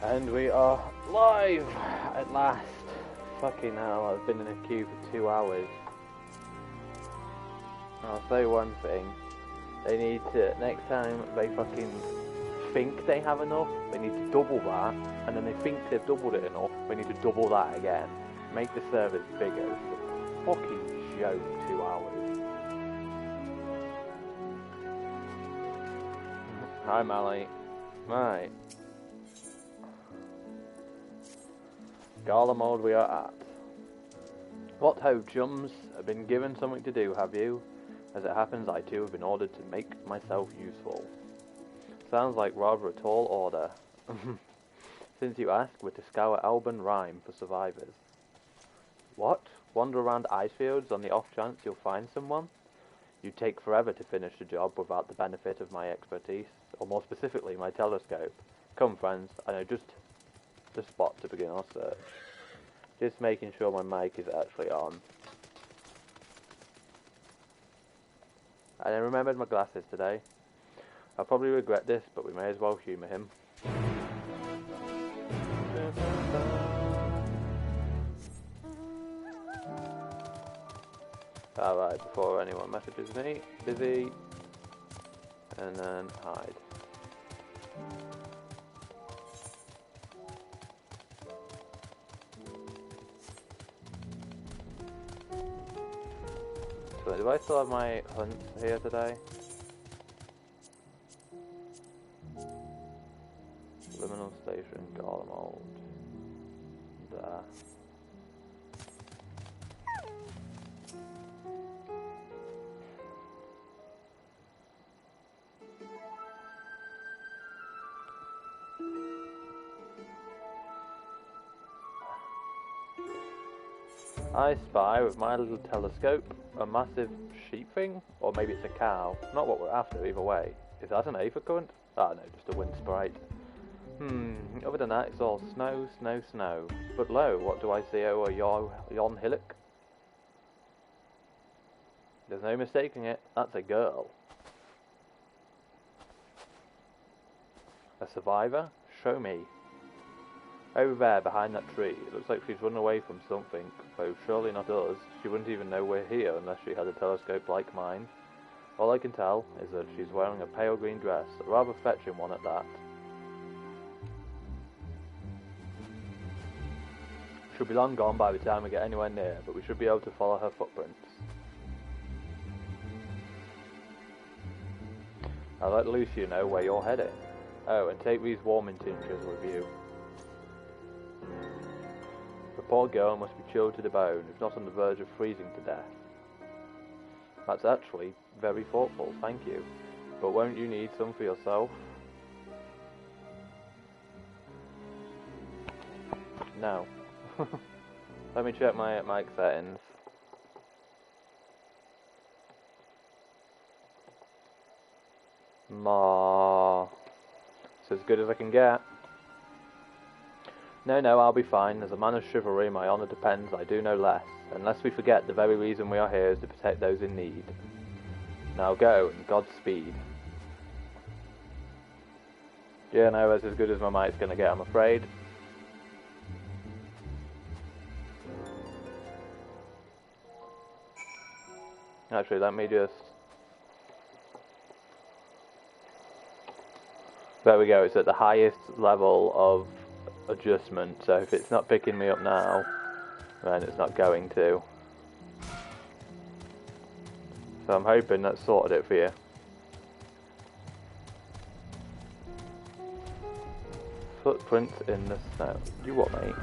And we are live at last. Fucking hell, I've been in a queue for 2 hours. I'll say one thing. They need to, next time they fucking think they have enough, they need to double that. And then they think they've doubled it enough, they need to double that again. Make the servers bigger. It's a fucking joke, 2 hours. Hi Mally. Right. Gala mode we are at. What ho, chums? I've been given something to do, have you? As it happens, I too have been ordered to make myself useful. Sounds like rather a tall order. Since you ask, we're to scour Alban Rhyme for survivors. What? Wander around ice fields on the off chance you'll find someone? You'd take forever to finish the job without the benefit of my expertise, or more specifically, my telescope. Come, friends, I know just the spot to begin our search. Just making sure my mic is actually on. And I remembered my glasses today. I'll probably regret this, but we may as well humour him. Alright, before anyone messages me, busy, and then hide. So do I still have my hunt here today? Liminal Station, Golem Old. There. I spy with my little telescope a massive sheep thing, or maybe it's a cow. Not what we're after, either way. Is that an aether current? Ah, no, just a wind sprite. Other than that, it's all snow, snow, snow. But lo, what do I see over yon hillock? There's no mistaking it, that's a girl. A survivor? Show me. Over there, behind that tree, it looks like she's run away from something, though surely not us. She wouldn't even know we're here unless she had a telescope like mine. All I can tell is that she's wearing a pale green dress, a rather fetching one at that. She'll be long gone by the time we get anywhere near, but we should be able to follow her footprints. I'll let Lucia know where you're heading. Oh, and take these warming tinctures with you. The poor girl must be chilled to the bone, if not on the verge of freezing to death. That's actually very thoughtful, thank you. But won't you need some for yourself? No. Let me check my mic settings. It's as good as I can get. No, I'll be fine. As a man of chivalry, my honour depends, I do no less. Unless we forget the very reason we are here is to protect those in need. Now go, and Godspeed. Yeah, no, that's as good as my mic's gonna get, I'm afraid. Actually, let me just... There we go, it's at the highest level of adjustment, so if it's not picking me up now, then it's not going to. So I'm hoping that sorted it for you. Footprints in the snow. You what, mate?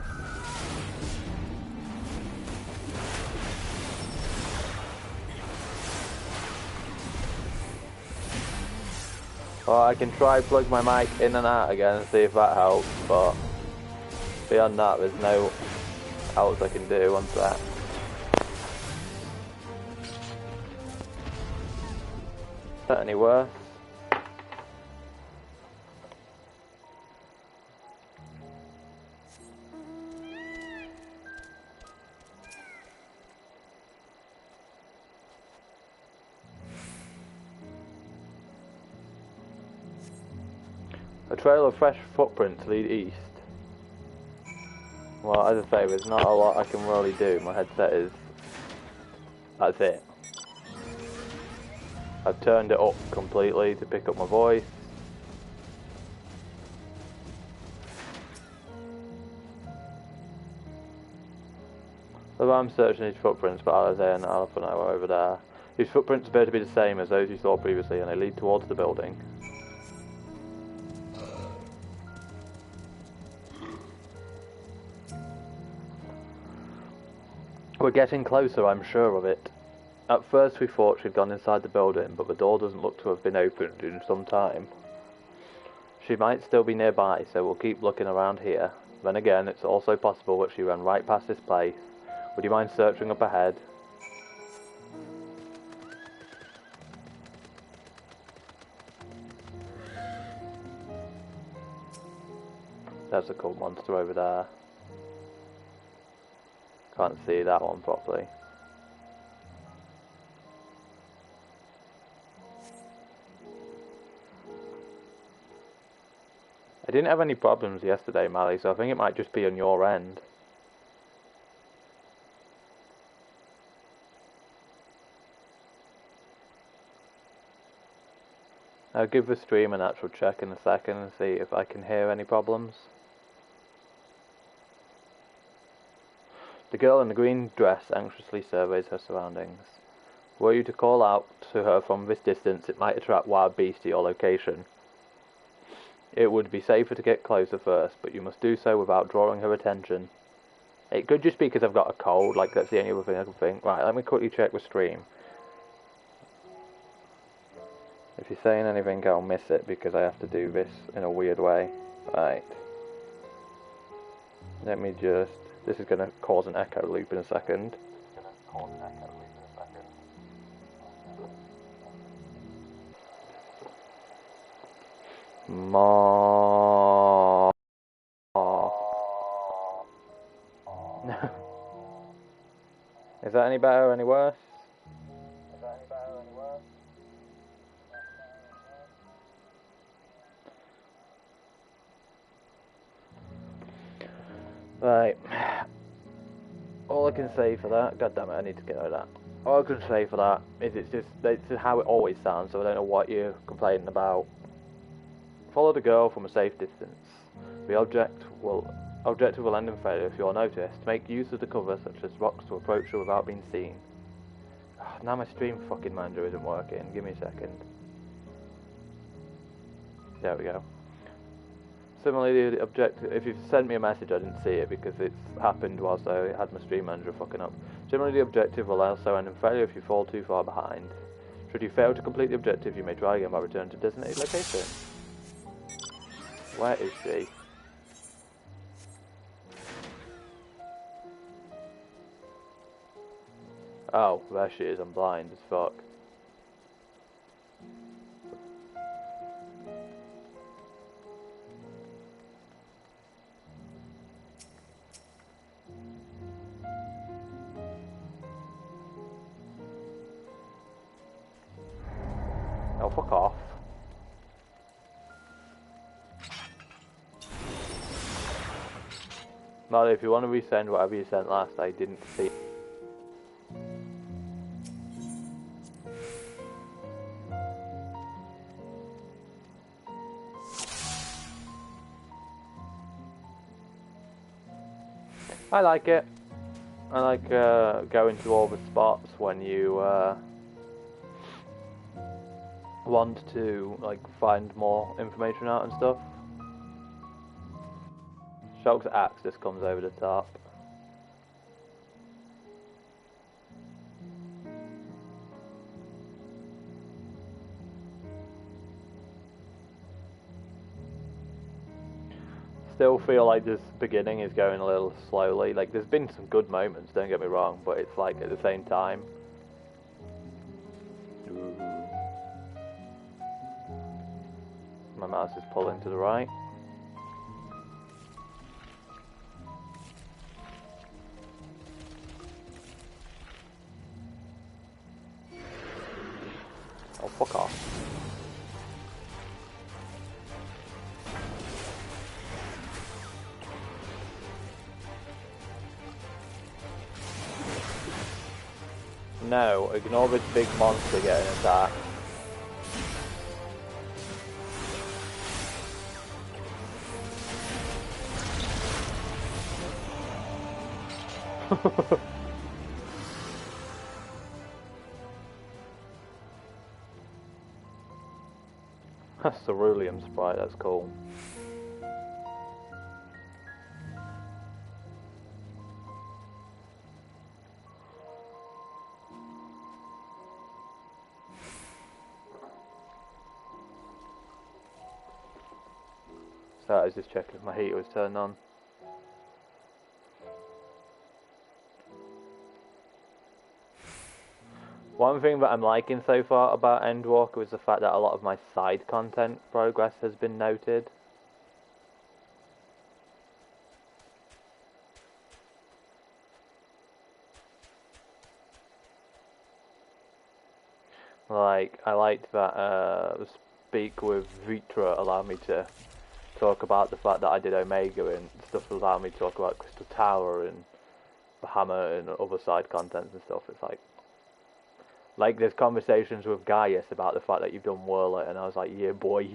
Well, I can try plug my mic in and out again and see if that helps, but beyond that, there's no else I can do on that. Is that any worse? A trail of fresh footprints lead east. Well, as I say, there's not a lot I can really do. My headset is... That's it. I've turned it up completely to pick up my voice. So I'm searching his footprints for Alize and Alphano over there. His footprints appear to be the same as those you saw previously, and they lead towards the building. We're getting closer, I'm sure of it. At first we thought she'd gone inside the building, but the door doesn't look to have been opened in some time. She might still be nearby, so we'll keep looking around here. Then again, it's also possible that she ran right past this place. Would you mind searching up ahead? There's a cool monster over there. Can't see that one properly. I didn't have any problems yesterday, Mally, so I think it might just be on your end. I'll give the stream an actual check in a second and see if I can hear any problems. The girl in the green dress anxiously surveys her surroundings. Were you to call out to her from this distance, it might attract wild beasts to your location. It would be safer to get closer first, but you must do so without drawing her attention. It could just be because I've got a cold, like that's the only other thing I can think. Right, let me quickly check the stream. If you're saying anything, I'll miss it because I have to do this in a weird way. Right. Let me just... This is going to cause an echo loop in a second. Ma. Is that any better or any worse? Right. All I can say for that, god damn it, I need to get out of that. All I can say for that is it's how it always sounds, so I don't know what you're complaining about. Follow the girl from a safe distance. The objective will end in failure if you're noticed. Make use of the cover, such as rocks, to approach her without being seen. Now my stream fucking manager isn't working. Give me a second. There we go. Similarly, the objective, if you've sent me a message, I didn't see it because it's happened whilst I had my stream manager fucking up. Similarly, the objective will also end in failure if you fall too far behind. Should you fail to complete the objective, you may try again by returning to designated location. Where is she? Oh, there she is, I'm blind as fuck. Oh, fuck off. Molly, if you want to resend whatever you sent last, I didn't see. I like it. I like going to all the spots when you want to like find more information out and stuff. Shulk's axe just comes over the top. Still feel like this beginning is going a little slowly. Like there's been some good moments, don't get me wrong, but it's like at the same time. Ooh. My mouse is pulling to the right. Oh, fuck off. No, ignore this big monster getting attacked. That's the Cerulean sprite, that's cool. So I was just checking if my heater was turned on. One thing that I'm liking so far about Endwalker is the fact that a lot of my side content progress has been noted. Like, I liked that Speak with Vitra allowed me to talk about the fact that I did Omega, and stuff allowed me to talk about Crystal Tower and the Hammer and other side contents and stuff. It's like there's conversations with Gaius about the fact that you've done Whirler, and I was like, yeah boy.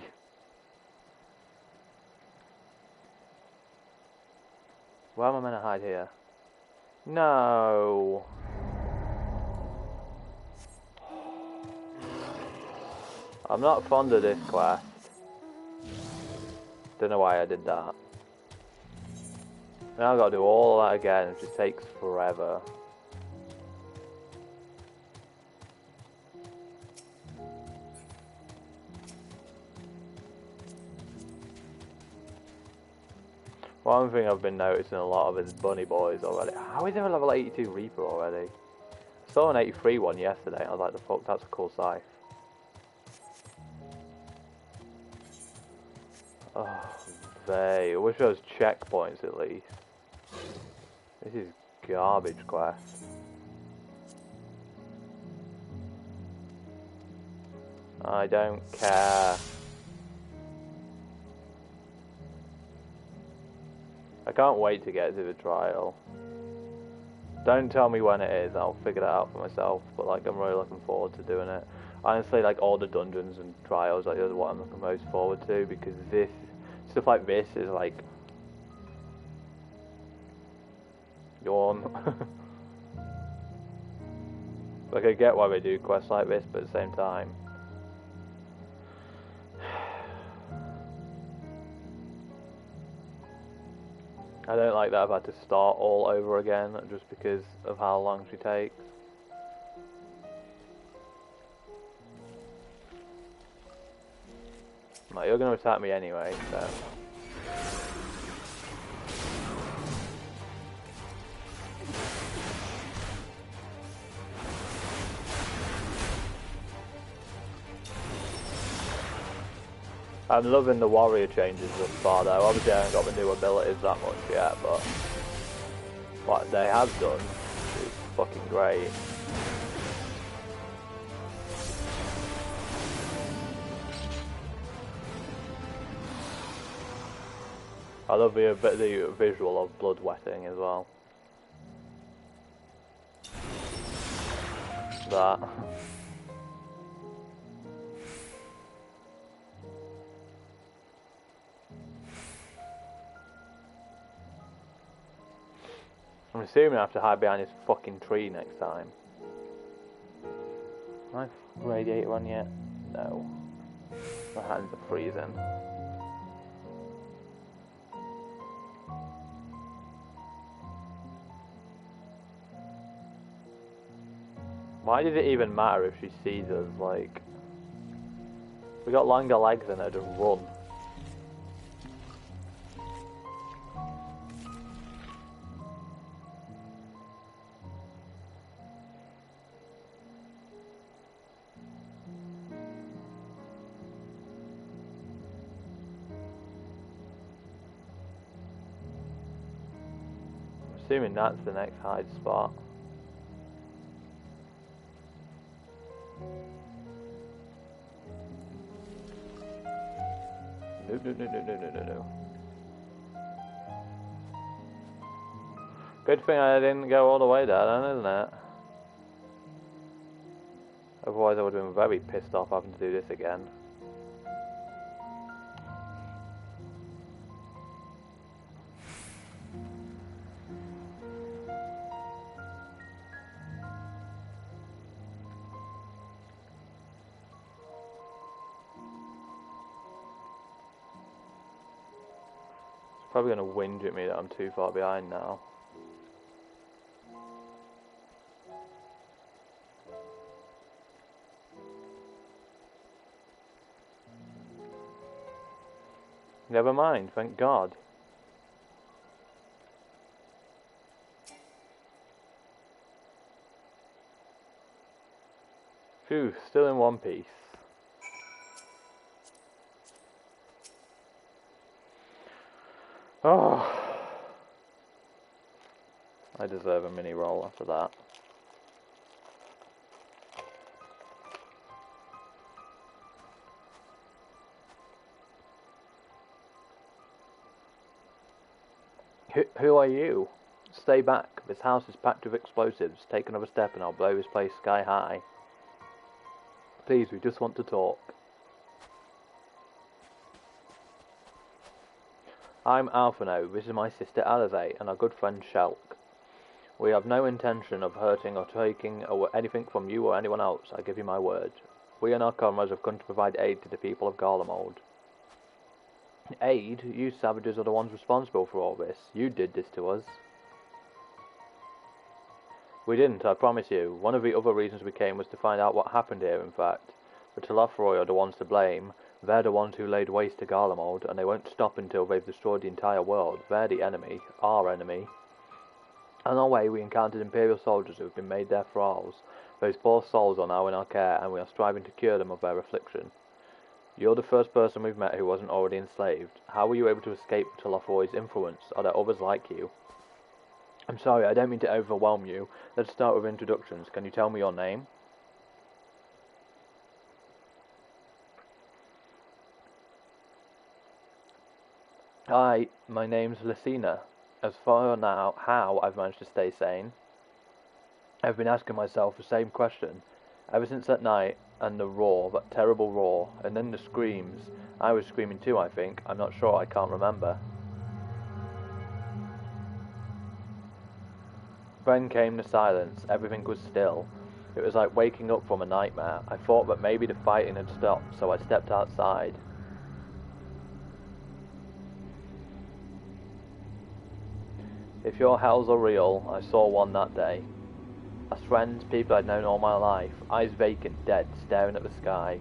Where am I meant to hide here? No. I'm not fond of this quest. Don't know why I did that. Now I've got to do all that again, it just takes forever. One thing I've been noticing a lot of is Bunny Boys already. How is there a level 82 Reaper already? I saw an 83 one yesterday and I was like, the fuck, that's a cool scythe. Oh, I wish there was checkpoints at least. This is garbage quest. I don't care. I can't wait to get to the trial. Don't tell me when it is, I'll figure that out for myself, but like I'm really looking forward to doing it. Honestly, like all the dungeons and trials like, is what I'm looking most forward to, because this, stuff like this is like... yawn. Like I get why they do quests like this, but at the same time... I don't like that I've had to start all over again just because of how long she takes. Like, you're going to attack me anyway, so... I'm loving the warrior changes thus far though. Obviously I haven't got the new abilities that much yet, but what they have done is fucking great. I love the visual of bloodwetting as well. That. I'm assuming I have to hide behind this fucking tree next time. Am I radiator on yet? No. My hands are freezing. Why does it even matter if she sees us? Like, we got longer legs than her, just run. Assuming that's the next hide spot. No. Good thing I didn't go all the way there then, isn't it? Otherwise I would have been very pissed off having to do this again. It's probably going to whinge at me that I'm too far behind now. Never mind, thank God. Phew, still in one piece. Oh, I deserve a mini roll after that. Who are you? Stay back. This house is packed with explosives. Take another step and I'll blow this place sky high. Please, we just want to talk. I'm Alphino. This is my sister Alize and our good friend Shelk. We have no intention of hurting or taking anything from you or anyone else, I give you my word. We and our comrades have come to provide aid to the people of Garlemald. Aid? You savages are the ones responsible for all this. You did this to us. We didn't, I promise you. One of the other reasons we came was to find out what happened here, in fact. The Telophoroi are the ones to blame. They're the ones who laid waste to Garlemald, and they won't stop until they've destroyed the entire world. They're the enemy. Our enemy. On our way, we encountered Imperial soldiers who have been made their thralls. Those poor souls are now in our care, and we are striving to cure them of their affliction. You're the first person we've met who wasn't already enslaved. How were you able to escape Telophoroi's influence? Are there others like you? I'm sorry, I don't mean to overwhelm you. Let's start with introductions. Can you tell me your name? Hi, my name's Lucina. As far now, how I've managed to stay sane? I've been asking myself the same question. Ever since that night, and the roar, that terrible roar, and then the screams. I was screaming too, I think. I'm not sure, I can't remember. Then came the silence. Everything was still. It was like waking up from a nightmare. I thought that maybe the fighting had stopped, so I stepped outside. If your hells are real, I saw one that day. As friends, people I'd known all my life, eyes vacant, dead, staring at the sky.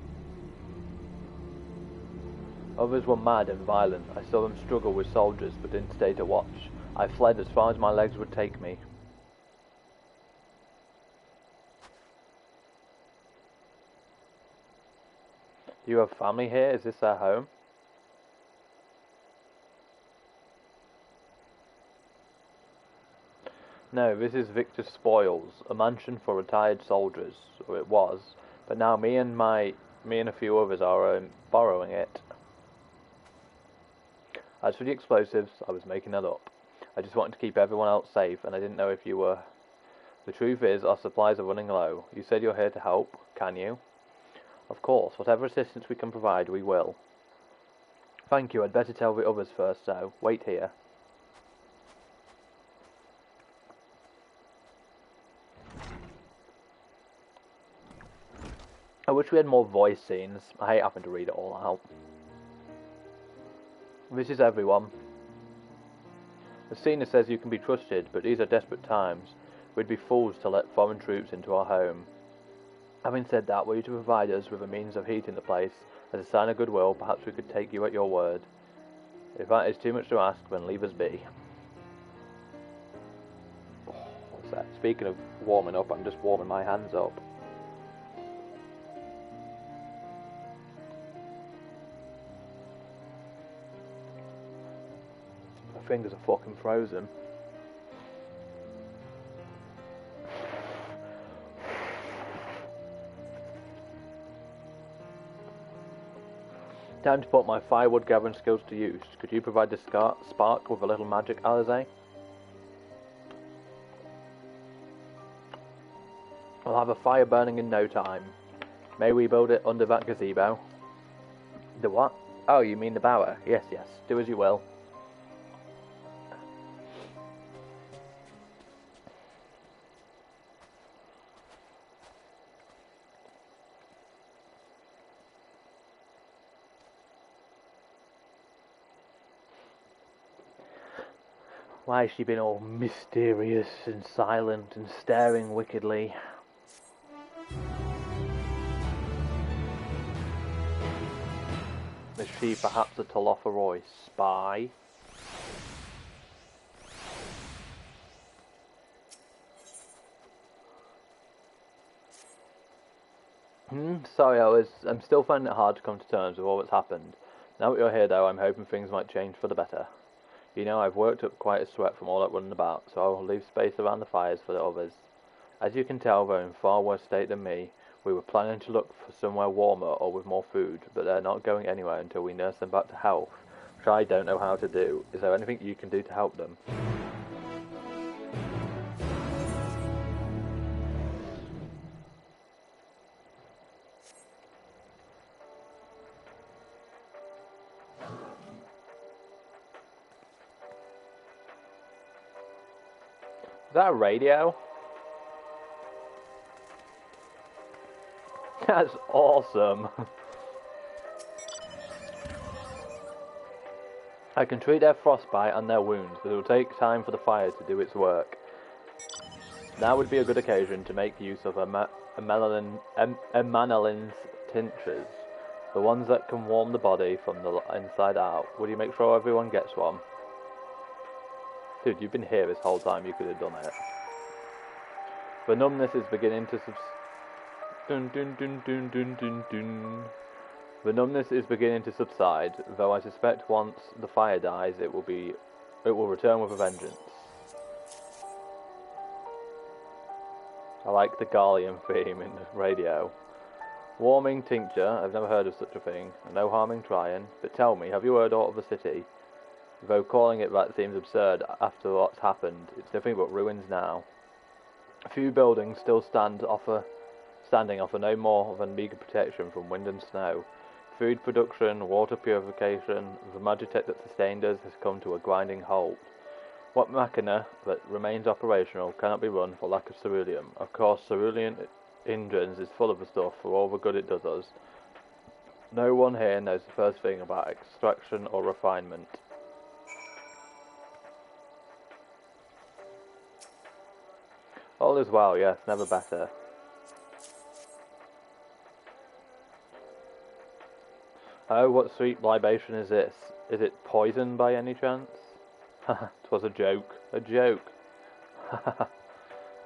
Others were mad and violent. I saw them struggle with soldiers, but didn't stay to watch. I fled as far as my legs would take me. Do you have family here? Is this their home? No, this is Victor's Spoils, a mansion for retired soldiers, or it was, but now me and a few others are borrowing it. As for the explosives, I was making that up. I just wanted to keep everyone else safe, and I didn't know if you were. The truth is, our supplies are running low. You said you're here to help, can you? Of course, whatever assistance we can provide, we will. Thank you, I'd better tell the others first, so wait here. I wish we had more voice scenes. I hate having to read it all out. This is everyone. The senior says you can be trusted, but these are desperate times. We'd be fools to let foreign troops into our home. Having said that, were you to provide us with a means of heating the place, as a sign of goodwill, perhaps we could take you at your word. If that is too much to ask, then leave us be. What's that? Speaking of warming up, I'm just warming my hands up. My fingers are fucking frozen. Time to put my firewood gathering skills to use. Could you provide the spark with a little magic, Alize? I'll have a fire burning in no time. May we build it under that gazebo? The what? Oh, you mean the bower? Yes, yes. Do as you will. Why has she been all mysterious and silent and staring wickedly? Is she perhaps a Talofaroi spy? Sorry, I'm still finding it hard to come to terms with all that's happened. Now that you're here though, I'm hoping things might change for the better. You know, I've worked up quite a sweat from all that running about, so I'll leave space around the fires for the others. As you can tell, they're in far worse state than me. We were planning to look for somewhere warmer or with more food, but they're not going anywhere until we nurse them back to health, which I don't know how to do. Is there anything you can do to help them? Is that a radio? That's awesome. I can treat their frostbite and their wounds, but it will take time for the fire to do its work. Now would be a good occasion to make use of Emanalin's tinctures, the ones that can warm the body from the inside out. Would you make sure everyone gets one? Dude, you've been here this whole time, you could have done it. The numbness is beginning to The numbness is beginning to subside, though I suspect once the fire dies it will return with a vengeance. I like the Garlean theme in the radio. Warming tincture, I've never heard of such a thing, no harm in trying, but tell me, have you heard aught of the city? Though calling it that seems absurd after what's happened, it's nothing but ruins now. A few buildings still standing offer no more than meagre protection from wind and snow. Food production, water purification, the magitech that sustained us has come to a grinding halt. What machina that remains operational cannot be run for lack of ceruleum. Of course, cerulean engines is full of the stuff for all the good it does us. No one here knows the first thing about extraction or refinement. All is well, yes, never better. Oh, what sweet libation is this? Is it poison by any chance? Haha, 'twas a joke. A joke. Haha.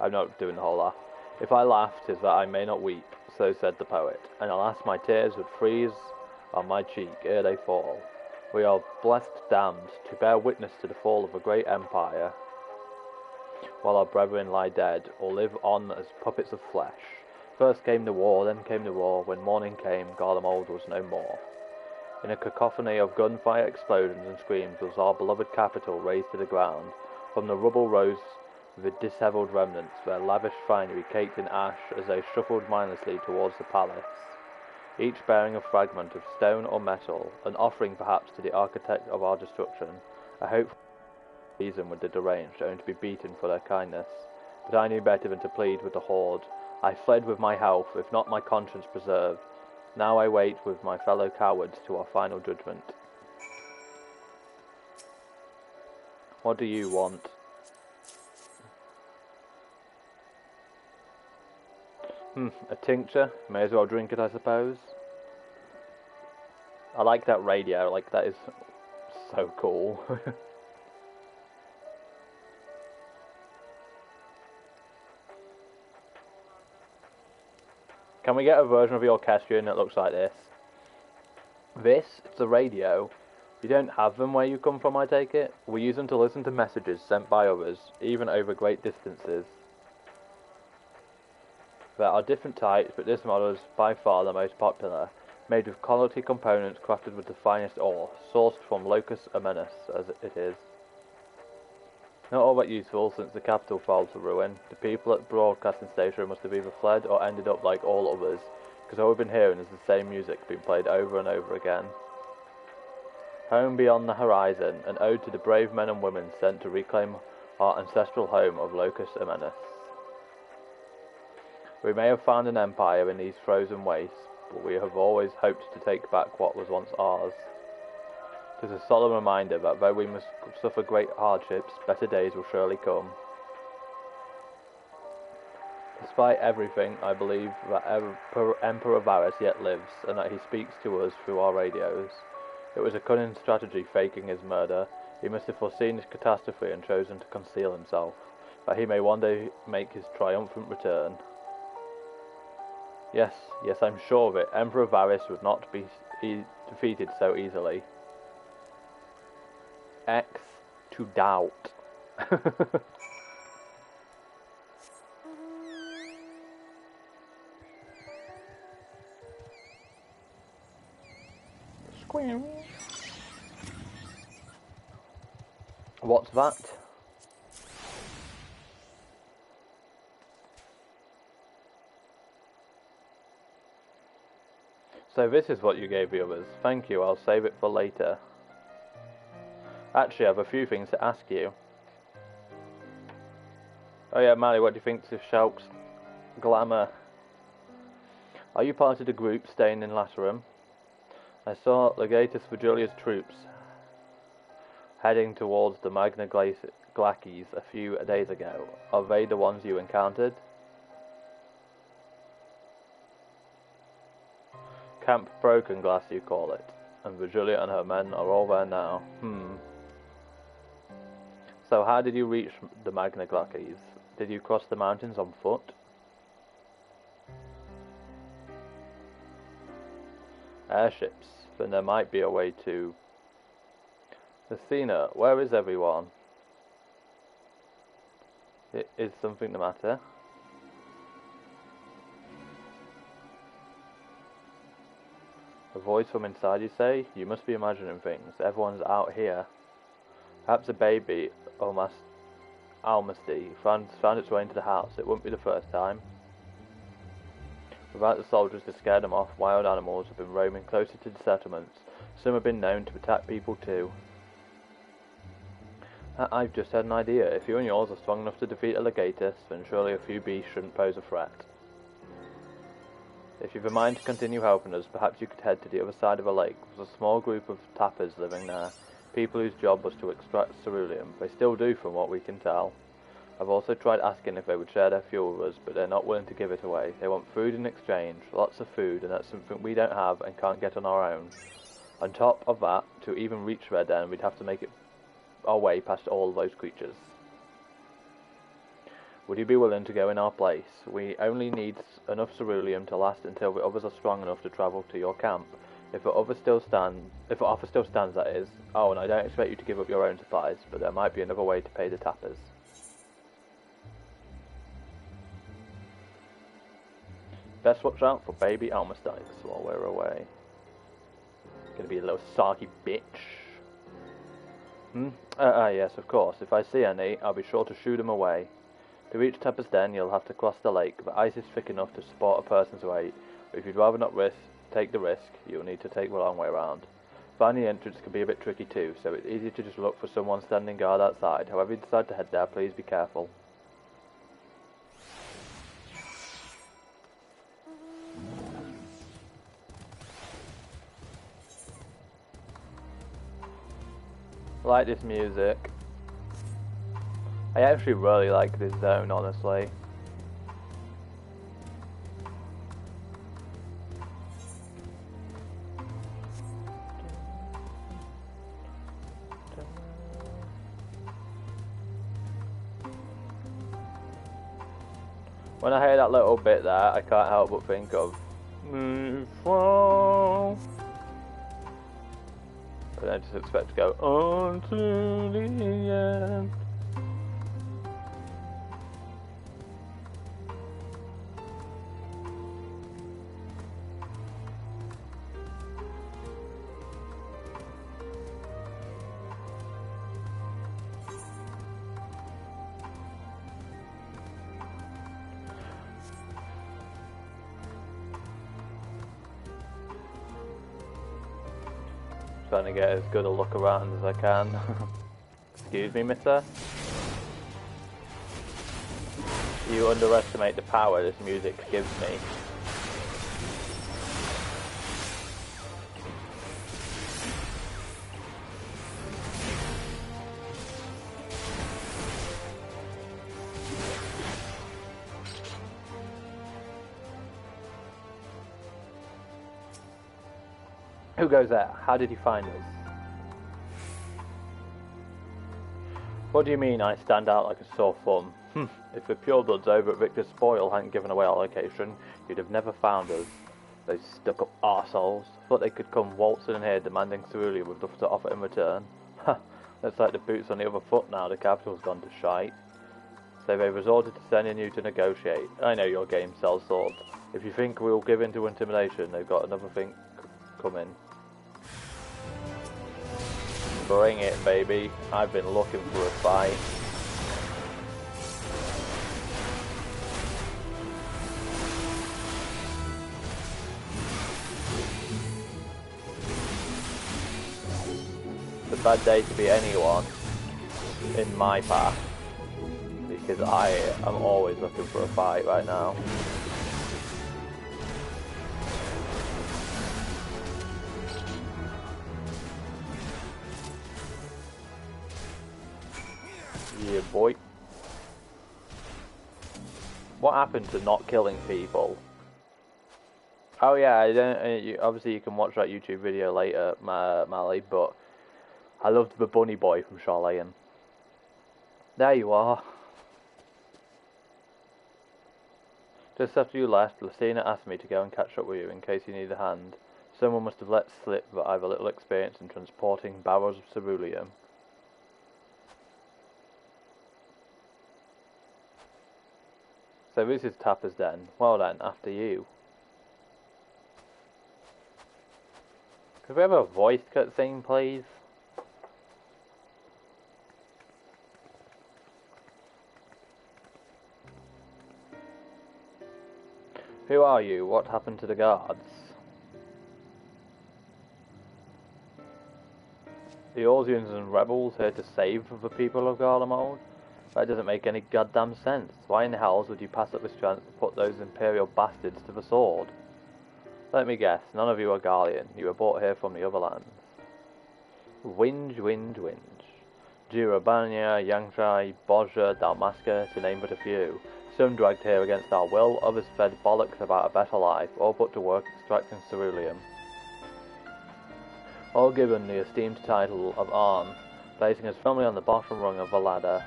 I'm not doing the whole laugh. If I laughed, 'tis that I may not weep, so said the poet, and alas my tears would freeze on my cheek ere they fall. We are blessed damned to bear witness to the fall of a great empire, while our brethren lie dead, or live on as puppets of flesh. First came the war, then came the war. When morning came, Garlem Old was no more. In a cacophony of gunfire, explosions, and screams was our beloved capital razed to the ground. From the rubble rose the dishevelled remnants, their lavish finery caked in ash as they shuffled mindlessly towards the palace, each bearing a fragment of stone or metal, an offering perhaps to the architect of our destruction, a hope reason with the deranged, only to be beaten for their kindness. But I knew better than to plead with the horde. I fled with my health, if not my conscience preserved. Now I wait with my fellow cowards to our final judgment. What do you want? A tincture? May as well drink it, I suppose. I like that radio, like that is so cool. Can we get a version of your Orchestrion that looks like this? This, it's a radio. You don't have them where you come from, I take it? We use them to listen to messages sent by others, even over great distances. There are different types, but this model is by far the most popular, made with quality components crafted with the finest ore, sourced from Locus Amanus, as it is. Not all that useful, since the capital fell to ruin. The people at the broadcasting station must have either fled or ended up like all others, because all we've been hearing is the same music being played over and over again. Home beyond the horizon, an ode to the brave men and women sent to reclaim our ancestral home of Locus Amanus. We may have found an empire in these frozen wastes, but we have always hoped to take back what was once ours. It is a solemn reminder that though we must suffer great hardships, better days will surely come. Despite everything, I believe that Emperor Varus yet lives, and that he speaks to us through our radios. It was a cunning strategy faking his murder. He must have foreseen his catastrophe and chosen to conceal himself, that he may one day make his triumphant return. Yes, I'm sure of it. Emperor Varus would not be defeated so easily. X to doubt. Square. What's that? So this is what you gave the others. Thank you, I'll save it for later. Actually, I have a few things to ask you. Oh yeah, Mally, what do you think of Shulk's glamour? Are you part of the group staying in Laterum? I saw Legatus Virgilia's troops heading towards the Magna Glacies a few days ago. Are they the ones you encountered? Camp Broken Glass, you call it. And Virgilia and her men are all there now. So how did you reach the Magna Glacies? Did you cross the mountains on foot? Airships. Then there might be a way to... Athena, where is everyone? Is something the matter? A voice from inside, you say? You must be imagining things. Everyone's out here. Perhaps a baby, Almasty, found its way into the house. It wouldn't be the first time. Without the soldiers to scare them off, wild animals have been roaming closer to the settlements. Some have been known to attack people too. I've just had an idea. If you and yours are strong enough to defeat a Legatus, then surely a few beasts shouldn't pose a threat. If you've a mind to continue helping us, perhaps you could head to the other side of the lake. There's a small group of tappers living there. People whose job was to extract ceruleum. They still do from what we can tell. I've also tried asking if they would share their fuel with us, but they're not willing to give it away. They want food in exchange, lots of food, and that's something we don't have and can't get on our own. On top of that, to even reach their den, we'd have to make it our way past all those creatures. Would you be willing to go in our place? We only need enough ceruleum to last until the others are strong enough to travel to your camp. If the offer still stands, that is. Oh, and I don't expect you to give up your own supplies, but there might be another way to pay the tappers. Best watch out for baby Almastites while we're away. Gonna be a little sarky bitch. Yes, of course. If I see any, I'll be sure to shoo them away. To reach Tapper's Den, you'll have to cross the lake. The ice is thick enough to support a person's weight, but if you'd rather not take the risk, you'll need to take the long way around. Finding the entrance can be a bit tricky too, so it's easy to just look for someone standing guard outside. However you decide to head there, please be careful. I like this music. I actually really like this zone, honestly. When I hear that little bit there, I can't help but think of and I just expect to go on to the end. Trying to get as good a look around as I can. Excuse me, mister? You underestimate the power this music gives me. Who goes there? How did he find us? What do you mean I stand out like a sore thumb? If the purebloods over at Victor's Spoil hadn't given away our location, you'd have never found us. Those stuck-up arseholes. Thought they could come waltzing in here demanding cerulean with stuff to offer in return. Ha! Looks like the boot's on the other foot now, the capital's gone to shite. So they've resorted to sending you to negotiate. I know your game sells swords. If you think we'll give in to intimidation, they've got another thing coming. Bring it, baby. I've been looking for a fight. It's a bad day to be anyone in my path, because I am always looking for a fight right now. Yeah, boy. What happened to not killing people? Oh yeah, I don't. Obviously, you can watch that YouTube video later, Mally. But I loved the bunny boy from Charlene. There you are. Just after you left, Lucina asked me to go and catch up with you in case you need a hand. Someone must have let slip that I have a little experience in transporting barrels of cerulean. So this is Tapper's Den. Well then, after you. Could we have a voice cutscene, please? Who are you? What happened to the guards? The Orsians and rebels here to save the people of Garlemald? That doesn't make any goddamn sense. Why in the hells would you pass up this chance to put those imperial bastards to the sword? Let me guess, none of you are Garlean. You were brought here from the other lands. Whinge, whinge, whinge. Jirabanya, Yangshai, Bozja, Dalmasca, to name but a few. Some dragged here against our will, others fed bollocks about a better life, all put to work extracting cerulean. All given the esteemed title of Arn, placing us firmly on the bottom rung of the ladder.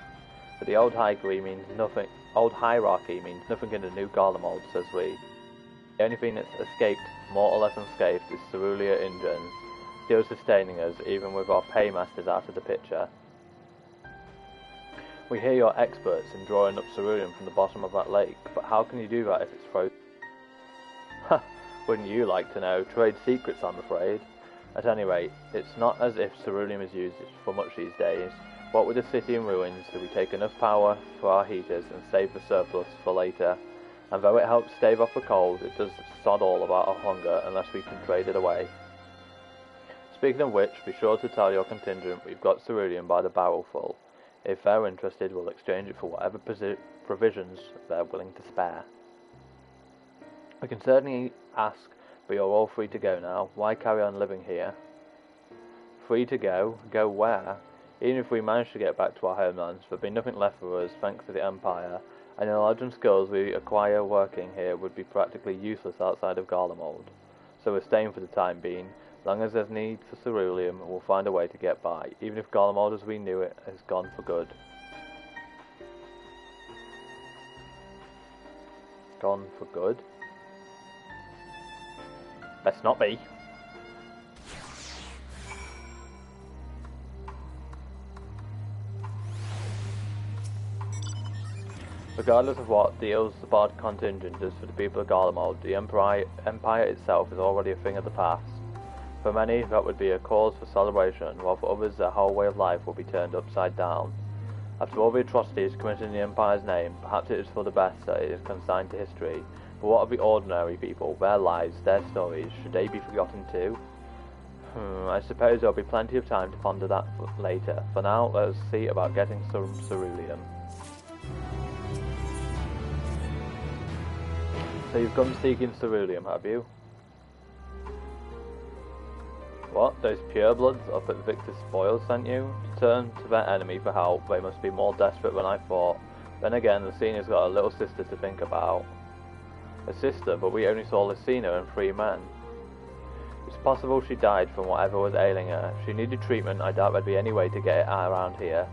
But the old hierarchy means nothing. Old hierarchy means nothing in the new Garlemald, says we. The only thing that's escaped, more or less unscathed, is cerulean engines, still sustaining us, even with our paymasters out of the picture. We hear you're experts in drawing up cerulean from the bottom of that lake, but how can you do that if it's frozen? Ha! Wouldn't you like to know? Trade secrets, I'm afraid. At any rate, it's not as if cerulean is used for much these days. What with the city in ruins, do we take enough power for our heaters and save the surplus for later? And though it helps stave off the cold, it does sod all about our hunger unless we can trade it away. Speaking of which, be sure to tell your contingent we've got cerulean by the barrelful. If they're interested, we'll exchange it for whatever provisions they're willing to spare. We can certainly ask, but you're all free to go now. Why carry on living here? Free to go? Go where? Even if we manage to get back to our homelands, there'd be nothing left for us thanks to the Empire, and the knowledge and skills we acquire working here would be practically useless outside of Garlemald. So we're staying for the time being. Long as there's need for cerulean, we'll find a way to get by, even if Garlemald as we knew it has gone for good. Gone for good? Best not be. Regardless of what deals the Bard contingent does for the people of Garlemald, the Empire itself is already a thing of the past. For many, that would be a cause for celebration, while for others their whole way of life will be turned upside down. After all the atrocities committed in the Empire's name, perhaps it is for the best that it is consigned to history. But what of the ordinary people, their lives, their stories, should they be forgotten too? I suppose there'll be plenty of time to ponder that later. For now, let us see about getting some cerulean. So you've gone seeking cerulean, have you? What? Those purebloods up at Victor's Spoils sent you? To turn to their enemy for help, they must be more desperate than I thought. Then again, Lucina's got a little sister to think about. A sister, but we only saw Lucina and 3 men. It's possible she died from whatever was ailing her. If she needed treatment, I doubt there'd be any way to get it around here.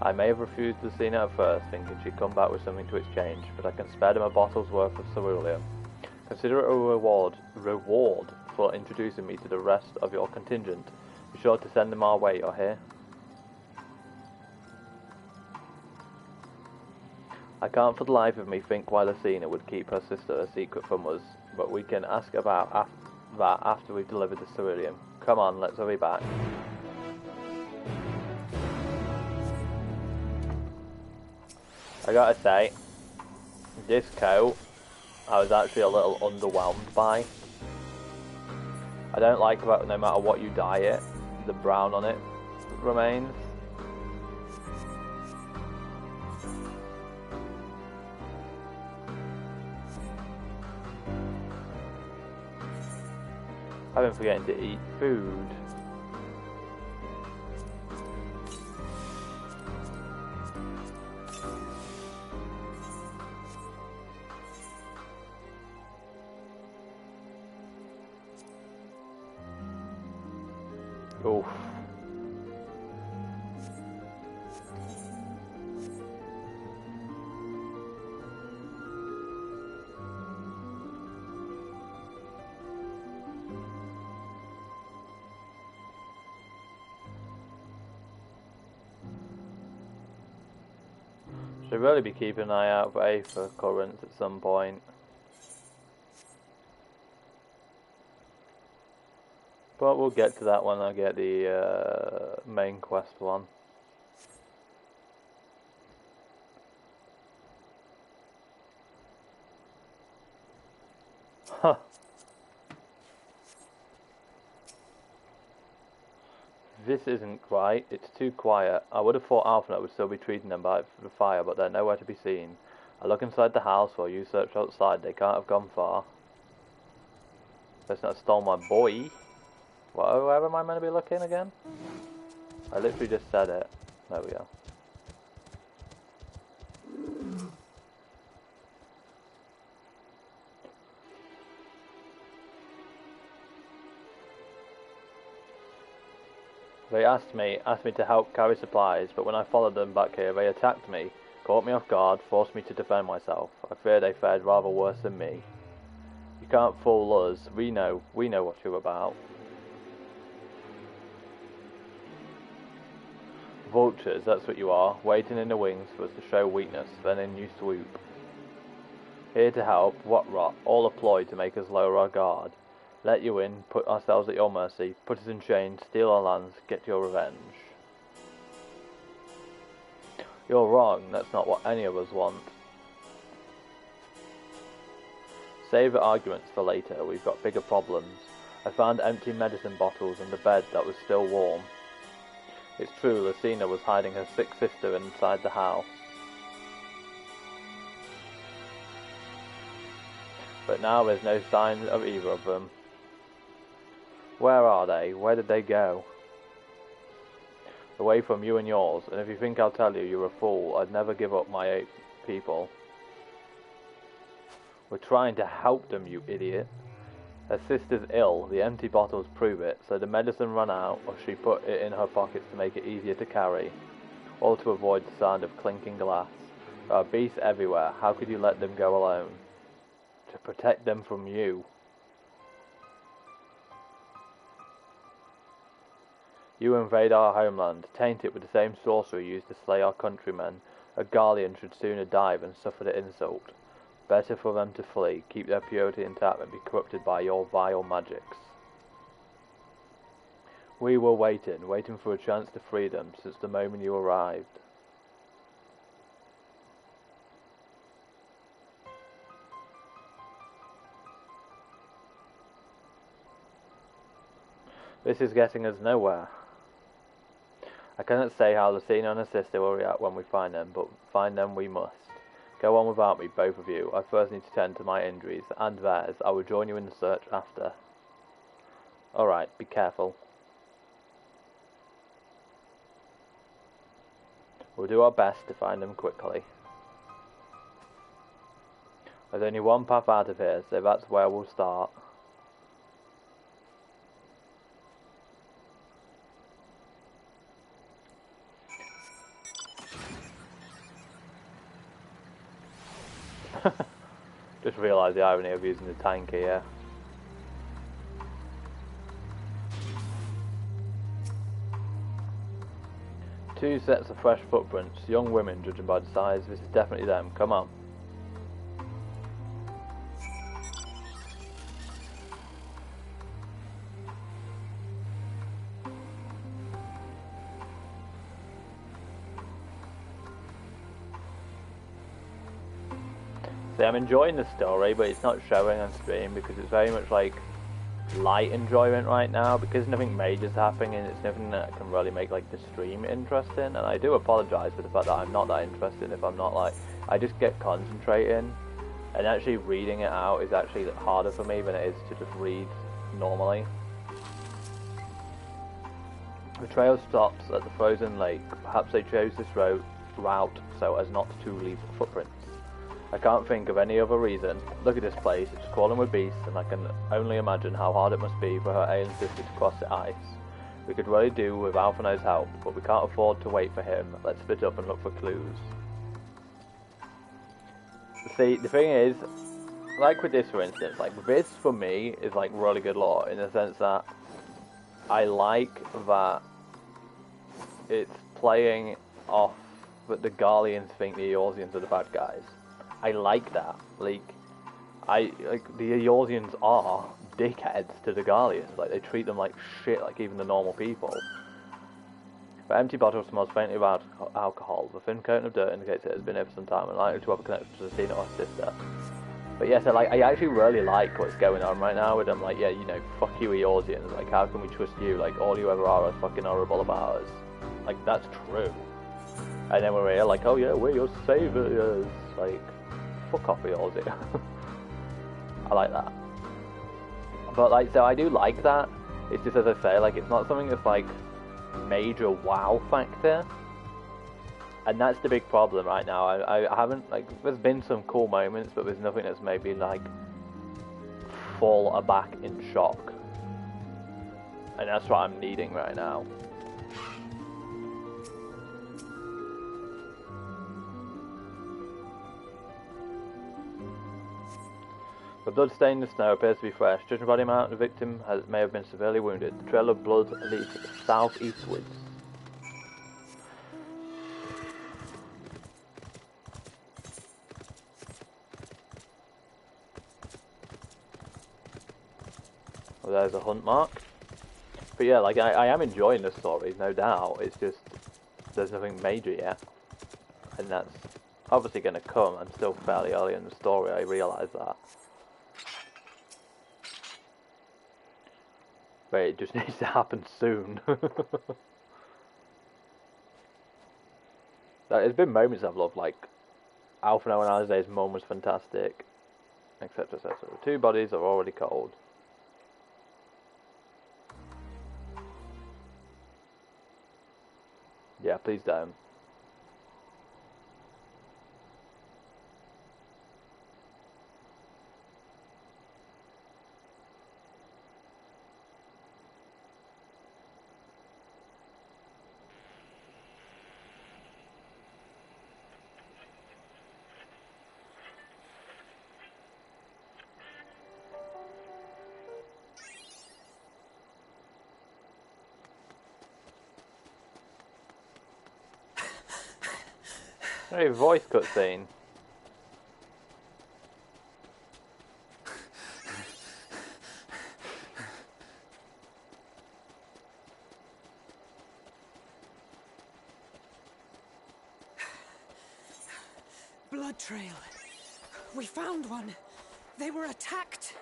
I may have refused Lucina at first, thinking she'd come back with something to exchange, but I can spare them a bottle's worth of cerulean. Consider it a reward for introducing me to the rest of your contingent. Be sure to send them our way, you're here. I can't for the life of me think why Lucina would keep her sister a secret from us, but we can ask about that after we've delivered the cerulean. Come on, let's hurry back. I gotta say, this coat I was actually a little underwhelmed by. I don't like that no matter what you dye it, the brown on it remains. I've been forgetting to eat food. Oof. Should really be keeping an eye out for Aether currents at some point. But we'll get to that when I get the main quest one. Huh. This isn't right. It's too quiet. I would have thought Alphanet would still be treating them by the fire, but they're nowhere to be seen. I look inside the house while you search outside. They can't have gone far. Let's not stole my boy. Where am I meant to be looking again? I literally just said it. There we go. They asked me to help carry supplies, but when I followed them back here, they attacked me, caught me off guard, forced me to defend myself. I fear they fared rather worse than me. You can't fool us. We know what you're about. Vultures, that's what you are, waiting in the wings for us to show weakness, then in you swoop. Here to help, what rot, all a ploy to make us lower our guard. Let you in, put ourselves at your mercy, put us in chains, steal our lands, get your revenge. You're wrong, that's not what any of us want. Save the arguments for later, we've got bigger problems. I found empty medicine bottles in the bed that was still warm. It's true, Lucina was hiding her sick sister inside the house. But now there's no sign of either of them. Where are they? Where did they go? Away from you and yours, and if you think I'll tell you, you're a fool. I'd never give up my 8 people. We're trying to help them, you idiot. Her sister's ill, the empty bottles prove it, so the medicine ran out, or she put it in her pockets to make it easier to carry, all to avoid the sound of clinking glass. There are beasts everywhere, how could you let them go alone? To protect them from you. You invade our homeland, taint it with the same sorcery used to slay our countrymen. A Garlean should sooner die than suffer the insult. Better for them to flee, keep their purity intact and be corrupted by your vile magics. We were waiting for a chance to free them since the moment you arrived. This is getting us nowhere. I cannot say how Lucina and her sister will react when we find them, but find them we must. Go on without me, both of you. I first need to tend to my injuries, and theirs. I will join you in the search after. Alright, be careful. We'll do our best to find them quickly. There's only one path out of here, so that's where we'll start. Just realised the irony of using the tank here. Two sets of fresh footprints, young women judging by the size. This is definitely them, come on. See, I'm enjoying the story, but it's not showing on stream because it's very much like light enjoyment right now, because nothing major is happening and it's nothing that can really make like the stream interesting. And I do apologise for the fact that I'm not that interested if I'm not like, I just get concentrating, and actually reading it out is actually harder for me than it is to just read normally. The trail stops at the frozen lake. Perhaps they chose this route so as not to leave footprints. I can't think of any other reason. Look at this place, it's crawling with beasts, and I can only imagine how hard it must be for her ailing sister to cross the ice. We could really do with Alphinaud's help, but we can't afford to wait for him. Let's split up and look for clues. See, the thing is, like with this for instance, like this for me is like really good lore, in the sense that I like that it's playing off that the Garleans think the Eorzeans are the bad guys. I like that. Like the Eorzeans are dickheads to the Garleans. Like, they treat them like shit, like even the normal people. The empty bottle smells faintly of alcohol. The thin coating of dirt indicates it has been here for some time and likely to have a connection to the scene or sister. But yeah, so like, I actually really like what's going on right now with them. Like, yeah, you know, fuck you Eorzeans. Like, how can we trust you? Like, all you ever are fucking horrible about us. Like, that's true. And then we're here like, oh yeah, we're your saviors. Like, fuck off Eorzea. I like that. But like, so I do like that. It's just, as I say, like, it's not something that's like major wow factor. And that's the big problem right now. I haven't, like, there's been some cool moments, but there's nothing that's made me like fall aback in shock. And that's what I'm needing right now. The blood stain in the snow appears to be fresh. Judging by the amount, the victim may have been severely wounded. The trail of blood leads southeastwards. Well, there's a hunt mark. But yeah, like, I am enjoying the story, no doubt. It's just, there's nothing major yet. And that's obviously going to come. I'm still fairly early in the story, I realise that. But it just needs to happen soon. There's been moments I've loved, like Alphinaud and Alize's mum was fantastic, etc, etc. The two bodies are already cold. Yeah, please don't. Hey, voice cutscene. Blood trail. We found one. They were attacked.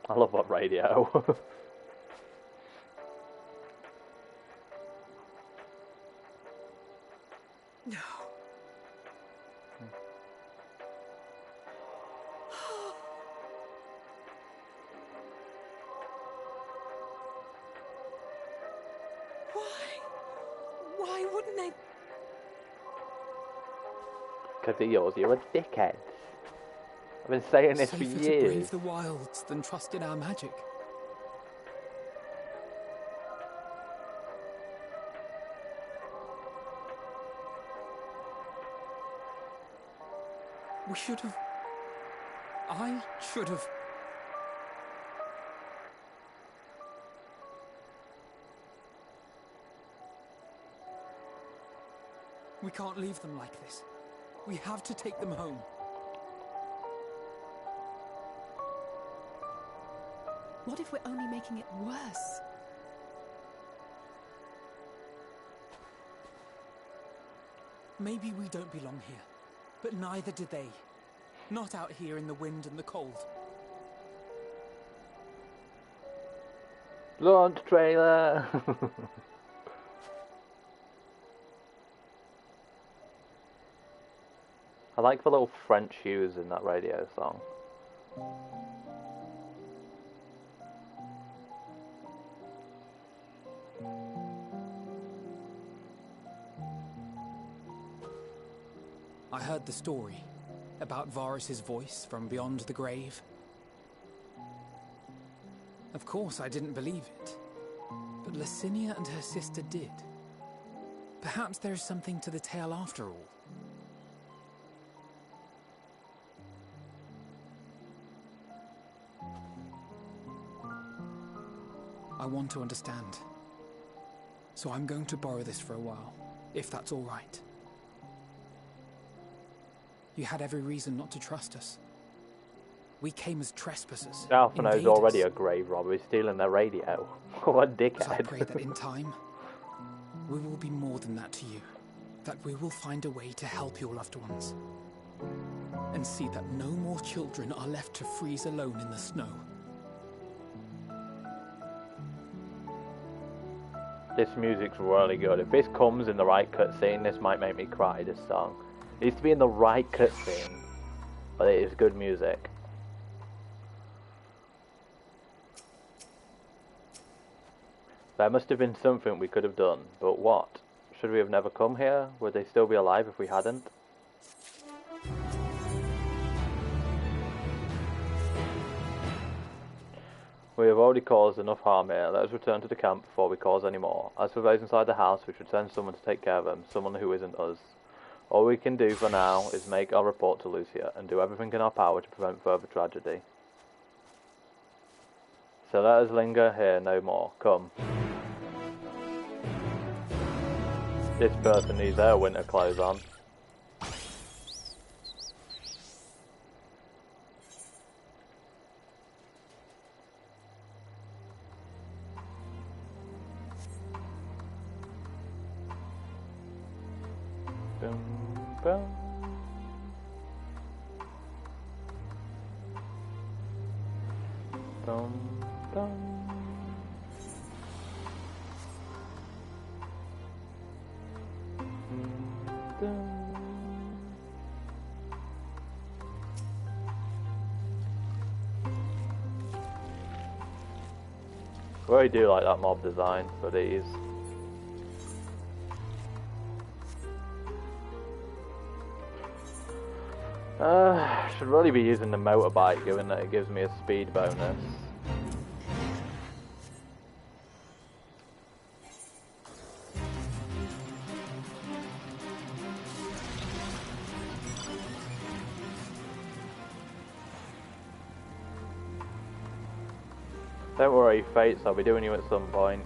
I love that radio. No. Why wouldn't they? Because of yours, you're a dickhead. I've been saying this for Safer to years. brave the wilds than trust in our magic. We should have... I should have... We can't leave them like this. We have to take them home. What if we're only making it worse? Maybe we don't belong here, but neither do they. Not out here in the wind and the cold. Launch trailer! I like the little French shoes in that radio song. I heard the story about Varus's voice from beyond the grave. Of course, I didn't believe it, but Licinia and her sister did. Perhaps there is something to the tale after all. I want to understand. So I'm going to borrow this for a while, if that's all right. You had every reason not to trust us. We came as trespassers. Alphino's already a grave robber. He's stealing their radio. What a dickhead. So I pray that in time, we will be more than that to you. That we will find a way to help your loved ones. And see that no more children are left to freeze alone in the snow. This music's really good. If this comes in the right cutscene, this might make me cry, this song. It needs to be in the right cutscene, but it is good music. There must have been something we could have done, but what? Should we have never come here? Would they still be alive if we hadn't? We have already caused enough harm here. Let us return to the camp before we cause any more. As for those inside the house, we should send someone to take care of them, someone who isn't us. All we can do for now is make our report to Lucia and do everything in our power to prevent further tragedy. So let us linger here no more. Come. This person needs their winter clothes on. Boom, boom. Dum, dum. Dum. I really do like that mob design for these. Should really be using the motorbike, given that it gives me a speed bonus. Don't worry, Fates, I'll be doing you at some point.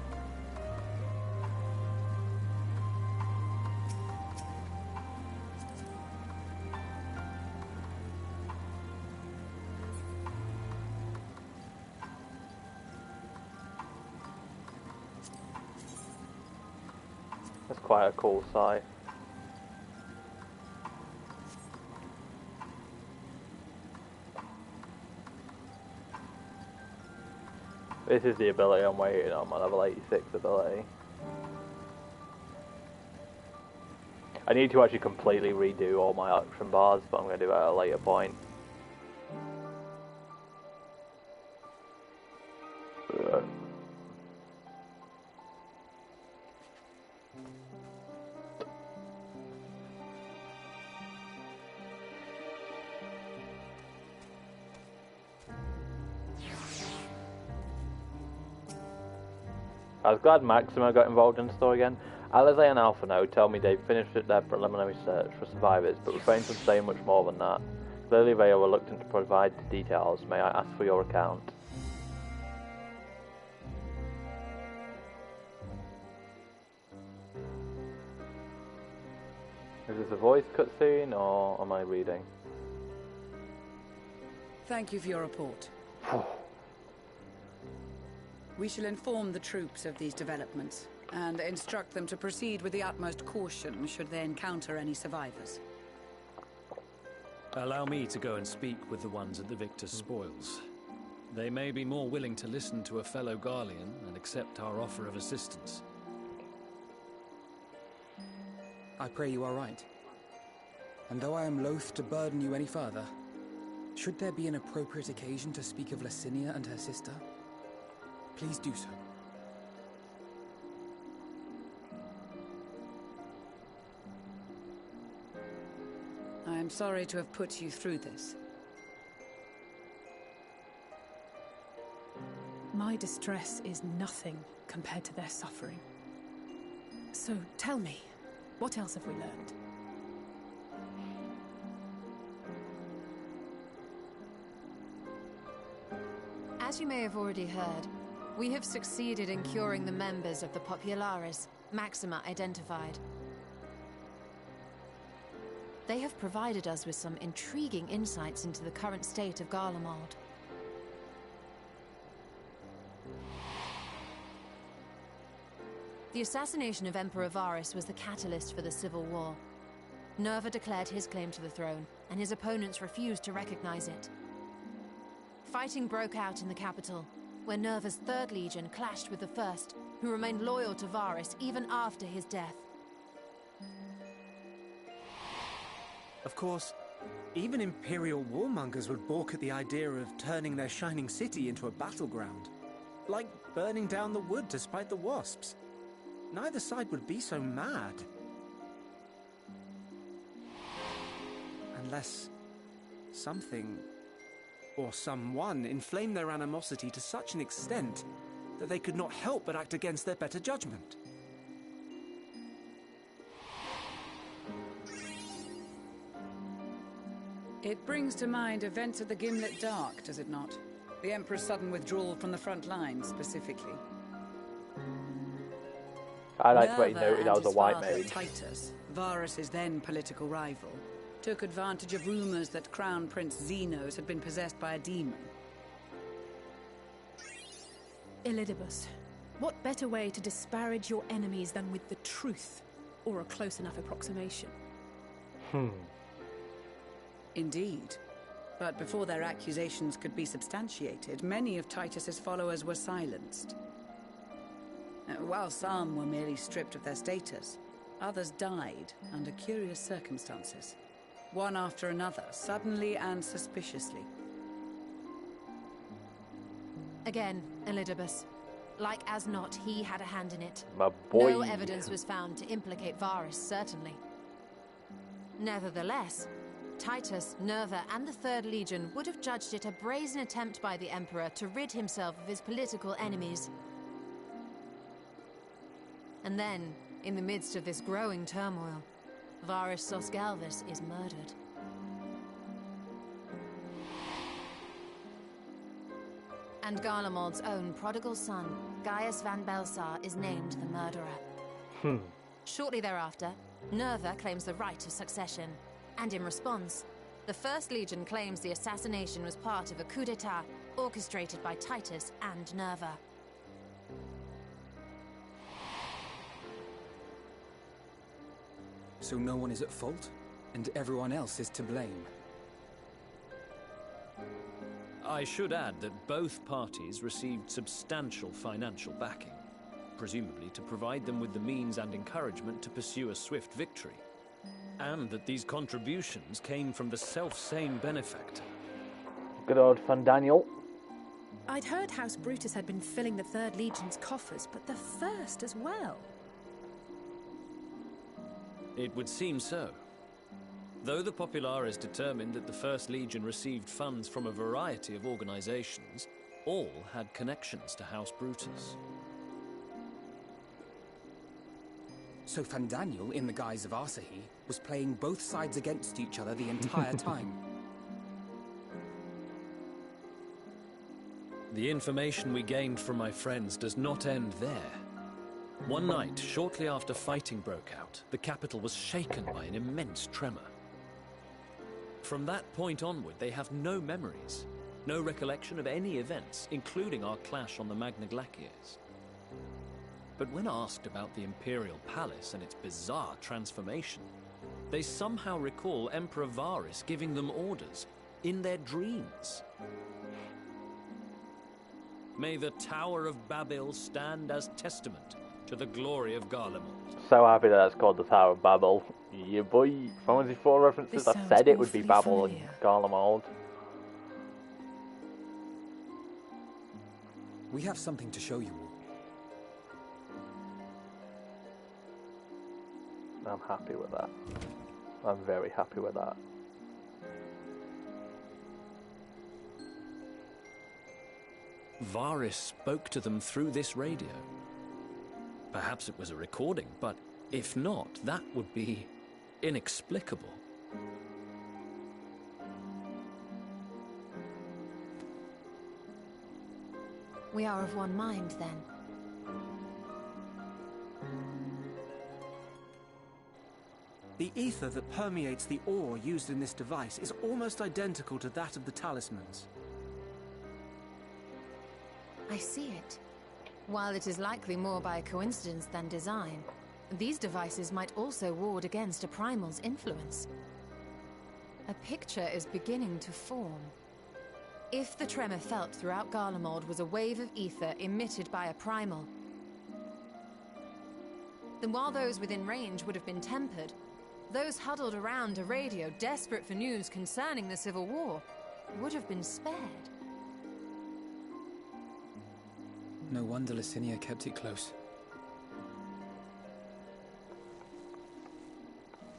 That's quite a cool sight. This is the ability I'm waiting on, my level 86 ability. I need to actually completely redo all my action bars, but I'm going to do it at a later point. I was glad Maxima got involved in the story again. Alize and Alphano tell me they've finished their preliminary search for survivors, but refrain from saying much more than that. Clearly they are reluctant to provide the details. May I ask for your account? Is this a voice cutscene, or am I reading? Thank you for your report. We shall inform the troops of these developments, and instruct them to proceed with the utmost caution should they encounter any survivors. Allow me to go and speak with the ones at the victor's spoils. They may be more willing to listen to a fellow Garlean and accept our offer of assistance. I pray you are right. And though I am loath to burden you any further, should there be an appropriate occasion to speak of Licinia and her sister, please do so. I am sorry to have put you through this. My distress is nothing compared to their suffering. So tell me, what else have we learned? As you may have already heard, we have succeeded in curing the members of the Populares, Maxima identified. They have provided us with some intriguing insights into the current state of Garlemald. The assassination of Emperor Varus was the catalyst for the civil war. Nerva declared his claim to the throne, and his opponents refused to recognize it. Fighting broke out in the capital, where Nerva's Third Legion clashed with the First, who remained loyal to Varus even after his death. Of course, even Imperial warmongers would balk at the idea of turning their shining city into a battleground. Like burning down the wood to spite the wasps. Neither side would be so mad. Unless something or someone inflamed their animosity to such an extent that they could not help but act against their better judgment. It brings to mind events at the Gimlet Dark, does it not? The Emperor's sudden withdrawal from the front lines, specifically. I like what he Nerva noted I was a and white his father, maid. Titus, Varus's then political rival, took advantage of rumors that Crown Prince Xenos had been possessed by a demon. Elidibus, what better way to disparage your enemies than with the truth, or a close enough approximation? Indeed. But before their accusations could be substantiated, many of Titus's followers were silenced. While some were merely stripped of their status, others died under curious circumstances. One after another, suddenly and suspiciously. Again, Elidibus. Like as not, he had a hand in it. My boy. No evidence was found to implicate Varus, certainly. Nevertheless, Titus, Nerva, and the Third Legion would have judged it a brazen attempt by the Emperor to rid himself of his political enemies. And then, in the midst of this growing turmoil, Varus Sosgalvis is murdered. And Garlemald's own prodigal son, Gaius van Belsar, is named the murderer. Shortly thereafter, Nerva claims the right of succession, and in response, the First Legion claims the assassination was part of a coup d'etat orchestrated by Titus and Nerva. So no one is at fault, and everyone else is to blame. I should add that both parties received substantial financial backing, presumably to provide them with the means and encouragement to pursue a swift victory. And that these contributions came from the self-same benefactor. Good old fun, Daniel. I'd heard House Brutus had been filling the Third Legion's coffers, but the First as well. It would seem so. Though the Populares determined that the First Legion received funds from a variety of organizations, all had connections to House Brutus. So Fandaniel, in the guise of Asahi, was playing both sides against each other the entire time. The information we gained from my friends does not end there. One night, shortly after fighting broke out, the capital was shaken by an immense tremor. From that point onward, they have no memories, no recollection of any events, including our clash on the Magna Glaciers. But when asked about the Imperial Palace and its bizarre transformation, they somehow recall Emperor Varys giving them orders in their dreams. May the Tower of Babel stand as testament to the glory of Garlemald. So happy that it's called the Tower of Babel. Yeah, boy. Final Fantasy IV references. I said it would be Babel and Garlemald. We have something to show you all. I'm happy with that. I'm very happy with that. Varys spoke to them through this radio. Perhaps it was a recording, but if not, that would be inexplicable. We are of one mind, then. The ether that permeates the ore used in this device is almost identical to that of the talismans. I see it. While it is likely more by coincidence than design, these devices might also ward against a primal's influence. A picture is beginning to form. If the tremor felt throughout Garlemald was a wave of ether emitted by a primal, then while those within range would have been tempered, those huddled around a radio desperate for news concerning the Civil War would have been spared. No wonder Licinia kept it close.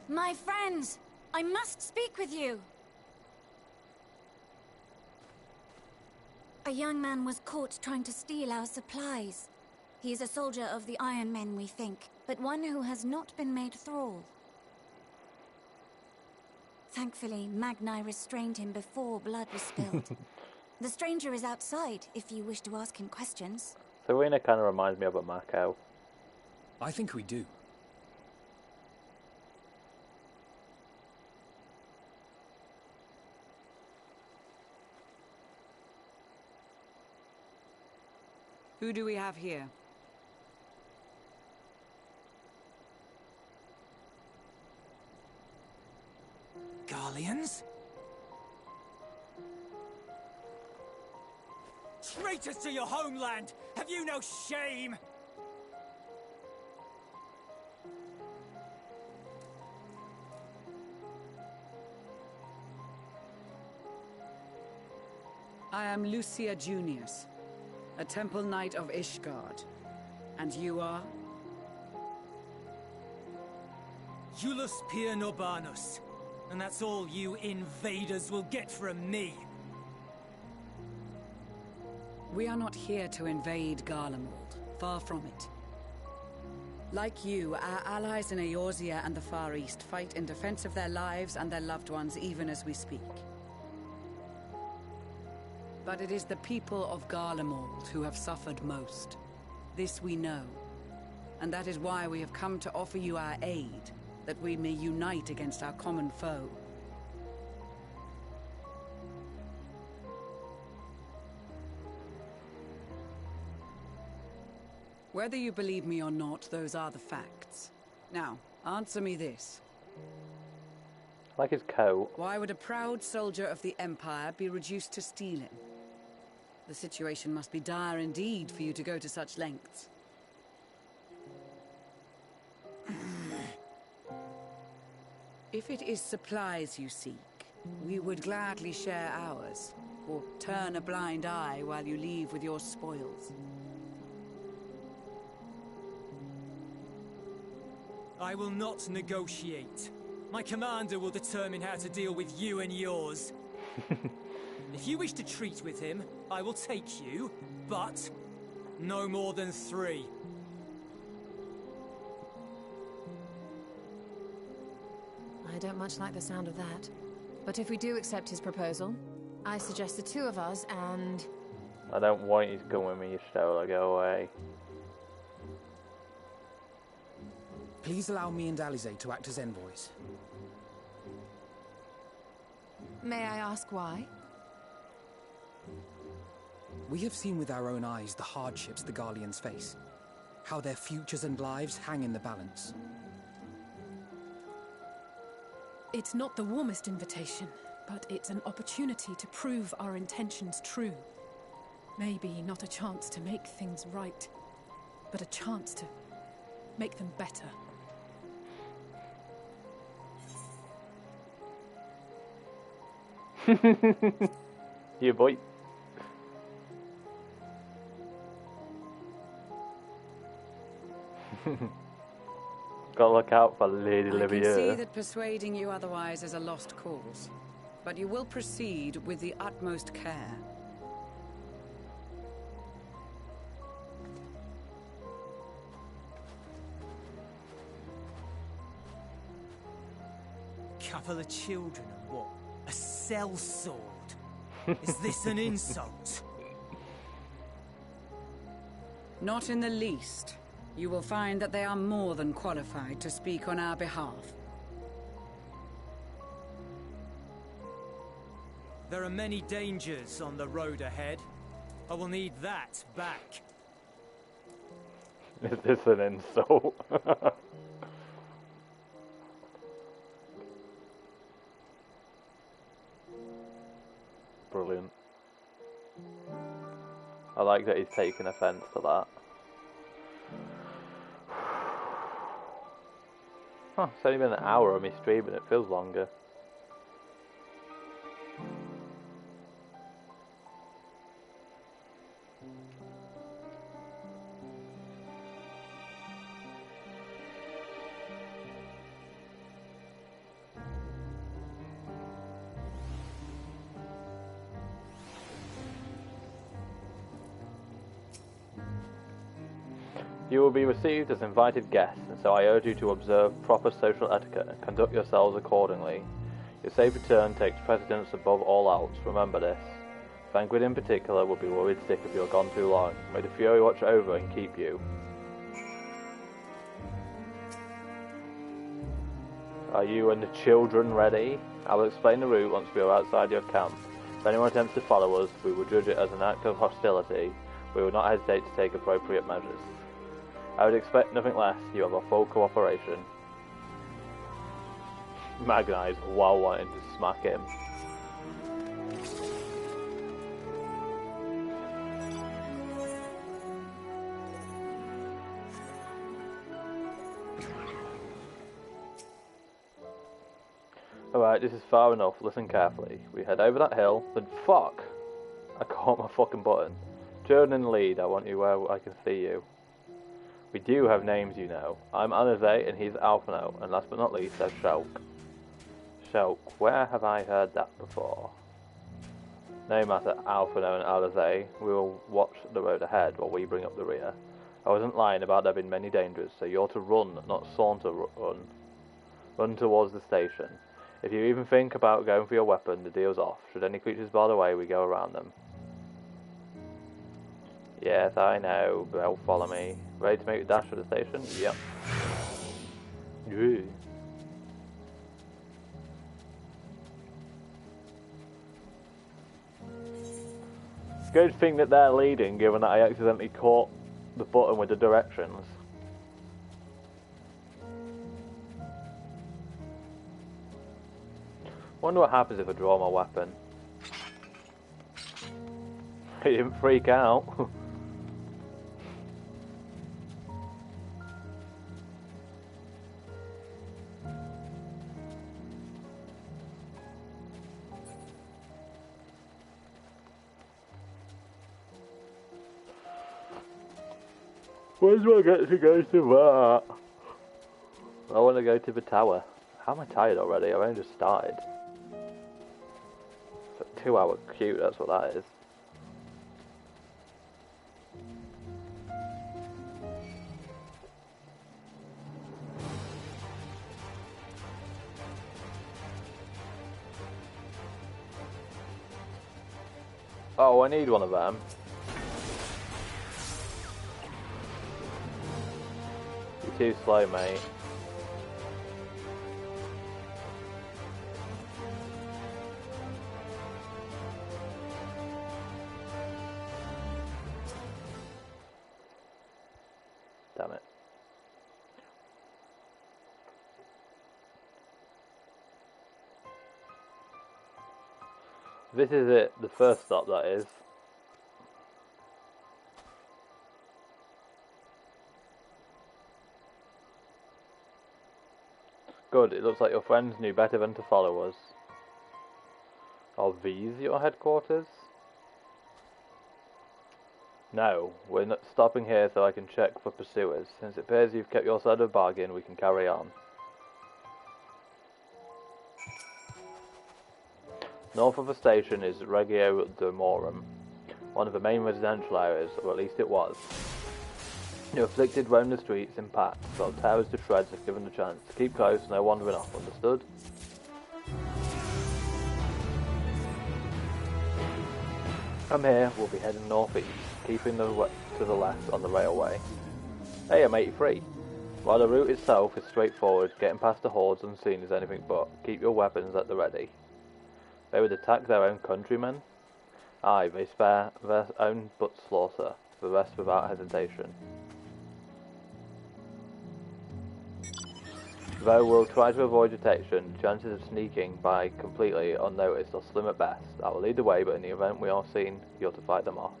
My friends, I must speak with you. A young man was caught trying to steal our supplies. He is a soldier of the Iron Men, we think, but one who has not been made thrall. Thankfully, Magni restrained him before blood was spilled. The stranger is outside, if you wish to ask him questions. Serena kind of reminds me of a Mako. I think we do. Who do we have here? Garleans? Traitors to your homeland! Have you no shame? I am Lucia Junius, a temple knight of Ishgard. And you are? Julius Pier Norbanus. And that's all you invaders will get from me. We are not here to invade Garlemald. Far from it. Like you, our allies in Eorzea and the Far East fight in defense of their lives and their loved ones even as we speak. But it is the people of Garlemald who have suffered most. This we know. And that is why we have come to offer you our aid, that we may unite against our common foe. Whether you believe me or not, those are the facts. Now, answer me this. I like his coat. Why would a proud soldier of the Empire be reduced to stealing? The situation must be dire indeed for you to go to such lengths. If it is supplies you seek, we would gladly share ours, or turn a blind eye while you leave with your spoils. I will not negotiate. My commander will determine how to deal with you and yours. If you wish to treat with him, I will take you, but no more than 3. I don't much like the sound of that. But if we do accept his proposal, I suggest the 2 of us and... I don't want you to come with me, Yoshida. Go away. Please allow me and Alize to act as envoys. May I ask why? We have seen with our own eyes the hardships the Garleans face. How their futures and lives hang in the balance. It's not the warmest invitation, but it's an opportunity to prove our intentions true. Maybe not a chance to make things right, but a chance to make them better. Yeah, boy. Gotta look out for Lady Livia. I can see that persuading you otherwise is a lost cause, but you will proceed with the utmost care. Couple of children and what? A sellsword? Is this an insult? Not in the least. You will find that they are more than qualified to speak on our behalf. There are many dangers on the road ahead. I will need that back. Is this an insult? Brilliant. I like that he's taken offence to that. Huh, it's only been an hour of me streaming, it feels longer. You will be received as invited guests, and so I urge you to observe proper social etiquette and conduct yourselves accordingly. Your safe return takes precedence above all else, remember this. Vanquid in particular will be worried sick if you are gone too long. May the Fury watch over and keep you. Are you and the children ready? I will explain the route once we are outside your camp. If anyone attempts to follow us, we will judge it as an act of hostility. We will not hesitate to take appropriate measures. I would expect nothing less. You have our full cooperation. Magnized while wanting to smack him. Alright, this is far enough. Listen carefully. We head over that hill, then fuck! I caught my fucking button. Jordan in the lead. I want you where I can see you. We do have names, you know. I'm Alize and he's Alphino, and last but not least, there's Shulk. Shulk, where have I heard that before? No matter, Alphino and Alize, we will watch the road ahead while we bring up the rear. I wasn't lying about there being many dangers, so you're to run, not saunter run. Run towards the station. If you even think about going for your weapon, the deal's off. Should any creatures bar the way, we go around them. Yes, I know. They'll follow me. Ready to make a dash for the station? Yep. Yeah. Good thing that they're leading, given that I accidentally caught the button with the directions. Wonder what happens if I draw my weapon. He didn't freak out. When do I get to go to that? I want to go to the tower. How am I tired already? I've only just started. It's a 2-hour queue, that's what that is. Oh, I need one of them. You're too slow, mate. Damn it. This is it, the first stop that is. Good, it looks like your friends knew better than to follow us. Are these your headquarters? No, we're not stopping here so I can check for pursuers. Since it appears you've kept your side of the bargain, we can carry on. North of the station is Regio Domorum, one of the main residential areas, or at least it was. Your afflicted roam the streets in packs, so tear us to shreds if given the chance. Keep close, no wandering off, understood? From here, we'll be heading northeast, keeping to the left on the railway. Hey, I'm 83. While the route itself is straightforward, getting past the hordes unseen is anything but. Keep your weapons at the ready. They would attack their own countrymen? Aye, they spare their own but slaughter, the rest without hesitation. Though we'll try to avoid detection, the chances of sneaking by completely unnoticed are slim at best. I will lead the way, but in the event we are seen, you're to fight them off.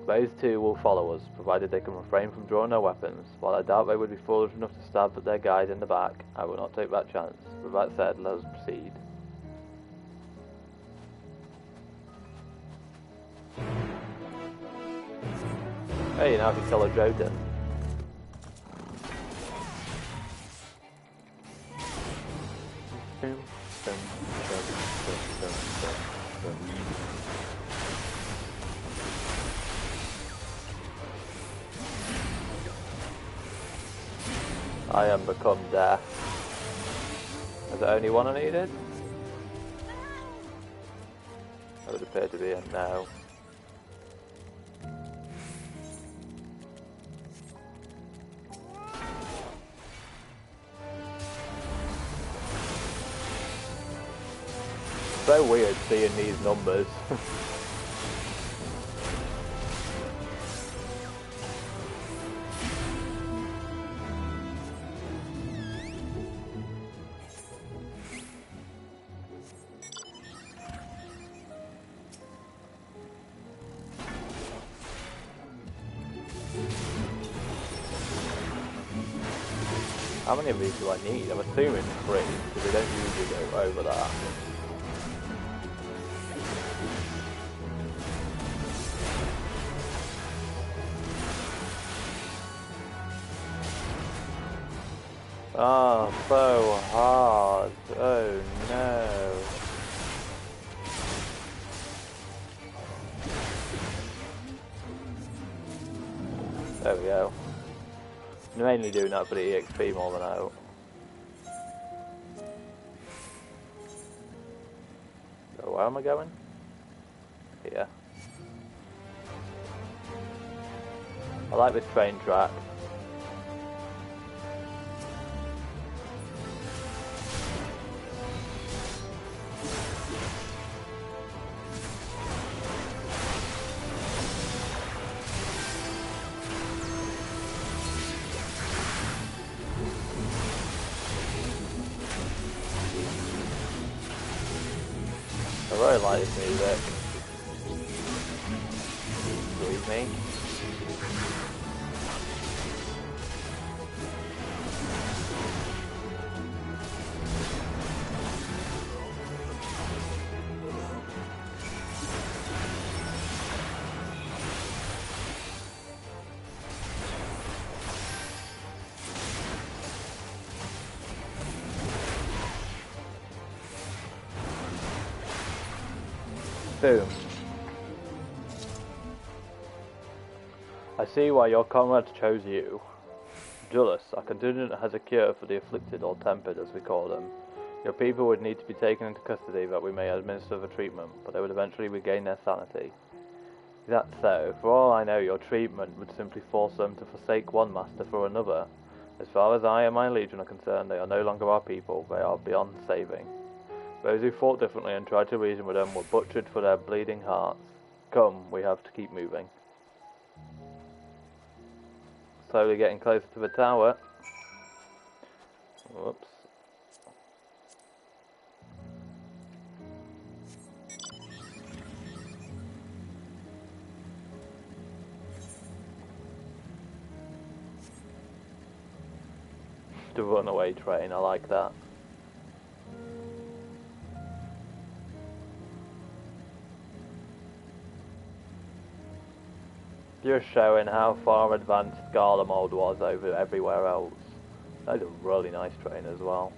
Those two will follow us, provided they can refrain from drawing their weapons. While I doubt they would be foolish enough to stab at their guide in the back, I will not take that chance. With that said, let us proceed. Hey, now if you tell a Joden. I am become death. Is there only one I needed? That would appear to be a no. So weird seeing these numbers. How many of these do I need? I'm assuming 3, because they don't usually go over that. Oh, so hard. Oh no. There we go. I'm mainly doing that for the EXP more than out. So where am I going? Here. I like this train track. I really like this music. me. Boom. I see why your comrades chose you. Jullus, our contingent has a cure for the afflicted, or tempered as we call them. Your people would need to be taken into custody that we may administer the treatment, but they would eventually regain their sanity. That's so. For all I know, your treatment would simply force them to forsake one master for another. As far as I and my legion are concerned, they are no longer our people. They are beyond saving. Those who fought differently and tried to reason with them were butchered for their bleeding hearts. Come, we have to keep moving. Slowly getting closer to the tower. Whoops. The runaway train, I like that. Just showing how far advanced Garlemald was over everywhere else. That's a really nice train as well.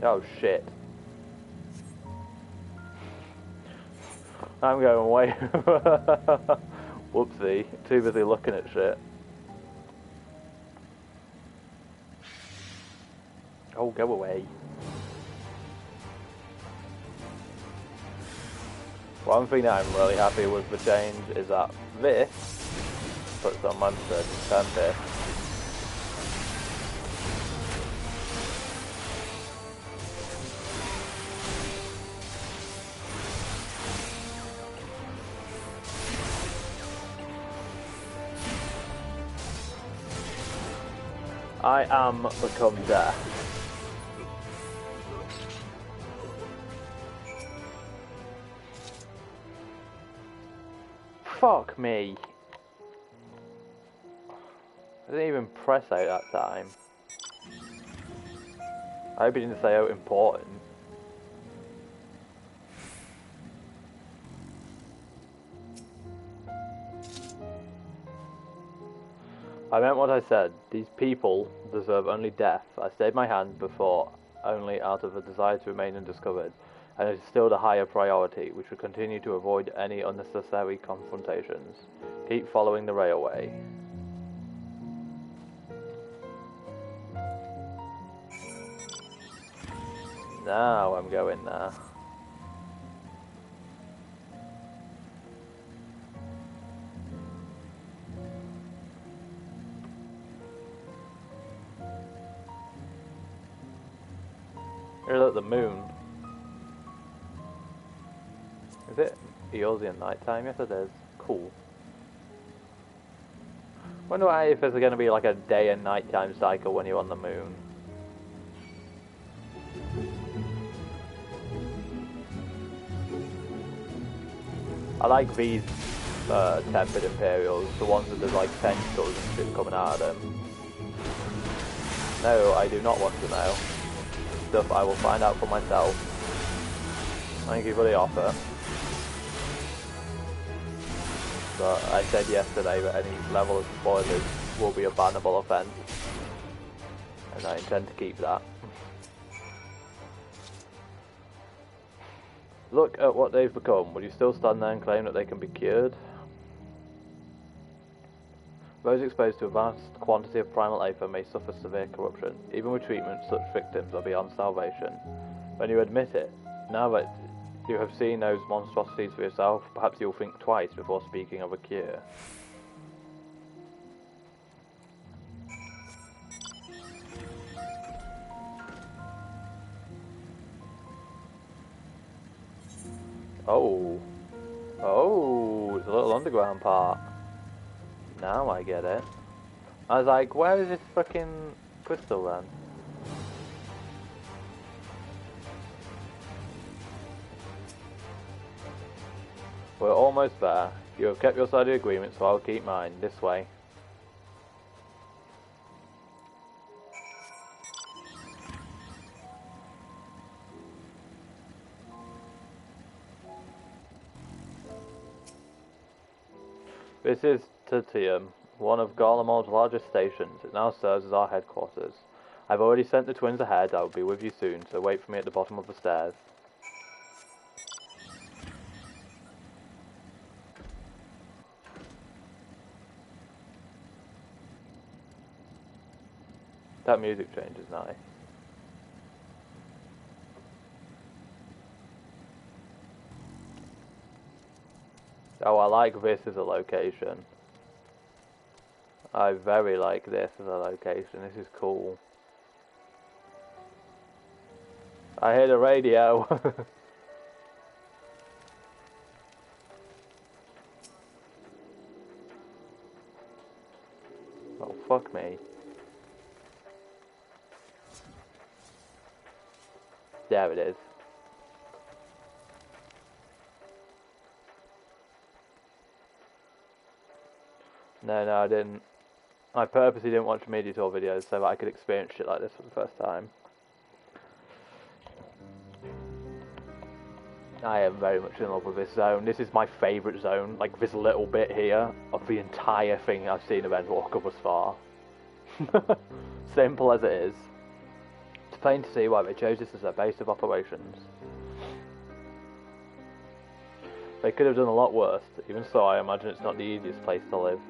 Oh shit. I'm going way... Whoopsie, too busy looking at shit. Oh, go away. One thing that I'm really happy with the change is that this puts on monster temper. I am become death. Fuck me. I didn't even press out that time. I hope he didn't say out important. I meant what I said. These people deserve only death. I stayed my hand before only out of a desire to remain undiscovered, and it is still the higher priority, which will continue to avoid any unnecessary confrontations. Keep following the railway. Now I'm going there. Here's at the moon. Is it Eosian nighttime? Yes it is. Cool. Wonder if there's going to be like a day and nighttime cycle when you're on the moon. I like these tempered Imperials, the ones that there's like tentacles and shit coming out of them. No, I do not want to know. Stuff I will find out for myself. Thank you for the offer. But I said yesterday that any level of spoilers will be a bannable offence. And I intend to keep that. Look at what they've become. Will you still stand there and claim that they can be cured? Those exposed to a vast quantity of primal aether may suffer severe corruption. Even with treatment, such victims are beyond salvation. When you admit it, now that you have seen those monstrosities for yourself, perhaps you'll think twice before speaking of a cure. Oh. Oh, it's a little underground part. Now I get it. I was like, where is this fucking crystal then? We're almost there. You have kept your side of the agreement, so I'll keep mine. This way. This is Titium, one of Garlemald's largest stations. It now serves as our headquarters. I've already sent the twins ahead. I will be with you soon, so wait for me at the bottom of the stairs. That music change is nice. Oh, I like this as a location. I very like this as a location. This is cool. I hear the radio. Oh, fuck me. There it is. No, I didn't. I purposely didn't watch media tour videos so that I could experience shit like this for the first time. I am very much in love with this zone. This is my favourite zone, like this little bit here of the entire thing I've seen of Endwalker thus far. Simple as it is. It's plain to see why they chose this as their base of operations. They could have done a lot worse. Even so, I imagine it's not the easiest place to live.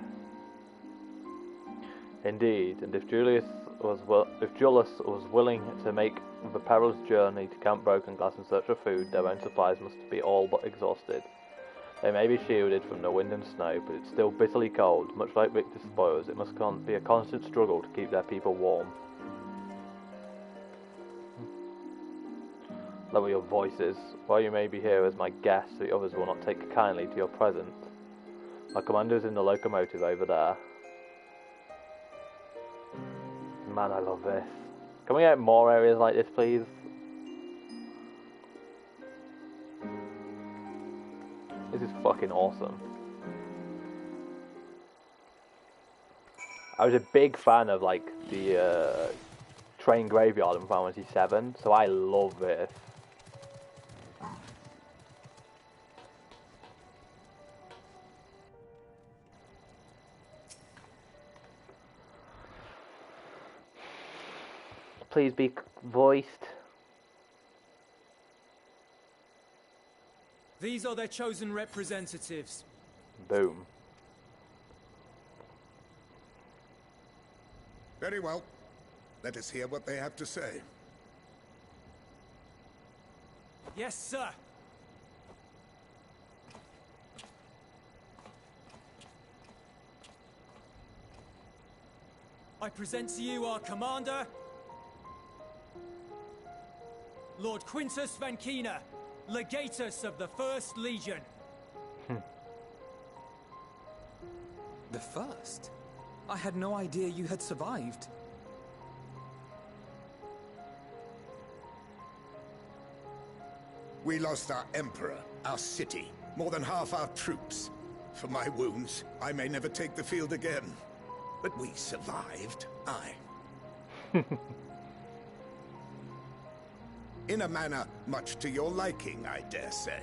Indeed, and if Julius was willing to make the perilous journey to Camp Broken Glass in search of food, their own supplies must be all but exhausted. They may be shielded from the wind and snow, but it's still bitterly cold. Much like Victor's spoils, it must be a constant struggle to keep their people warm. Lower your voices. While you may be here as my guest, the others will not take kindly to your presence. My commander is in the locomotive over there. Man, I love this. Can we get more areas like this, please? This is fucking awesome. I was a big fan of, like, the train graveyard in Final Fantasy XIV, so I love this. Please be voiced. These are their chosen representatives. Boom. Very well. Let us hear what they have to say. Yes, sir. I present to you our commander, Lord Quintus Vankina, Legatus of the First Legion. The First? I had no idea you had survived. We lost our Emperor, our city, more than half our troops. For my wounds, I may never take the field again. But we survived, aye. In a manner much to your liking, I dare say.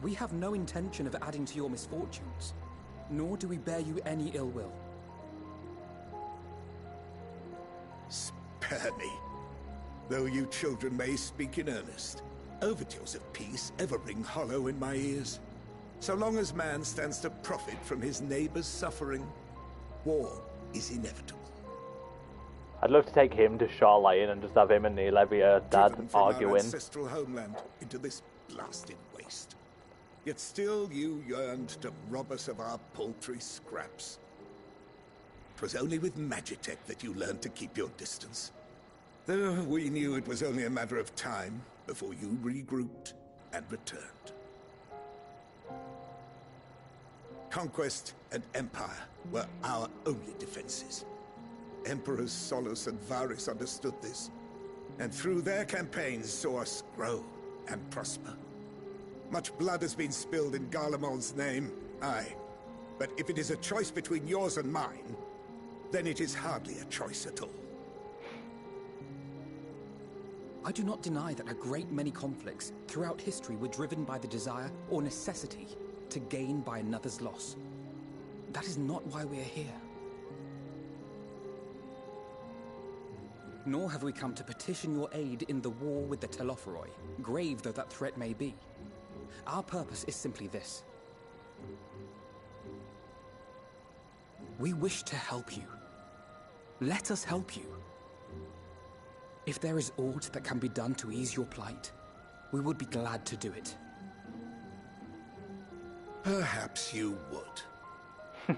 We have no intention of adding to your misfortunes, nor do we bear you any ill will. Spare me. Though you children may speak in earnest, overtures of peace ever ring hollow in my ears. So long as man stands to profit from his neighbor's suffering, war is inevitable. I'd love to take him to Charlene and just have him and Neilevia dad Driven from arguing. our ancestral homeland into this blasted waste. Yet still you yearned to rob us of our paltry scraps. 'Twas only with Magitech that you learned to keep your distance. Though we knew it was only a matter of time before you regrouped and returned. Conquest and Empire were our only defenses. Emperors Solus and Varys understood this. and through their campaigns saw us grow and prosper. Much blood has been spilled in Garlemald's name, aye. But if it is a choice between yours and mine, then it is hardly a choice at all. I do not deny that a great many conflicts throughout history were driven by the desire or necessity to gain by another's loss. That is not why we are here. Nor have we come to petition your aid in the war with the Telophoroi, grave though that threat may be. Our purpose is simply this. We wish to help you. Let us help you. If there is aught that can be done to ease your plight, we would be glad to do it. Perhaps you would.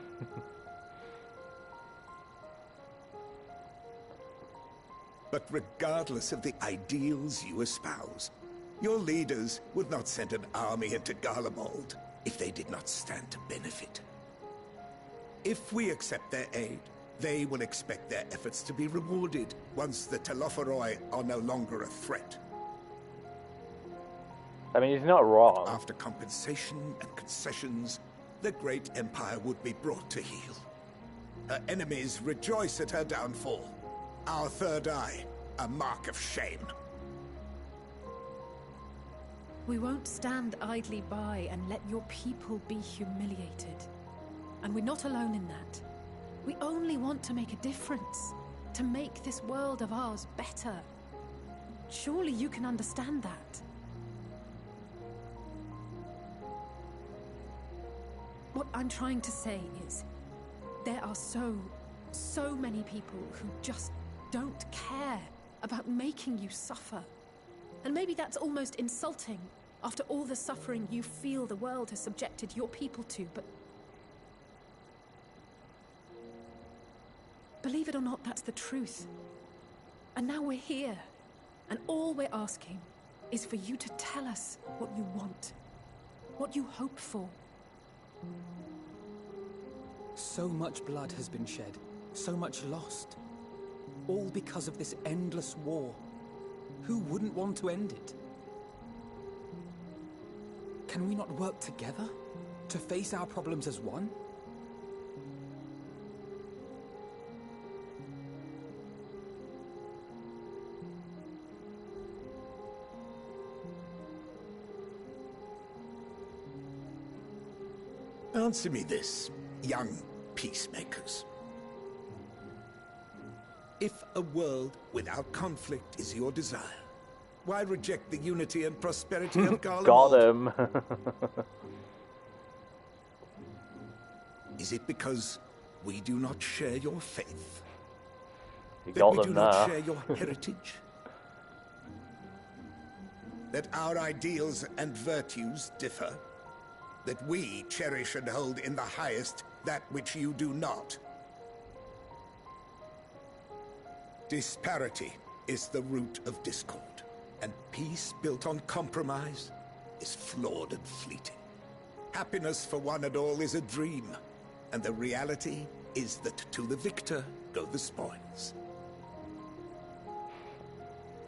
But regardless of the ideals you espouse, your leaders would not send an army into Garlemald if they did not stand to benefit. If we accept their aid, they will expect their efforts to be rewarded once the Telophoroi are no longer a threat. I mean, he's not wrong. After compensation and concessions, the great empire would be brought to heel. Her enemies rejoice at her downfall. Our third eye, a mark of shame. We won't stand idly by and let your people be humiliated. And we're not alone in that. We only want to make a difference, to make this world of ours better. Surely you can understand that. What I'm trying to say is, there are so many people who just don't care about making you suffer. And maybe that's almost insulting after all the suffering you feel the world has subjected your people to, but believe it or not, that's the truth. And now we're here, and all we're asking is for you to tell us what you want, what you hope for. So much blood has been shed, so much lost. All because of this endless war. Who wouldn't want to end it? Can we not work together to face our problems as one? Answer me this, young peacemakers. If a world without conflict is your desire, why reject the unity and prosperity of Garlemald? Got him. Is it because we do not share your faith? You That got we them do there. not share your heritage? That our ideals and virtues differ? That we cherish and hold in the highest that which you do not? Disparity is the root of discord, and peace built on compromise is flawed and fleeting. Happiness for one and all is a dream, and the reality is that to the victor go the spoils.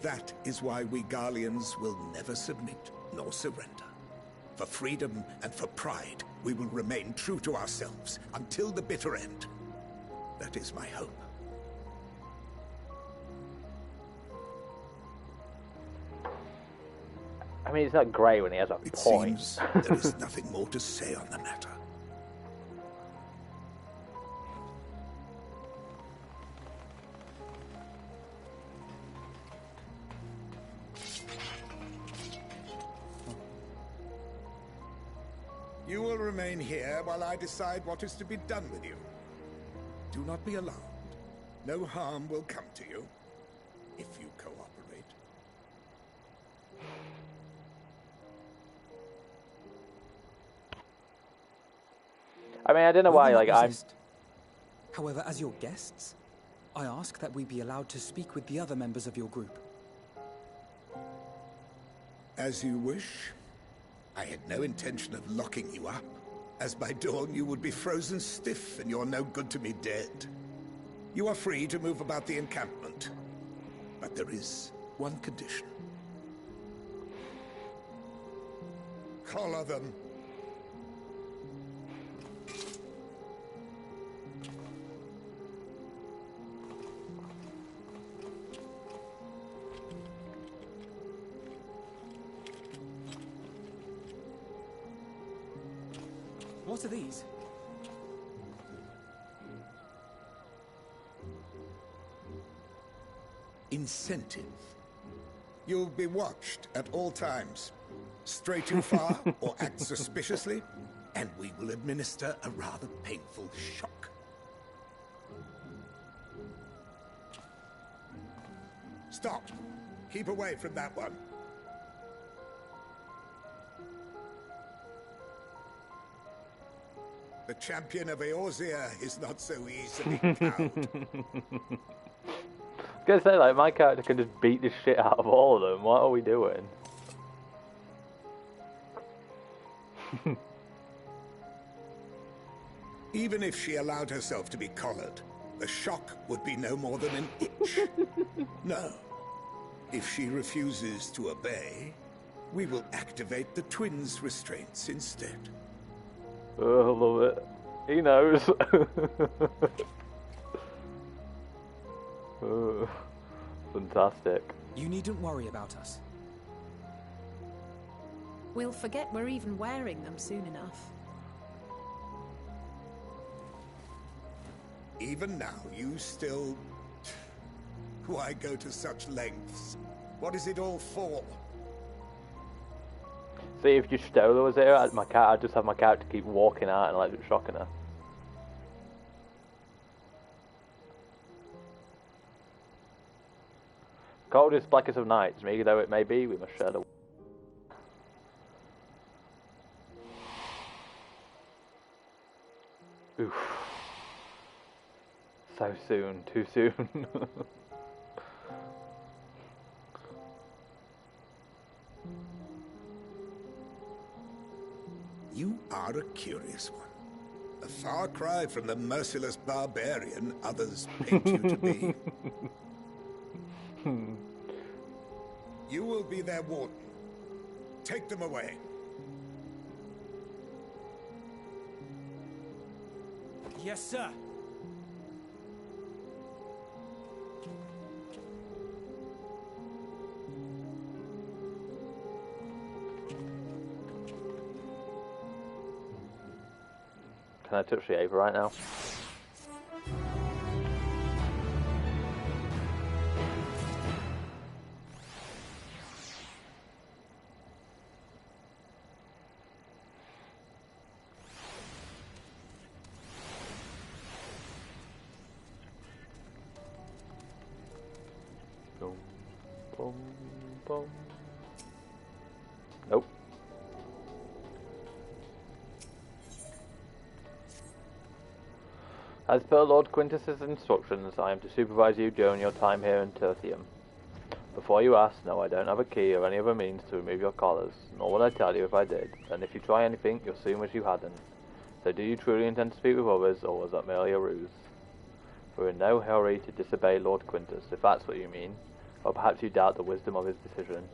That is why we Garleans will never submit nor surrender. For freedom and for pride, we will remain true to ourselves until the bitter end. That is my hope. I mean, it's not great when he has a It point. seems there is nothing more to say on the matter. You will remain here while I decide what is to be done with you. Do not be alarmed. No harm will come to you if you cooperate. I mean, I don't know We why, will not like, I'm... resist. However, as your guests, I ask that we be allowed to speak with the other members of your group. As you wish. I had no intention of locking you up, as by dawn you would be frozen stiff and you're no good to me dead. You are free to move about the encampment, but there is one condition. Collar them. What are these? Incentive. You'll be watched at all times. Stray too far or act suspiciously, and we will administer a rather painful shock. Stop! Keep away from that one. The champion of Eorzea is not so easily cowed. I was gonna say, like, my character can just beat the shit out of all of them. What are we doing? Even if she allowed herself to be collared, the shock would be no more than an itch. No. If she refuses to obey, we will activate the twins' restraints instead. Oh, I love it. He knows. Oh, fantastic. You needn't worry about us. We'll forget we're even wearing them soon enough. Even now, you still... Why go to such lengths? What is it all for? See, if you stole was here, I'd just have my character keep walking out and like shocking her. Coldest, blackest of nights, meagre though it may be, we must share the... Oof. So soon, too soon. You are a curious one. A far cry from the merciless barbarian others paint you to be. You will be their warden. Take them away. Yes, sir. Can I touch the Ava right now? Boom, boom, boom. Nope. As per Lord Quintus's instructions, I am to supervise you during your time here in Tertium. Before you ask, no, I don't have a key or any other means to remove your collars, nor would I tell you if I did, and if you try anything, you'll soon wish you hadn't. So do you truly intend to speak with others, or was that merely a ruse? We're in no hurry to disobey Lord Quintus, if that's what you mean, or perhaps you doubt the wisdom of his decision.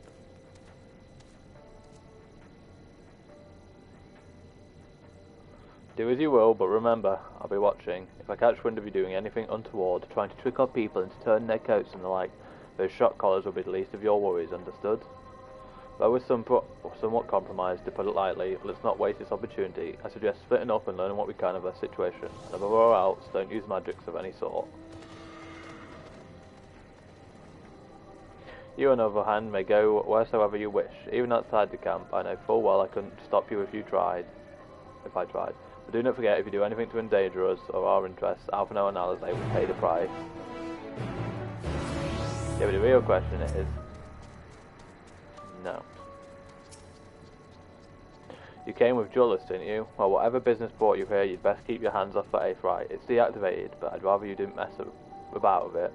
Do as you will, but remember, I'll be watching. If I catch wind of you doing anything untoward, trying to trick our people into turning their coats and the like, those shock collars will be the least of your worries, understood? Though we're somewhat compromised, to put it lightly, let's not waste this opportunity. I suggest splitting up and learning what we can of our situation. And above all else, don't use magics of any sort. You, on the other hand, may go wheresoever you wish, even outside the camp. I know full well I couldn't stop you if I tried. But do not forget, if you do anything to endanger us or our interests, Alphino and Alizé will pay the price. Yeah, but the real question is... No. You came with Jullus, didn't you? Well, whatever business brought you here, you'd best keep your hands off that Aetheryte. It's deactivated, but I'd rather you didn't mess about with it.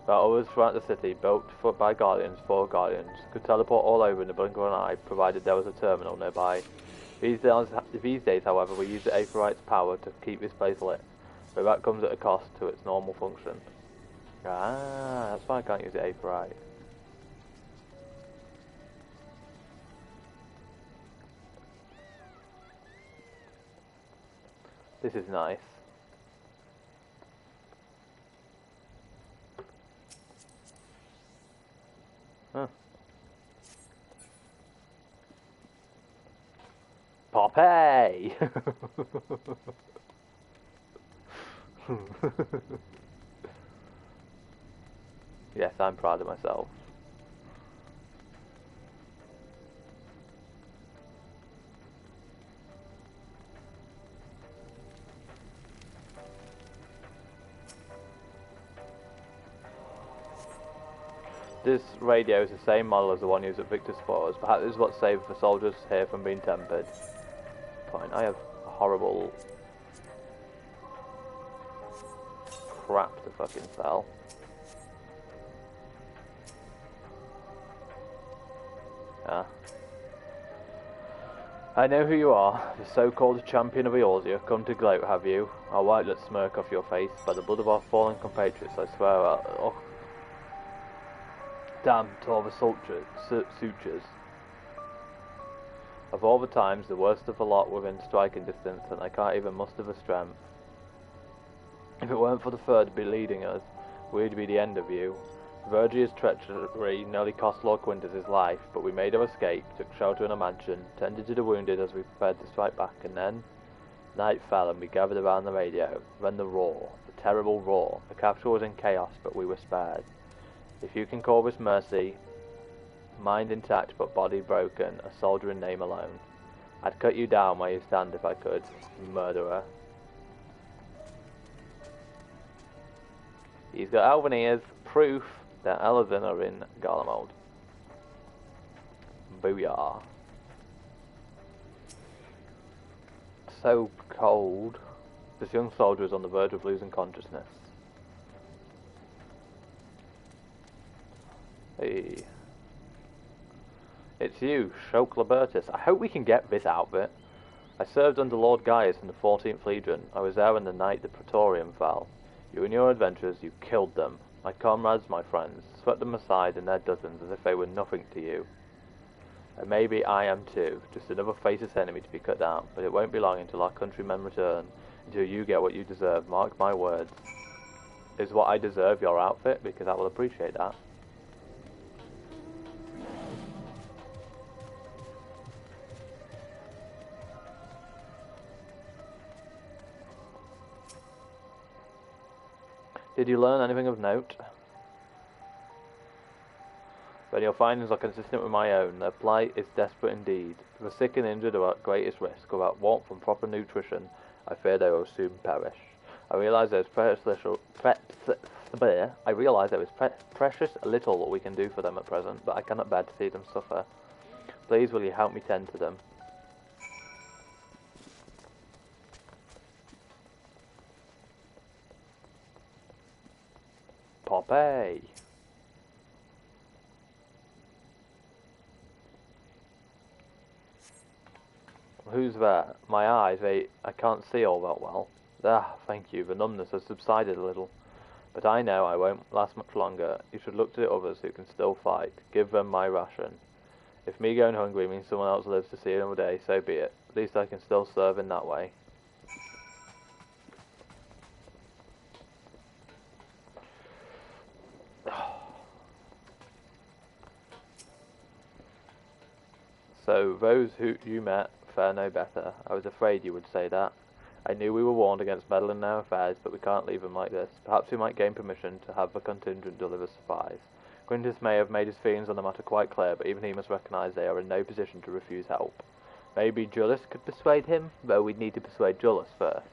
There are others throughout the city, built by Guardians for Guardians, could teleport all over in the blink of an eye, provided there was a terminal nearby. These days, however, we use the Aetheryte's power to keep this place lit, but that comes at a cost to its normal function. Ah, that's why I can't use the Aetheryte. This is nice. Huh. Poppy! Yes, I'm proud of myself. This radio is the same model as the one used at Victor's Spores. Perhaps this is what saved the soldiers here from being tempered. Fine, I have horrible crap to fucking sell. Ah. I know who you are, the so-called champion of Eorzea. Come to gloat, have you? I'll wipe that smirk off your face. By the blood of our fallen compatriots, I swear oh. Damn to all the sutures. Of all the times, the worst of the lot within striking distance, and I can't even muster the strength. If it weren't for the third be leading us, we'd be the end of you. Virgia's treachery nearly cost Lord Quintus his life, but we made our escape, took shelter in a mansion, tended to the wounded as we prepared to strike back, and then night fell and we gathered around the radio. Then the roar, the terrible roar. The capital was in chaos, but we were spared. If you can call this mercy, mind intact but body broken, a soldier in name alone. I'd cut you down where you stand if I could, murderer. He's got elven ears, proof that Elven are in Garlemald. Booyah. So cold. This young soldier is on the verge of losing consciousness. Hey. It's you, Shoke Libertus. I hope we can get this outfit. I served under Lord Gaius in the 14th Legion. I was there when the night the Praetorium fell. You and your adventurers, you killed them. My comrades, my friends, swept them aside in their dozens as if they were nothing to you. And maybe I am too, just another faceless enemy to be cut down, but it won't be long until our countrymen return, until you get what you deserve, mark my words. Is what I deserve your outfit? Because I will appreciate that. Did you learn anything of note? Then your findings are consistent with my own. Their plight is desperate indeed. The sick and injured are at greatest risk. Without warmth and proper nutrition, I fear they will soon perish. I realize there is precious little we can do for them at present, but I cannot bear to see them suffer. Please will you help me tend to them? Poppy! Who's there? My eyes, I can't see all that well. Ah, thank you, the numbness has subsided a little. But I know I won't last much longer. You should look to the others who can still fight. Give them my ration. If me going hungry means someone else lives to see another day, so be it. At least I can still serve in that way. So, those who you met fare no better. I was afraid you would say that. I knew we were warned against meddling in our affairs, but we can't leave them like this. Perhaps we might gain permission to have the contingent deliver supplies. Quintus may have made his feelings on the matter quite clear, but even he must recognise they are in no position to refuse help. Maybe Jullus could persuade him, though we'd need to persuade Jullus first.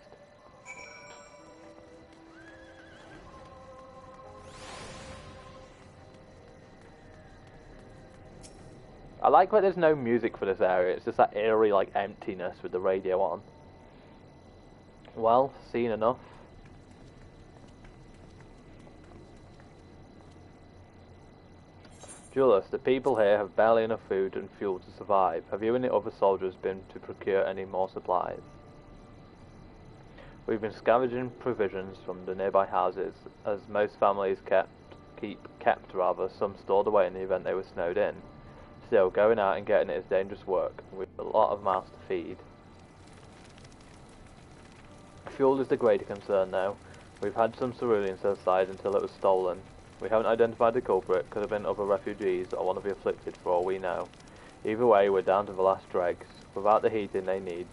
I like that there's no music for this area, it's just that eerie, like, emptiness with the radio on. Well, seen enough. Jullus, the people here have barely enough food and fuel to survive. Have you and the other soldiers been to procure any more supplies? We've been scavenging provisions from the nearby houses, as most families kept some stored away in the event they were snowed in. Still, going out and getting it is dangerous work. We've a lot of mouths to feed. Fuel is the greater concern now. We've had some cerulean set aside until it was stolen. We haven't identified the culprit, could have been other refugees or one of the afflicted for all we know. Either way, we're down to the last dregs. Without the heating they need,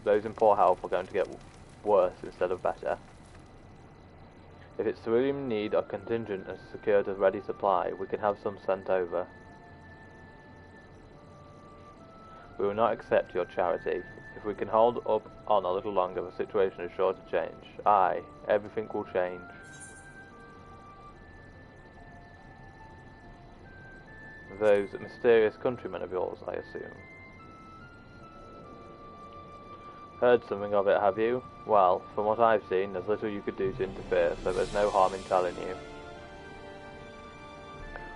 those in poor health are going to get worse instead of better. If it's cerulean need or contingent has secured a ready supply, we can have some sent over. We will not accept your charity. If we can hold up on a little longer, the situation is sure to change. Aye, everything will change. Those mysterious countrymen of yours, I assume. Heard something of it, have you? Well, from what I've seen, there's little you could do to interfere, so there's no harm in telling you.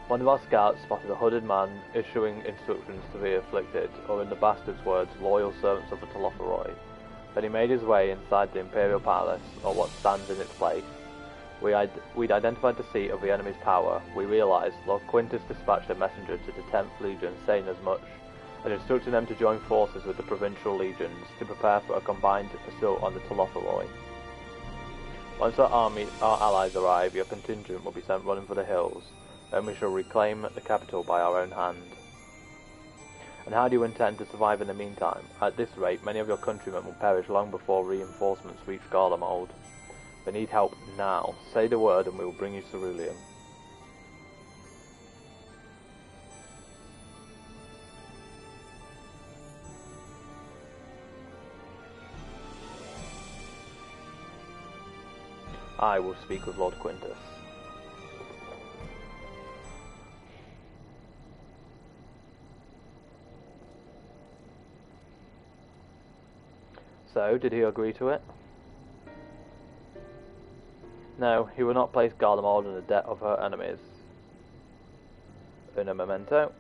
One of our scouts spotted a hooded man issuing instructions to the afflicted, or in the bastard's words, loyal servants of the Telophoroi. Then he made his way inside the Imperial Palace, or what stands in its place. We'd identified the seat of the enemy's power. We realised Lord Quintus dispatched a messenger to the 10th Legion saying as much, and instructing them to join forces with the provincial legions to prepare for a combined assault on the Telophoroi. Once our allies arrive, your contingent will be sent running for the hills. Then we shall reclaim the capital by our own hand. And how do you intend to survive in the meantime? At this rate, many of your countrymen will perish long before reinforcements reach Garlemald. They need help now. Say the word and we will bring you cerulean. I will speak with Lord Quintus. So, did he agree to it? No, he will not place Garlemald in the debt of her enemies. Una memento.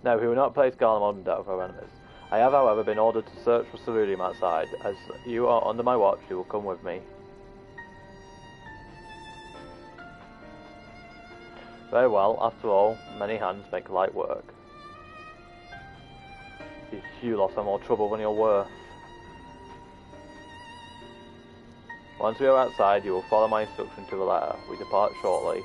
No, he will not place Garlemald in debt of her enemies. I have, however, been ordered to search for cerulean outside. As you are under my watch, you will come with me. Very well, after all, many hands make light work. You lot are more trouble than you're worth. Once we are outside, you will follow my instruction to the letter. We depart shortly.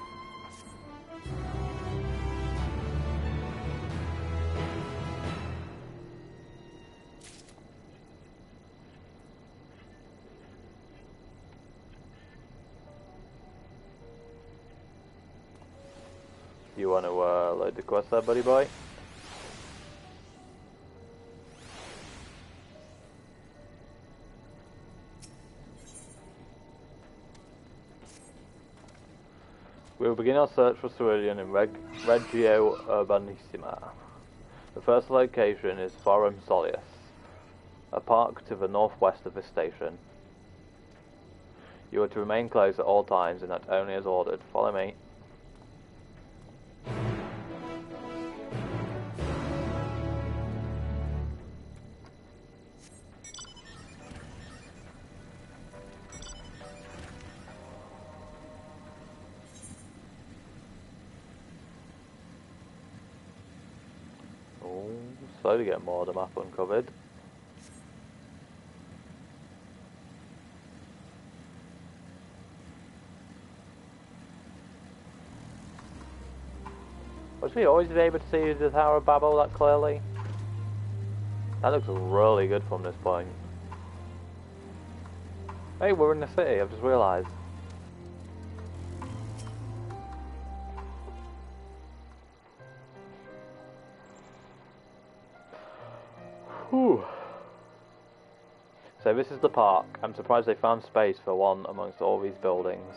You want to load the quest there, buddy boy? We will begin our search for cerulean in Reggio Urbanissima. The first location is Forum Soleus, a park to the northwest of this station. You are to remain close at all times and act only as ordered. Follow me. Slow to get more of the map uncovered. Was we always able to see the Tower of Babel that clearly? That looks really good from this point. Hey, we're in the city, I've just realised. Whew. So this is the park. I'm surprised they found space for one amongst all these buildings.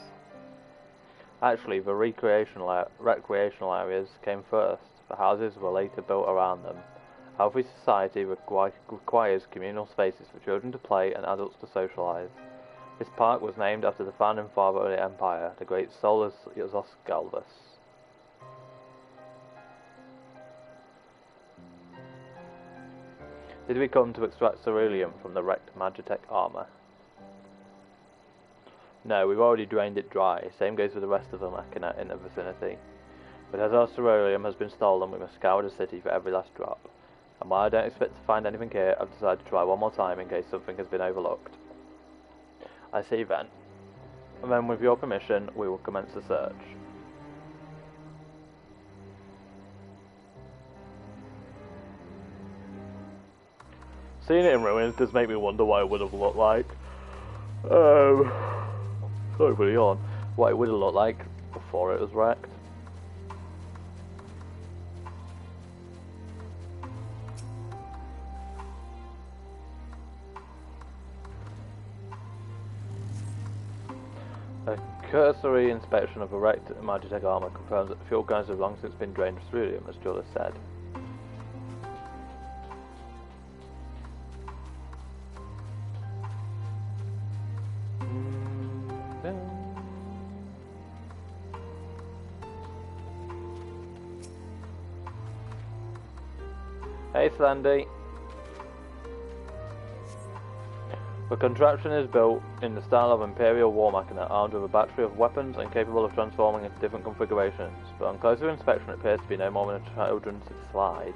Actually, the recreational areas came first. The houses were later built around them. Healthy society requires communal spaces for children to play and adults to socialise. This park was named after the founding father of the empire, the great Solus Zosgalvus. Did we come to extract ceruleum from the wrecked Magitech armor? No, we've already drained it dry. Same goes with the rest of the machina in the vicinity. But as our ceruleum has been stolen, we must scour the city for every last drop. And while I don't expect to find anything here, I've decided to try one more time in case something has been overlooked. I see then. And then with your permission, we will commence the search. Seeing it in ruins does make me wonder what it would have looked like. Sorry for the yawn. What it would have looked like before it was wrecked. A cursory inspection of a wrecked Magitech armor confirms that the fuel guns have long since been drained of ceruleum, as Jules said. Hey Slandy. The contraption is built in the style of Imperial war machina, armed with a battery of weapons and capable of transforming into different configurations, but on closer inspection it appears to be no more than a children's slide.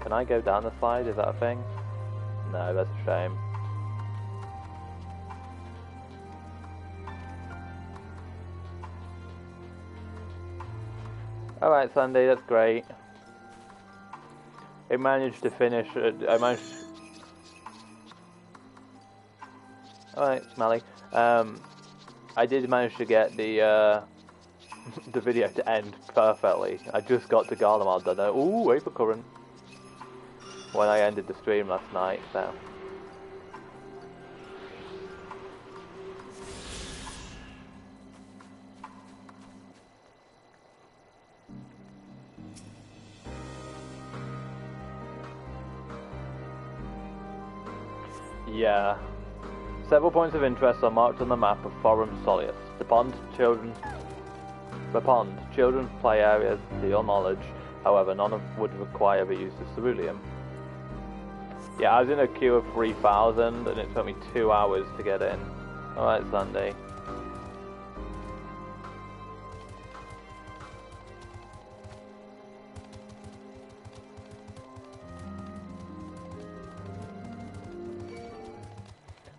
Can I go down the slide? Is that a thing? No, that's a shame. Alright Sandy, that's great. I managed to finish, Alright, Smelly. I did manage to get the the video to end perfectly. I just got to Garlemald, I know. Ooh, wait for current. When I ended the stream last night, so. Yeah. Several points of interest are marked on the map of Forum Soleus. The pond, children's play areas, to your knowledge. However, none of would require the use of ceruleum. Yeah, I was in a queue of 3,000 and it took me 2 hours to get in. Alright, Sunday.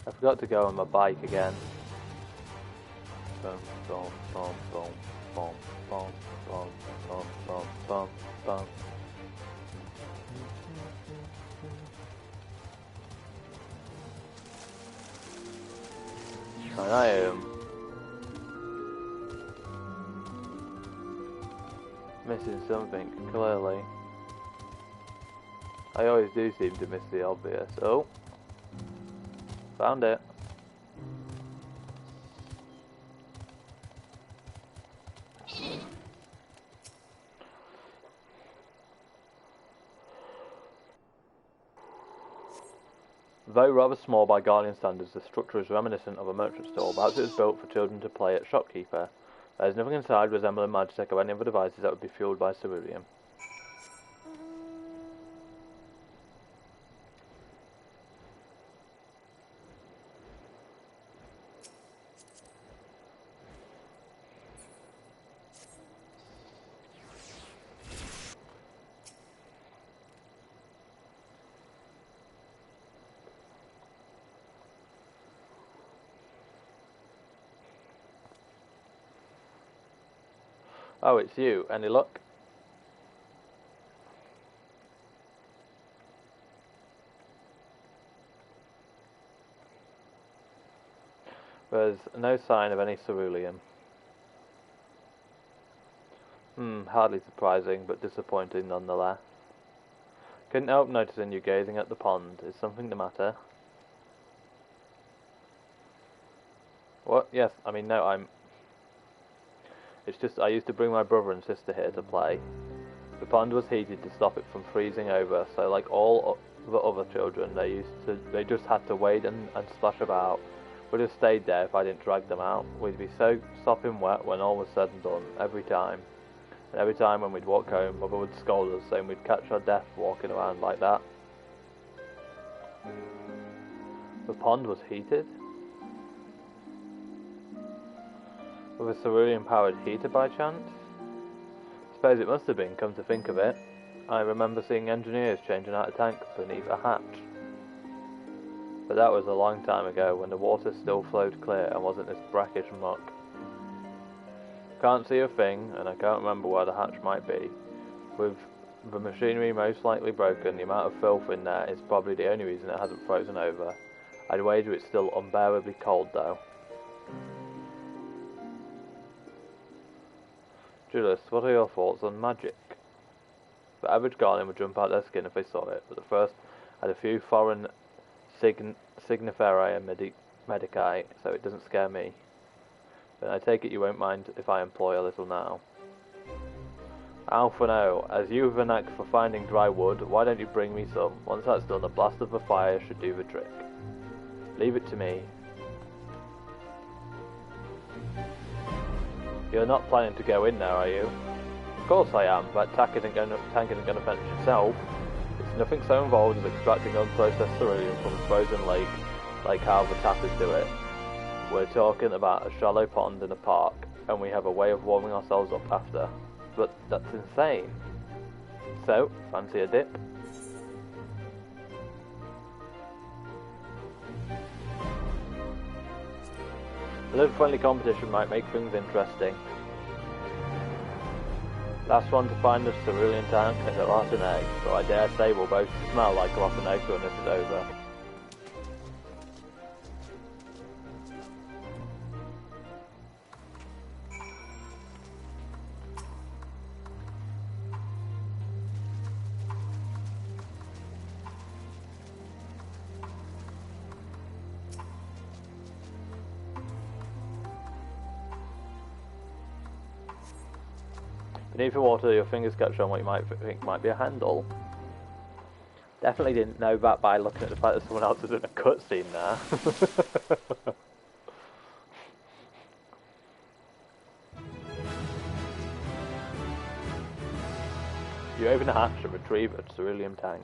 I forgot to go on my bike again. Boom, boom, boom, boom, boom, boom, boom, boom, boom, boom, boom. And I am missing something, clearly. I always do seem to miss the obvious. Oh. Found it. Though rather small by Guardian standards, the structure is reminiscent of a merchant store. Perhaps it was built for children to play at shopkeeper. There is nothing inside resembling Magitech or any other devices that would be fueled by ceruleum. Oh, it's you. Any luck? There's no sign of any ceruleum. Hardly surprising, but disappointing nonetheless. Couldn't help noticing you gazing at the pond. Is something the matter? What? Yes, I mean, no, It's just I used to bring my brother and sister here to play. The pond was heated to stop it from freezing over, so like all the other children, they just had to wade and splash about. Would have stayed there if I didn't drag them out. We'd be so sopping wet when all was said and done, every time. And every time when we'd walk home, Mother would scold us, saying we'd catch our death walking around like that. The pond was heated? With a cerulean-powered heater by chance? Suppose it must have been, come to think of it. I remember seeing engineers changing out a tank beneath a hatch. But that was a long time ago, when the water still flowed clear and wasn't this brackish muck. Can't see a thing, and I can't remember where the hatch might be. With the machinery most likely broken, the amount of filth in there is probably the only reason it hasn't frozen over. I'd wager it's still unbearably cold though. Julius, what are your thoughts on magic? The average Guardian would jump out their skin if they saw it, but the first had a few foreign signiferi and medici, so it doesn't scare me. Then I take it you won't mind if I employ a little now. Alphano, as you have a knack for finding dry wood, why don't you bring me some? Once that's done, a blast of the fire should do the trick. Leave it to me. You're not planning to go in there, are you? Of course I am, but tank isn't going to finish itself. It's nothing so involved as extracting unprocessed cerulean from a frozen lake, like how the tappers do it. We're talking about a shallow pond in a park, and we have a way of warming ourselves up after. But that's insane. So, fancy a dip? A little friendly competition might make things interesting. Last one to find the cerulean tank is a rotten egg, so I dare say we'll both smell like rotten eggs when this is over. Beneath the water, your fingers catch on what you might think might be a handle. Definitely didn't know that by looking at the fact that someone else is in a cutscene there. You open the hatch and retrieve a cerulean tank.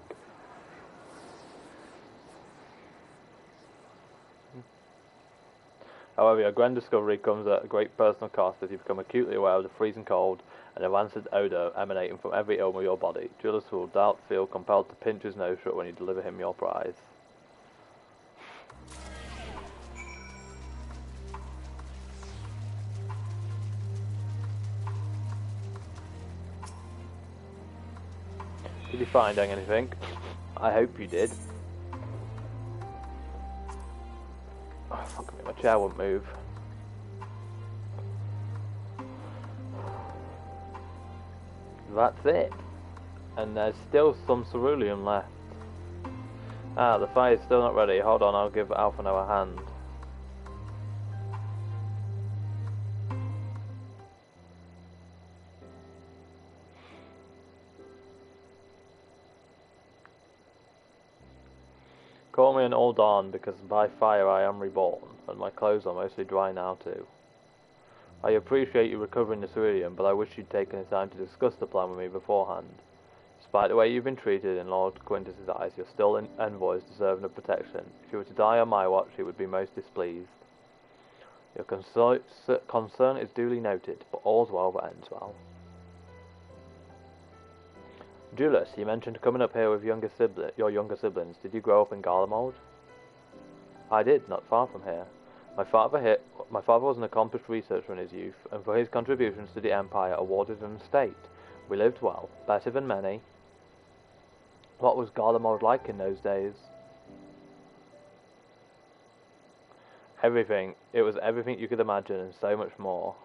However, your grand discovery comes at a great personal cost as you become acutely aware of the freezing cold and a rancid odour emanating from every elm of your body. Julius will doubt feel compelled to pinch his nose shut when you deliver him your prize. Did you find anything? I hope you did. Oh, fuck me, my chair won't move. That's it. And there's still some cerulean left. Ah, the fire's still not ready. Hold on, I'll give Alphano a hand. Call me an old on, because by fire I am reborn, and my clothes are mostly dry now too. I appreciate you recovering the cerulean, but I wish you'd taken the time to discuss the plan with me beforehand. Despite the way you've been treated in Lord Quintus's eyes, you're still envoys deserving of protection. If you were to die on my watch, he would be most displeased. Your concern is duly noted, but all's well that ends well. Julius, you mentioned coming up here with your younger siblings. Did you grow up in Garlemald? I did, not far from here. My father was an accomplished researcher in his youth, and for his contributions to the Empire awarded an estate. We lived well, better than many. What was Garlemald like in those days? Everything. It was everything you could imagine, and so much more.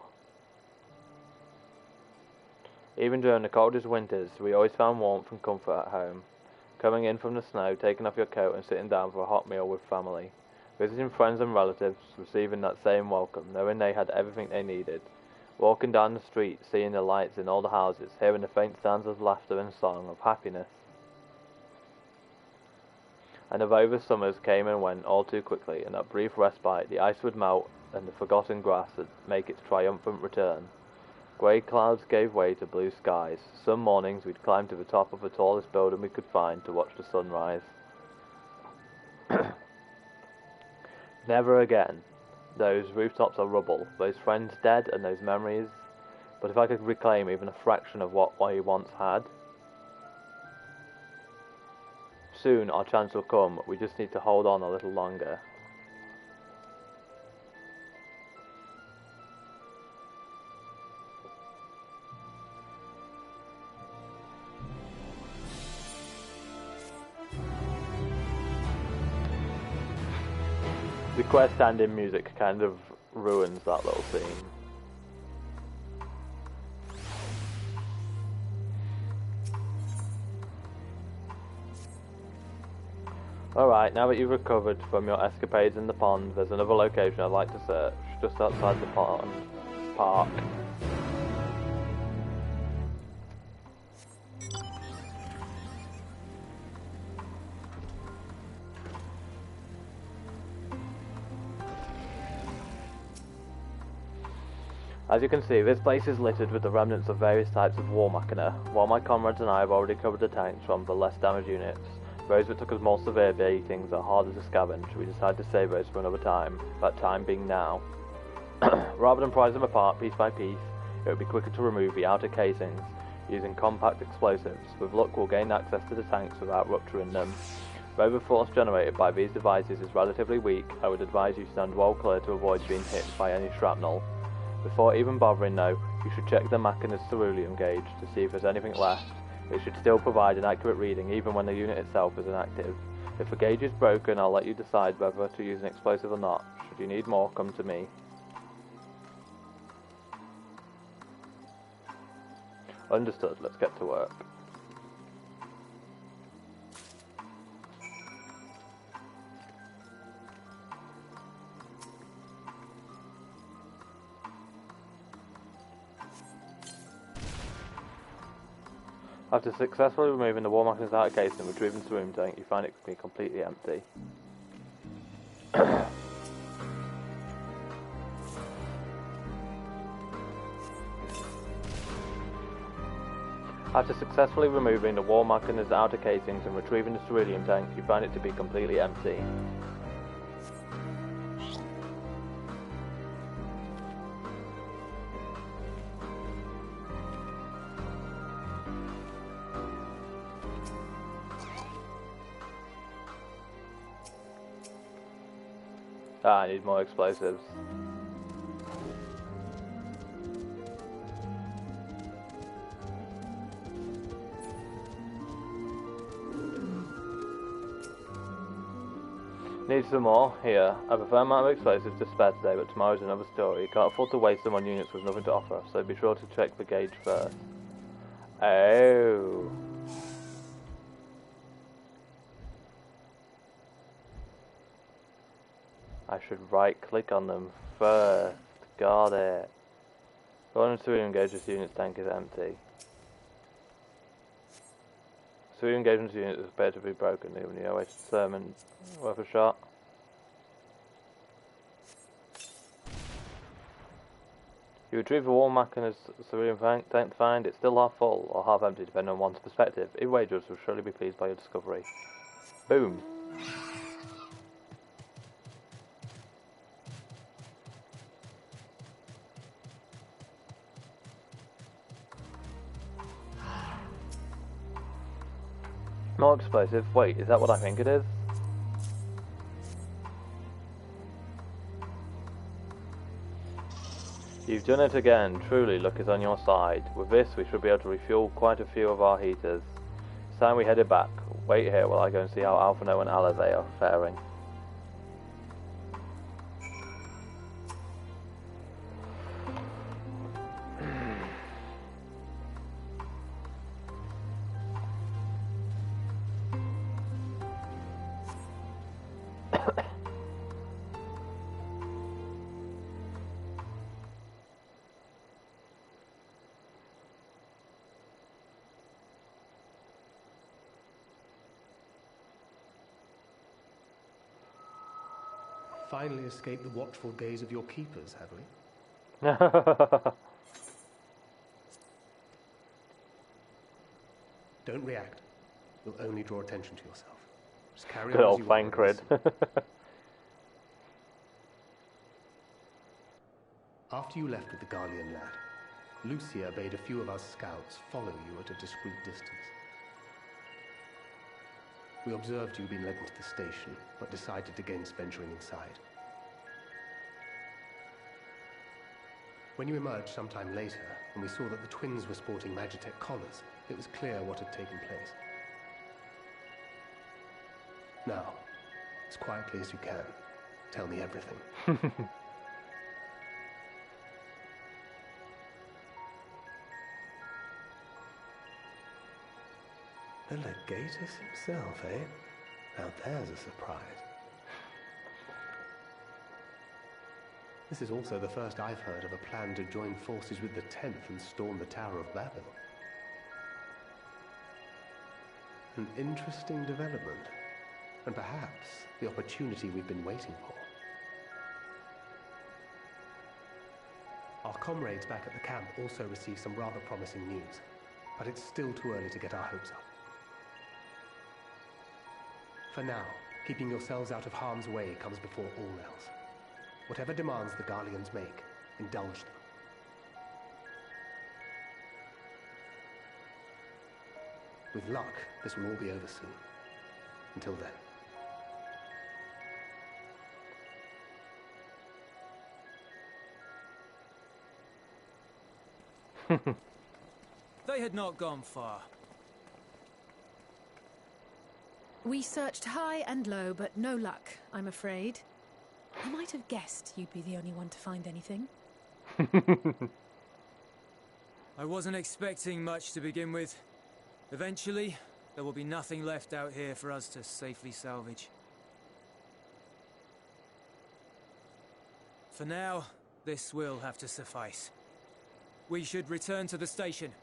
Even during the coldest winters, we always found warmth and comfort at home. Coming in from the snow, taking off your coat and sitting down for a hot meal with family. Visiting friends and relatives, receiving that same welcome, knowing they had everything they needed. Walking down the street, seeing the lights in all the houses, hearing the faint sounds of laughter and song, of happiness. And although the summers came and went all too quickly, in that brief respite, the ice would melt and the forgotten grass would make its triumphant return. Grey clouds gave way to blue skies. Some mornings we'd climb to the top of the tallest building we could find to watch the sunrise. Never again. Those rooftops are rubble, those friends dead, and those memories. But if I could reclaim even a fraction of what I once had, soon our chance will come. We just need to hold on a little longer. The quest and-in music kind of ruins that little scene. Alright, now that you've recovered from your escapades in the pond, there's another location I'd like to search, just outside the pond park. As you can see, this place is littered with the remnants of various types of war machina. While my comrades and I have already covered the tanks from the less damaged units, those that took us more severe beatings are harder to scavenge. We decided to save those for another time, that time being now. Rather than prize them apart piece by piece, it would be quicker to remove the outer casings using compact explosives. With luck, we'll gain access to the tanks without rupturing them. Though the force generated by these devices is relatively weak, I would advise you stand well clear to avoid being hit by any shrapnel. Before even bothering though, you should check the machina's ceruleum gauge to see if there's anything left. It should still provide an accurate reading even when the unit itself is inactive. If the gauge is broken, I'll let you decide whether to use an explosive or not. Should you need more, come to me. Understood, let's get to work. After successfully removing the war machina's outer case and retrieving the room tank, you find it to be completely empty. After successfully removing the war machina's outer casings and retrieving the ceruleum tank, you find it to be completely empty. I need more explosives. Need some more? Here. I have a fair amount of explosives to spare today, but tomorrow's another story. Can't afford to waste them on units with nothing to offer, so be sure to check the gauge first. Oh. I should right-click on them first. Got it. Going to engage this unit's tank is empty. So engagement's unit is appeared to be broken. Even the way to determine worth a shot. You retrieve the war machina's ceruleum tank to find it's still half full or half empty, depending on one's perspective. Either way, judges will surely be pleased by your discovery. Boom. More explosive. Wait, is that what I think it is? You've done it again. Truly, luck is on your side. With this, we should be able to refuel quite a few of our heaters. It's time we headed back. Wait here while I go and see how Alphino and Alizé are faring. Finally escaped the watchful gaze of your keepers, have we? Don't react. You'll only draw attention to yourself. Just carry Good on as old you fine want, cred. brothers. After you left with the Garlean lad, Lucia bade a few of us scouts follow you at a discreet distance. We observed you being led into the station, but decided against venturing inside. When you emerged sometime later, and we saw that the twins were sporting Magitech collars, it was clear what had taken place. Now, as quietly as you can, tell me everything. The Legatus himself, eh? Now there's a surprise. This is also the first I've heard of a plan to join forces with the 10th and storm the Tower of Babel. An interesting development, and perhaps the opportunity we've been waiting for. Our comrades back at the camp also received some rather promising news, but it's still too early to get our hopes up. For now, keeping yourselves out of harm's way comes before all else. Whatever demands the Garleans make, indulge them. With luck, this will all be over soon. Until then. They had not gone far. We searched high and low, but no luck, I'm afraid. I might have guessed you'd be the only one to find anything. I wasn't expecting much to begin with. Eventually, there will be nothing left out here for us to safely salvage. For now, this will have to suffice. We should return to the station.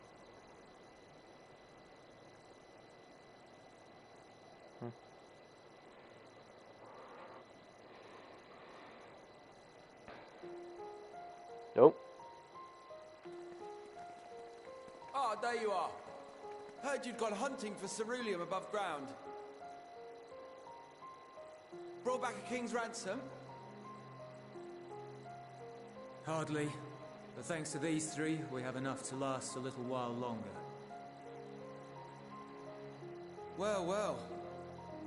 Nope. Ah, there you are. Heard you'd gone hunting for ceruleum above ground. Brought back a king's ransom? Hardly. But thanks to these three, we have enough to last a little while longer. Well, well.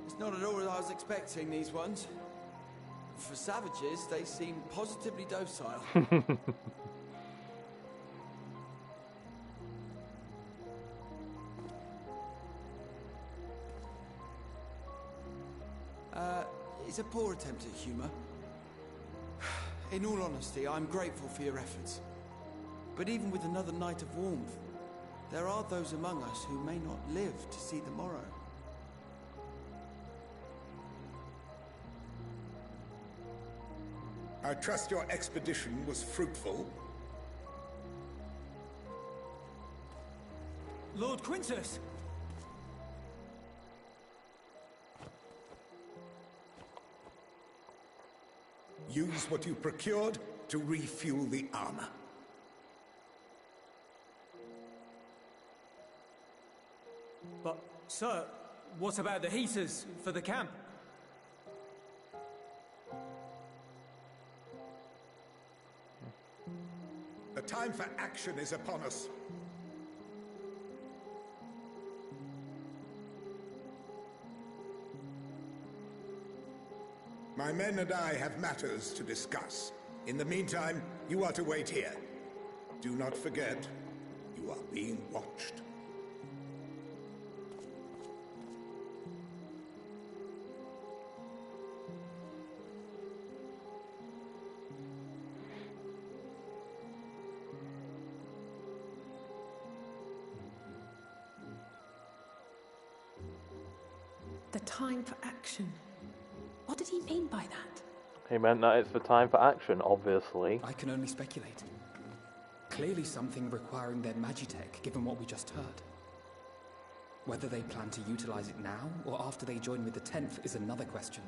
It's not at all what I was expecting, these ones. For savages, they seem positively docile. It's a poor attempt at humor. In all honesty, I'm grateful for your efforts. But even with another night of warmth, there are those among us who may not live to see the morrow. I trust your expedition was fruitful. Lord Quintus! Use what you procured to refuel the armor. But, sir, what about the heaters for the camp? The time for action is upon us. My men and I have matters to discuss. In the meantime, you are to wait here. Do not forget, you are being watched. The time for action. What did he mean by that? He meant that it's the time for action, obviously. I can only speculate. Clearly something requiring their magitech, given what we just heard. Whether they plan to utilize it now, or after they join with the 10th, is another question.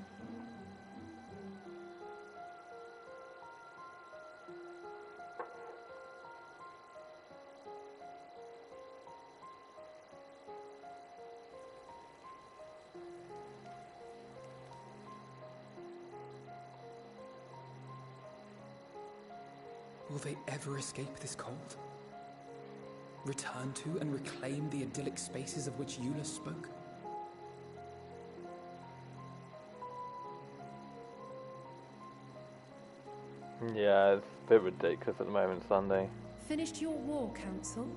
Will they ever escape this cold? Return to and reclaim the idyllic spaces of which Euless spoke? Yeah, it's a bit ridiculous at the moment, Slandy. Finished your war, Council?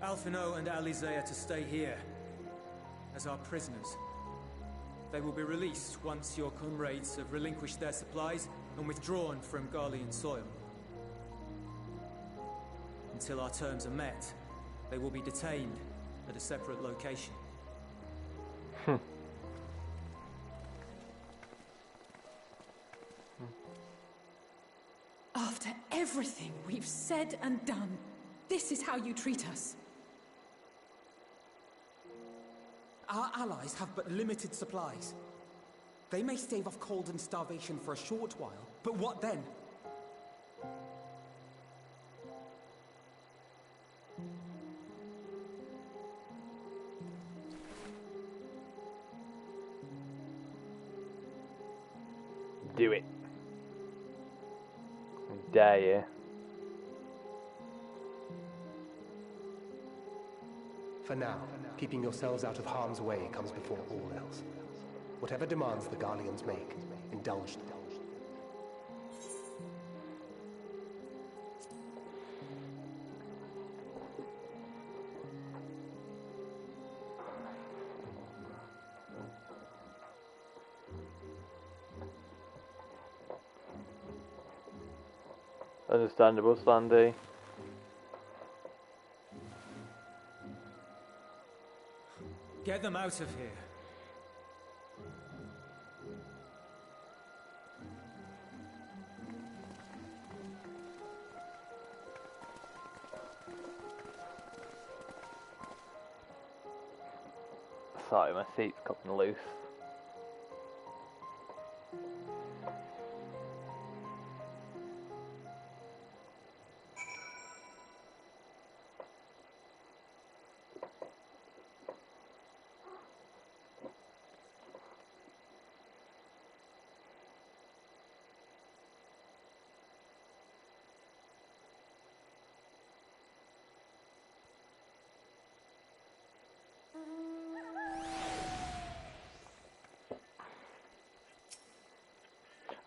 Alphino and Alize are to stay here, as our prisoners. They will be released once your comrades have relinquished their supplies and withdrawn from Garlean soil. Until our terms are met, they will be detained at a separate location. After everything we've said and done, this is how you treat us. Our allies have but limited supplies. They may stave off cold and starvation for a short while, but what then? Do it. I dare you. For now, keeping yourselves out of harm's way comes before all else. Whatever demands the Garleans make, indulge them. Understandable, Slandy. Get them out of here. Sorry, my seat's coming loose.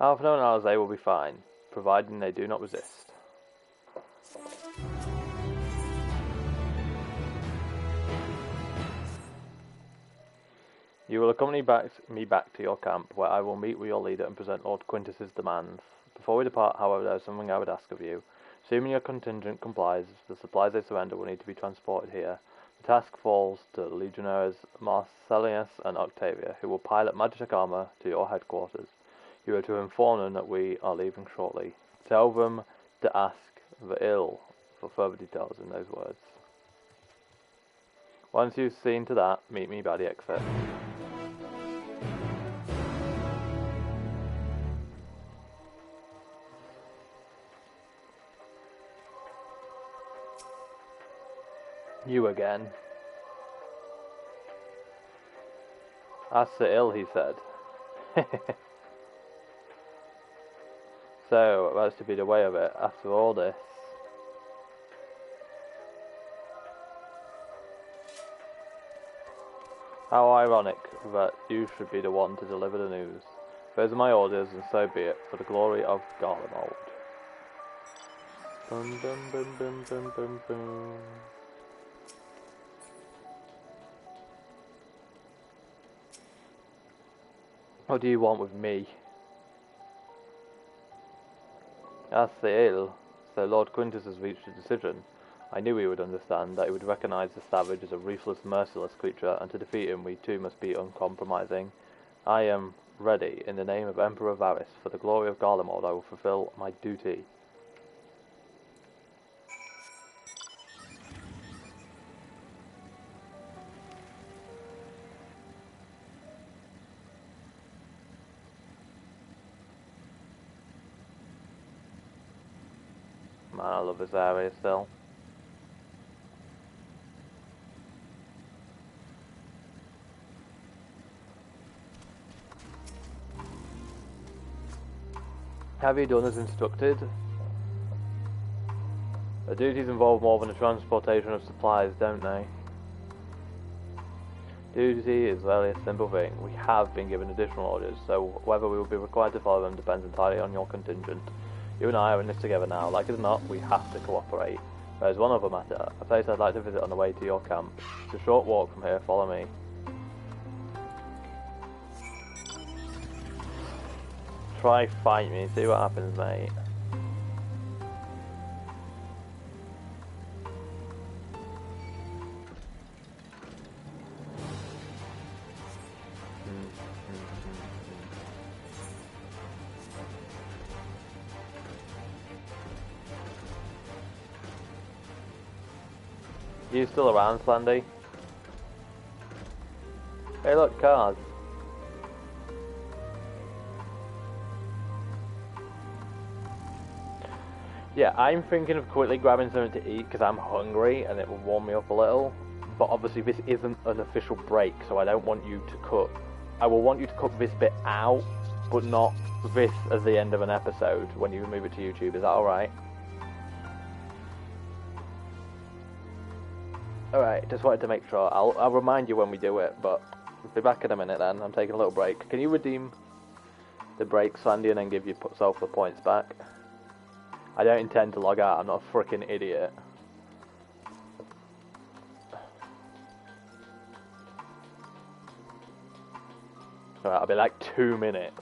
Alphino and Alize will be fine, providing they do not resist. You will accompany me back to your camp, where I will meet with your leader and present Lord Quintus's demands. Before we depart, however, there is something I would ask of you. Assuming your contingent complies, the supplies they surrender will need to be transported here. The task falls to Legionnaires Marcellius and Octavia, who will pilot Magitech armor to your headquarters. You are to inform them that we are leaving shortly. Tell them to ask the ill for further details in those words. Once you've seen to that, meet me by the exit. You again. Ask the ill, he said. So, that's to be the way of it after all this. How ironic that you should be the one to deliver the news. Those are my orders, and so be it, for the glory of Garlemald. Bum bum bum bum bum bum bum. What do you want with me? That's the ill. So Lord Quintus has reached a decision. I knew he would understand, that he would recognize the savage as a ruthless, merciless creature, and to defeat him we too must be uncompromising. I am ready. In the name of Emperor Varys, for the glory of Garlemald, I will fulfill my duty. Man, I love this area still. Have you done as instructed? The duties involve more than the transportation of supplies, don't they? Duty is really a simple thing. We have been given additional orders, so whether we will be required to follow them depends entirely on your contingent. You and I are in this together now. Like it or not, we have to cooperate. There's one other matter, a place I'd like to visit on the way to your camp. It's a short walk from here, follow me. Try fight me, see what happens, mate. You still around, Slandy? Hey look, cars. Yeah, I'm thinking of quickly grabbing something to eat because I'm hungry and it will warm me up a little. But obviously this isn't an official break, so I don't want you to cut. I will want you to cut this bit out, but not this as the end of an episode when you move it to YouTube. Is that alright? Alright, just wanted to make sure. I'll remind you when we do it, but I'll be back in a minute then. I'm taking a little break. Can you redeem the break, Slandy, and then give yourself the points back? I don't intend to log out, I'm not a freaking idiot. Alright, I'll be like 2 minutes.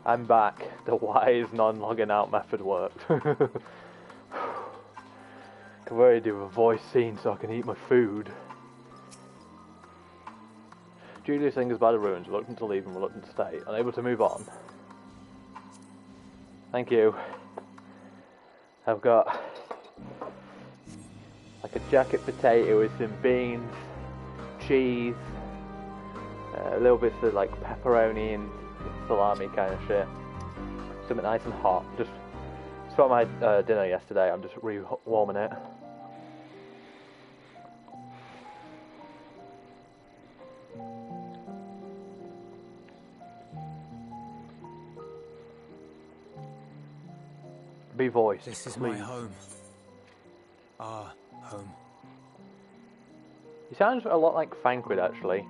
I'm back. The wise non-logging out method worked. could really do a voice scene so I can eat my food. Julius lingers by the ruins, reluctant to leave and reluctant to stay, unable to move on. Thank you. I've got like a jacket potato with some beans, cheese, a little bit of like pepperoni and salami kind of shit. Something nice and hot. Just from my dinner yesterday, I'm just re-warming it. Be voiced. This is please. my home. Our home. He sounds a lot like Thancred, actually.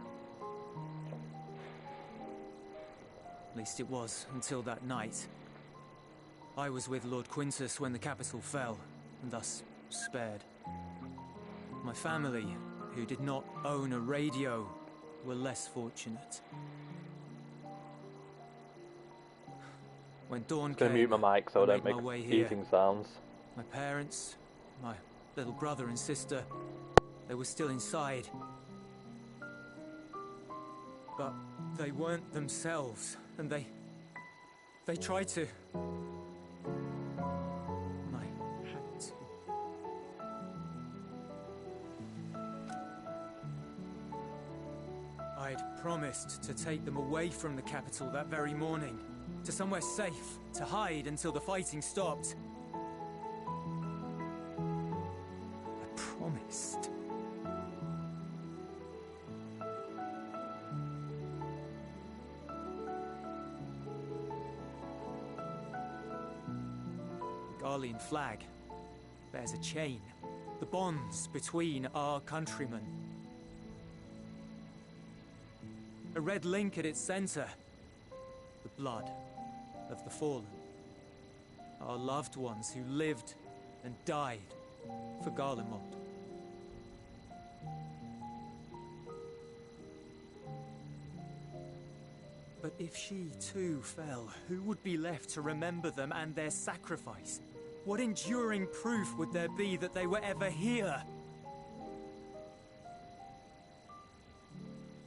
At least it was, until that night. I was with Lord Quintus when the capital fell, and thus spared. My family, who did not own a radio, were less fortunate. When dawn came, I'm gonna mute my mic so I don't made my way make here. eating sounds. My parents, my little brother and sister, they were still inside. But they weren't themselves, and they tried to. I had to. I'd promised to take them away from the capital that very morning, to somewhere safe, to hide until the fighting stopped. I promised. The Garlean flag bears a chain, the bonds between our countrymen. A red link at its center, the blood of the fallen. Our loved ones who lived and died for Garlemald. But if she too fell, who would be left to remember them and their sacrifice? What enduring proof would there be that they were ever here?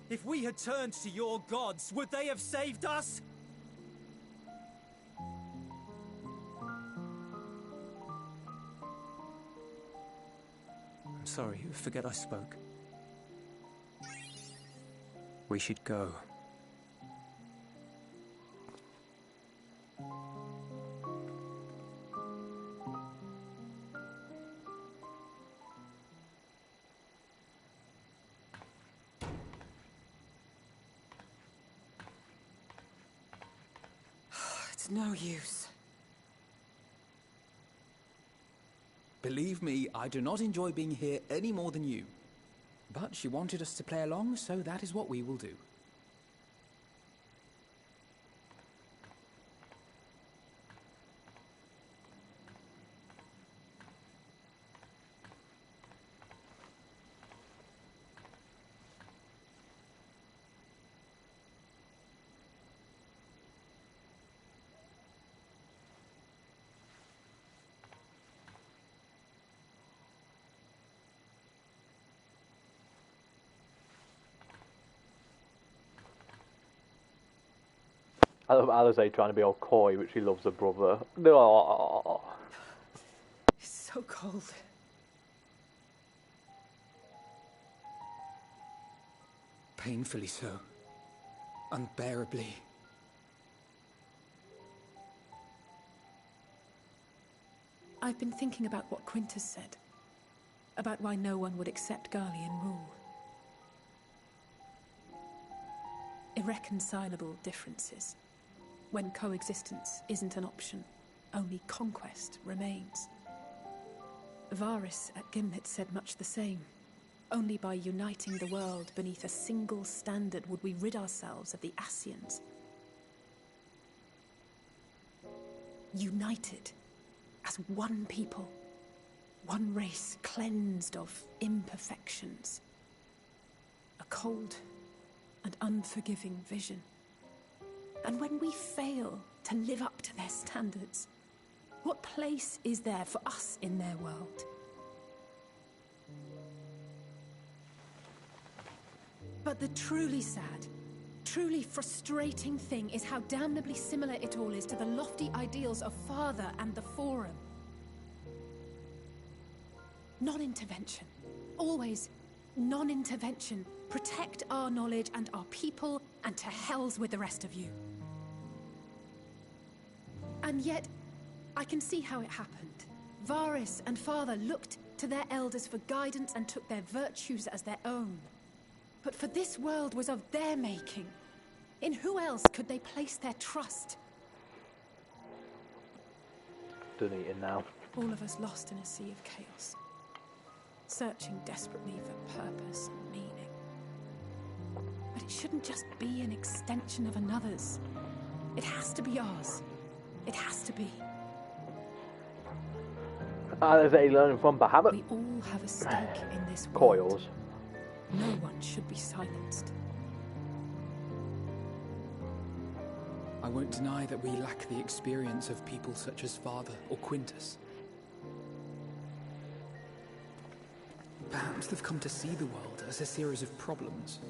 If we had turned to your gods, would they have saved us? I'm sorry, forget I spoke. We should go. It's no use. Believe me, I do not enjoy being here any more than you. But she wanted us to play along, so that is what we will do. I love Alize trying to be all coy, but she loves her brother. No. It's so cold. Painfully so. Unbearably. I've been thinking about what Quintus said. About why no one would accept Garlean rule. Irreconcilable differences. When coexistence isn't an option, only conquest remains. Varys at Gimlet said much the same. Only by uniting the world beneath a single standard would we rid ourselves of the Ascians. United as one people, one race cleansed of imperfections. A cold and unforgiving vision. And when we fail to live up to their standards, what place is there for us in their world? But the truly sad, truly frustrating thing is how damnably similar it all is to the lofty ideals of Father and the Forum. Non-intervention. Always non-intervention. Protect our knowledge and our people, and to hells with the rest of you. And yet, I can see how it happened. Varys and Father looked to their elders for guidance and took their virtues as their own. But for this world was of their making. In who else could they place their trust? Done eating now. All of us lost in a sea of chaos. Searching desperately for purpose and meaning. But it shouldn't just be an extension of another's. It has to be ours. It has to be. There's a learning from Bahamut. We all have a stake in this world. Coils. No one should be silenced. I won't deny that we lack the experience of people such as Father or Quintus. Perhaps they've come to see the world as a series of problems,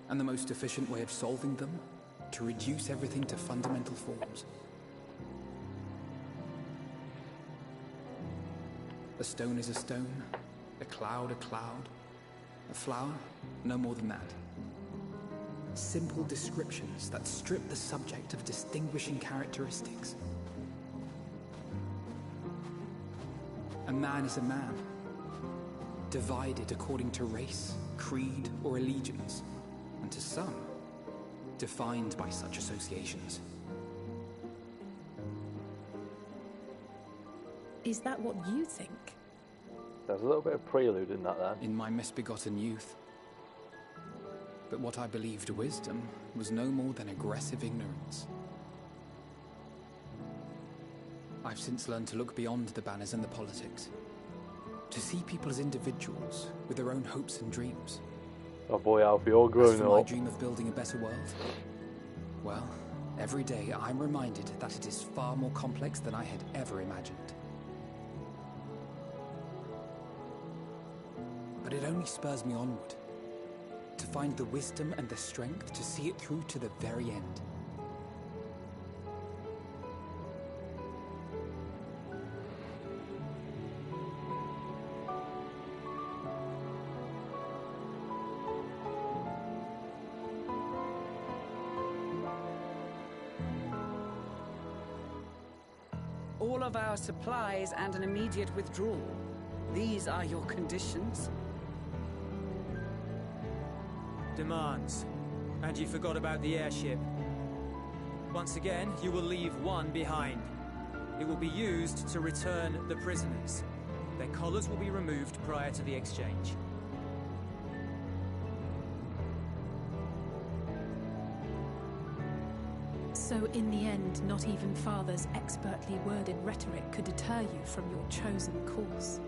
and the most efficient way of solving them, to reduce everything to fundamental forms. A stone is a stone, a cloud, a flower, no more than that. Simple descriptions that strip the subject of distinguishing characteristics. A man is a man, divided according to race, creed, or allegiance, and to some, defined by such associations. Is that what you think? There's a little bit of prelude in that there. In my misbegotten youth. But what I believed wisdom was no more than aggressive ignorance. I've since learned to look beyond the banners and the politics. To see people as individuals with their own hopes and dreams. Oh boy, Alfie, you're grown As for my up. dream of building a better world, well, every day I'm reminded that it is far more complex than I had ever imagined. But it only spurs me onward, to find the wisdom and the strength to see it through to the very end. All of our supplies and an immediate withdrawal. These are your conditions? Demands. And you forgot about the airship. Once again, you will leave one behind. It will be used to return the prisoners. Their collars will be removed prior to the exchange. So in the end, not even Father's expertly worded rhetoric could deter you from your chosen course.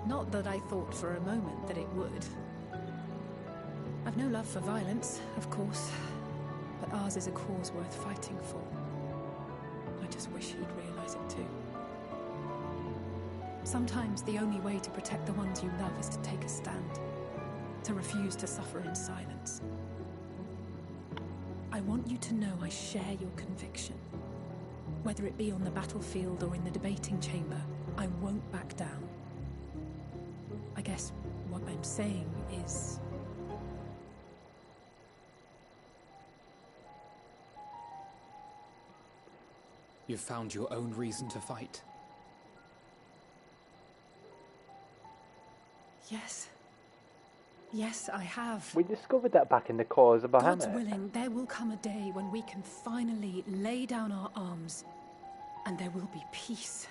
Not that I thought for a moment that it would. I've no love for violence, of course, but ours is a cause worth fighting for. I just wish he'd realize it too. Sometimes the only way to protect the ones you love is to take a stand, to refuse to suffer in silence. I want you to know I share your conviction. Whether it be on the battlefield or in the debating chamber, I won't back down. I guess what I'm saying is... You've found your own reason to fight. Yes. Yes, I have. We discovered that back in the cause of God's Bahamut. willing, there will come a day when we can finally lay down our arms, and there will be peace.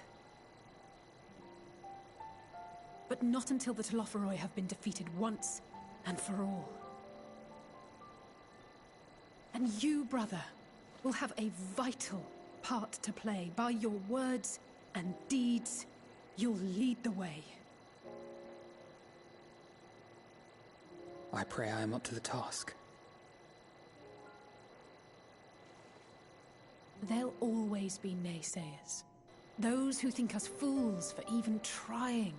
But not until the Telophoroi have been defeated once and for all. And you, brother, will have a vital part to play. By your words and deeds, you'll lead the way. I pray I am up to the task. There'll always be naysayers. Those who think us fools for even trying.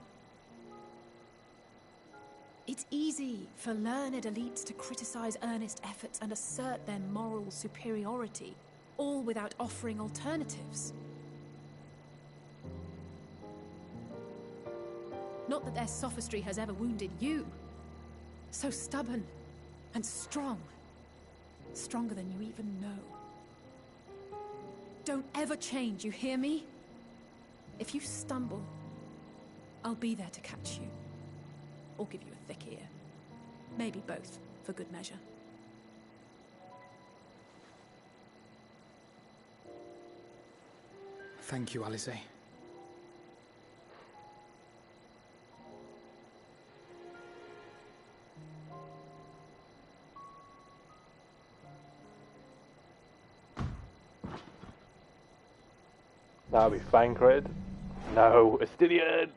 It's easy for learned elites to criticize earnest efforts and assert their moral superiority, all without offering alternatives. Not that their sophistry has ever wounded you. So stubborn and strong. Stronger than you even know. Don't ever change, you hear me? If you stumble, I'll be there to catch you. Or give you a thick ear. Maybe both, for good measure. Thank you, Alice. That'll be Fancred. No, Astidian!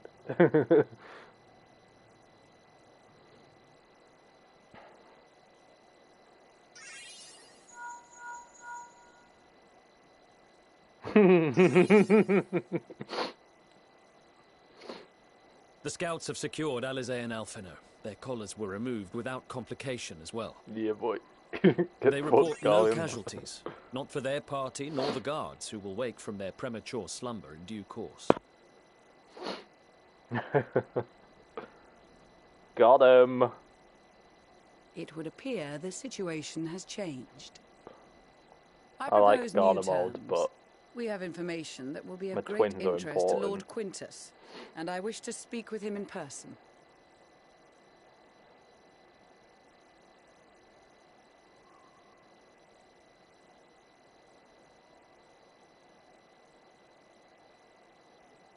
The scouts have secured Alize and Alfino. Their collars were removed without complication as well. Yeah, boy. They report no casualties, not for their party nor the guards, who will wake from their premature slumber in due course. Got him. It would appear the situation has changed. I like propose new Garlemald, terms. but We have information that will be my of great twins are interest to important. Lord Quintus, and I wish to speak with him in person.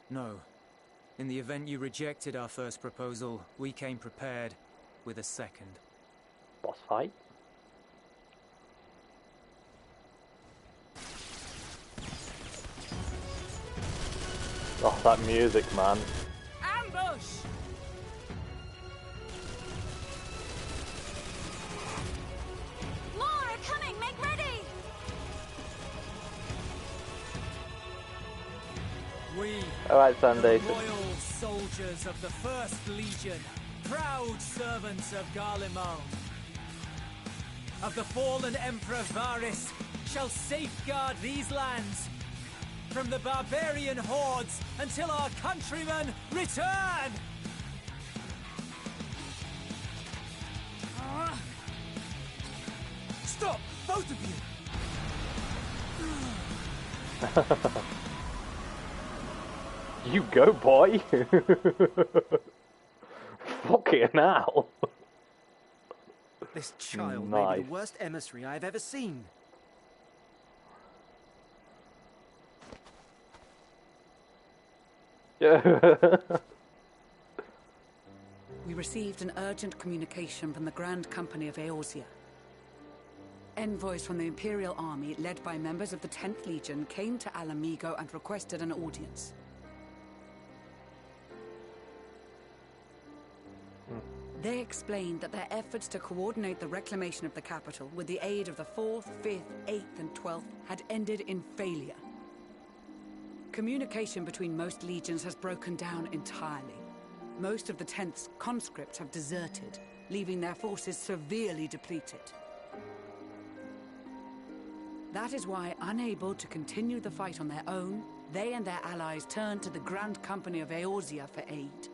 No. In the event you rejected our first proposal, we came prepared with a second. Boss fight? Oh, that music, man. Ambush! More are coming! Make ready! We Alright, Sunday. the loyal soldiers of the First Legion, proud servants of Garlemald, of the fallen Emperor Varys, shall safeguard these lands from the barbarian hordes until our countrymen return! Stop, both of you! You go, boy! Fucking hell! This child may be Nice. the worst emissary I've ever seen. We received an urgent communication from the Grand Company of Eorzea. Envoys from the Imperial Army, led by members of the 10th Legion, came to Alamigo and requested an audience. They explained that their efforts to coordinate the reclamation of the capital with the aid of the 4th, 5th, 8th, and 12th had ended in failure. Communication between most legions has broken down entirely. Most of the 10th's conscripts have deserted, leaving their forces severely depleted. That is why, unable to continue the fight on their own, they and their allies turned to the Grand Company of Eorzea for aid.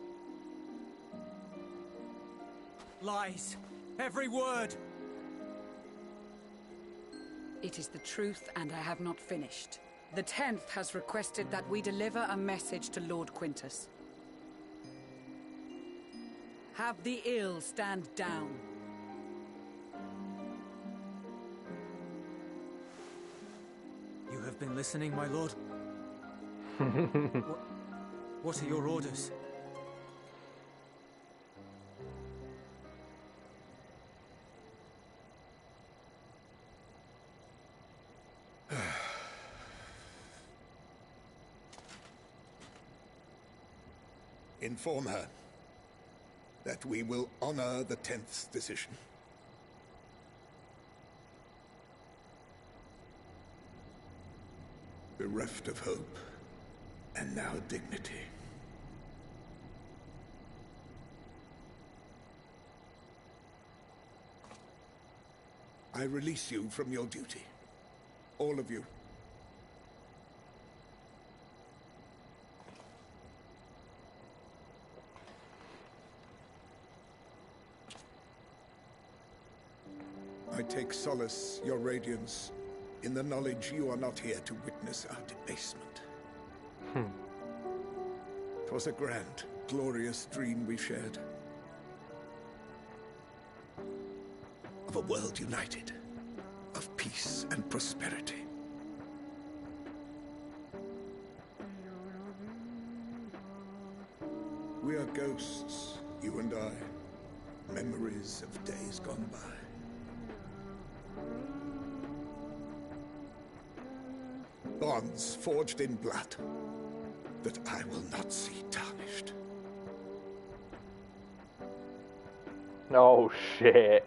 Lies. Every word. It is the truth, and I have not finished. The 10th has requested that we deliver a message to Lord Quintus. Have the ill stand down. You have been listening, my lord? What are your orders? Inform her that we will honor the 10th's decision. Bereft of hope And now dignity. I release you from your duty. All of you. I take solace, your radiance, in the knowledge you are not here to witness our debasement. 'Twas a grand, glorious dream we shared. Of a world united, of peace and prosperity. We are ghosts, you and I, memories of days gone by. Bonds forged in blood that I will not see tarnished. Oh shit.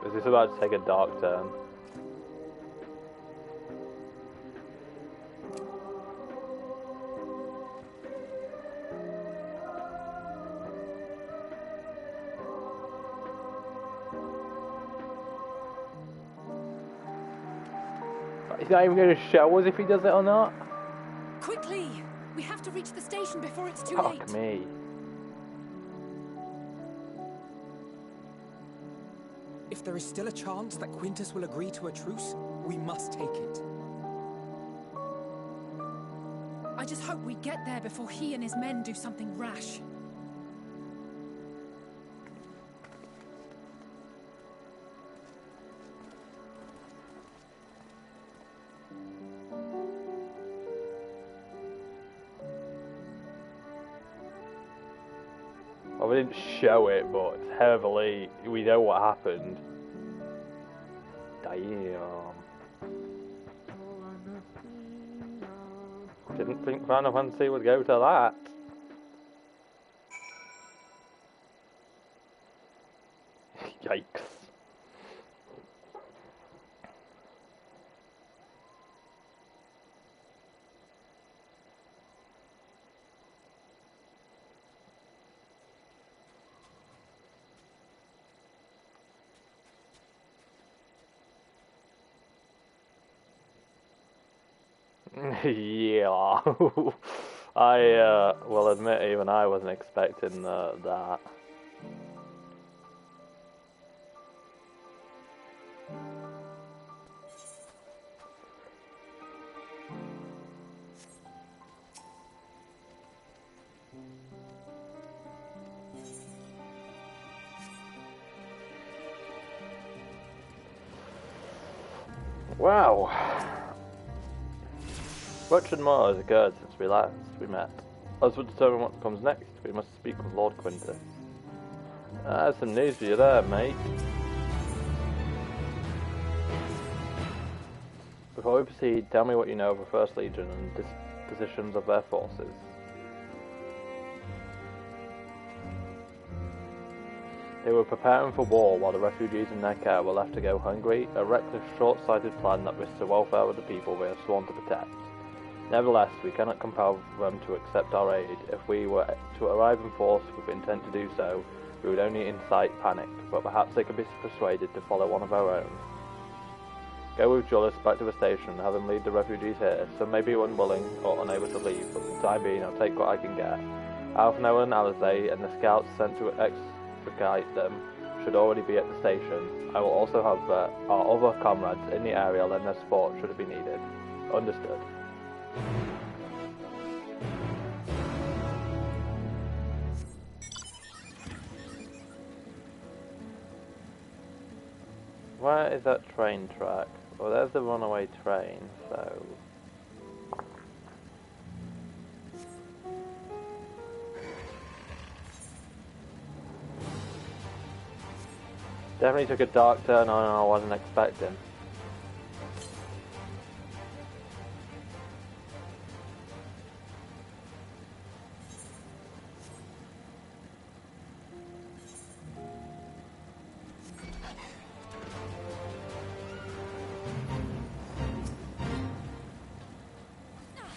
Is this about to take a dark turn? He's not even going to show us if he does it or not? Quickly! We have to reach the station before it's too Fuck late. me. If there is still a chance that Quintus will agree to a truce, we must take it. I just hope we get there before he and his men do something rash. Well, we didn't show it, but heavily, we know what happened. Damn. Didn't think Final Fantasy would go to that. Yikes. Yeah, I will admit even I wasn't expecting that. Wow. Much and more has occurred since we met. As we determine what comes next, we must speak with Lord Quintus. I have some news for you there, mate. Before we proceed, tell me what you know of the First Legion and dispositions of their forces. They were preparing for war while the refugees in their care were left to go hungry, a reckless, short-sighted plan that risks the welfare of the people they have sworn to protect. Nevertheless, we cannot compel them to accept our aid. If we were to arrive in force with intent to do so, we would only incite panic, but perhaps they could be persuaded to follow one of our own. Go with Jullus back to the station and have him lead the refugees here. Some may be unwilling or unable to leave, but for the time being I'll take what I can get. Alphonel and Alizé and the scouts sent to extricate them should already be at the station. I will also have our other comrades in the area lend their support should it be needed. Understood. Where is that train track? Well, there's the runaway train, so... Definitely took a dark turn on I wasn't expecting.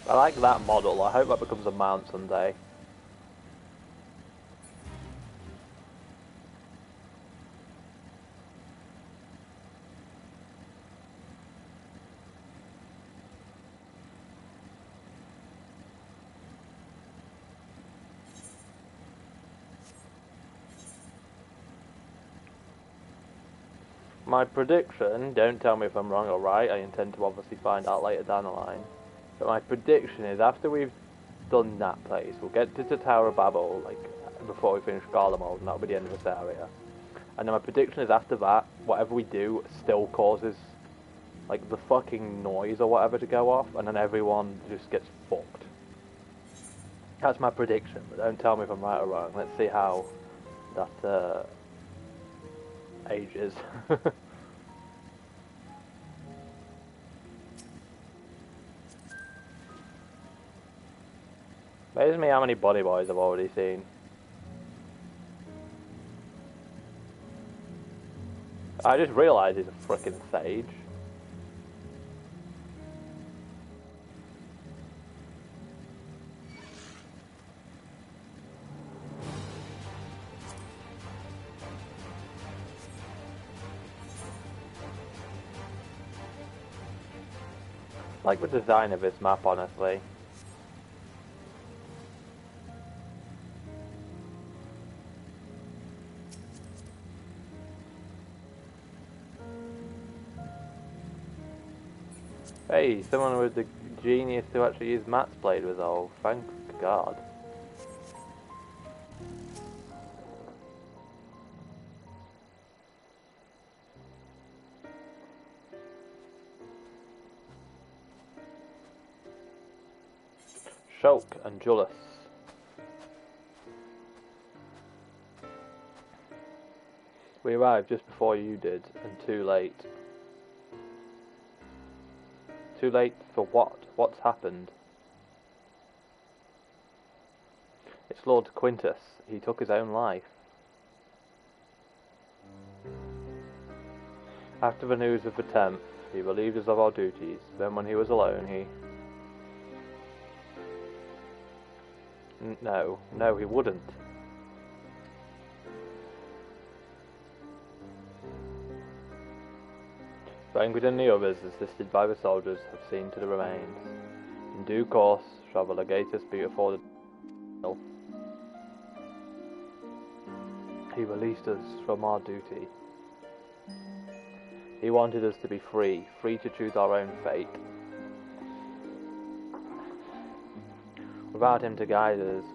I like that model. I hope that becomes a mount someday. My prediction, don't tell me if I'm wrong or right, I intend to obviously find out later down the line, but my prediction is after we've done that place, we'll get to the Tower of Babel, like, before we finish Garlemald, and that'll be the end of this area. And then my prediction is after that, whatever we do still causes, like, the fucking noise or whatever to go off, and then everyone just gets fucked. That's my prediction, but don't tell me if I'm right or wrong. Let's see how that, ages. Amazes me how many body boys I've already seen. I just realised he's a frickin' sage. I like the design of this map, honestly. Hey, someone with the genius to actually use Matt's blade resolve. Thank God. Shulk and Jullus. We arrived just before you did, and too late. Too late for what? What's happened? It's Lord Quintus. He took his own life. After the news of the 10th, he relieved us of our duties. Then when he was alone, he... No, he wouldn't. Banquet and the others, assisted by the soldiers, have seen to the remains. In due course shall the legatus be afforded. He released us from our duty. He wanted us to be free to choose our own fate. Without him to guide us,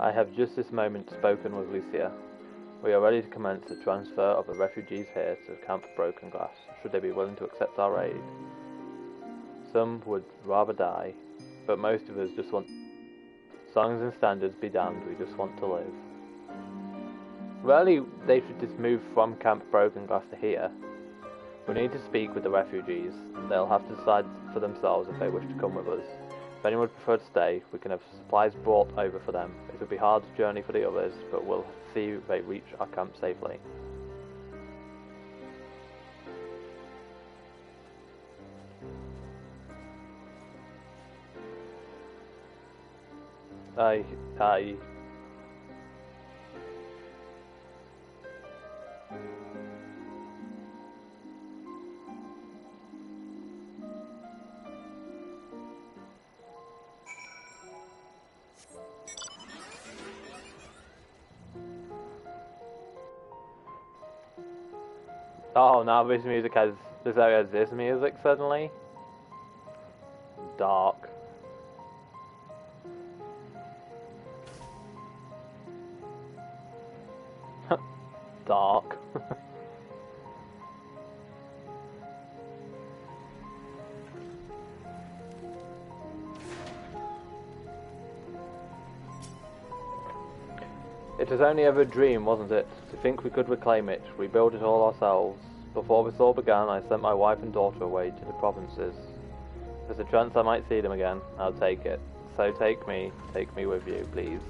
I have just this moment spoken with Lucia. We are ready to commence the transfer of the refugees here to Camp Broken Glass, should they be willing to accept our aid. Some would rather die, but most of us just want... Songs and standards be damned, we just want to live. Really, they should just move from Camp Broken Glass to here. We need to speak with the refugees. They'll have to decide for themselves if they wish to come with us. If anyone would prefer to stay, we can have supplies brought over for them. It will be a hard journey for the others, but we'll see they reach our camp safely. Aye. Oh, now this music has... This area has this music suddenly? Dark. Dark. It was only ever a dream, wasn't it? To think we could reclaim it, rebuild it all ourselves. Before this all began, I sent my wife and daughter away to the provinces. There's a chance I might see them again. I'll take it. So take me with you, please.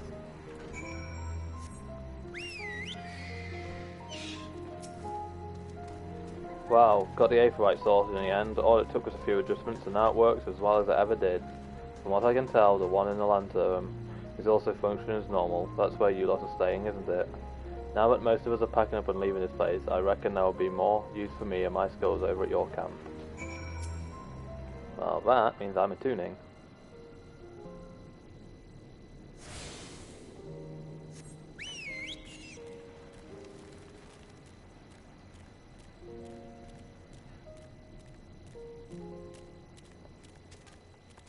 Well, got the Aetherite sorted in the end. All it took was a few adjustments and now it works as well as it ever did. From what I can tell, the one in the Lantern is also functioning as normal. That's where you lot are staying, isn't it? Now that most of us are packing up and leaving this place, I reckon there will be more use for me and my skills over at your camp. Well, that means I'm attuning.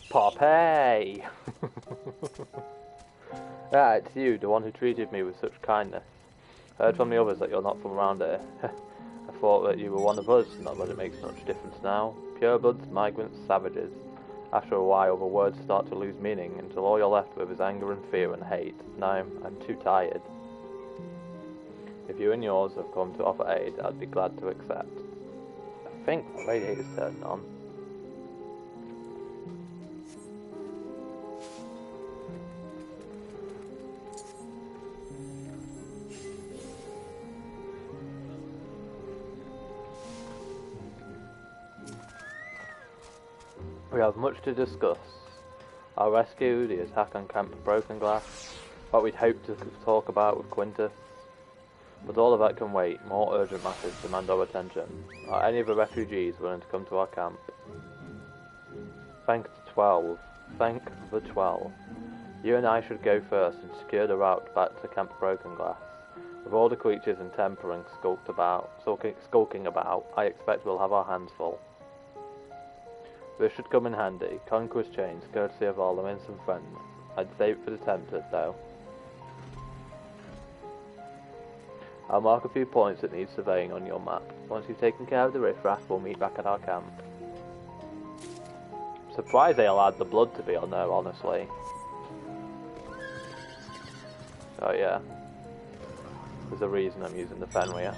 Poppy! Ah, it's you, the one who treated me with such kindness. I heard from the others that you're not from around here. I thought that you were one of us, not that it makes much difference now. Purebloods, migrants, savages. After a while, the words start to lose meaning, until all you're left with is anger and fear and hate. Now, I'm too tired. If you and yours have come to offer aid, I'd be glad to accept. I think the radiator's turned on. We have much to discuss. Our rescue, the attack on Camp Broken Glass, what we'd hoped to talk about with Quintus. But all of that can wait. More urgent matters demand our attention. Are any of the refugees willing to come to our camp? Thank the 12. Thank the 12. You and I should go first and secure the route back to Camp Broken Glass. With all the creatures in Tempering skulking about, I expect we'll have our hands full. This should come in handy. Conqueror's chains, courtesy of all the and friends. I'd save it for the Tempters, though. I'll mark a few points that need surveying on your map. Once you've taken care of the riffraff, we'll meet back at our camp. Surprised they allowed the blood to be on there, honestly. Oh yeah. There's a reason I'm using the Fenrir.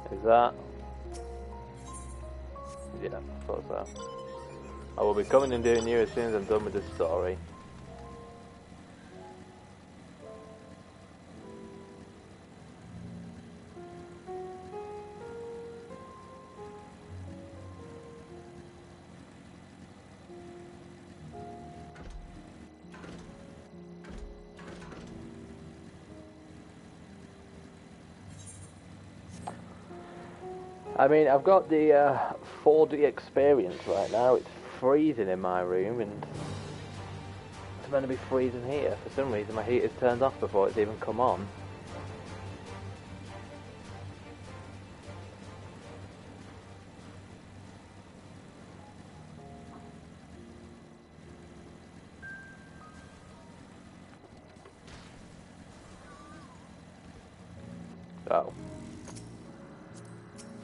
Is that? Yeah, I thought so. I will be coming and doing you as soon as I'm done with this story. I mean, I've got the 4D experience right now. It's freezing in my room, and it's meant to be freezing here. For some reason, my heater's turned off before it's even come on. Oh.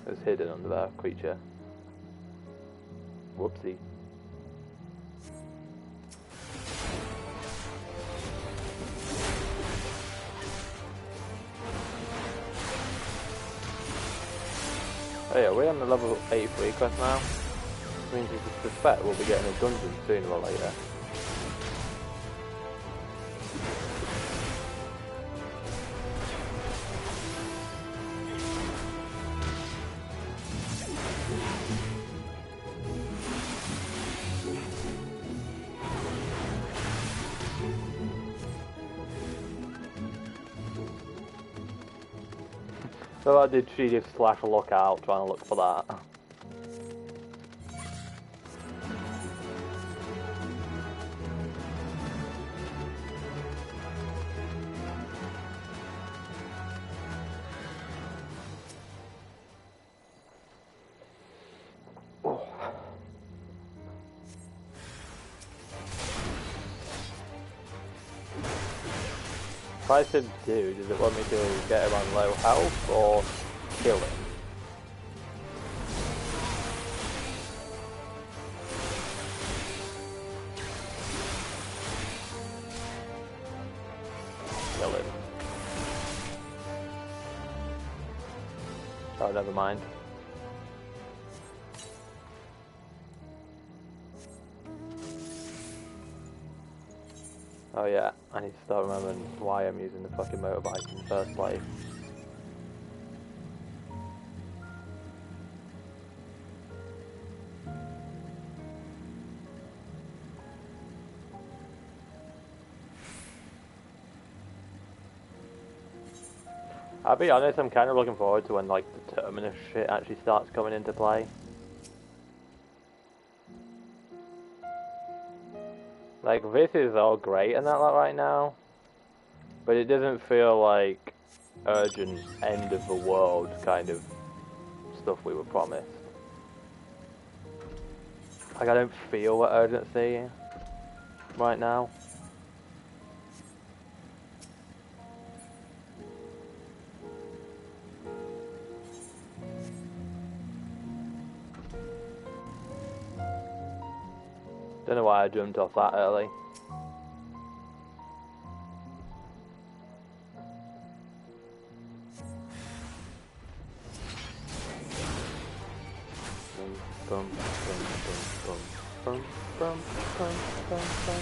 It's hidden under that creature. Whoopsie. Oh yeah, we're on the level 83 quest now. Which means I suspect we'll be getting a dungeon sooner or later. So I did she just slash a look out trying to look for that. If I said do, does it want me to get him on low health or kill him? Oh, never mind. Oh yeah, I need to start remembering why I'm using the fucking motorbike in the first place. I'll be honest, I'm kind of looking forward to when like the terminus shit actually starts coming into play. Like, this is all great and that lot right now, but it doesn't feel like urgent end of the world kind of stuff we were promised. Like, I don't feel that urgency right now. Don't know why I jumped off that early. Bum, bum, bum, bum, bum, bum, bum, bum.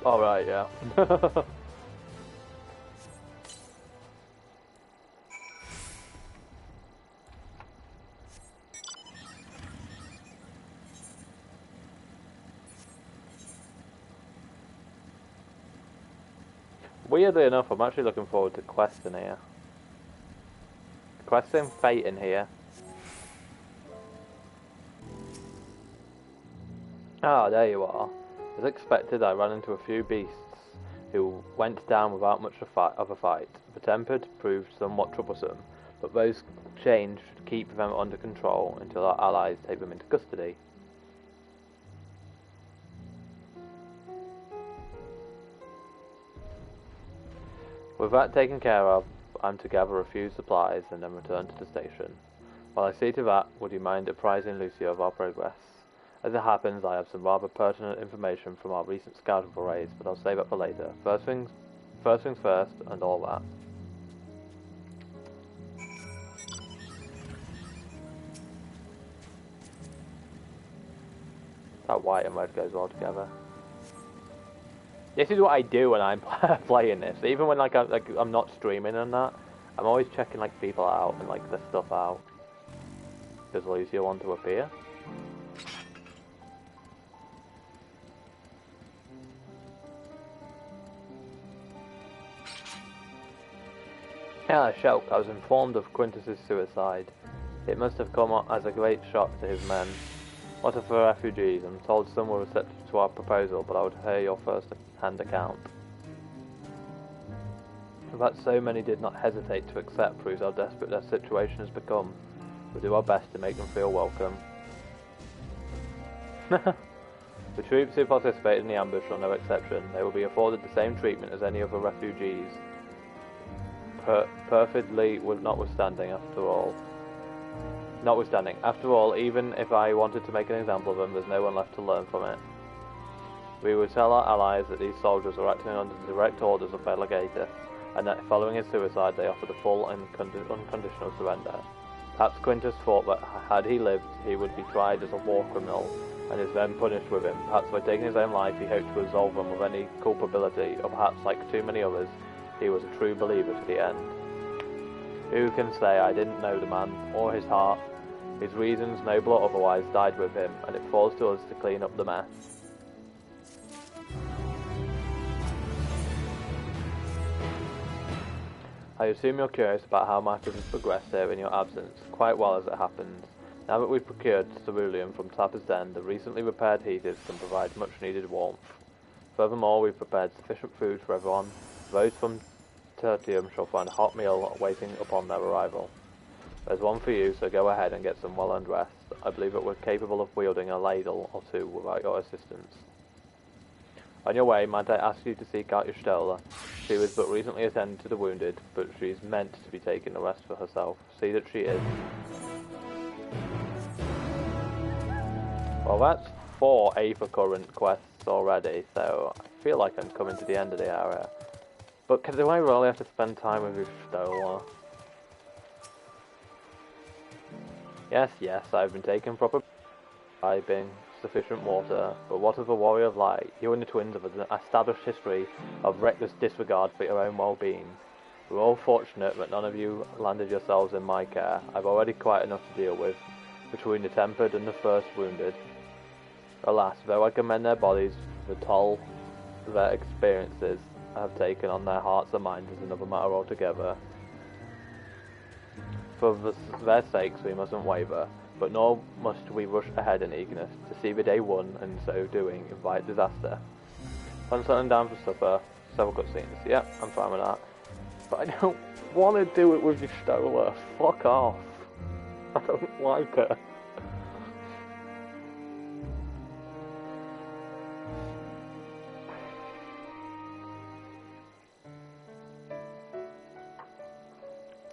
All right, yeah. Weirdly enough, I'm actually looking forward to questing here. Questing fate in here. Ah, there you are. As expected, I ran into a few beasts who went down without much of a fight. The tempered proved somewhat troublesome, but those chained should keep them under control until our allies take them into custody. With that taken care of, I'm to gather a few supplies and then return to the station. While I see to that, would you mind apprising Lucia of our progress? As it happens, I have some rather pertinent information from our recent scouting forays, but I'll save that for later. First things first, and all that. That white and red goes well together. This is what I do when I'm playing this. Even when I'm not streaming and that, I'm always checking like people out and like the stuff out. Does Lucia want to appear? Yeah, Shulk, I was informed of Quintus's suicide. It must have come as a great shock to his men. What of the refugees? I'm told some were receptive to our proposal, but I would hear your first-hand account. That so many did not hesitate to accept proves how desperate their situation has become. We'll do our best to make them feel welcome. The troops who participated in the ambush are no exception. They will be afforded the same treatment as any other refugees. Perfectly notwithstanding, after all. After all, even if I wanted to make an example of them, there's no one left to learn from it. We will tell our allies that these soldiers are acting under the direct orders of their legator, and that following his suicide they offered a full and unconditional surrender. Perhaps Quintus thought that had he lived, he would be tried as a war criminal, and is then punished with him. Perhaps by taking his own life he hoped to absolve him of any culpability, or perhaps, like too many others, he was a true believer to the end. Who can say I didn't know the man, or his heart? His reasons, noble or otherwise, died with him, and it falls to us to clean up the mess. I assume you're curious about how matters have progressed here in your absence, quite well as it happens. Now that we've procured cerulean from Tapper's Den, the recently repaired heaters can provide much needed warmth. Furthermore, we've prepared sufficient food for everyone. Those from Tertium shall find a hot meal waiting upon their arrival. There's one for you, so go ahead and get some well-earned rest. I believe that we're capable of wielding a ladle or two without your assistance. On your way, Mante asks you to seek out Yoshida. She was but recently attended to the wounded, but she's meant to be taking the rest for herself. See that she is. Well, that's 4 Aether Current quests already, so I feel like I'm coming to the end of the area. But do I really have to spend time with Yoshida? Yes, I've been taking proper imbibing sufficient water, but what of a warrior of light? You and the twins have an established history of reckless disregard for your own well-being. We're all fortunate that none of you landed yourselves in my care. I've already quite enough to deal with, between the tempered and the first wounded. Alas, though I commend their bodies, the toll their experiences have taken on their hearts and minds is another matter altogether. For their sakes we mustn't waver, but nor must we rush ahead in eagerness to see the day won, and so doing invite disaster. I'm settling down for supper, several cutscenes. Yeah, I'm fine with that. But I don't want to do it with Yoshida. Fuck off. I don't like her.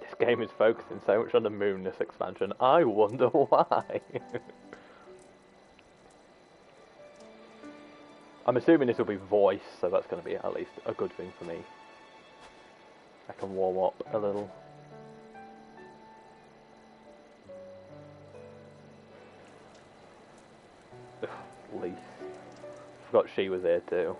This game is focusing so much on the moon this expansion. I wonder why. I'm assuming this will be voice, so that's going to be at least a good thing for me. I can warm up a little. Ugh, Lise. Forgot she was here too.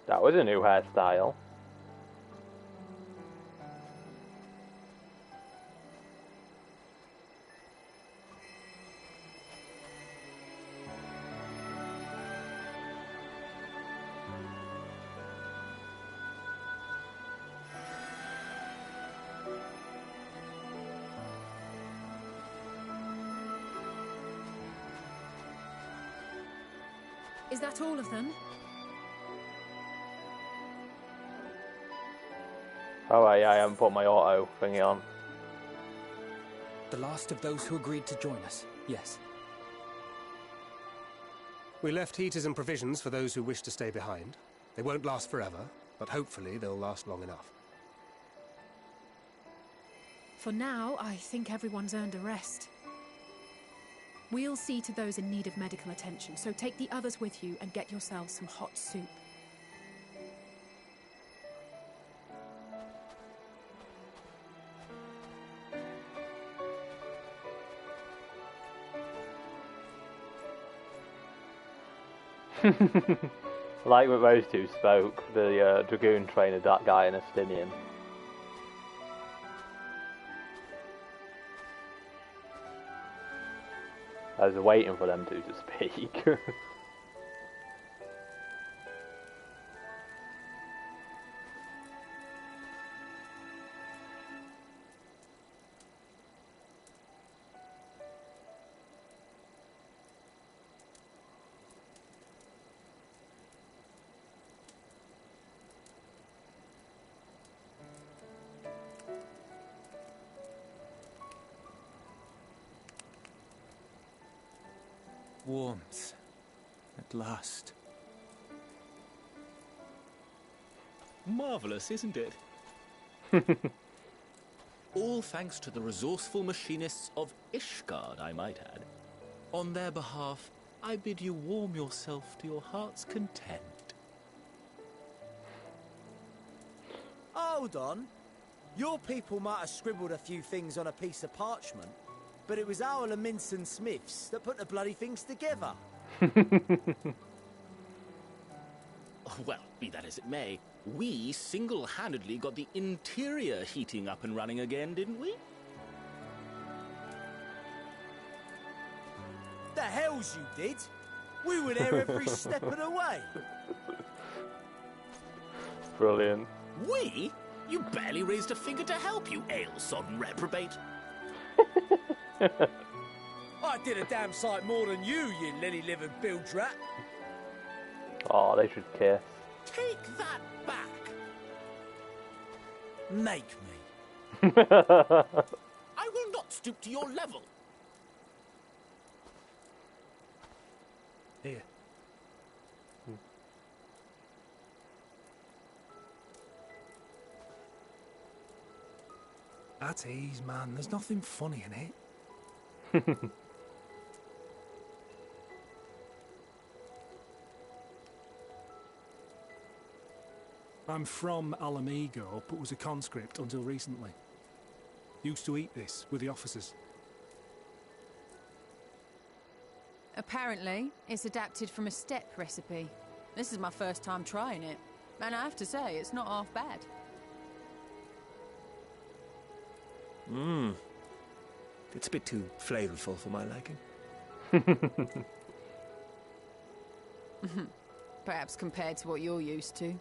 That was a new hairstyle. Is that all of them? Oh yeah, I haven't put my auto thingy on. The last of those who agreed to join us, yes. We left heaters and provisions for those who wish to stay behind. They won't last forever, but hopefully they'll last long enough. For now, I think everyone's earned a rest. We'll see to those in need of medical attention, so take the others with you and get yourselves some hot soup. Like what those two spoke, the Dragoon trainer, that guy and Estinian. I was waiting for them two to speak. Warmth. At last. Marvelous, isn't it? All thanks to the resourceful machinists of Ishgard, I might add. On their behalf, I bid you warm yourself to your heart's content. Hold on. Your people might have scribbled a few things on a piece of parchment, but it was our Leminson Smiths that put the bloody things together. Well, be that as it may, we single-handedly got the interior heating up and running again, didn't we? The hells you did! We were there every step of the way. Brilliant. We? You barely raised a finger to help, you ale-sodden reprobate. I did a damn sight more than you lily-livered bilge rat. Oh, they should kiss. Take that back. Make I will not stoop to your level. Here. At ease, man. There's nothing funny in it. I'm from Alamigo, but was a conscript until recently. Used to eat this with the officers. Apparently, it's adapted from a steppe recipe. This is my first time trying it, and I have to say, it's not half bad. Mmm. It's a bit too flavorful for my liking. Perhaps compared to what you're used to.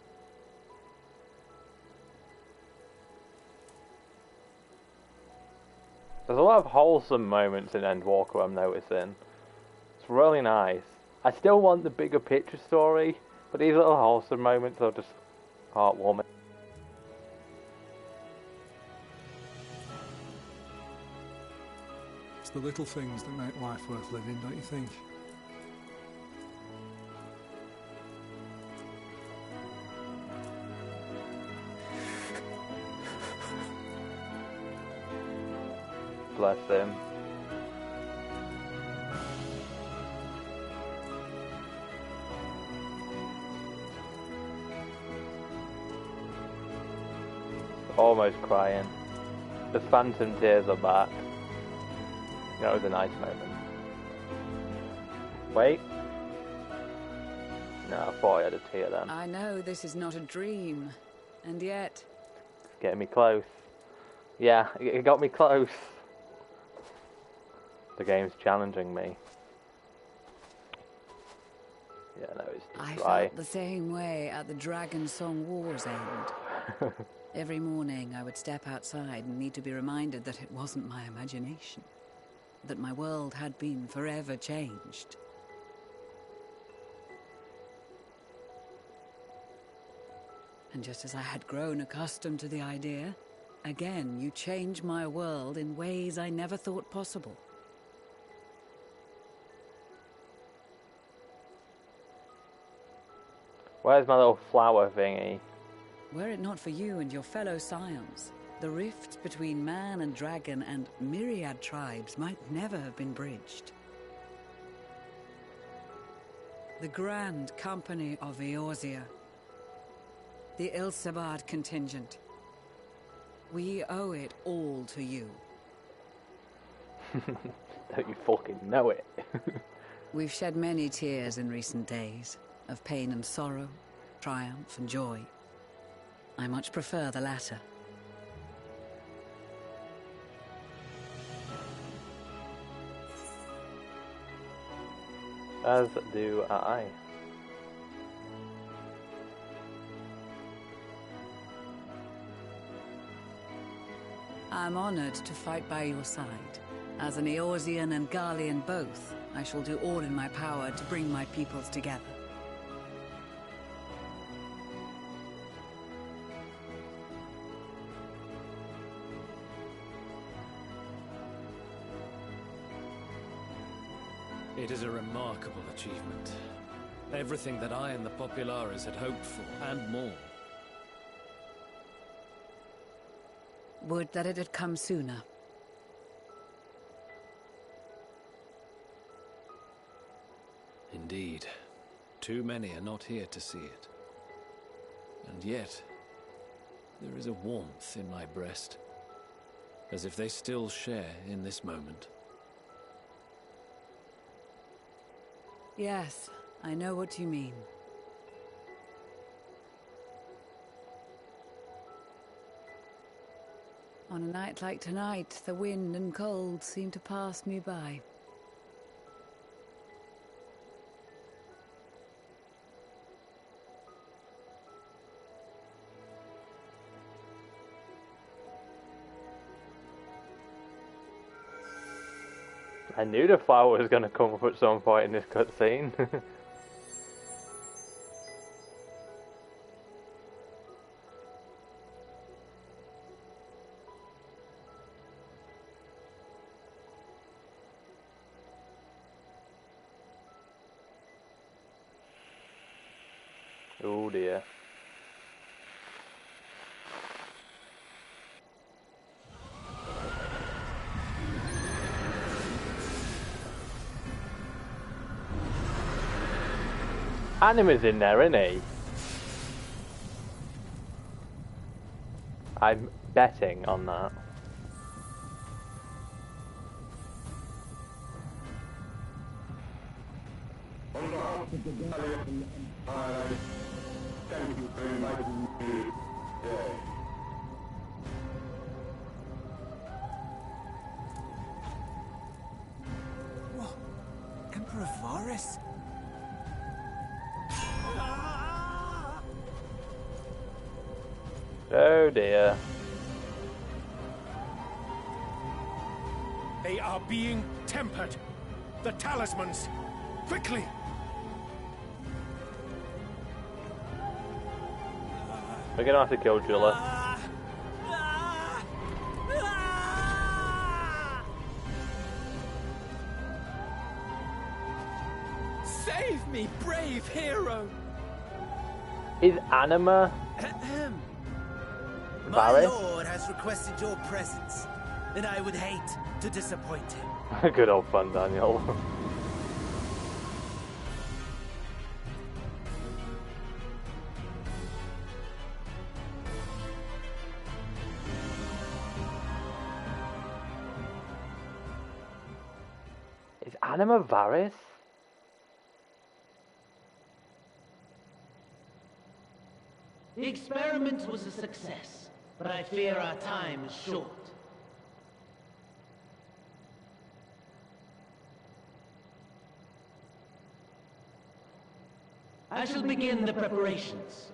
There's a lot of wholesome moments in Endwalker, I'm noticing. It's really nice. I still want the bigger picture story, but these little wholesome moments are just heartwarming. It's the little things that make life worth living, don't you think? Bless him. Almost crying. The phantom tears are back. That was a nice moment. Wait. No, I thought I had a tear then. I know this is not a dream, and yet... It's getting me close. Yeah, it got me close. The game's challenging me. Yeah, no, it's I dry. felt the same way at the Dragon Song War's end. Every morning I would step outside and need to be reminded that it wasn't my imagination. That my world had been forever changed. And just as I had grown accustomed to the idea, again you change my world in ways I never thought possible. Where's my little flower thingy? Were it not for you and your fellow scions, the rift between man and dragon and myriad tribes might never have been bridged. The Grand Company of Eorzea. The Ilsabard contingent. We owe it all to you. Don't you fucking know it? We've shed many tears in recent days, of pain and sorrow, triumph and joy. I much prefer the latter. As do I. I'm honored to fight by your side. As an Eorzean and Garlean both, I shall do all in my power to bring my peoples together. It is a remarkable achievement. Everything that I and the Populares had hoped for, and more. Would that it had come sooner. Indeed. Too many are not here to see it. And yet, there is a warmth in my breast, as if they still share in this moment. Yes, I know what you mean. On a night like tonight, the wind and cold seem to pass me by. I knew the flower was going to come up at some point in this cutscene. Oh dear. Anima's in there, isn't he? I'm betting on that. On behalf of the Gallian Empire, thank you for inviting me today. What? Emperor Varus? Oh dear. They are being tempered. The talismans. Quickly! We're gonna have to kill Jula. Save me, brave hero! Is Anima My Varys? lord has requested your presence, and I would hate to disappoint him. Good old fun, Daniel. Is Anima Varys? The experiment was a success, but I fear our time is short. I shall begin the preparations.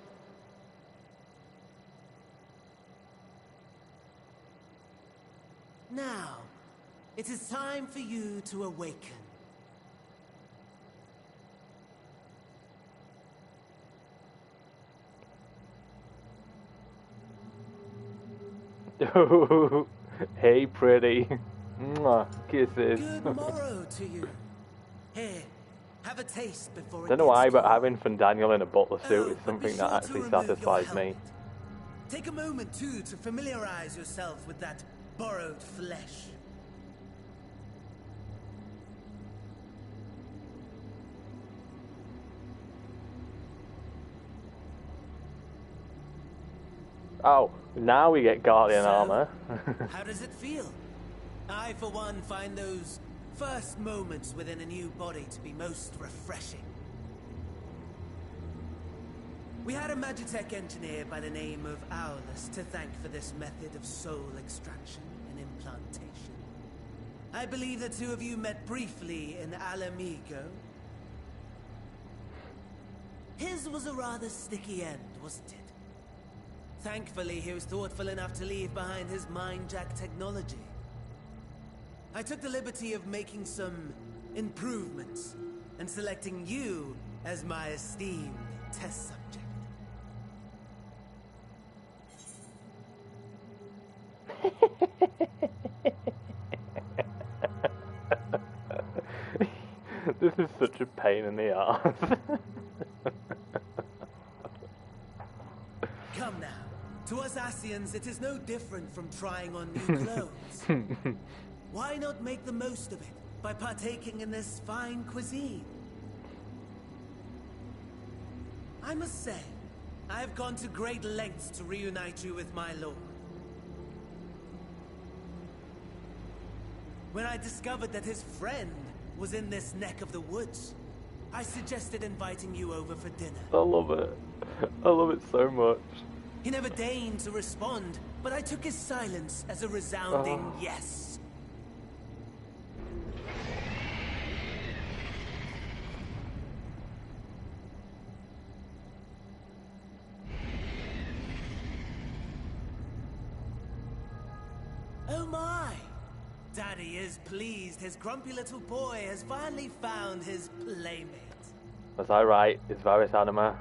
Now, it is time for you to awaken. Hey, pretty. Mwah, kisses. Good morrow to you. Here, have a taste before it Don't know why, gets but cold. having Fun Daniel in a butler suit is something that actually satisfies me. Take a moment, too, to familiarize yourself with that borrowed flesh. Oh, now we get Guardian armor. How does it feel? I, for one, find those first moments within a new body to be most refreshing. We had a Magitech engineer by the name of Aulus to thank for this method of soul extraction and implantation. I believe the two of you met briefly in Alamigo. His was a rather sticky end, wasn't it? Thankfully, he was thoughtful enough to leave behind his mind-jack technology. I took the liberty of making some improvements and selecting you as my esteemed test subject. This is such a pain in the ass. Come now. To us Asians, it is no different from trying on new clothes. Why not make the most of it by partaking in this fine cuisine? I must say, I have gone to great lengths to reunite you with my lord. When I discovered that his friend was in this neck of the woods, I suggested inviting you over for dinner. I love it. I love it so much. He never deigned to respond, but I took his silence as a resounding yes. Oh my! Daddy is pleased his grumpy little boy has finally found his playmate. Was I right? Is Varys Anima?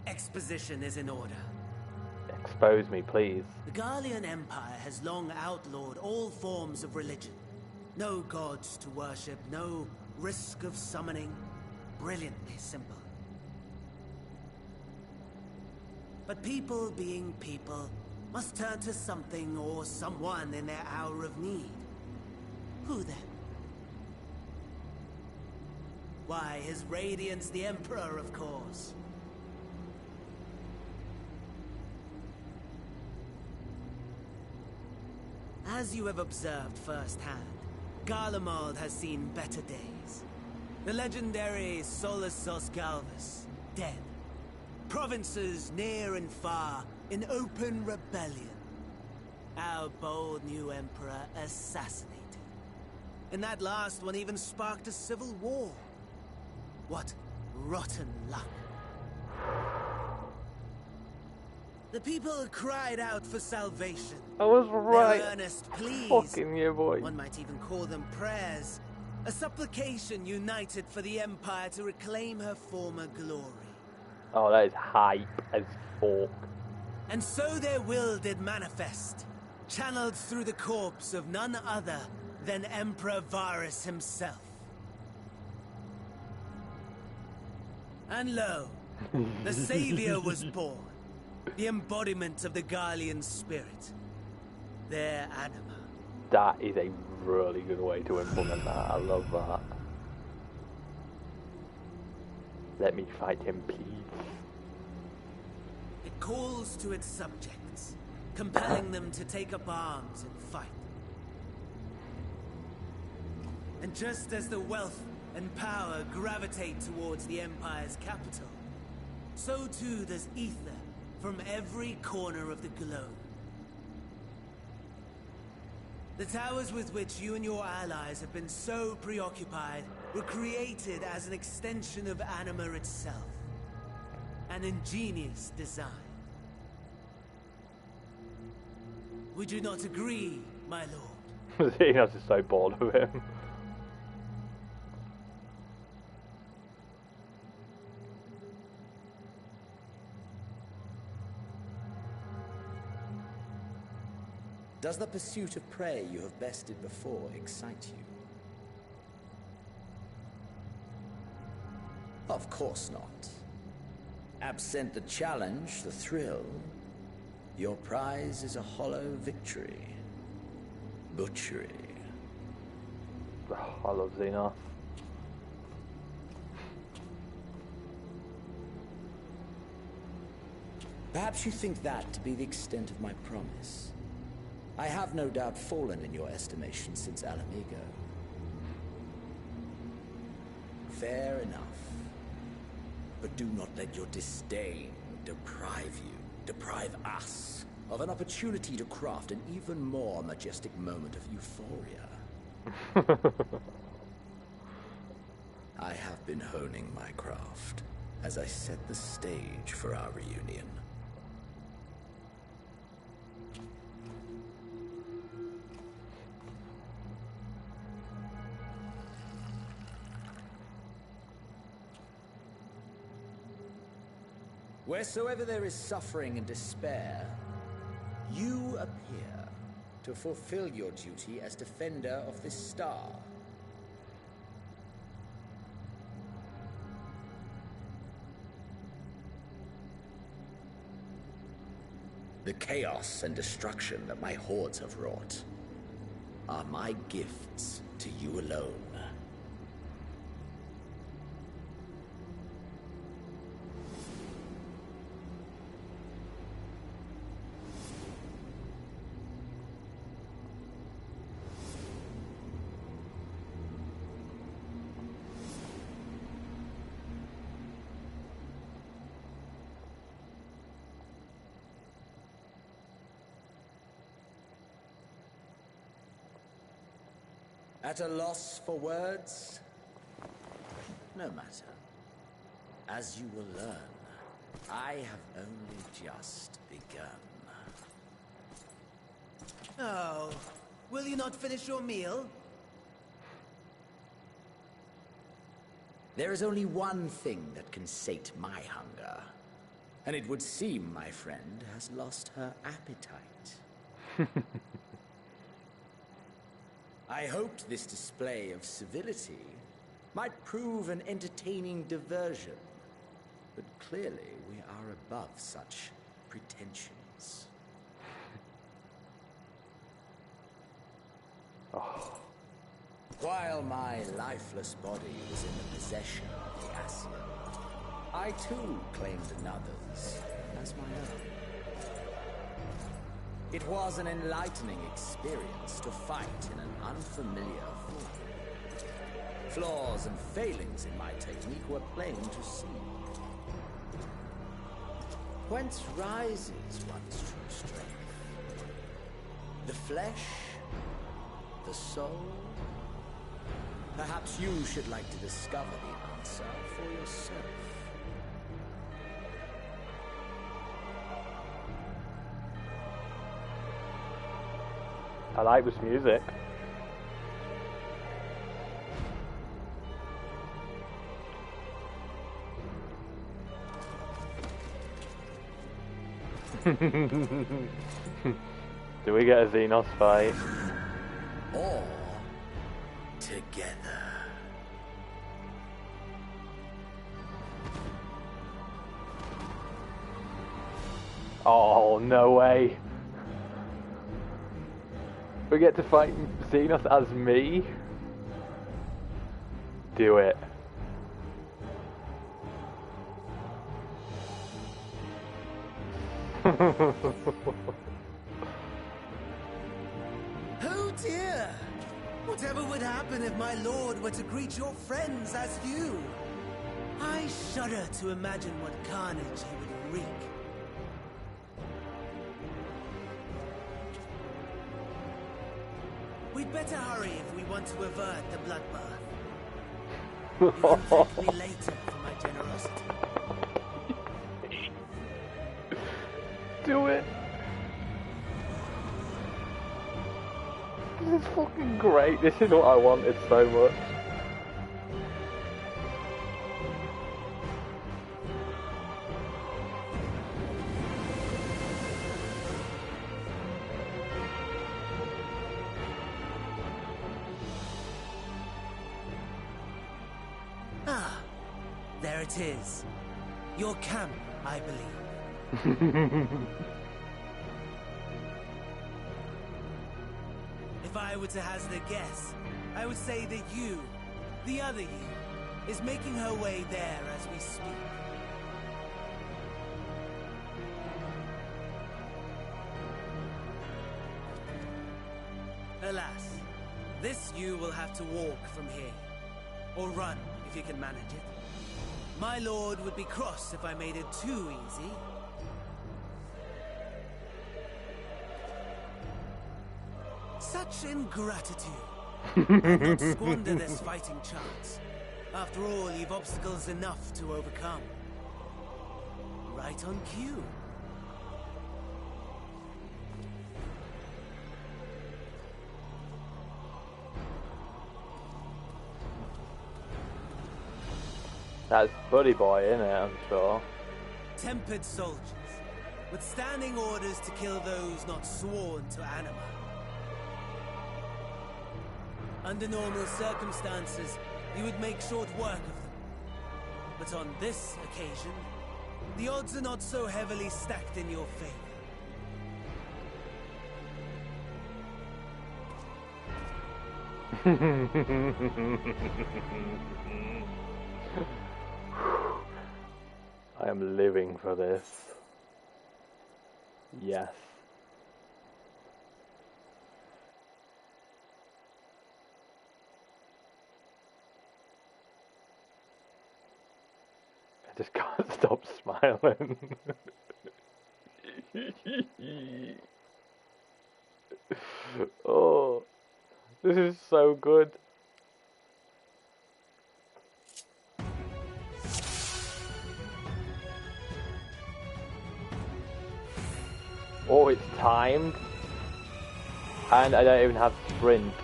Exposition is in order. Expose me, please. The Garlean Empire has long outlawed all forms of religion. No gods to worship, no risk of summoning. Brilliantly simple. But people being people must turn to something or someone in their hour of need. Who then? Why, His Radiance the Emperor, of course. As you have observed firsthand, Garlemald has seen better days. The legendary Solasos Galvus, dead. Provinces near and far in open rebellion. Our bold new emperor assassinated. And that last one even sparked a civil war. What rotten luck. The people cried out for salvation. I was right. Their earnest pleas. Fucking yeah, boy. One might even call them prayers. A supplication united for the Empire to reclaim her former glory. Oh, that is hype as fuck. And so their will did manifest, channeled through the corpse of none other than Emperor Varus himself. And lo, the Savior was born, the embodiment of the Garlean spirit, their anima. That is a really good way to implement that. I love that. Let me fight him, please. It calls to its subjects, compelling them to take up arms and fight. And just as the wealth and power gravitate towards the Empire's capital, so too does ether from every corner of the globe. The towers with which you and your allies have been so preoccupied were created as an extension of Anima itself. An ingenious design. Would you not agree, my lord? Xenos is so bored of him. Does the pursuit of prey you have bested before excite you? Of course not. Absent the challenge, the thrill, your prize is a hollow victory. Butchery. Oh, I love Xenos. Perhaps you think that to be the extent of my promise. I have no doubt fallen in your estimation since Alamigo. Fair enough. But do not let your disdain deprive us, of an opportunity to craft an even more majestic moment of euphoria. I have been honing my craft as I set the stage for our reunion. Wheresoever there is suffering and despair, you appear to fulfill your duty as defender of this star. The chaos and destruction that my hordes have wrought are my gifts to you alone. At a loss for words? No matter. As you will learn, I have only just begun. Oh, will you not finish your meal? There is only one thing that can sate my hunger. And it would seem my friend has lost her appetite. I hoped this display of civility might prove an entertaining diversion, but clearly we are above such pretensions. Oh. While my lifeless body was in the possession of the Ascian, I too claimed another's as my own. It was an enlightening experience to fight in an unfamiliar form. Flaws and failings in my technique were plain to see. Whence rises one's true strength? The flesh? The soul? Perhaps you should like to discover the answer for yourself. I like this music. Do we get a Xenos fight? Or together. Oh, no way. We get to fight Xenos as me? Do it. Oh dear! Whatever would happen if my lord were to greet your friends as you? I shudder to imagine what carnage he would wreak. We'd better hurry if we want to avert the bloodbath. You can thank me later for my generosity. Do it. This is fucking great. This is what I wanted so much. Ah, there it is. Your camp, I believe. If I were to hazard a guess, I would say that you, the other you, is making her way there as we speak. Alas, this you will have to walk from here. Or run, if you can manage it. My lord would be cross if I made it too easy. Such ingratitude. I'll not squander this fighting chance. After all, you've obstacles enough to overcome. Right on cue. That's Buddy Boy, isn't it? I'm sure. Tempered soldiers, with standing orders to kill those not sworn to anima. Under normal circumstances, you would make short work of them. But on this occasion, the odds are not so heavily stacked in your favor. I am living for this. Yes. I just can't stop smiling. Oh, this is so good. Oh, it's timed. And I don't even have sprint.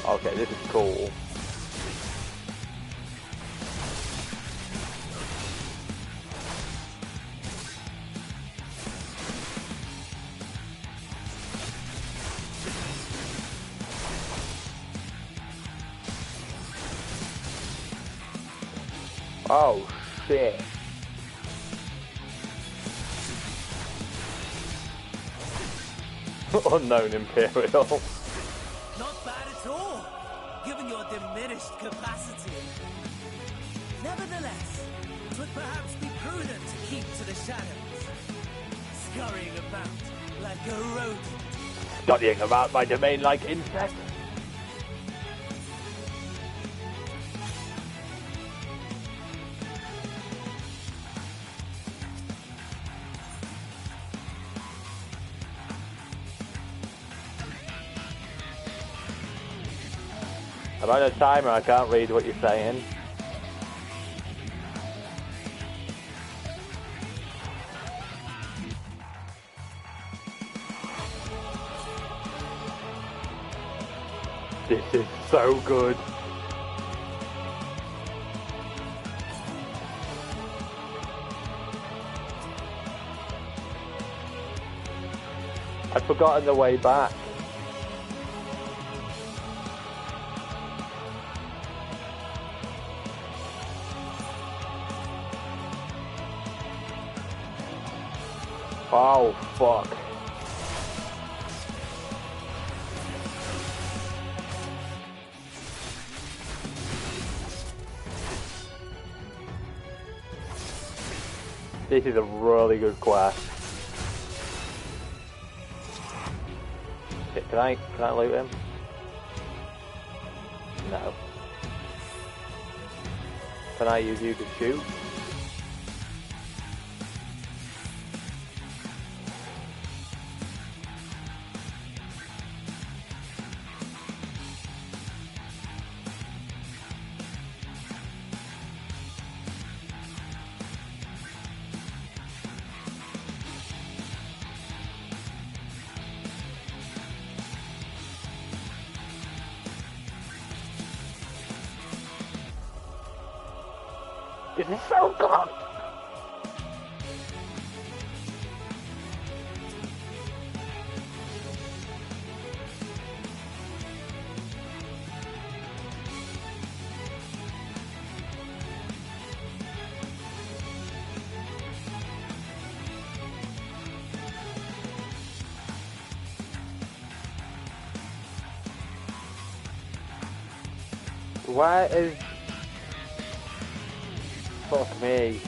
Okay, this is cool. Oh shit. Unknown Imperial. Not bad at all, given your diminished capacity. Nevertheless, it would perhaps be prudent to keep to the shadows, scurrying about like a rodent. Studying about my domain like insect. I'm on a timer, I can't read what you're saying. This is so good. I'd forgotten the way back. Oh, fuck. This is a really good quest. Can I loot him? No. Can I use you to shoot? This is so good! Why is... Fuck me.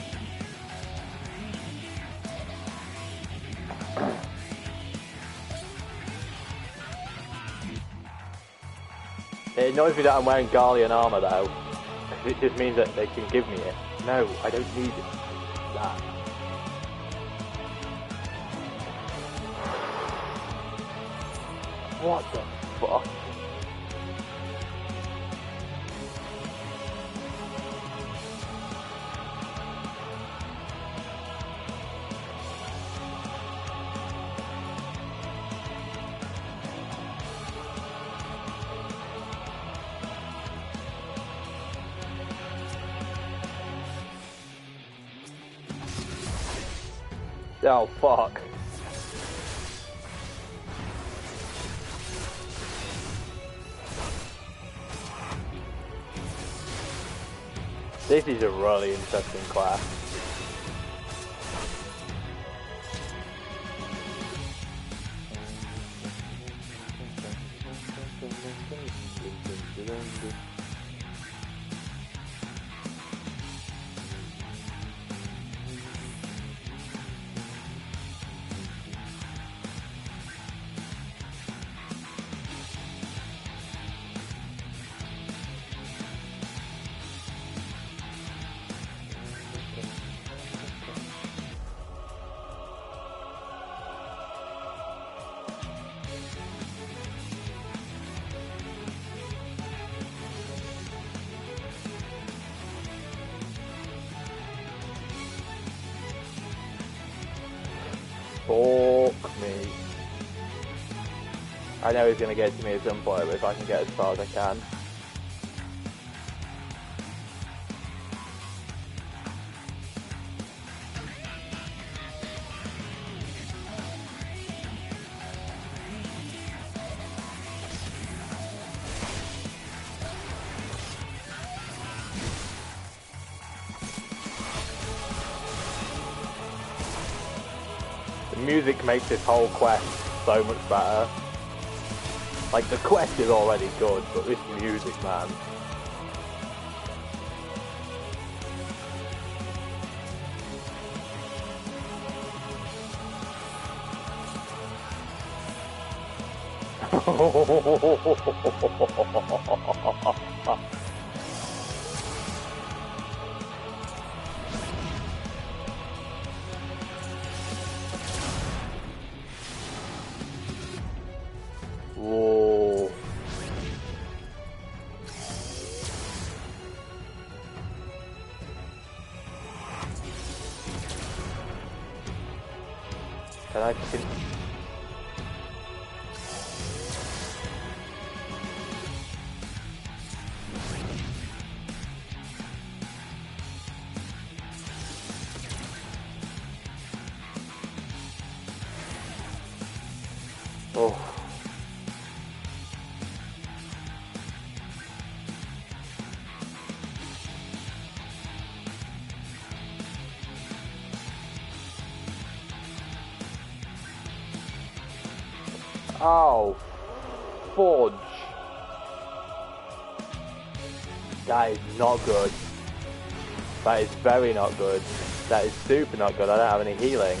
It annoys me that I'm wearing Garlean armor though. It just means that they can give me it. No, I don't need that. What the fuck? Oh, fuck. This is a really interesting class. Fuck me. I know he's gonna get to me at some point, but if I can get as far as I can. music makes this whole quest so much better. Like, the quest is already good, but this music, man. Whoa. Can I continue? Oh. Oh, fudge. That is not good. That is very not good. That is super not good. I don't have any healing.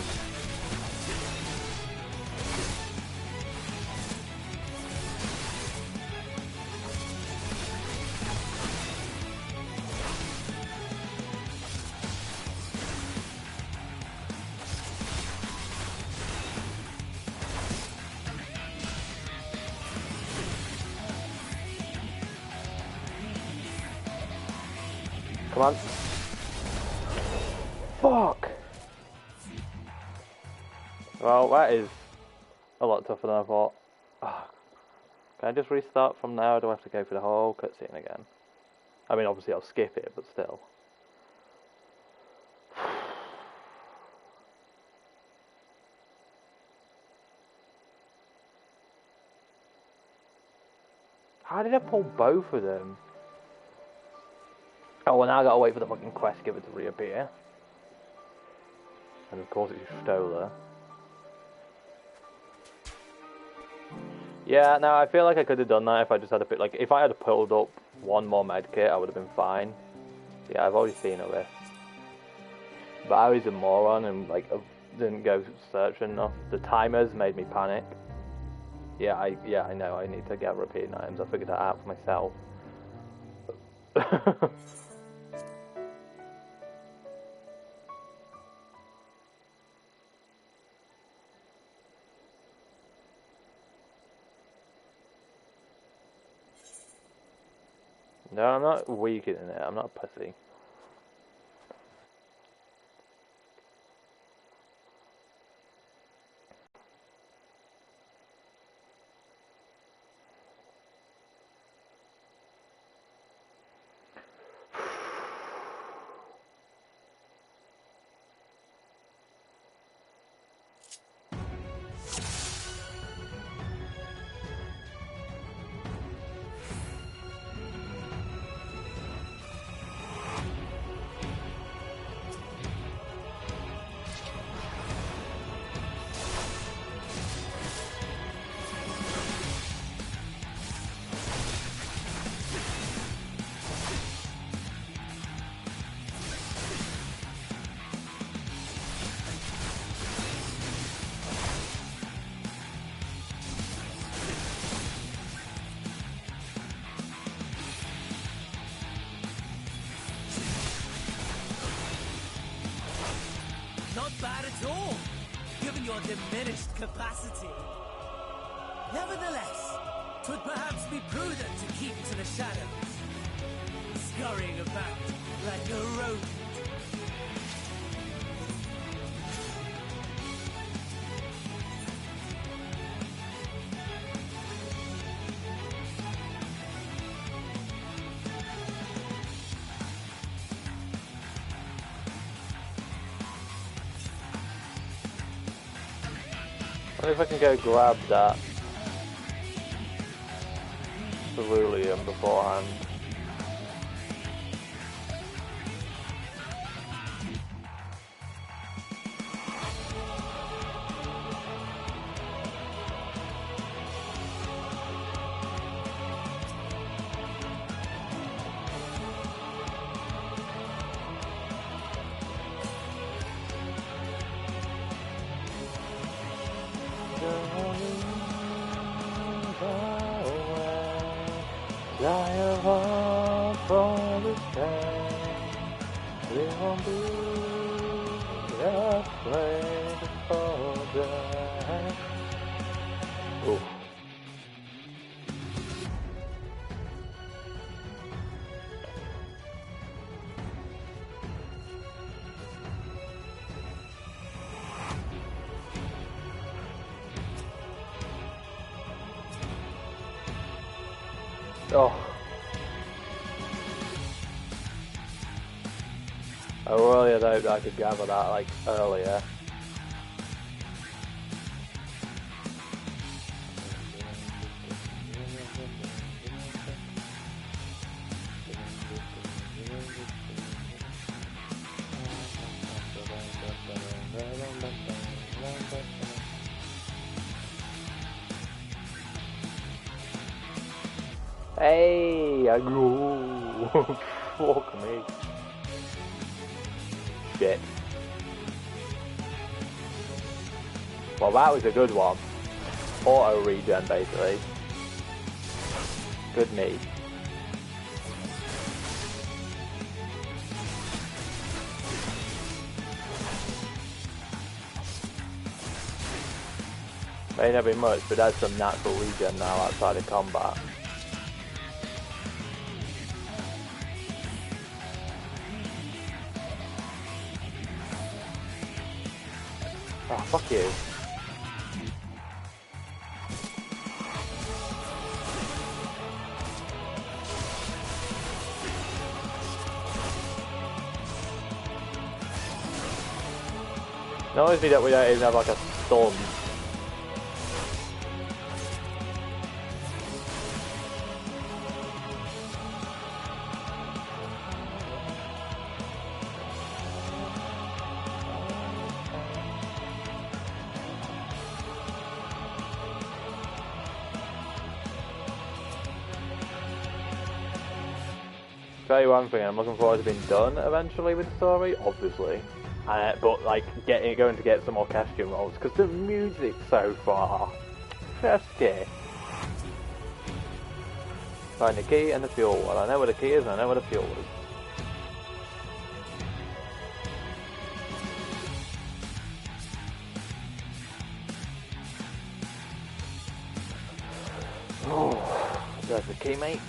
Come on. Fuck! Well, that is a lot tougher than I thought. Oh. Can I just restart from now, or do I have to go through the whole cutscene again? I mean, obviously I'll skip it, but still. How did I pull both of them? Oh, well, now I gotta wait for the fucking quest giver to reappear. And of course it's Stoller. Yeah, no, I feel like I could have done that if I just had a bit, like, if I had pulled up one more medkit, I would have been fine. Yeah, I've already seen all this. But I was a moron and, like, didn't go searching enough. The timers made me panic. Yeah, I know, I need to get repeating items. I figured that out for myself. No, I'm not weakening it. I'm not a pussy. Not bad at all, given your diminished capacity. Nevertheless, 'twould perhaps be prudent to keep to the shadows, scurrying about like a rodent. I wonder if I can go grab that cerulean beforehand. Don't be afraid to fall down. Ooh. Oh. I really had hoped I could gather that like earlier. Hey, I grew. Fuck me. Shit. Well, that was a good one. Auto regen, basically. Good me. May not be much, but that's some natural regen now outside of combat. Oh, fuck you. It annoys me that we don't even have like a storm. Tell you one thing, I'm looking forward to being done eventually with the story, obviously. But like going to get some more costume rolls because the music so far, festive. Find the key and the fuel. Well, I know where the key is and I know where the fuel is. Oh, there's the key, mate.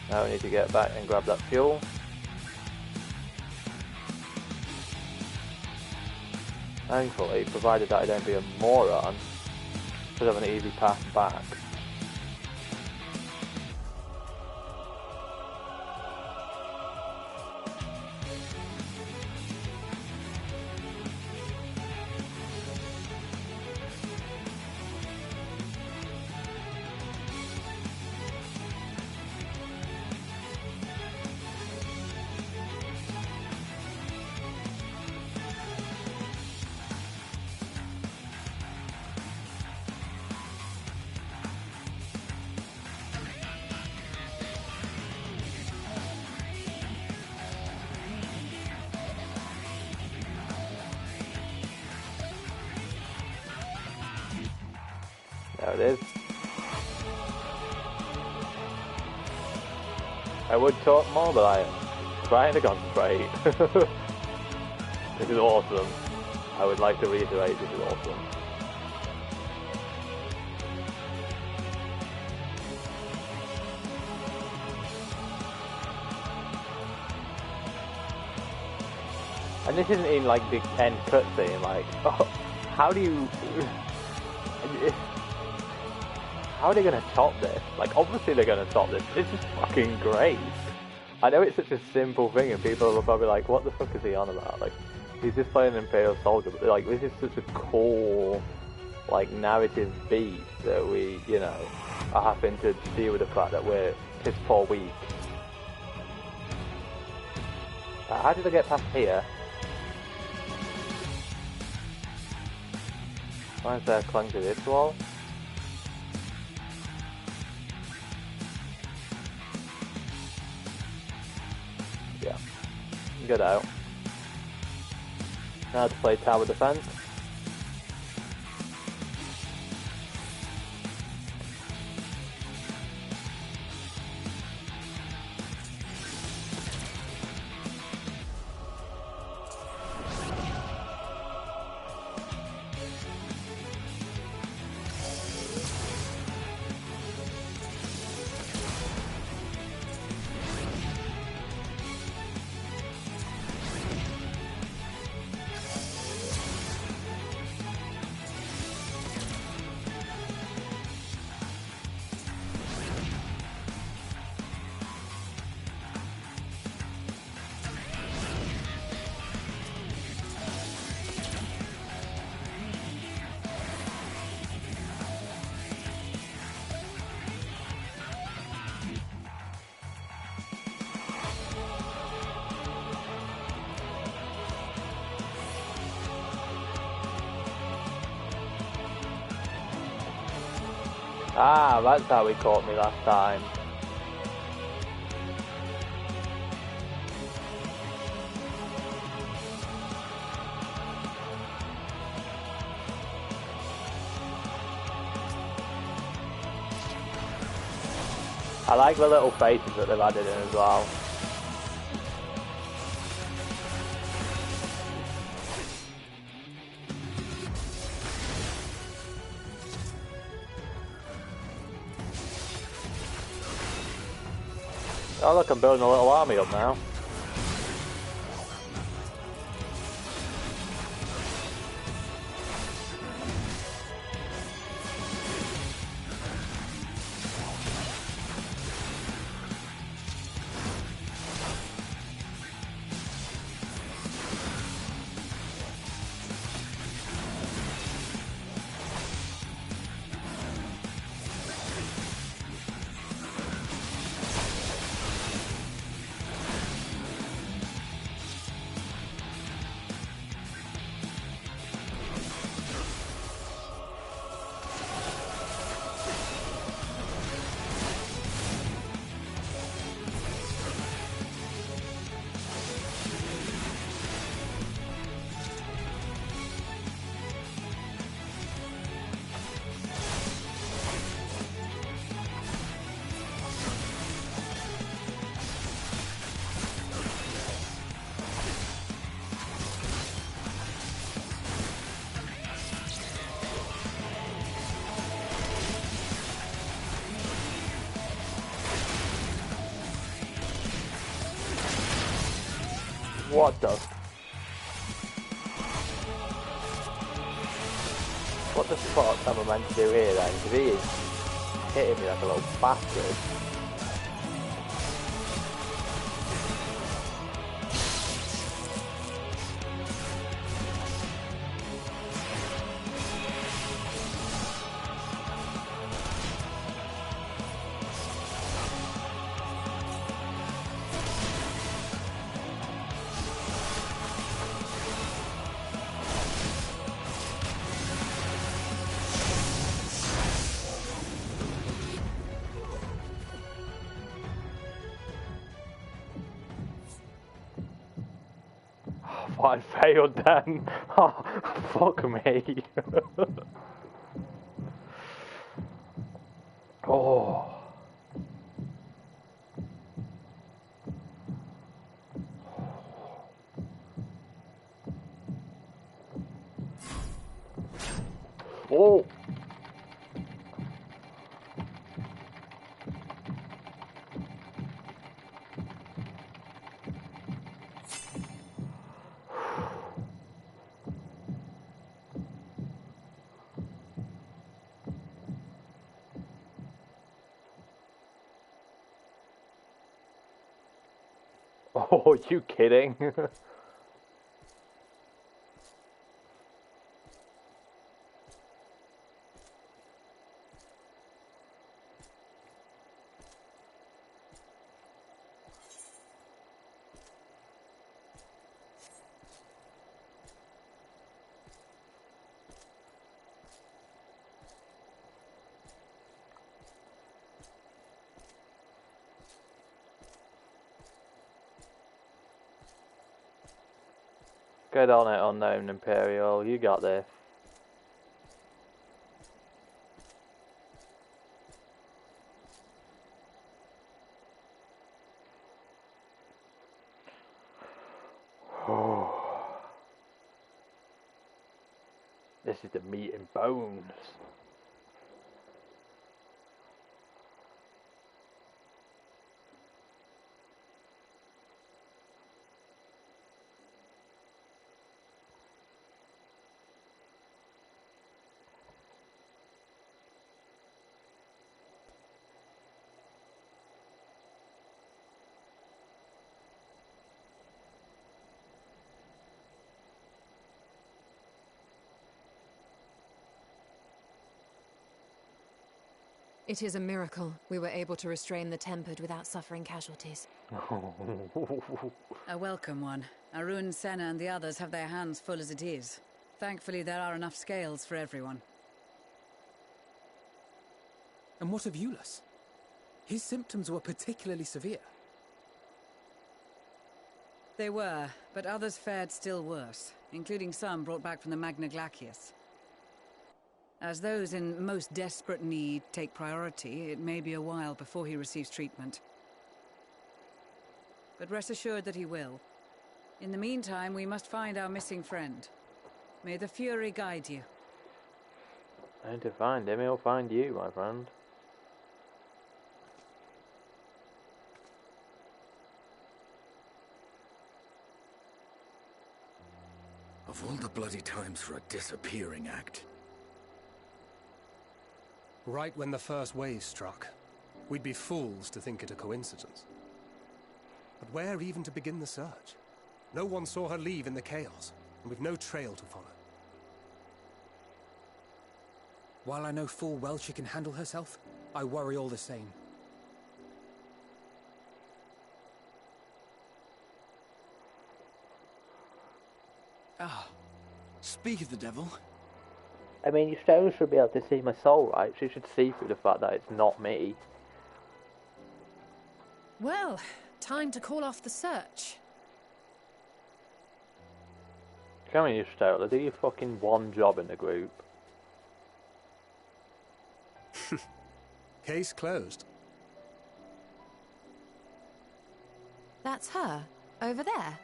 Now we need to get back and grab that fuel. Thankfully, provided that I don't be a moron, should have an easy path back. There it is. I would talk more, but I am trying to concentrate. This is awesome. I would like to reiterate, this is awesome. And this isn't even like the end cutscene, like, oh, how do you... How are they going to top this? Like, obviously they're going to top this. This is fucking great. I know it's such a simple thing and people are probably like, what the fuck is he on about? Like, he's just playing an Imperial Soldier, but like, this is such a cool, like, narrative beat that we, you know, are having to deal with the fact that we're piss poor weak. How did I get past here? Why is there a clang to this wall? Yeah. Get out. Now to play tower defense. Ah, that's how he caught me last time. I like the little faces that they've added in as well. Oh look, I'm building a little army up now. What the? What the fuck am I meant to do here then? Because he is hitting me like a little bastard. I failed then. Oh, fuck me. Oh. Oh. Oh, are you kidding? Get on it, unknown Imperial. You got this. This is the meat and bones. It is a miracle we were able to restrain the Tempered without suffering casualties. A welcome one. Arun, Senna and the others have their hands full as it is. Thankfully there are enough scales for everyone. And what of Euless? His symptoms were particularly severe. They were, but others fared still worse, including some brought back from the Magna Glacius. As those in most desperate need take priority, it may be a while before he receives treatment. But rest assured that he will. In the meantime, we must find our missing friend. May the Fury guide you. And to find him, he'll find you, my friend. Of all the bloody times for a disappearing act. Right when the first wave struck, we'd be fools to think it a coincidence. But where even to begin the search? No one saw her leave in the chaos, and we've no trail to follow. While I know full well she can handle herself, I worry all the same. Ah, speak of the devil. I mean, your stone should be able to see my soul, right? She should see through the fact that it's not me. Well, time to call off the search. Come here, Stola, do your fucking one job in the group. Case closed. That's her, over there.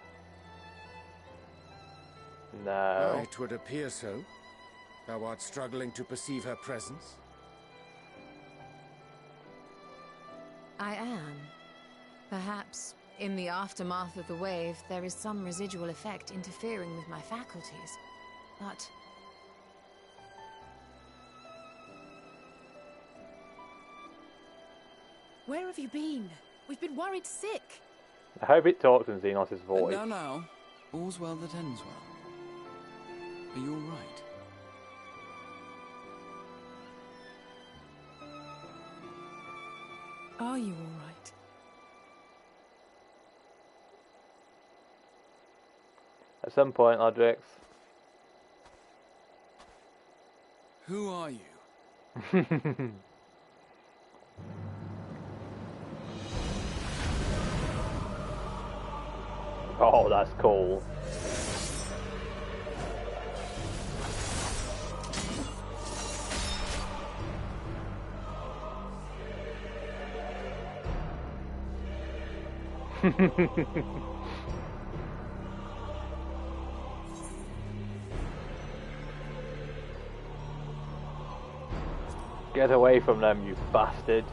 No. It would appear so. Thou art struggling to perceive her presence? I am. Perhaps, in the aftermath of the wave, there is some residual effect interfering with my faculties. But... Where have you been? We've been worried sick. I hope it talks in Xenos' voice. Now, all's well that ends well. Are you all right? Are you all right? At some point, Lodrix. Who are you? Oh, that's cool. Get away from them, you bastard.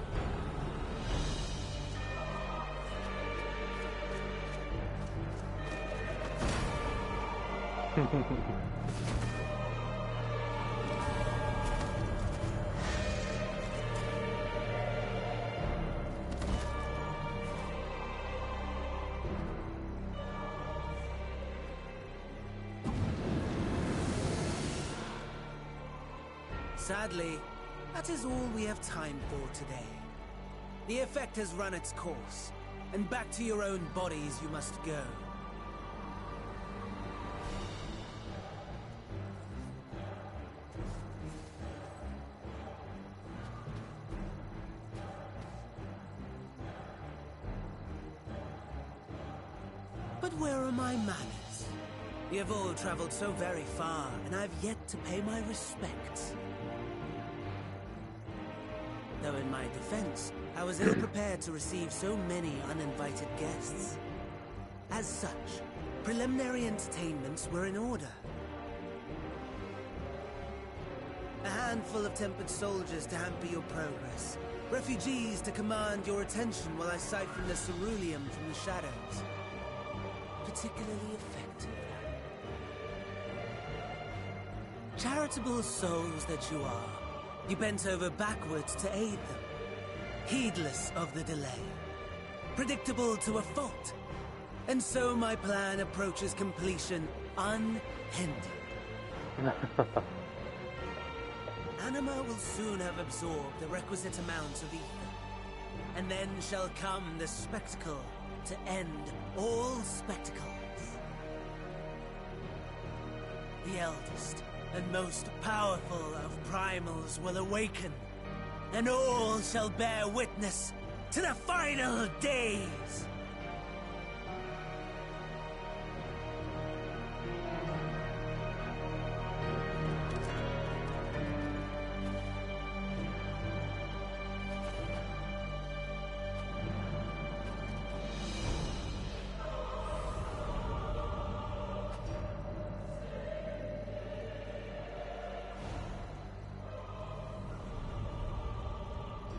Sadly, that is all we have time for today. The effect has run its course, and back to your own bodies you must go. But where are my manners? You have all traveled so very far, and I've yet to pay my respects. Though in my defense, I was ill-prepared to receive so many uninvited guests. As such, preliminary entertainments were in order. A handful of tempered soldiers to hamper your progress. Refugees to command your attention while I siphon the ceruleum from the shadows. Particularly effective. Charitable souls that you are, you bent over backwards to aid them, heedless of the delay, predictable to a fault. And so my plan approaches completion unhindered. Anima will soon have absorbed the requisite amount of ether, and then shall come the spectacle to end all spectacles. The eldest and most powerful of primals will awaken, and all shall bear witness to the final days.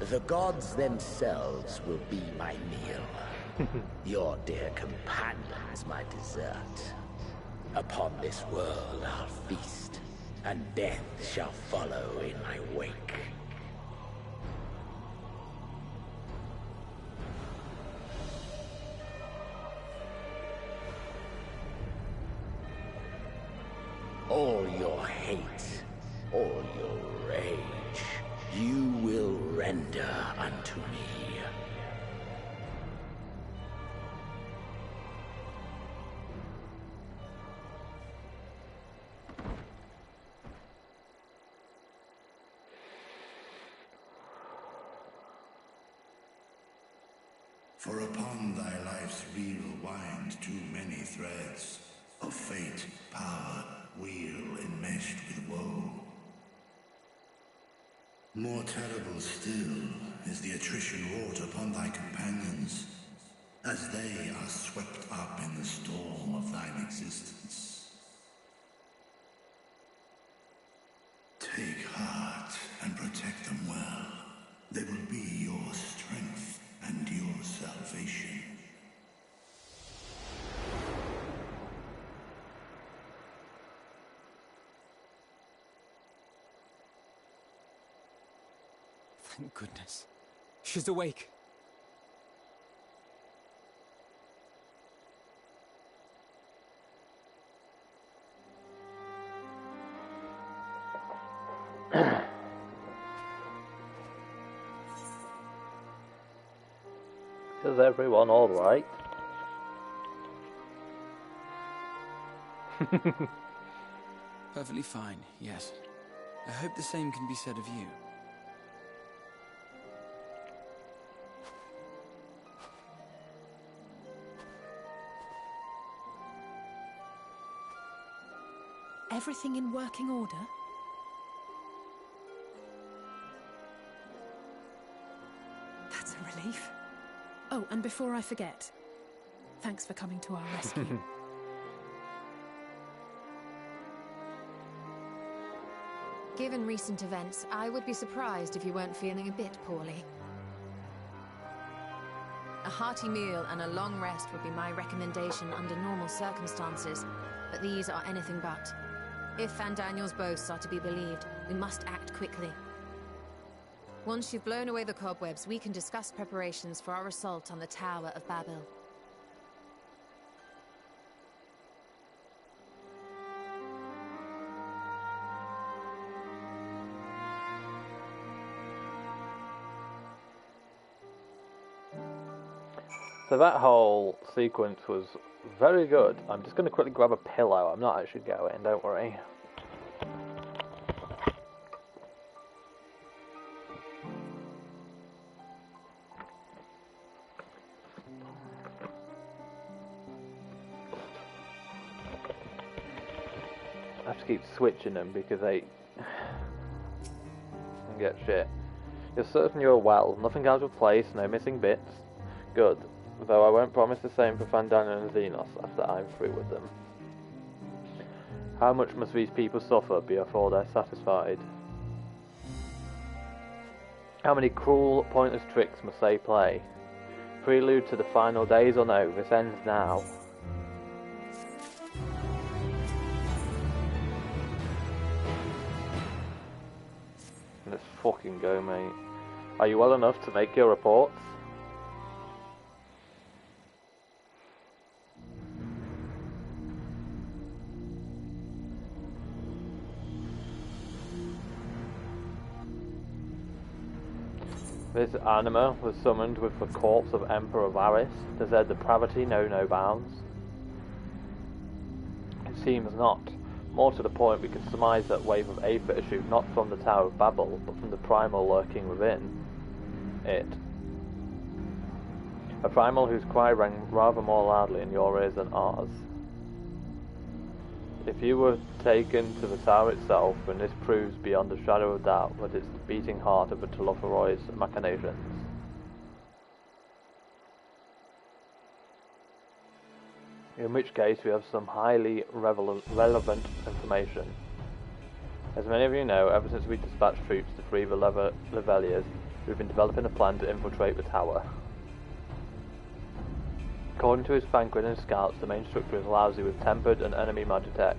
The gods themselves will be my meal. Your dear companions my dessert. Upon this world I'll feast, and death shall follow in my wake. All your hate, all your rage, you will render unto me. For upon thy life's reel wind too many threads of fate, power, weal enmeshed with woe. More terrible still is the attrition wrought upon thy companions, as they are swept up in the storm of thine existence. Take heart and protect them well. They will be your strength and your salvation. Thank goodness. She's awake. Is everyone alright? Perfectly fine, yes. I hope the same can be said of you. Everything in working order? That's a relief. Oh, and before I forget, thanks for coming to our rescue. Given recent events, I would be surprised if you weren't feeling a bit poorly. A hearty meal and a long rest would be my recommendation under normal circumstances, but these are anything but. If Van Daniel's boasts are to be believed, we must act quickly. Once you've blown away the cobwebs, we can discuss preparations for our assault on the Tower of Babel. So that whole sequence was very good. I'm just going to quickly grab a pillow. I'm not actually going, don't worry. I have to keep switching them because they get shit. You're certain you're well. Nothing out of place, no missing bits. Good. Though I won't promise the same for Fandana and Xenos after I'm through with them. How much must these people suffer before they're satisfied? How many cruel, pointless tricks must they play? Prelude to the final days or no? This ends now. Let's fucking go, mate. Are you well enough to make your reports? This anima was summoned with the corpse of Emperor Varys. Does their depravity know no bounds? It seems not. More to the point, we can surmise that wave of aether issued not from the Tower of Babel, but from the primal lurking within it. A primal whose cry rang rather more loudly in your ears than ours. If you were taken to the tower itself, and this proves beyond a shadow of doubt that it's the beating heart of the Telophoroid's machinations, in which case we have some highly relevant information. As many of you know, ever since we dispatched troops to free the Leveliers, we've been developing a plan to infiltrate the tower. According to his banquet and scouts, the main structure is lousy with tempered and enemy magitech.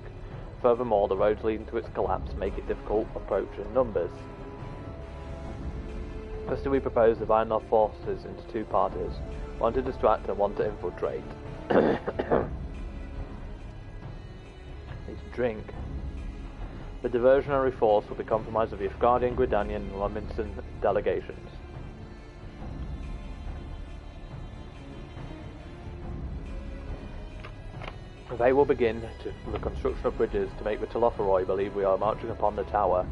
Furthermore, the roads leading to its collapse make it difficult approach in numbers. First, we propose dividing our forces into two parties, one to distract and one to infiltrate. It's drink. The diversionary force will be comprised of the Ifgardian, Gridanian and Laminson delegations. They will begin the construction of bridges to make the Telophoroi believe we are marching upon the tower.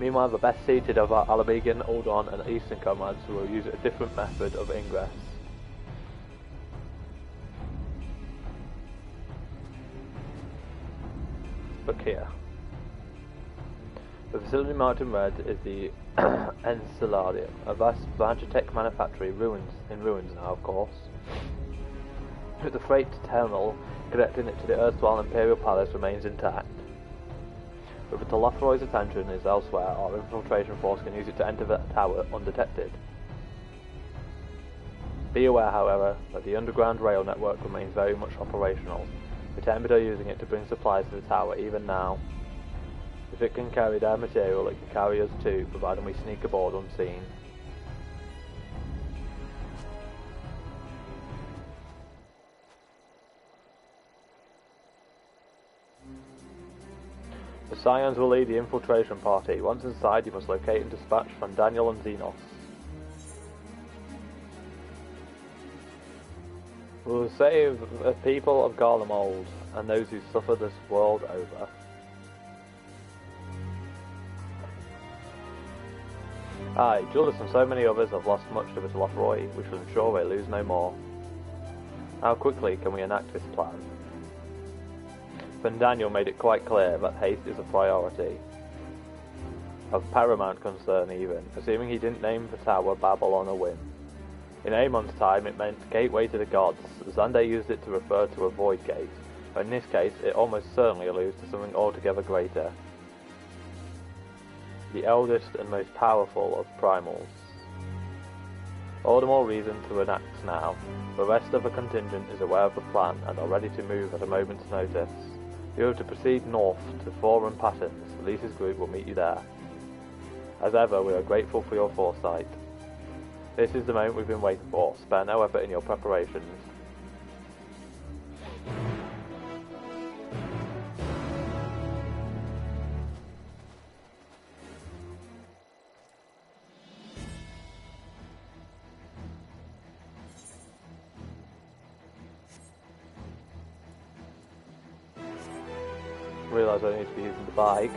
Meanwhile, the best seated of our Alabegan, Uldon and Eastern comrades will use a different method of ingress. Look here. The facility marked in red is the Enceladium, a vast Magitech manufactory in ruins now, of course. The freight terminal connecting it to the erstwhile Imperial Palace remains intact. But the Telophoroid's attention is elsewhere, our infiltration force can use it to enter the tower undetected. Be aware, however, that the underground rail network remains very much operational. The Tempered are using it to bring supplies to the tower even now. If it can carry their material, it can carry us too, providing we sneak aboard unseen. The Scions will lead the infiltration party. Once inside, you must locate and dispatch from Daniel and Xenos. We will save the people of Garlemald and those who suffer this world over. Aye, Julius and so many others have lost much to the Telophoroi. We shall ensure they lose no more. How quickly can we enact this plan? Then Daniel made it quite clear that haste is a priority. Of paramount concern even, assuming he didn't name the tower Babylon a whim. In Amon's time it meant gateway to the gods. Xande used it to refer to a void gate, but in this case it almost certainly alludes to something altogether greater. The eldest and most powerful of primals. All the more reason to enact now. The rest of the contingent is aware of the plan and are ready to move at a moment's notice. You are to proceed north to Forum Patterns. Lisa's group will meet you there. As ever, we are grateful for your foresight. This is the moment we've been waiting for. Spare no effort in your preparations. Realise I need to be using the bike.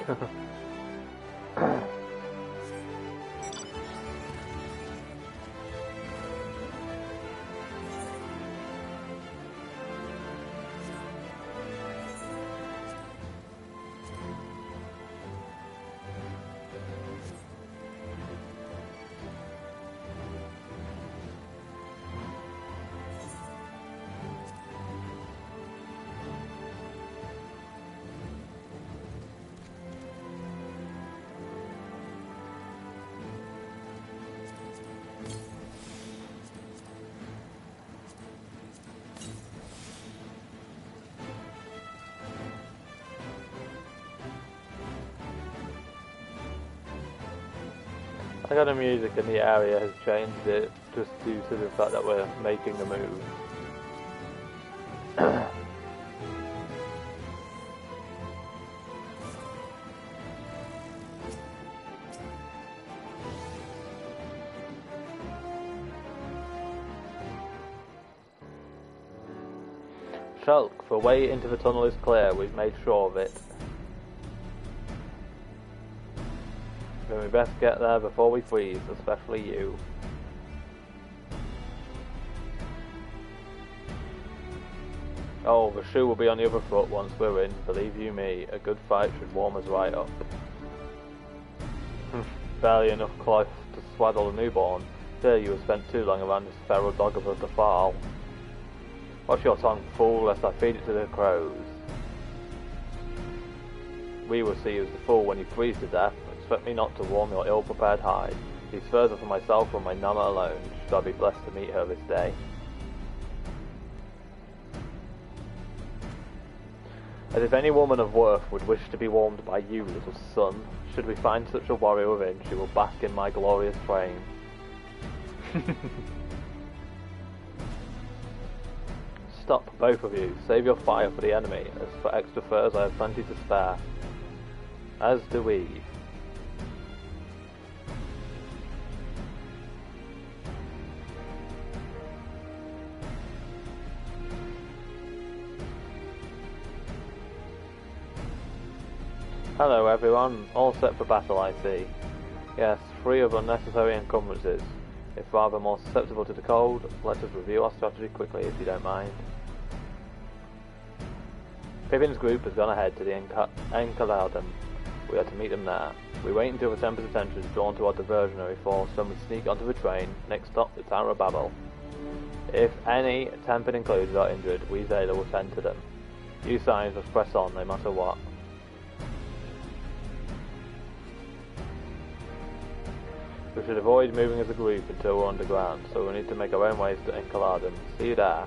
I got the music in the area has changed it just due to the fact that we're making a move. Shulk, the way into the tunnel is clear. We've made sure of it. Then we best get there before we freeze, especially you. Oh, the shoe will be on the other foot once we're in. Believe you me, a good fight should warm us right up. Barely enough cloth to swaddle a newborn. There you have spent too long around this feral dog of a Defile. Watch your tongue, fool, lest I feed it to the crows. We will see you as the fool when you freeze to death. Expect me not to warm your ill-prepared hide. These furs are for myself and my Nana alone, should I be blessed to meet her this day. As if any woman of worth would wish to be warmed by you, little son. Should we find such a warrior within, she will bask in my glorious flame. Stop, both of you. Save your fire for the enemy. As for extra furs, I have plenty to spare. As do we. Hello everyone, all set for battle I see. Yes, free of unnecessary encumbrances. If rather more susceptible to the cold, let us review our strategy quickly if you don't mind. Pippin's group has gone ahead to the Encaladum. We are to meet them there. We wait until the Tempest's attention is drawn to our diversionary force, then we sneak onto the train. Next stop, the Tower of Babel. If any, Tempest included, are injured, we Zayla will tend to them. You Signs must press on no matter what. We should avoid moving as a group until we're underground, so we need to make our own ways to Encaladum. See you there.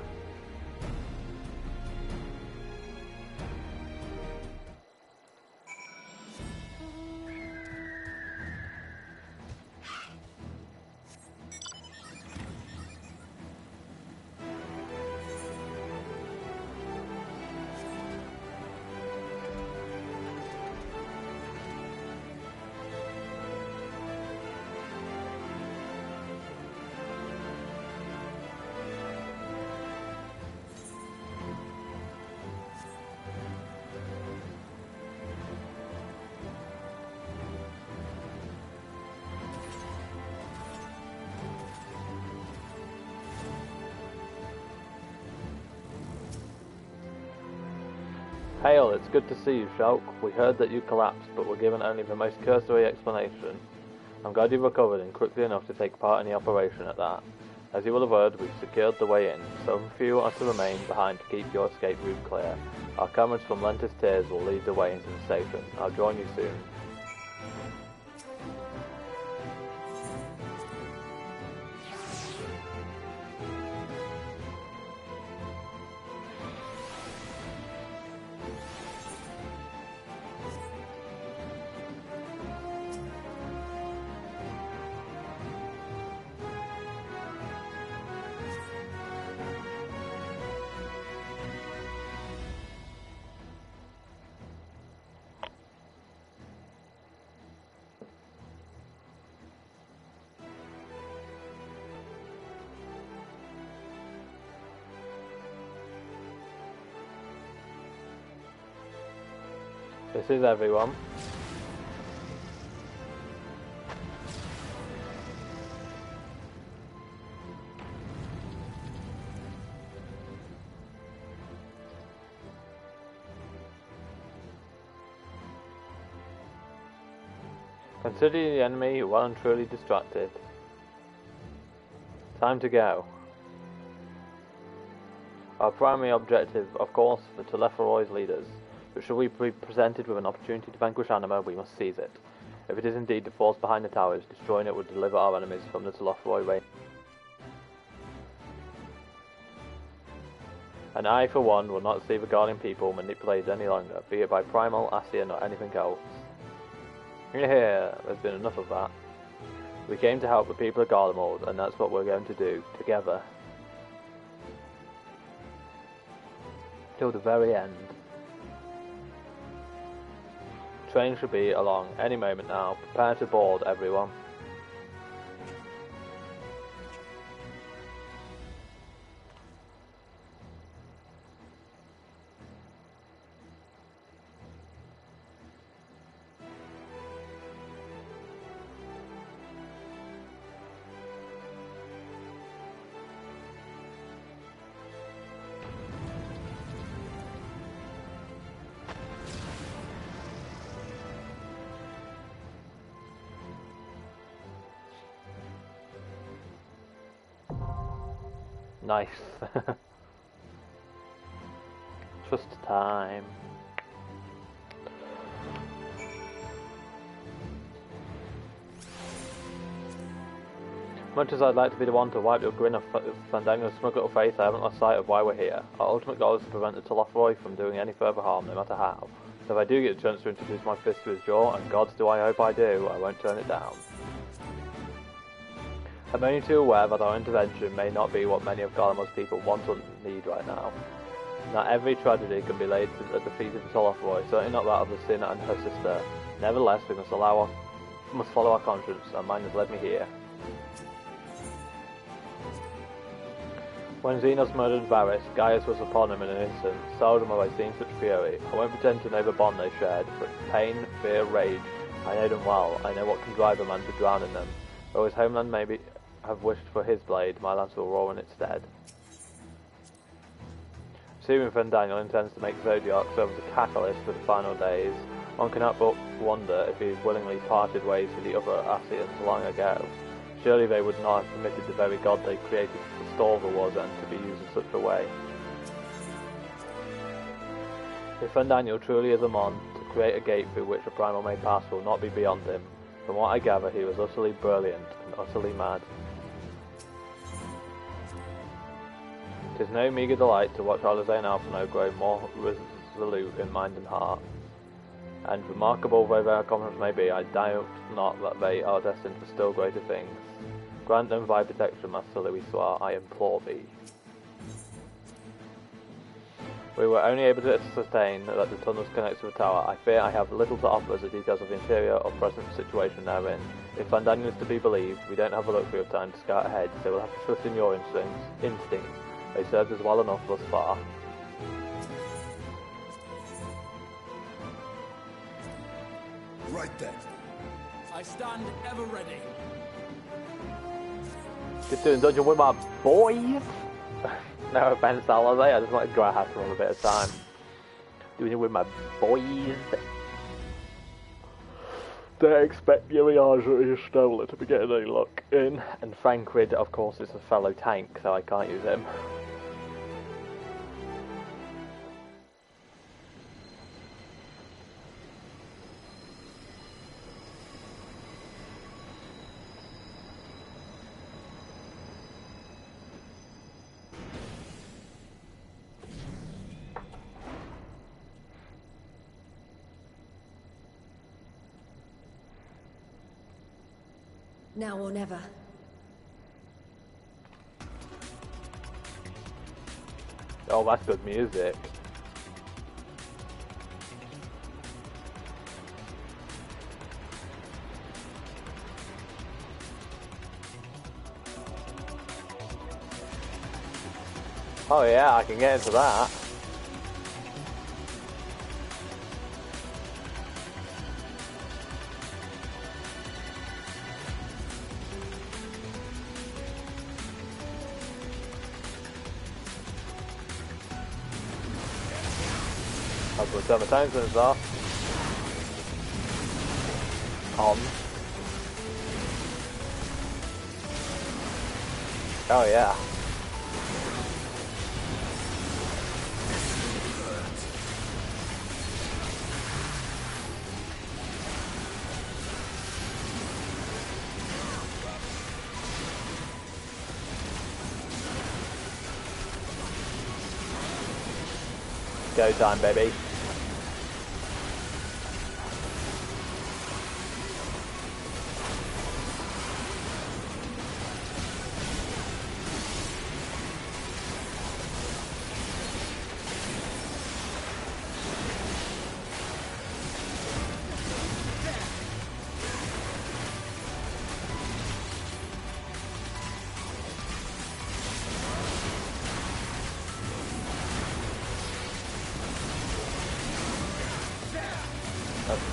Hail, it's good to see you, Shulk. We heard that you collapsed, but were given only the most cursory explanation. I'm glad you recovered and quickly enough to take part in the operation at that. As you will have heard, we've secured the way in. Some few are to remain behind to keep your escape route clear. Our comrades from Lentis Tears will lead the way into the station. I'll join you soon. This is everyone. Consider the enemy well and truly distracted. Time to go. Our primary objective, of course, the Telephorod's leaders. But should we be presented with an opportunity to vanquish Anima, we must seize it. If it is indeed the force behind the towers, destroying it will deliver our enemies from the Telephorid reign. And I, for one, will not see the Guardian people manipulated any longer, be it by Primal, Ascian, or anything else. Yeah, there's been enough of that. We came to help the people of Garlemald, and that's what we're going to do, together. Till the very end. Train should be along any moment now. Prepare to board, everyone. Nice. Just time. Much as I'd like to be the one to wipe the grin off Fandango's smug little face, I haven't lost sight of why we're here. Our ultimate goal is to prevent the Telophoroi from doing any further harm, no matter how. So if I do get a chance to introduce my fist to his jaw, and gods do I hope I do, I won't turn it down. I'm only too aware that our intervention may not be what many of Garlemald's people want or need right now. Not every tragedy can be laid at the feet of the Telophoroi, certainly not that of the Sin and her sister. Nevertheless, we must follow our conscience, and mine has led me here. When Xenos murdered Varys, Gaius was upon him in an instant. Seldom have I seen such fury. I won't pretend to know the bond they shared, but pain, fear, rage, I know them well. I know what can drive a man to drown in them. Though his homeland maybe have wished for his blade, my lance will roar in its stead. Assuming Fandaniel intends to make Zodiac serve as a catalyst for the final days, one cannot but wonder if he willingly parted ways with the other Ascians long ago. Surely they would not have permitted the very god they created to store the war zone to be used in such a way. If Fandaniel truly is a mon, to create a gate through which a primal may pass will not be beyond him. From what I gather, he was utterly brilliant and utterly mad. It is no meagre delight to watch Oliver and Alphino grow more resolute in mind and heart. And remarkable though their accomplishments may be, I doubt not that they are destined for still greater things. Grant them thy protection, Master Louis Soir, I implore thee. We were only able to sustain that the tunnels connect to the tower. I fear I have little to offer as the details of the interior or present situation therein. If Fandaniel is to be believed, we don't have the luxury of time to scout ahead, so we'll have to trust in your instincts. They served us well enough thus far. Right then. I stand ever ready. Just doing dungeon with my boys. No offense, Alize. I just want to go out for a bit of time. Doing it with my boys. Don't expect Yeliaja Stola to be getting any luck in. And Frankrid, of course, is a fellow tank, so I can't use him. Now or never. Oh, that's good music. Oh yeah, I can get into that. I'll turn my time zones off. On. Oh yeah. Go time, baby.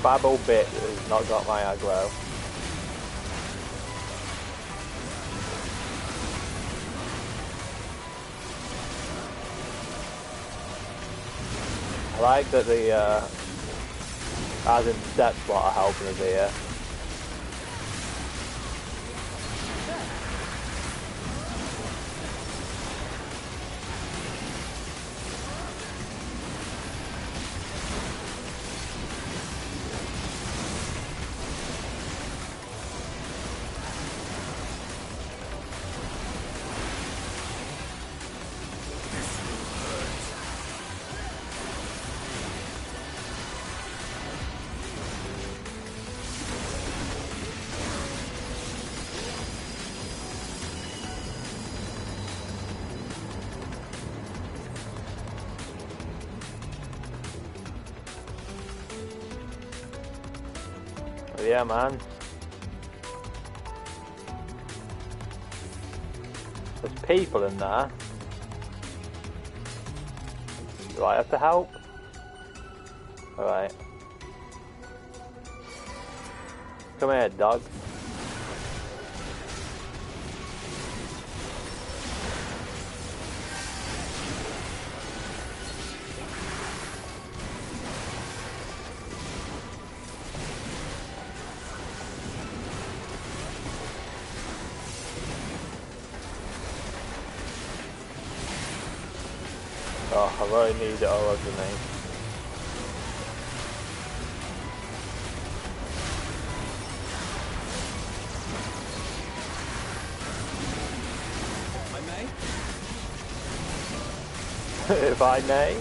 Babble bit has not got my aggro. I like that the as in step spot are helping us here. Yeah, man. There's people in there. Do I have to help? Alright. Come here, dog. Oh, I really need it all over me. If I may.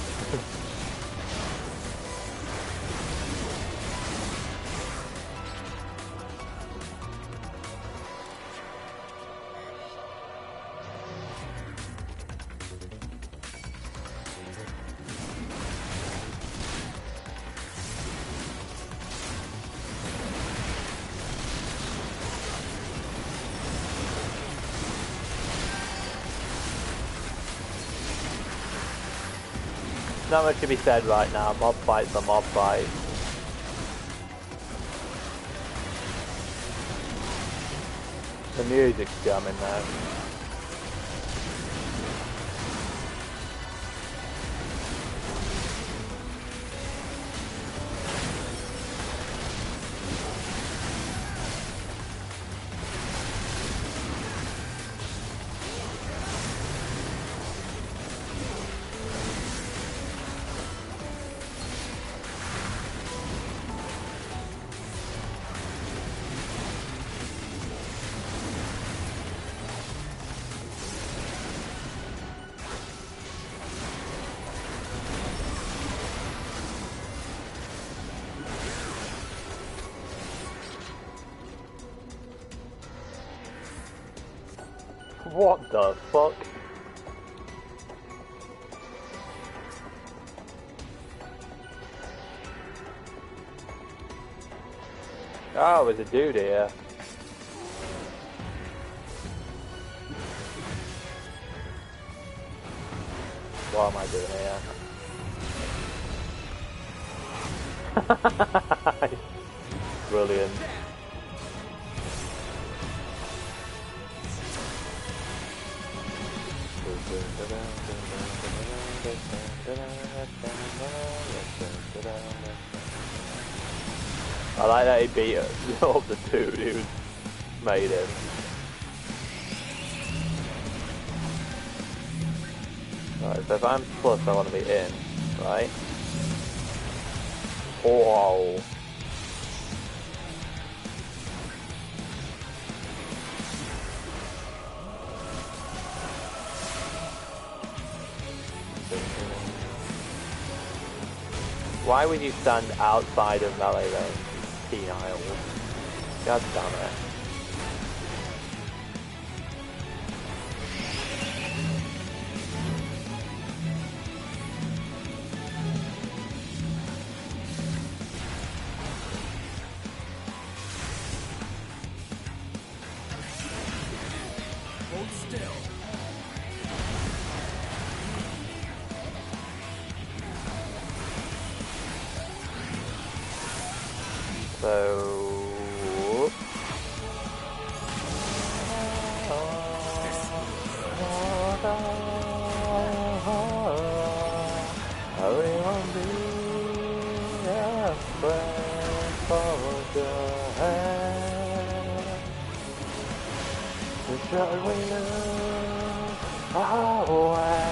Not much to be said right now. Mob fights are mob fights. The music's jamming though. What the fuck? Oh, there's a dude here. What am I doing here? Brilliant. I like that he beat up the dude who made him. Right, so if I'm plus, I want to be in, right? Oh. Why would you stand outside of melee range, you penile? God damn it. Hold still. So I really won't be afraid for the hand. The shot we lose away,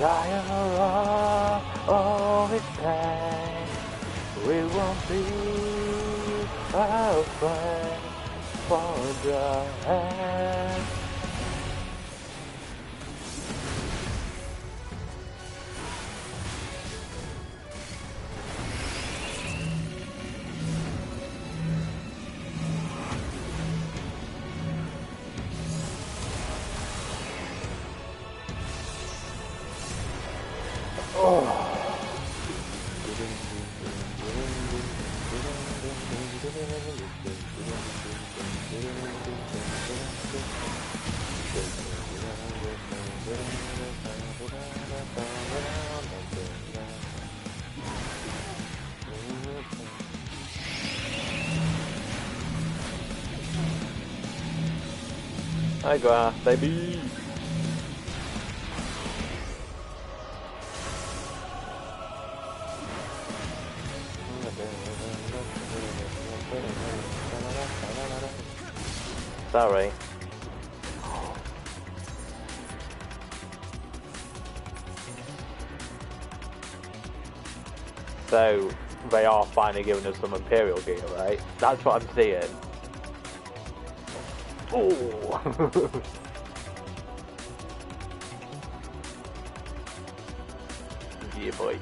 dire of its pain. We won't be afraid for the hand. Oh. Hi grass, baby! Sorry. So, they are finally giving us some Imperial gear, right? That's what I'm seeing. Oh! Yeah, boy.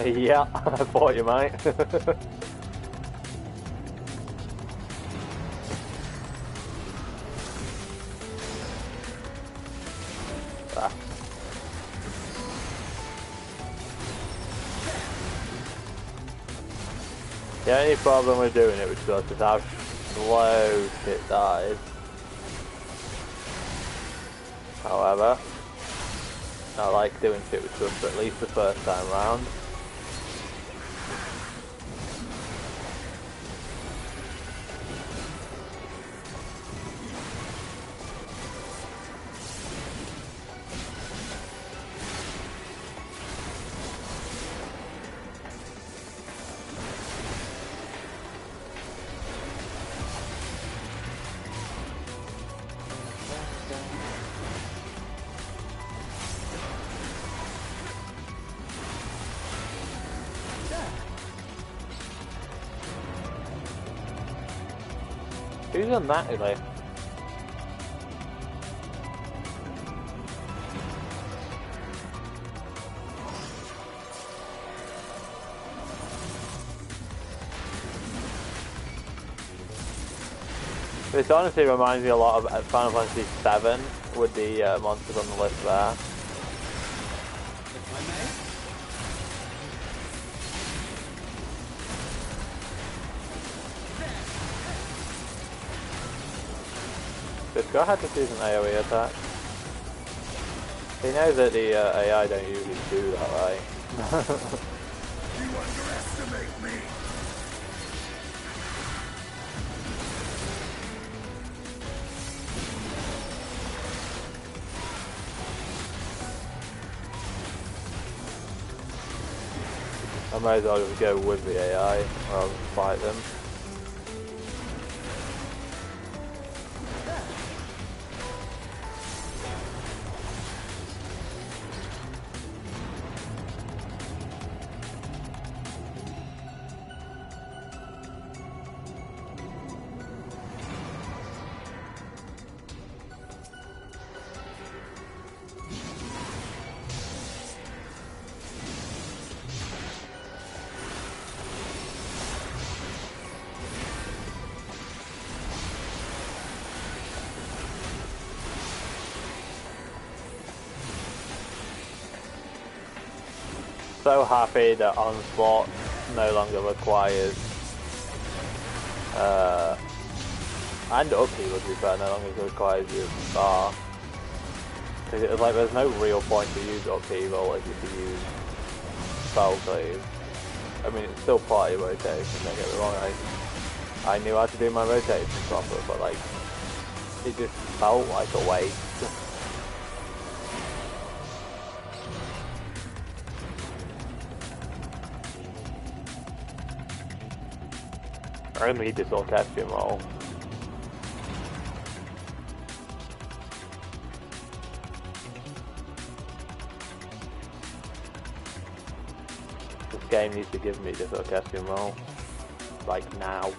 Yeah, I thought you might. Ah. The only problem with doing it with Trust is how slow shit dies. However, I like doing shit with Trust at least the first time round. Who's on that today? This honestly reminds me a lot of Final Fantasy XIV with the monsters on the list there. This guy had to use an AoE attack. He knows that the AI don't usually do that, right? You underestimate me! I might as well just go with the AI rather than fight them. So happy that Onslaught no longer requires and Upheaval, to be fair, no longer requires you bar. Because it's like there's no real point to use Upheaval if you can use Spell Cleave. I mean, it's still party rotation, don't get me wrong, I knew how to do my rotation proper, but like, it just felt like a waste. I need this orchestral roll. This game needs to give me this orchestral roll. Like now.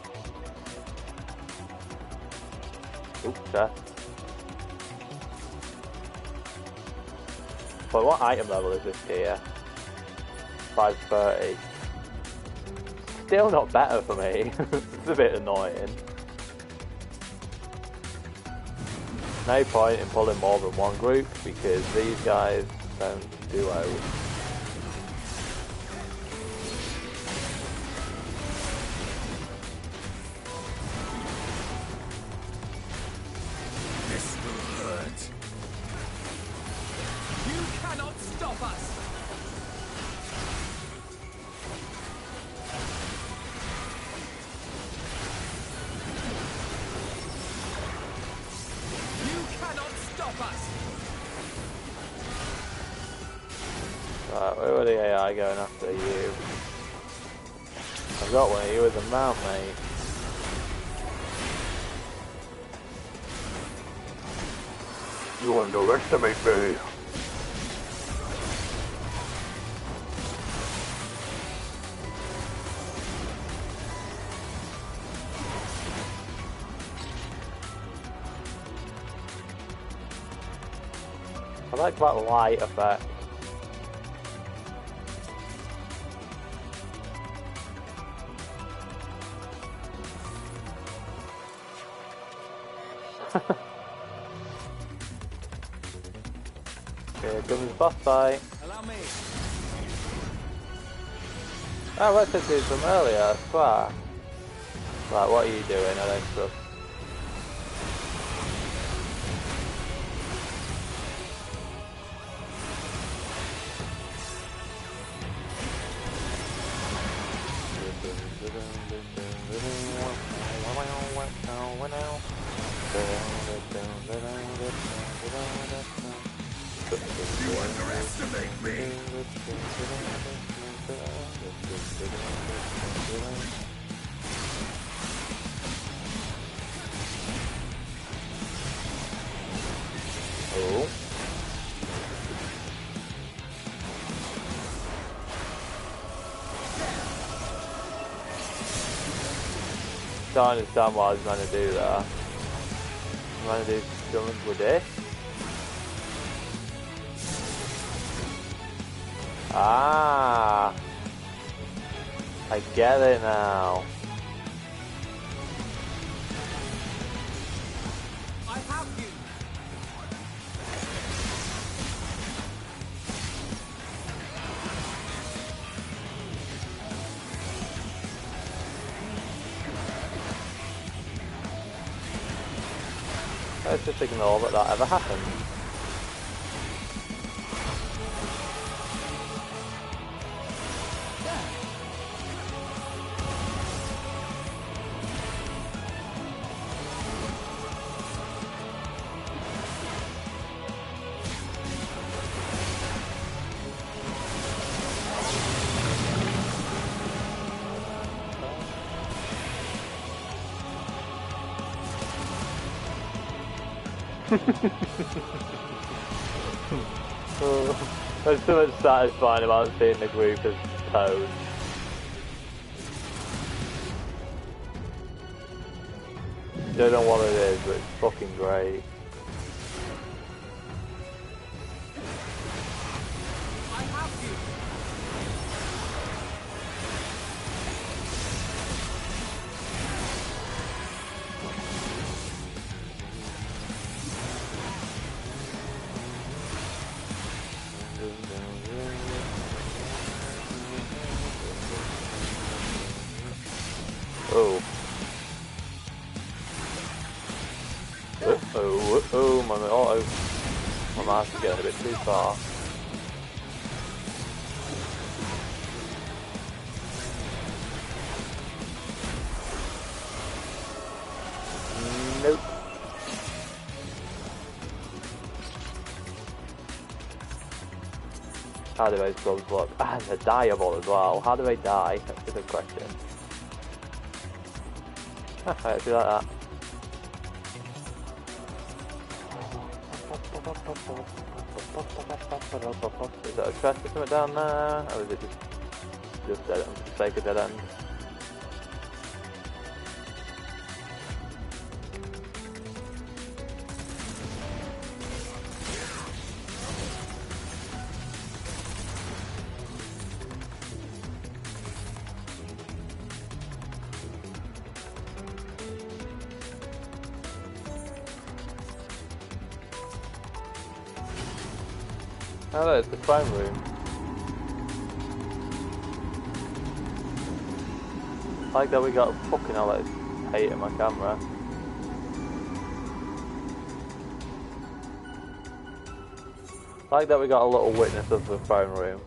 Oops, chest. But what item level is this gear? 530. Still not better for me. It's a bit annoying. No point in pulling more than one group because these guys don't duo. This will hurt. You cannot stop us. Right, where were the AI going after you? I've got one of you as a mount, mate. You underestimate me. I like that light effect. Here comes boss fight. Allow me. Oh, let's just do some earlier, I swear. Right, what are you doing? I don't trust. You underestimate me. Oh. Don't understand what I was trying to do there. I'm trying to do something with this. Ah, I get it now. I have you. Let's just ignore that ever happened. There's so much satisfying about seeing the group as toads. Don't know what it is, but it's fucking great. I have you. Oh. Oh, my mouse is getting a bit too far. Nope. How do those gloves look? Ah, they're dyeable as well. How do they dye? That's a good question. I actually like that. Is that a chest or something down there? Or is it just dead end for the sake of dead end? Oh look, it's the phone room. I like that we got fucking hell, it's hating my camera. I like that we got a little witness of the phone room.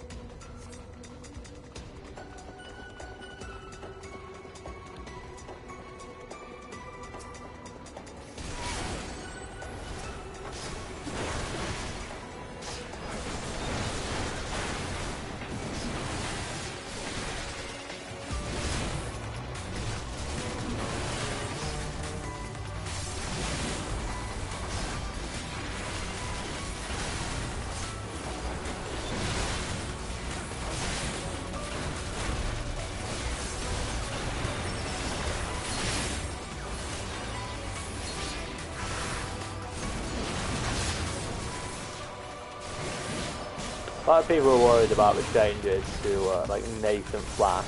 A lot of people are worried about the changes to like nascent Flash,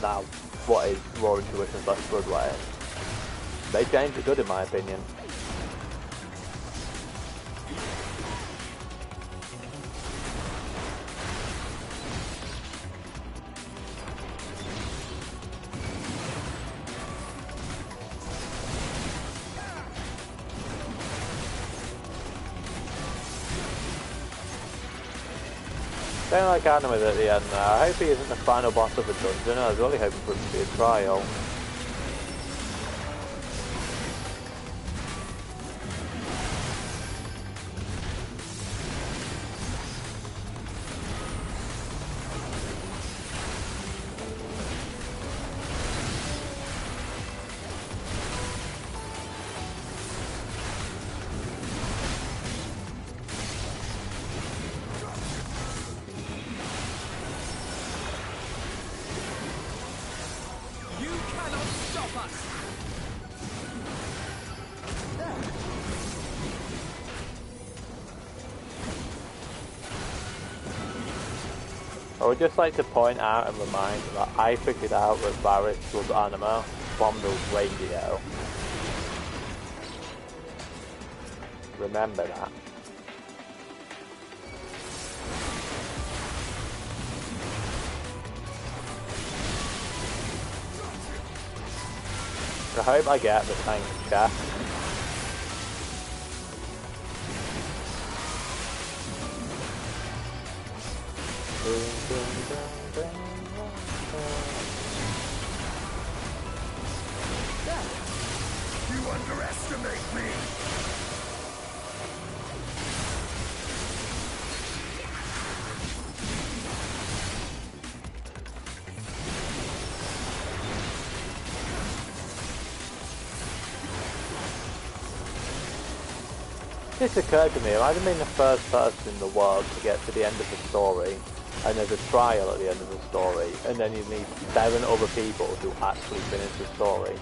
now what is Raw Intuition / Bloodway. They changed it good in my opinion. Don't like Anima at the end now. I hope he isn't the final boss of the dungeon. I was really hoping for him to be a trial. I would just like to point out and remind that I figured out that Varys was Anima from the radio. Remember that. I hope I get the tank chest. You underestimate me! This occurred to me, imagine being the first person in the world to get to the end of the story, and there's a trial at the end of the story, and then you need 7 other people to actually finish the story.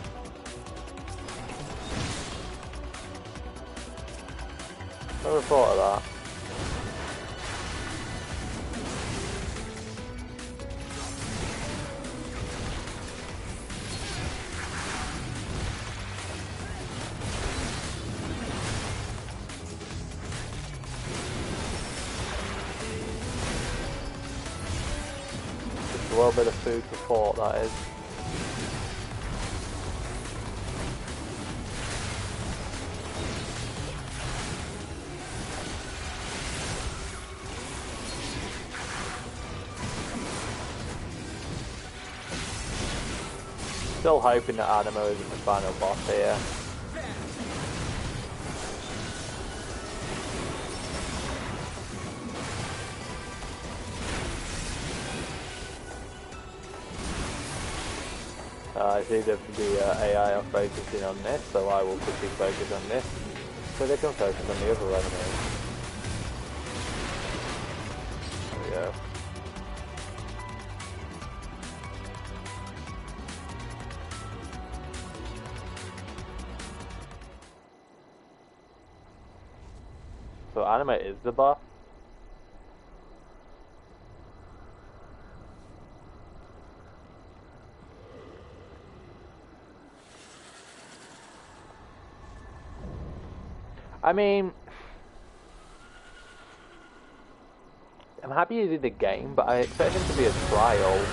Never thought of that. A little bit of food for thought, that is. Still hoping that Anima isn't the final boss here. I see that the AI are focusing on this, so I will quickly focus on this, so they can focus on the other enemies. There we go. So Anima is the boss? I mean, I'm happy he's in the game, but I expect him to be a trial.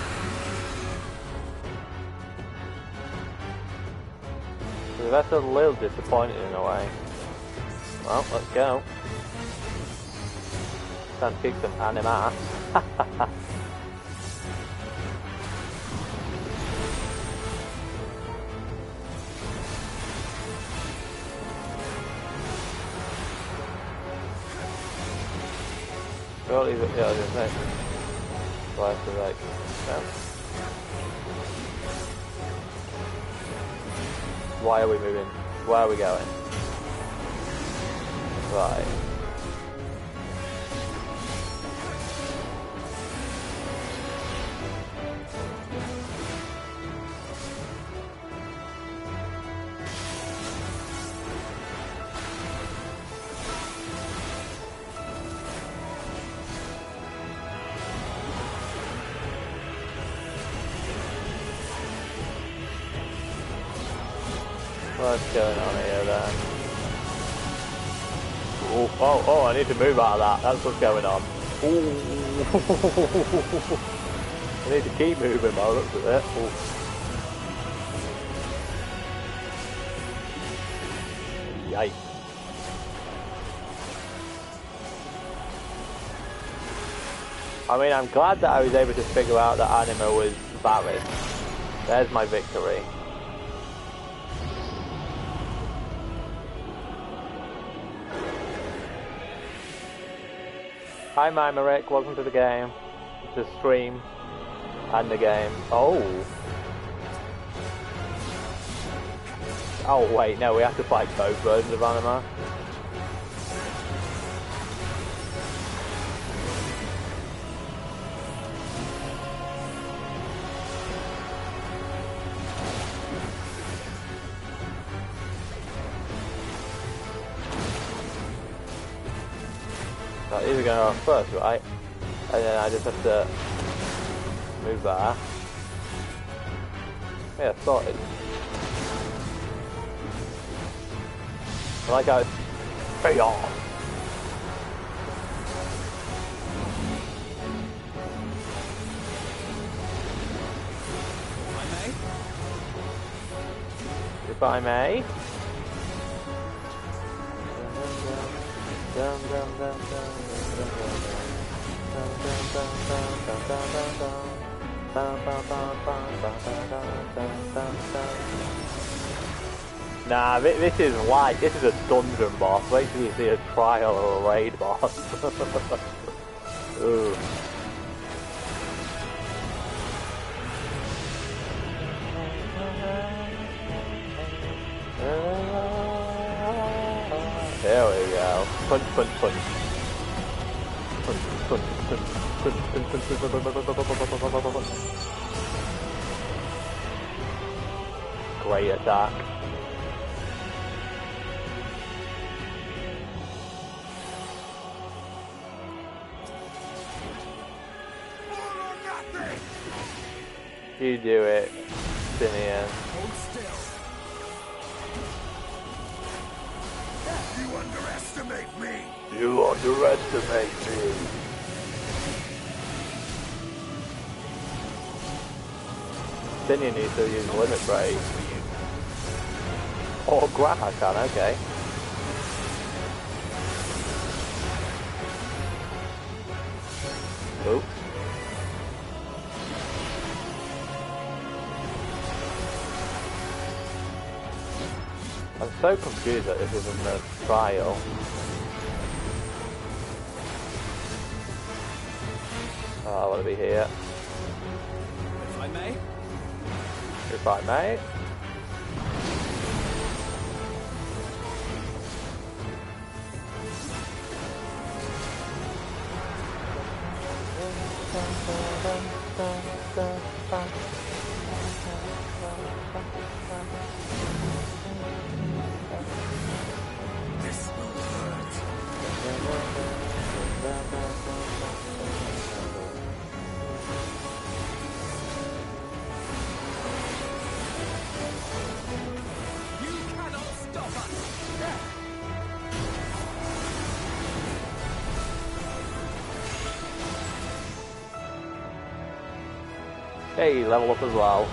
So that's a little disappointing in a way. Well, let's go. Time to kick some anime ass. Surely, yeah, I was gonna say. Well, I have to like, no. Why are we moving? Where are we going? Right. What's going on here then? Oh, I need to move out of that. That's what's going on. Ooh. I need to keep moving by the looks of it. Ooh. Yikes. I mean, I'm glad that I was able to figure out that anima was valid. There's my victory. Hi Mimerick, welcome to the game. The stream and the game. Oh wait, no, we have to fight both versions of anima. These are going off first, right? And then I just have to move that. Yeah, sorted. I like how it's very off. If I may. Nah, this is light. This is a dungeon boss. Wait till you see a trial or a raid boss. Ooh. There we go. Punch, punch, punch. Punch, punch, punch, punch, punch, punch, punch. Great attack. You do it, Sinian. Hold still. You underestimate me. You underestimate me. Sinian needs to use limit break. Or grab I can, okay. Oops. I'm so confused that this isn't a trial. Oh, I want to be here. If I may? If I may. This will hurt. You cannot stop us! Hey, level up as well.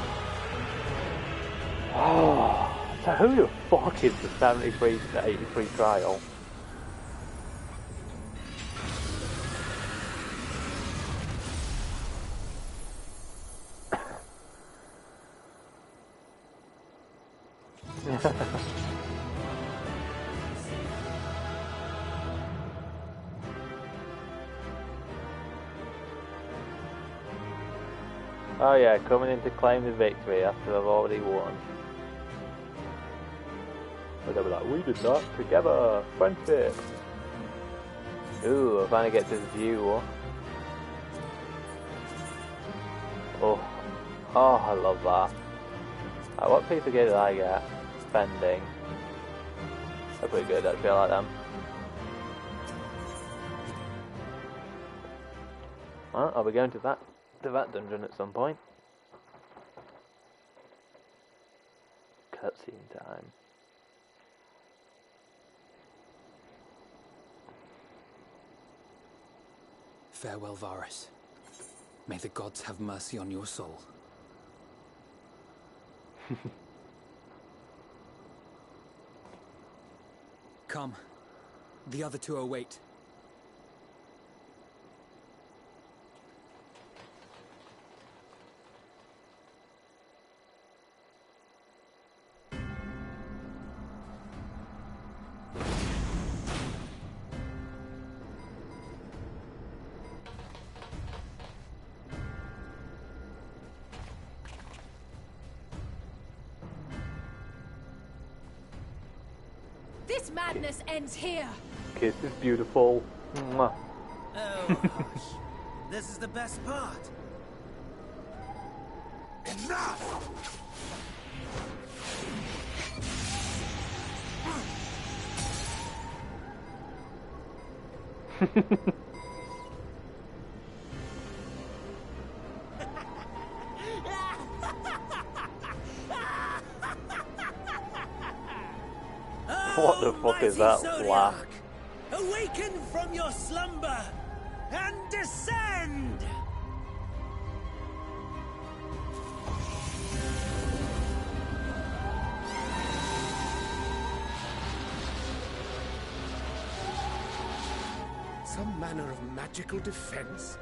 Oh, so who the fuck is the 73 to 83 trial? Oh yeah, coming in to claim the victory after I've already won. But they'll be like, we did that together, friendship. Ooh, I finally get this view. Oh, I love that. What piece of gear did I get? Spending. They're pretty good actually, I like them. Well, I'll be going to that dungeon at some point. Cutscene time. Farewell, Varus. May the gods have mercy on your soul. Come. The other two await. This madness ends here. Kiss is beautiful. Mwah. Oh, hush. This is the best part. Enough! What the fuck is that laugh? Awaken from your slumber and descend! Some manner of magical defense?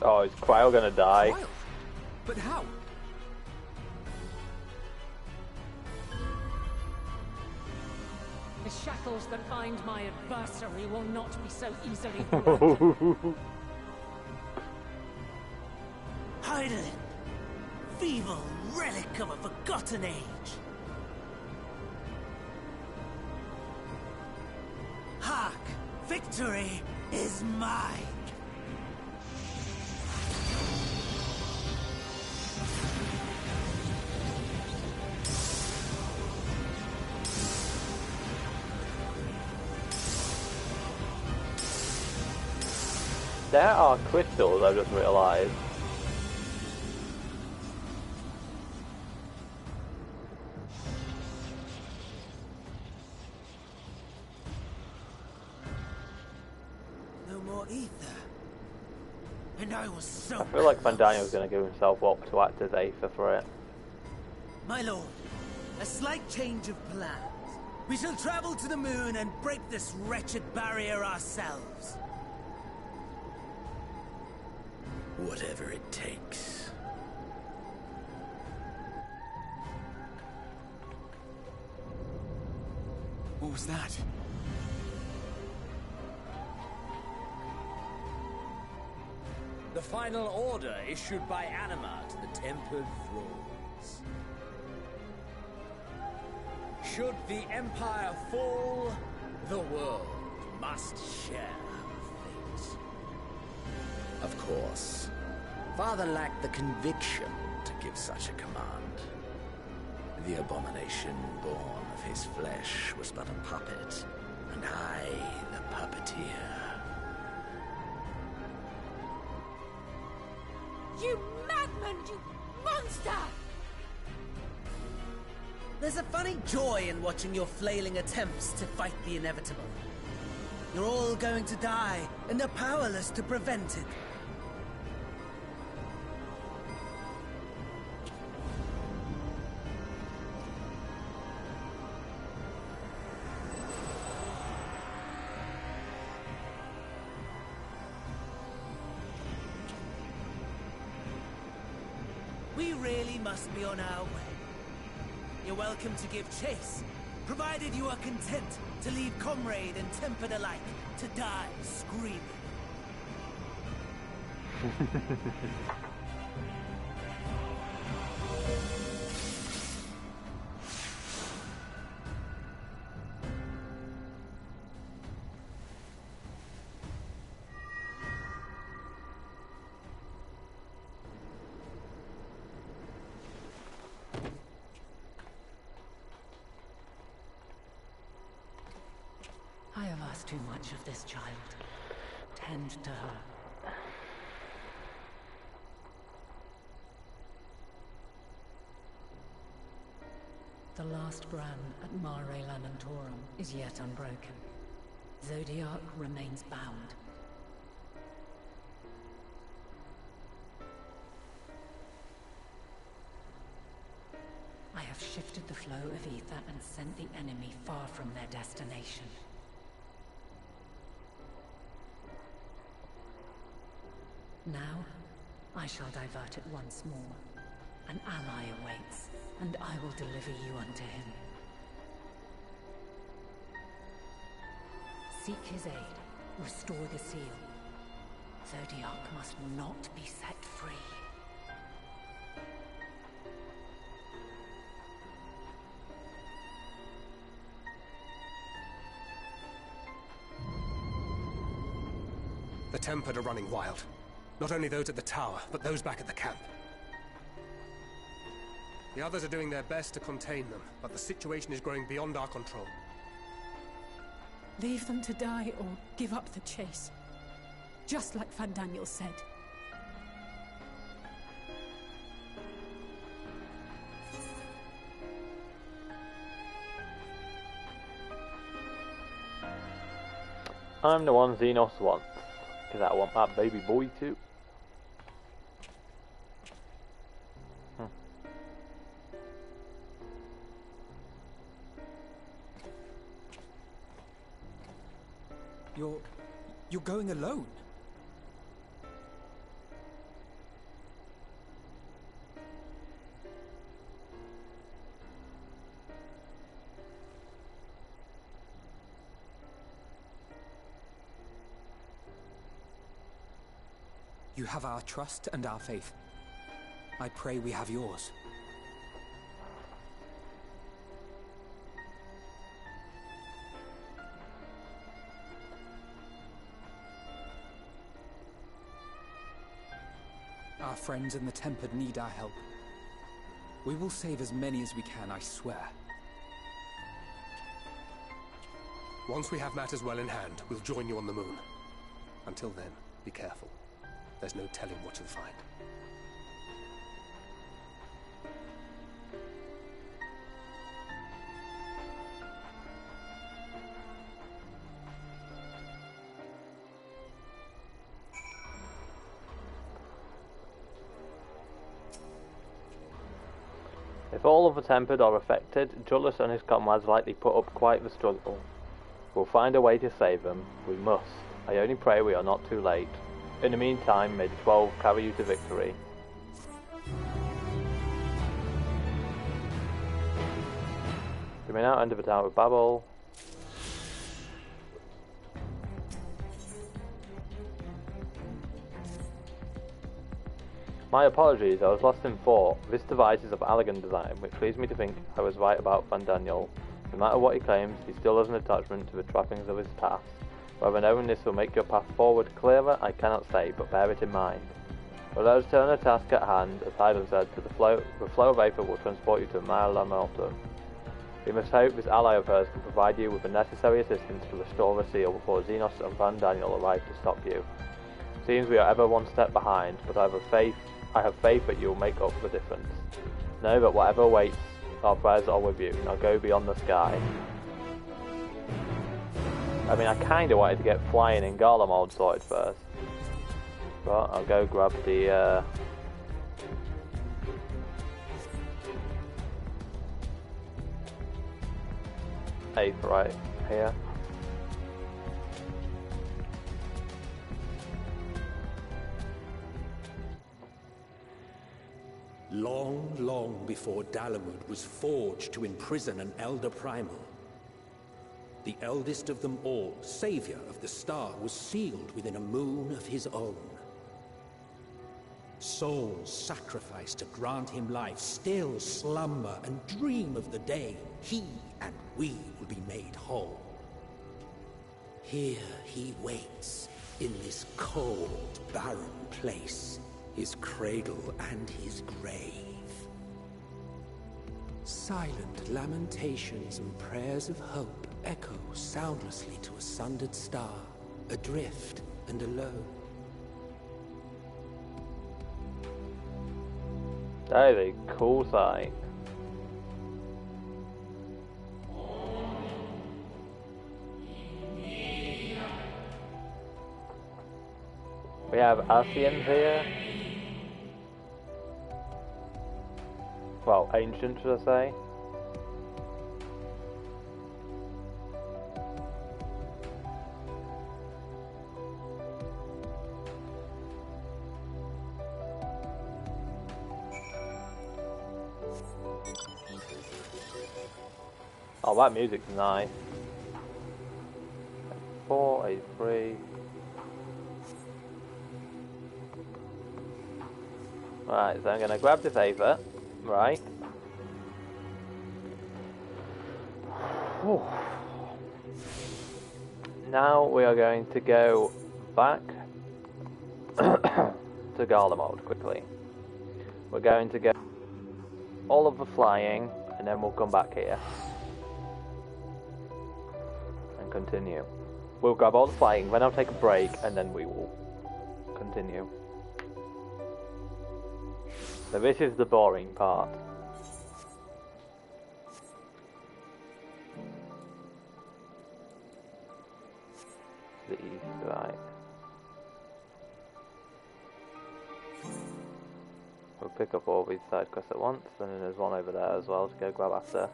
Oh, is Cryo gonna die? Cryo? But how? The shackles that bind my adversary will not be so easily broken. Hydaelyn, feeble relic of a forgotten age. Hark, victory is mine. There are crystals, I've just realised. No more ether. And I was so I feel like Fandaniel's going to give himself up to act as Aether for it. My lord, a slight change of plans. We shall travel to the moon and break this wretched barrier ourselves. Whatever it takes. What was that? The final order issued by Anima to the Tempered Thralls. Should the Empire fall, the world must share her fate. Of course. Father lacked the conviction to give such a command. The abomination born of his flesh was but a puppet, and I the puppeteer. You madman, you monster! There's a funny joy in watching your flailing attempts to fight the inevitable. You're all going to die, and they're powerless to prevent it. We really must be on our way. You're welcome to give chase, provided you are content to leave comrade and tempered alike to die screaming. I have asked too much of this child. Tend to her. The last brand at Mare Lamentorum is yet unbroken. Zodiac remains bound. I have shifted the flow of ether and sent the enemy far from their destination. Now, I shall divert it once more. An ally awaits, and I will deliver you unto him. Seek his aid. Restore the seal. Zodiac must not be set free. The Tempered are running wild. Not only those at the tower, but those back at the camp. The others are doing their best to contain them, but the situation is growing beyond our control. Leave them to die or give up the chase. Just like Van Daniel said. I'm the one Xenos wants, because I want that baby boy too. You're going alone? You have our trust and our faith. I pray we have yours. Our friends in the Tempered need our help. We will save as many as we can, I swear. Once we have matters well in hand, we'll join you on the moon. Until then, be careful. There's no telling what you'll find. If all of the Tempered are affected, Jullus and his comrades likely put up quite the struggle. We'll find a way to save them. We must. I only pray we are not too late. In the meantime, may the 12 carry you to victory. We may now enter the Tower of Babel. My apologies, I was lost in thought. This device is of elegant design, which leads me to think I was right about Van Daniel. No matter what he claims, he still has an attachment to the trappings of his past. Whether knowing this will make your path forward clearer, I cannot say, but bear it in mind. But let us turn the task at hand, as Hyden said, to the flow of Aether will transport you to Mare Lamentorum. We must hope this ally of hers can provide you with the necessary assistance to restore the seal before Xenos and Van Daniel arrive to stop you. Seems we are ever one step behind, but I have faith that you will make up the difference. Know that whatever awaits, our prayers are with you. Now go beyond the sky. I mean, I kind of wanted to get flying in Garlemald sorted first. But I'll go grab the... 8th right here. Long, long before Dalamud was forged to imprison an Elder Primal, the eldest of them all, savior of the star, was sealed within a moon of his own. Souls sacrificed to grant him life still slumber and dream of the day he and we will be made whole. Here he waits, in this cold, barren place, his cradle and his grave. Silent lamentations and prayers of hope echo soundlessly to a sundered star, adrift and alone. That is a cool sight. We have Asians here. Well, ancient, should I say. Oh, that music's nice. 4, 3. Right, so I'm going to grab this Aether, right. Whew. Now we are going to go back to Garlemald quickly. We're going to get all of the flying, and then we'll come back here. And continue. We'll grab all the flying, then I'll take a break, and then we will continue. So this is the boring part. The east, right. We'll pick up all these side quests at once, and then there's one over there as well to go grab after.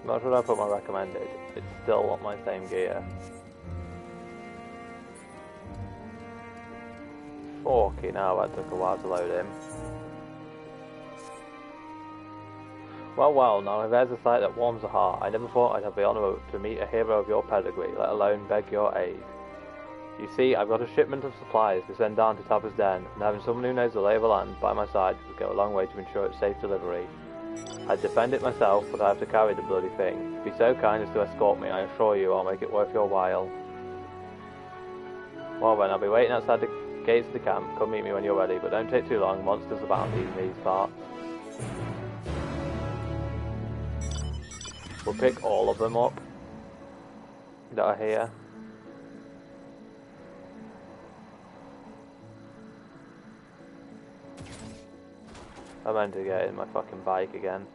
Not sure I put my recommended, it's still not my same gear. Forky now, that took a while to load in. Well, now there's a sight that warms the heart. I never thought I'd have the honour to meet a hero of your pedigree, let alone beg your aid. You see, I've got a shipment of supplies to send down to Tapper's Den, and having someone who knows the lay of the land by my side would go a long way to ensure its safe delivery. I'd defend it myself, but I have to carry the bloody thing. Be so kind as to escort me, I assure you I'll make it worth your while. Well then, I'll be waiting outside the gates of the camp. Come meet me when you're ready, but don't take too long, monsters abound in these parts. We'll pick all of them up that are here. I meant to get in my fucking bike again.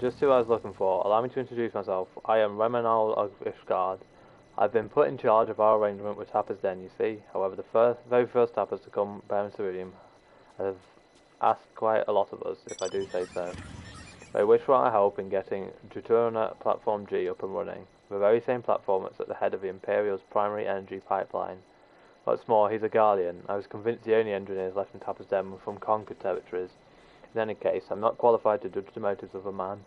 Just who I was looking for. Allow me to introduce myself. I am Remenal of Ishgard. I've been put in charge of our arrangement with Tapper's Den, you see. However, the very first Tappers to come bearing Ceridium have asked quite a lot of us, if I do say so. They wish for our help in getting Juturna Platform G up and running. The very same platform that's at the head of the Imperial's primary energy pipeline. What's more, he's a Guardian. I was convinced the only engineers left in Tapper's Den were from conquered territories. In any case, I'm not qualified to judge the motives of a man.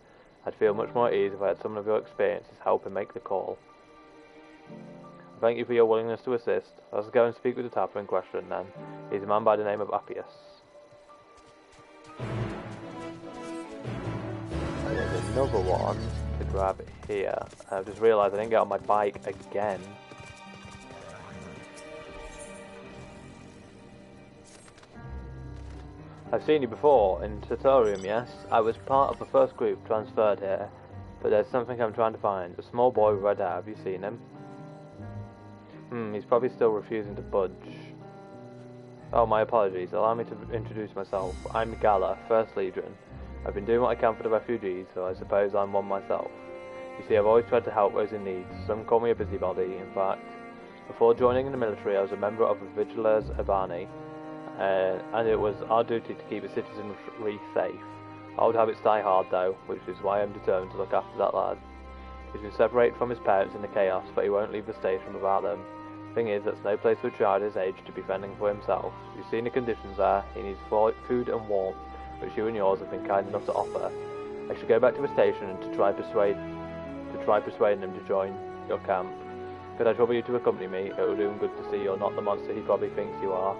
I'd feel much more at ease if I had someone of your experiences help and make the call. Thank you for your willingness to assist. Let's go and speak with the Tapper in question then. He's a man by the name of Appius. And there's another one to grab here. I've just realised I didn't get on my bike again. I've seen you before in Tutorium, yes? I was part of the first group transferred here, but there's something I'm trying to find. A small boy with red hair, have you seen him? He's probably still refusing to budge. Oh, my apologies. Allow me to introduce myself. I'm Gala, 1st Legion. I've been doing what I can for the refugees, so I suppose I'm one myself. You see, I've always tried to help those in need. Some call me a busybody, in fact. Before joining the military, I was a member of the Vigilers Urbani, and it was our duty to keep the citizenry safe. Old habits die hard, though, which is why I'm determined to look after that lad. He's been separated from his parents in the chaos, but he won't leave the station without them. Thing is, that's no place for a child his age to be fending for himself. You've seen the conditions there. He needs food and warmth, which you and yours have been kind enough to offer. I should go back to the station and to try persuading him to join your camp. Could I trouble you to accompany me? It will do him good to see you're not the monster he probably thinks you are.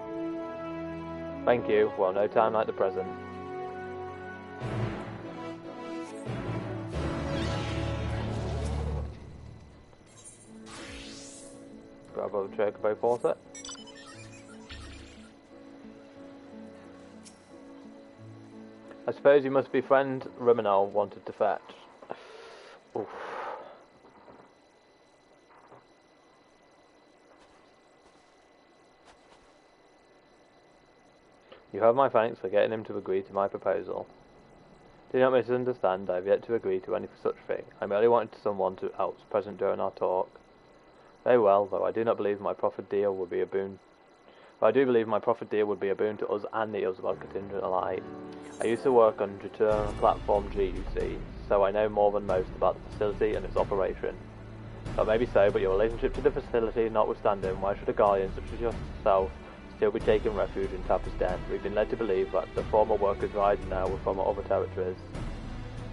Thank you. Well, no time like the present. Grab all the chocobo faucet. I suppose you must be friend Riminol wanted to fetch. Oof. You have my thanks for getting him to agree to my proposal. Do not misunderstand, I have yet to agree to any such thing. I merely wanted someone else present during our talk. Very well, though I do not believe my proffered deal would be a boon. But I do believe my proffered deal would be a boon to us and the Uzbek contingent alike. I used to work on Return Platform G, you see, so I know more than most about the facility and its operation. Well, maybe so, but your relationship to the facility notwithstanding, why should a guardian such as yourself still be taking refuge in Tapper's Den? We've been led to believe that the former workers riding now were from other territories.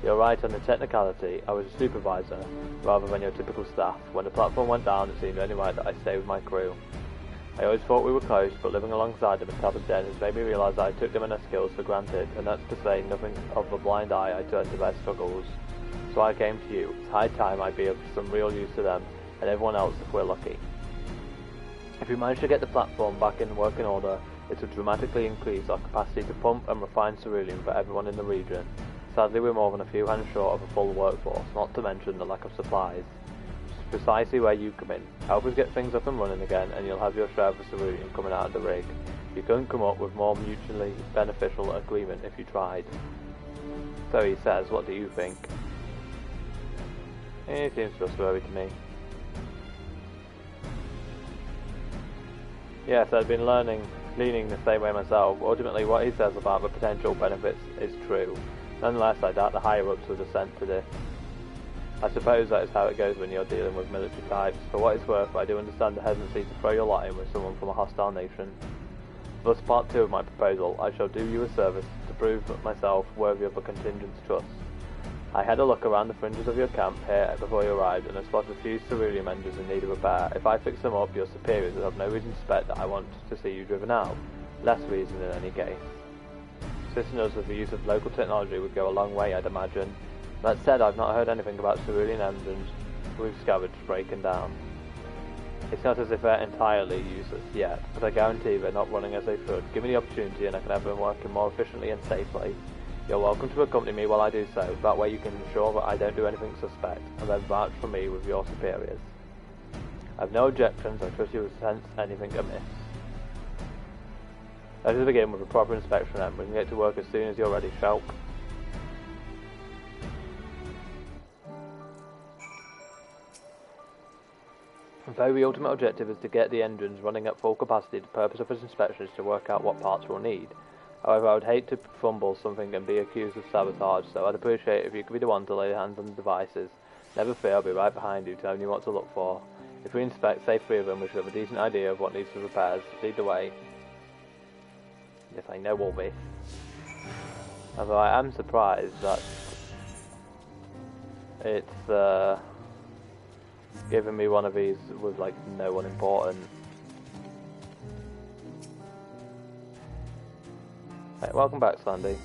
You're right on the technicality. I was a supervisor, rather than your typical staff. When the platform went down, it seemed only right that I stay with my crew. I always thought we were close, but living alongside them in Tapper's Den has made me realise that I took them and their skills for granted, and that's to say nothing of the blind eye I turned to their struggles. So I came to you. It's high time I be of some real use to them, and everyone else if we're lucky. If we manage to get the platform back in working order, it will dramatically increase our capacity to pump and refine cerulean for everyone in the region. Sadly, we're more than a few hands short of a full workforce, not to mention the lack of supplies. Which is precisely where you come in. Help us get things up and running again, and you'll have your share of the cerulean coming out of the rig. You couldn't come up with more mutually beneficial agreement if you tried. So he says, what do you think? He seems trustworthy to me. Yes, I've been leaning the same way myself. Ultimately, what he says about the potential benefits is true. Nonetheless, I doubt the higher-ups would assent to this. I suppose that is how it goes when you're dealing with military types. For what it's worth, I do understand the hesitancy to throw your lot in with someone from a hostile nation. Thus, part 2 of my proposal, I shall do you a service to prove myself worthy of a contingent's trust. I had a look around the fringes of your camp here before you arrived, and I spotted a few cerulean engines in need of repair. If I fix them up, your superiors will have no reason to suspect that I want to see you driven out. Less reason in any case. Assisting us with the use of local technology would go a long way, I'd imagine. That said, I've not heard anything about cerulean engines we've scavenged breaking down. It's not as if they're entirely useless yet, but I guarantee they're not running as they should. Give me the opportunity and I can have them working more efficiently and safely. You're welcome to accompany me while I do so. That way you can ensure that I don't do anything suspect, and then vouch for me with your superiors. I've no objections, I trust you will sense anything amiss. Let us begin with a proper inspection then. We can get to work as soon as you're ready, Shulk. Though the ultimate objective is to get the engines running at full capacity, the purpose of this inspection is to work out what parts we'll need. However, I would hate to fumble something and be accused of sabotage, so I'd appreciate if you could be the one to lay hands on the devices. Never fear, I'll be right behind you, telling you what to look for. If we inspect, say 3 of them, we should have a decent idea of what needs to repairs. Lead the way. Yes, I know all this. Although I am surprised that it's giving me one of these with like no one important. Right, welcome back, Slandy.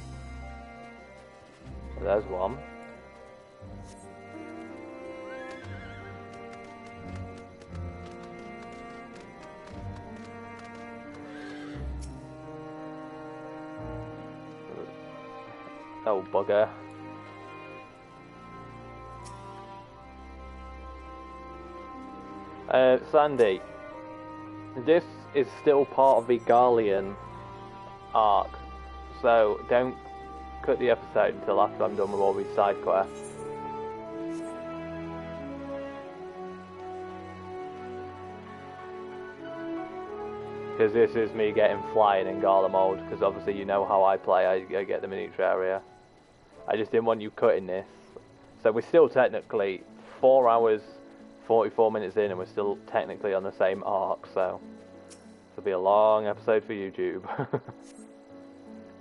So there's one. Oh, bugger. Slandy, this is still part of the Garlean arc, so don't cut the episode until after I'm done with all these side quests. Because this is me getting flying in Gala mode, because obviously you know how I play, I get them in each area. I just didn't want you cutting this. So we're still technically 4 hours, 44 minutes in, and we're still technically on the same arc, so it'll be a long episode for YouTube.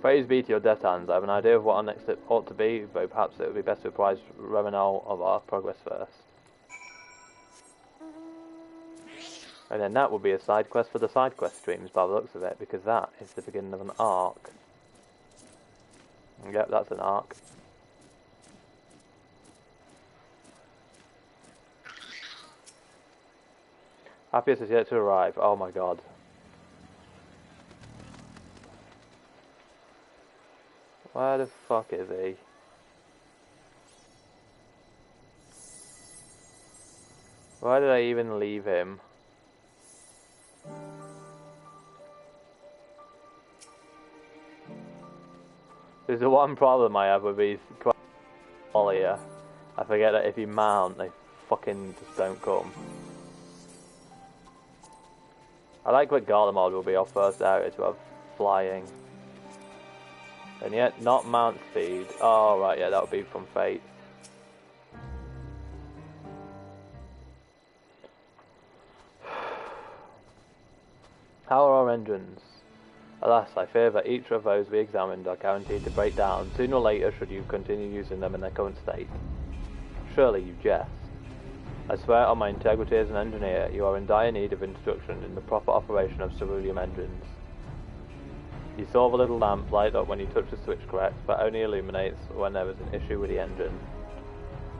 Praise be to your deft hands. I have an idea of what our next step ought to be, though perhaps it would be best to apprise Reminal of our progress first. And then that will be a side quest for the side quest streams by the looks of it, because that is the beginning of an arc. Yep, that's an arc. Happiest is yet to arrive. Oh my god. Where the fuck is he? Why did I even leave him? There's the one problem I have with these here. I forget that if you mount, they fucking just don't come. I like what Garlemald will be our first area to have flying. And yet, not mount speed. Oh, right, yeah, that would be from Fate. How are our engines? Alas, I fear that each of those we examined are guaranteed to break down sooner or later should you continue using them in their current state. Surely you jest. I swear on my integrity as an engineer, you are in dire need of instruction in the proper operation of ceruleum engines. You saw the little lamp light up when you touch the switch, correct, but only illuminates when there is an issue with the engine.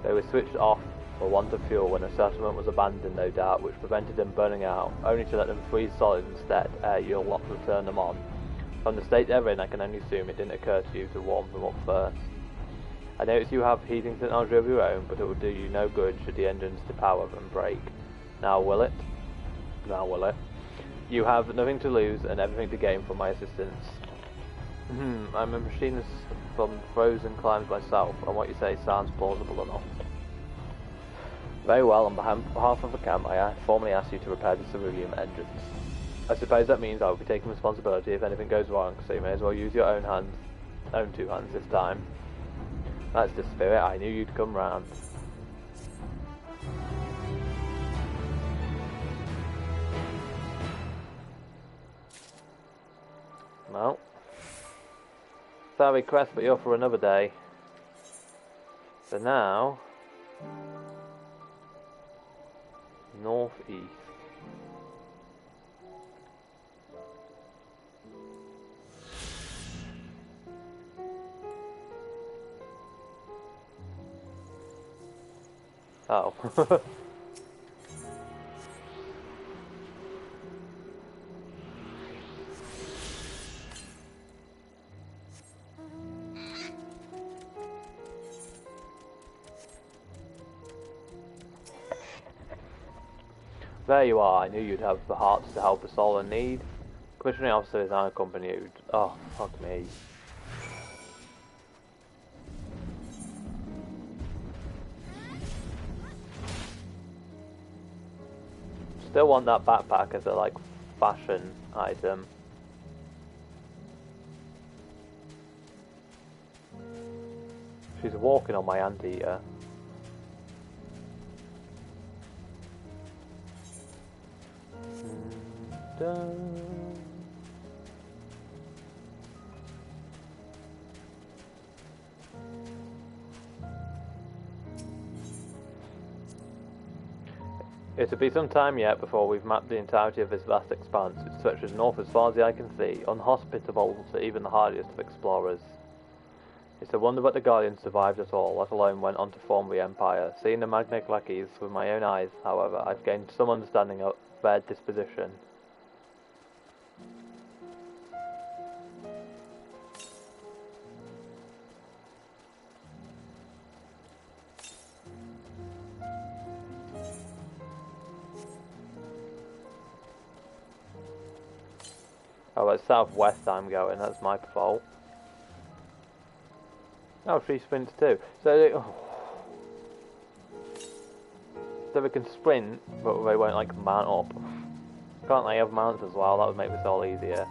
They were switched off for want of fuel when a settlement was abandoned, no doubt, which prevented them burning out, only to let them freeze solid instead ere you'll not return them on. From the state they're in, I can only assume it didn't occur to you to warm them up first. I notice you have heating technology of your own, but it will do you no good should the engines depower and break. Now will it? Now will it? You have nothing to lose and everything to gain from my assistance. I'm a machinist from frozen climes myself, and what you say sounds plausible enough. Very well, on behalf of the camp, I formally ask you to repair the ceruleum engines. I suppose that means I will be taking responsibility if anything goes wrong, so you may as well use your own two hands this time. That's the spirit, I knew you'd come round. Well, sorry Crest, but you're for another day. For now, northeast. Oh. There you are, I knew you'd have the hearts to help us all in need. Commissioning officer is unaccompanied. Oh, fuck me. Still want that backpack as a, like, fashion item. She's walking on my anteater. It'll be some time yet before we've mapped the entirety of this vast expanse. It stretches north as far as the eye can see, unhospitable to even the hardiest of explorers. It's a wonder that the Guardians survived at all, let alone went on to form the Empire. Seeing the Magnic lackeys with my own eyes, however, I've gained some understanding of their disposition. Oh, it's southwest I'm going, that's my fault. Oh, free sprints too. So they can sprint, but they won't like mount up. Can't they have mounts as well? That would make this all easier.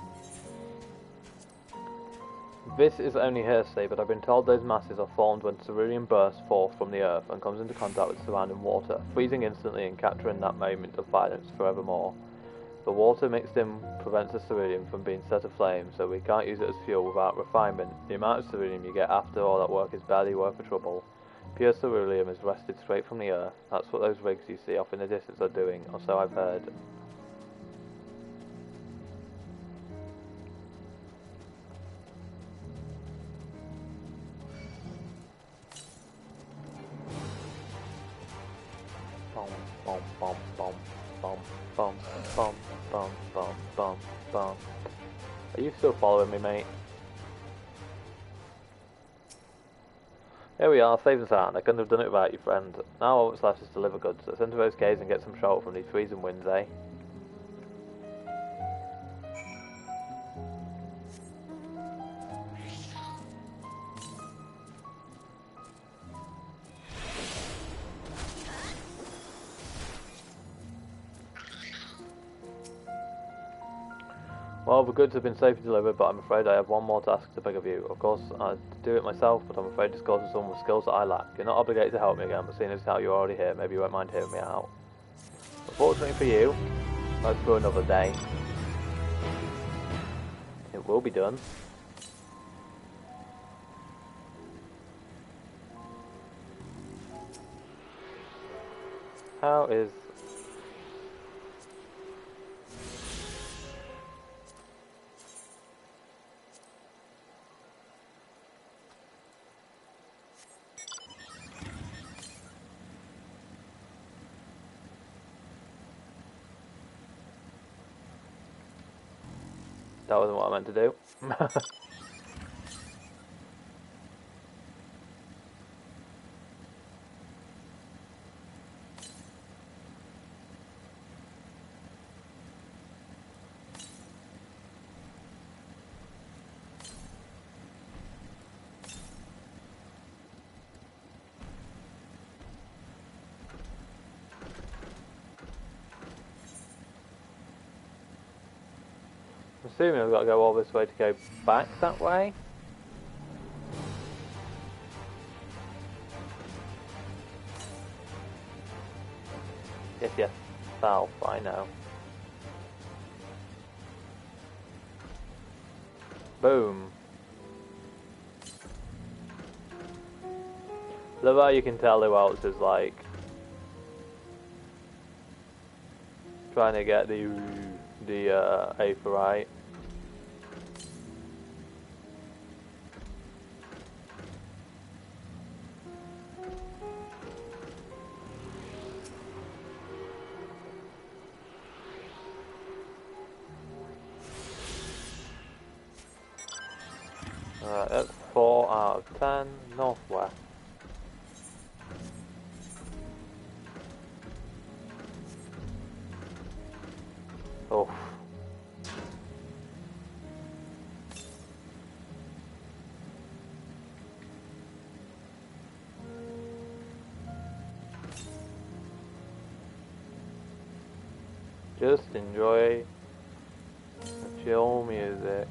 This is only hearsay, but I've been told those masses are formed when cerulean bursts forth from the earth and comes into contact with surrounding water, freezing instantly and capturing that moment of violence forevermore. The water mixed in prevents the cerulean from being set aflame, so we can't use it as fuel without refinement. The amount of cerulean you get after all that work is barely worth the trouble. Pure cerulean is wrested straight from the earth. That's what those rigs you see off in the distance are doing, or so I've heard. Bum, bum, bum, bum, bum, bum, bum, bum, bum, bum. Are you still following me, mate? Here we are, safe and sound. I couldn't have done it without you, friend. Now all that's left is to deliver goods. Let's enter those caves and get some shelter from these freezing winds, eh? Well, the goods have been safely delivered, but I'm afraid I have one more task to beg of you. Of course, I'd do it myself, but I'm afraid this causes someone with skills that I lack. You're not obligated to help me again, but seeing as how you're already here, maybe you won't mind hearing me out. Unfortunately for you, that's for another day. It will be done. How is... That wasn't what I meant to do. I'm assuming I've got to go all this way to go back that way. Yes, yes, south, I know. Boom. Love how you can tell who else is like trying to get the Aether right. Alright, that's 4 out of 10, northwest. Oh. Just enjoy the chill music.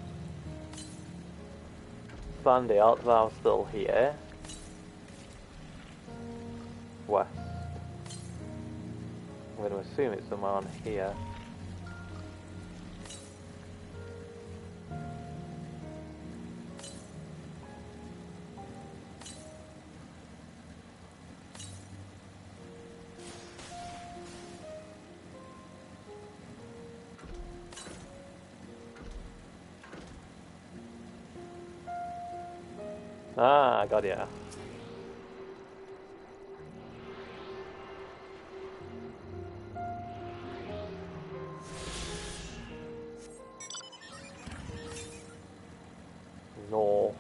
Slandy, art thou still here? West. I'm going to assume it's somewhere on here. Ah, I got ya. North.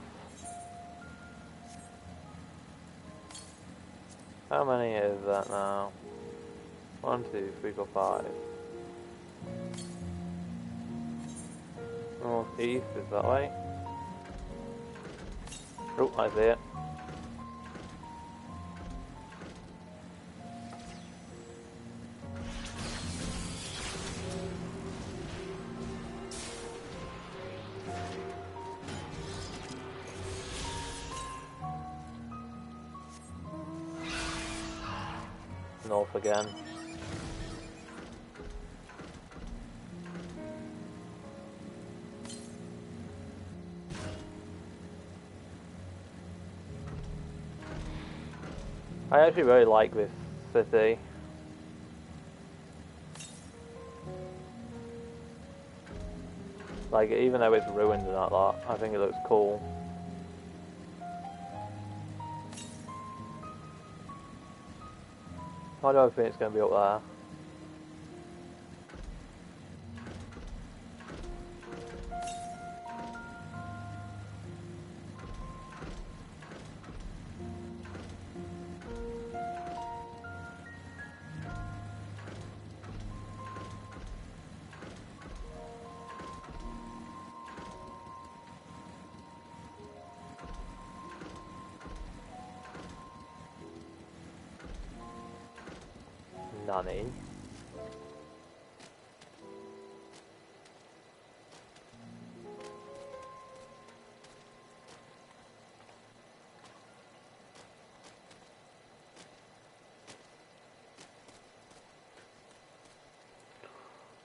How many is that now? 1, 2, 3, 4, 5. Northeast is that way. Oh, I see it. North again. I actually really like this city. Like, even though it's ruined and that lot, I think it looks cool. I don't think it's going to be up there. Nani?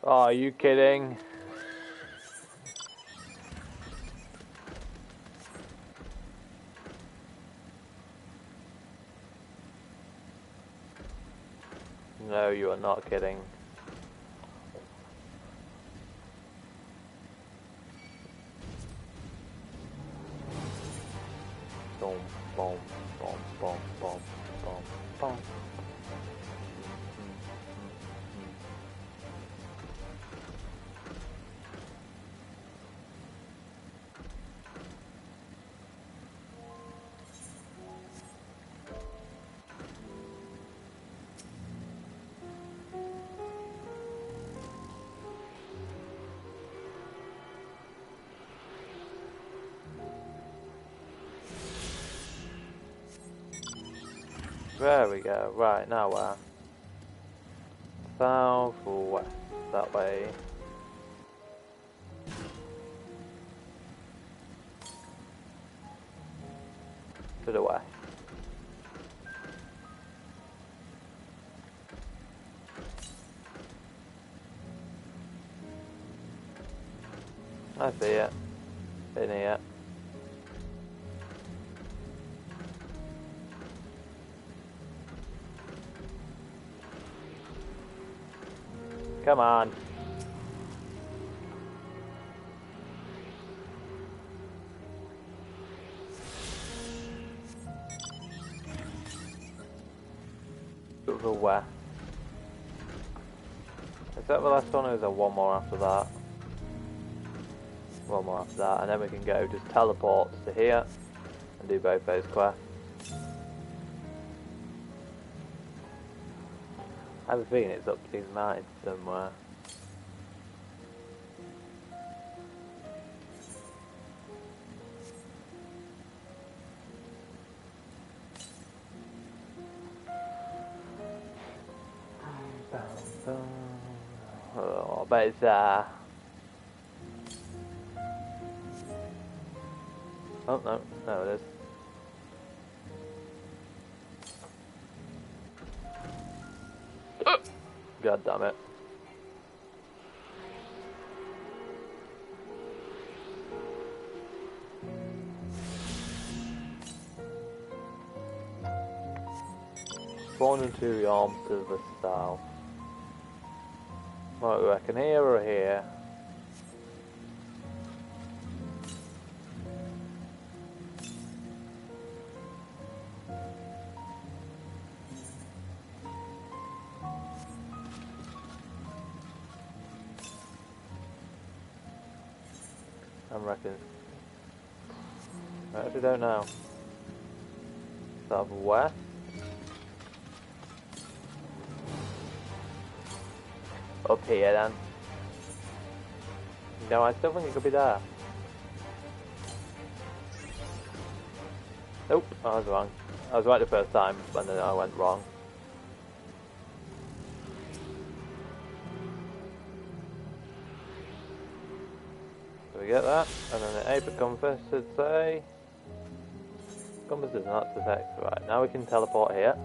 Oh, are you kidding? No, you are not kidding. Boom, boom, boom, boom, boom, boom, boom. There we go. Right, now where? South or west? That way. To the west. I see it. In here. Come on. To the west. Is that the last one, or is there one more after that? One more after that, and then we can go just teleport to here and do both those quests. I have a feeling it's up these mountains somewhere. Oh, I bet it's there. Oh no, no it is. God damn it. Spawn into the arms to the south. What do you reckon, here or here? I reckon. I actually don't know. Southwest? Up here then. No, I still think it could be there. Nope, I was wrong. I was right the first time, and then I went wrong. So we get that, and then the Apex compass should say... Compass does not detect. Right, now we can teleport here.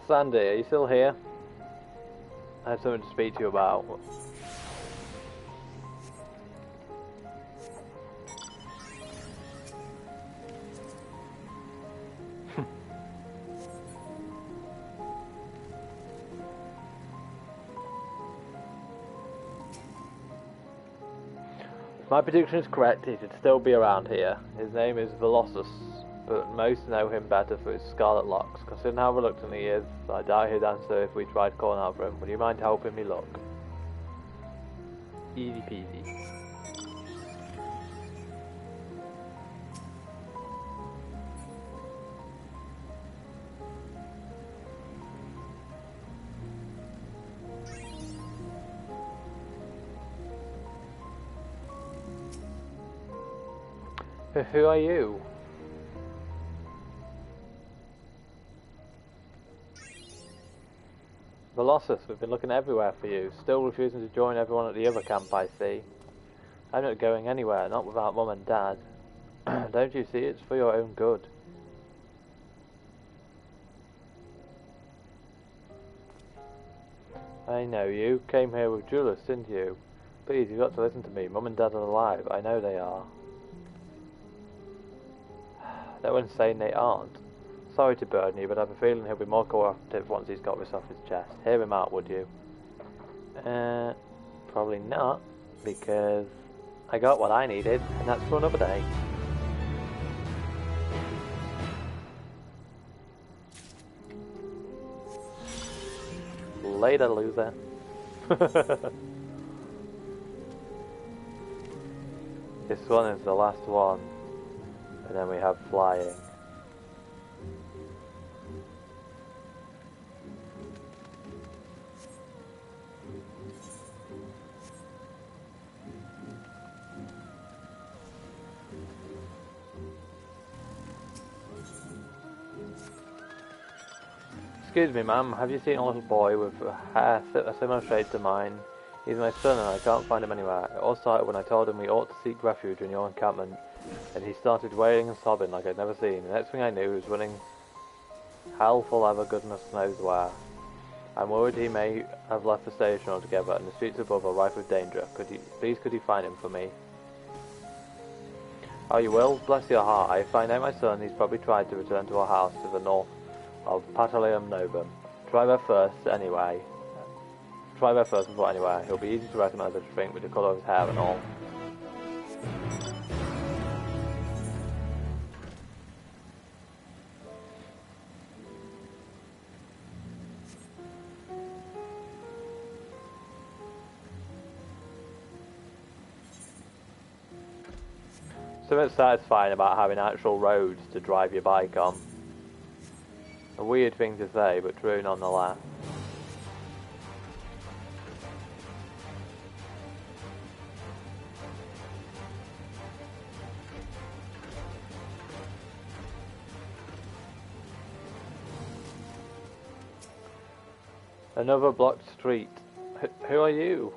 Slandy, are you still here? I have something to speak to you about. My prediction is correct, he should still be around here. His name is Velocus, but most know him better for his scarlet locks. Considering how reluctant he is, I doubt he'd answer if we tried calling out for him. Would you mind helping me look? Easy peasy. Who are you? Velocus, we've been looking everywhere for you. Still refusing to join everyone at the other camp, I see. I'm not going anywhere, not without Mum and Dad. Don't you see, it's for your own good. I know you. Came here with Julius, didn't you? Please, you've got to listen to me. Mum and Dad are alive. I know they are. No one's saying they aren't. Sorry to burden you, but I have a feeling he'll be more cooperative once he's got this off his chest. Hear him out, would you? Probably not, because I got what I needed, and that's for another day. Later, loser. This one is the last one. And then we have flying. Excuse me, ma'am, have you seen a little boy with hair a similar shade to mine? He's my son and I can't find him anywhere. It all started when I told him we ought to seek refuge in your encampment, and he started wailing and sobbing like I'd never seen. The next thing I knew, he was running hell forever goodness knows where. I'm worried he may have left the station altogether, and the streets above are rife with danger. Could you find him for me? Oh, you will? Bless your heart. If I know my son, he's probably tried to return to our house to the north of Patalium Novum. Try there first, anyway. Try there first before anywhere. He'll be easy to recognise, I think, with the colour of his hair and all. Something satisfying about having actual roads to drive your bike on. A weird thing to say, but true nonetheless. Another blocked street. Who are you?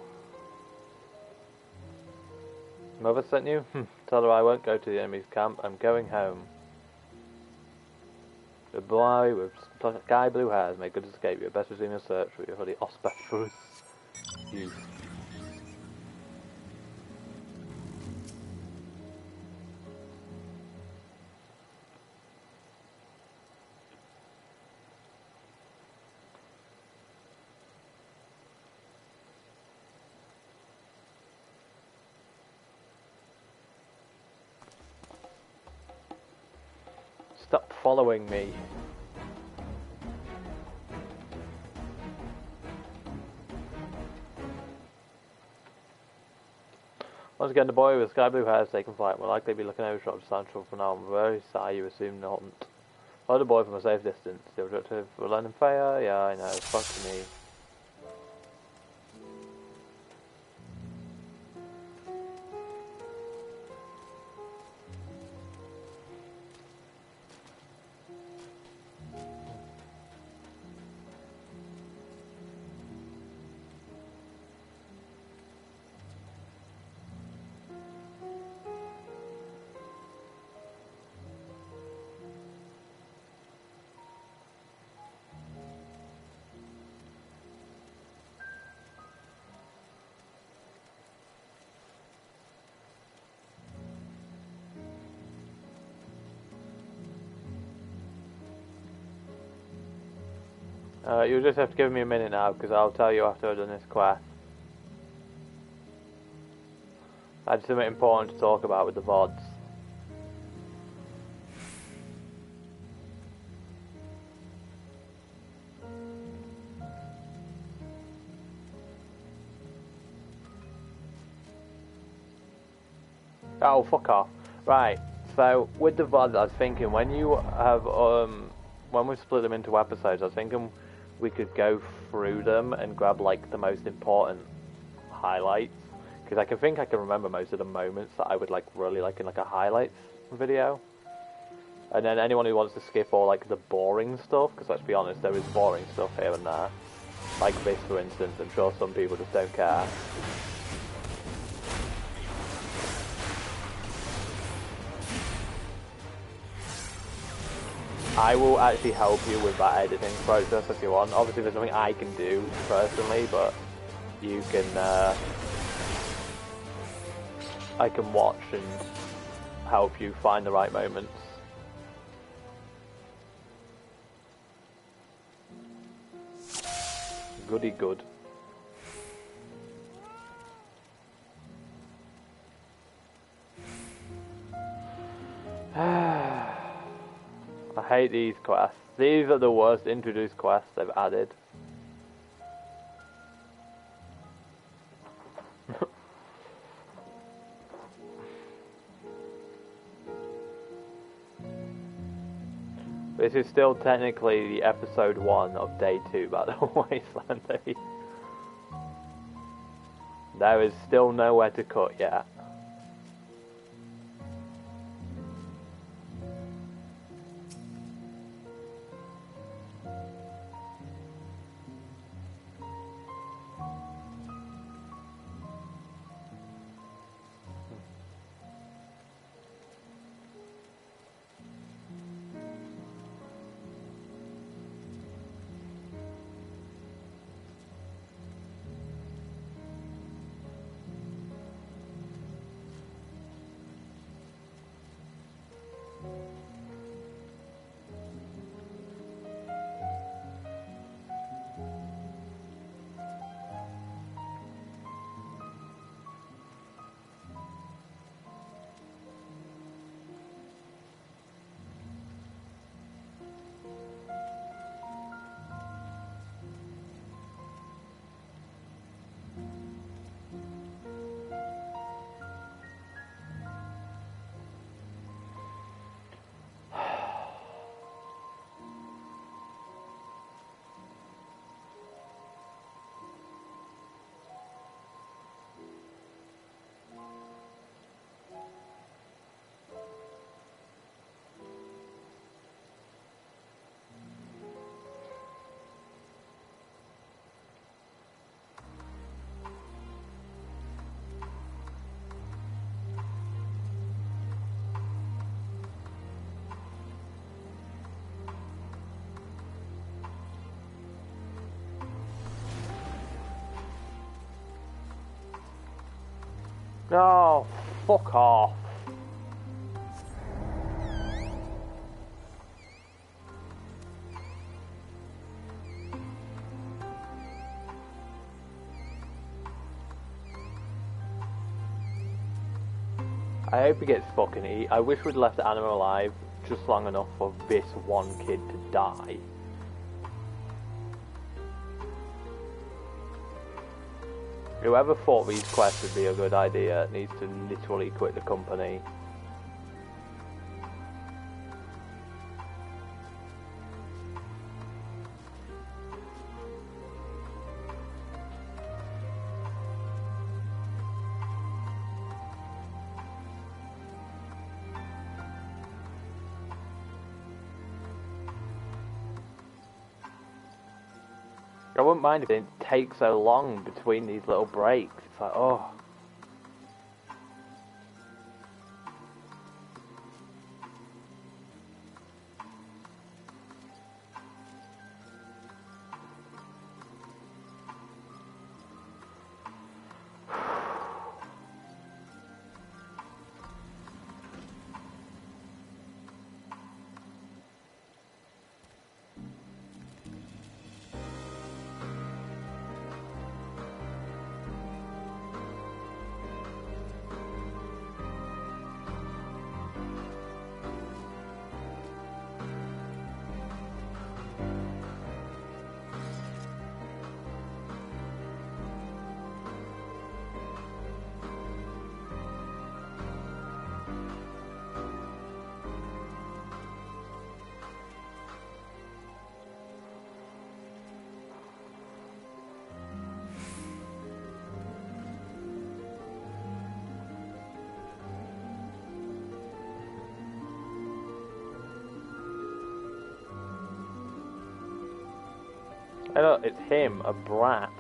Mother sent you? Tell her I won't go to the enemy's camp. I'm going home. The boy with sky blue hair has made good escape. You had best resume your search for your hoodie Ospetrus. You. Stop following me. Once again, the boy with sky blue hair has taken flight. We'll likely be looking over short substantial for now. I'm very sorry you assumed not. Follow the boy from a safe distance. The objective will land him fire. Yeah, I know. Fuck me. You'll just have to give me a minute now, because I'll tell you after I've done this quest. I had something important to talk about with the VODs. Oh, fuck off. Right, so with the VODs, I was thinking when you have, when we split them into episodes, I was thinking we could go through them and grab like the most important highlights, because I can remember most of the moments that I would like really like in like a highlights video, and then anyone who wants to skip all like the boring stuff, because let's be honest, there is boring stuff here and there, like this for instance. I'm sure some people just don't care. I will actually help you with that editing process if you want. Obviously there's nothing I can do personally, but you can, I can watch and help you find the right moments. Goody good. I hate these quests. These are the worst introduced quests they've added. This is still technically the episode 1 of day 2, by the way, Slandy. There is still nowhere to cut yet. Oh, fuck off. I hope he gets fucking eat. I wish we'd left Anima alive just long enough for this one kid to die. Whoever thought these quests would be a good idea needs to literally quit the company. I wouldn't mind if it didn't take so long between these little breaks. It's like, oh. Hey look, it's him, a brat.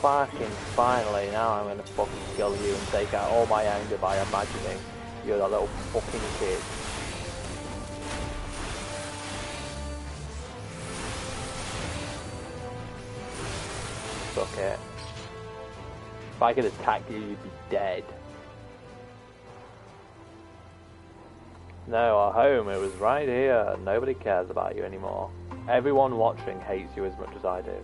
Fucking finally, now I'm gonna fucking kill you and take out all my anger by imagining you're that little fucking kid. Fuck it. If I could attack you, you'd be dead. No, our home, it was right here. Nobody cares about you anymore. Everyone watching hates you as much as I do.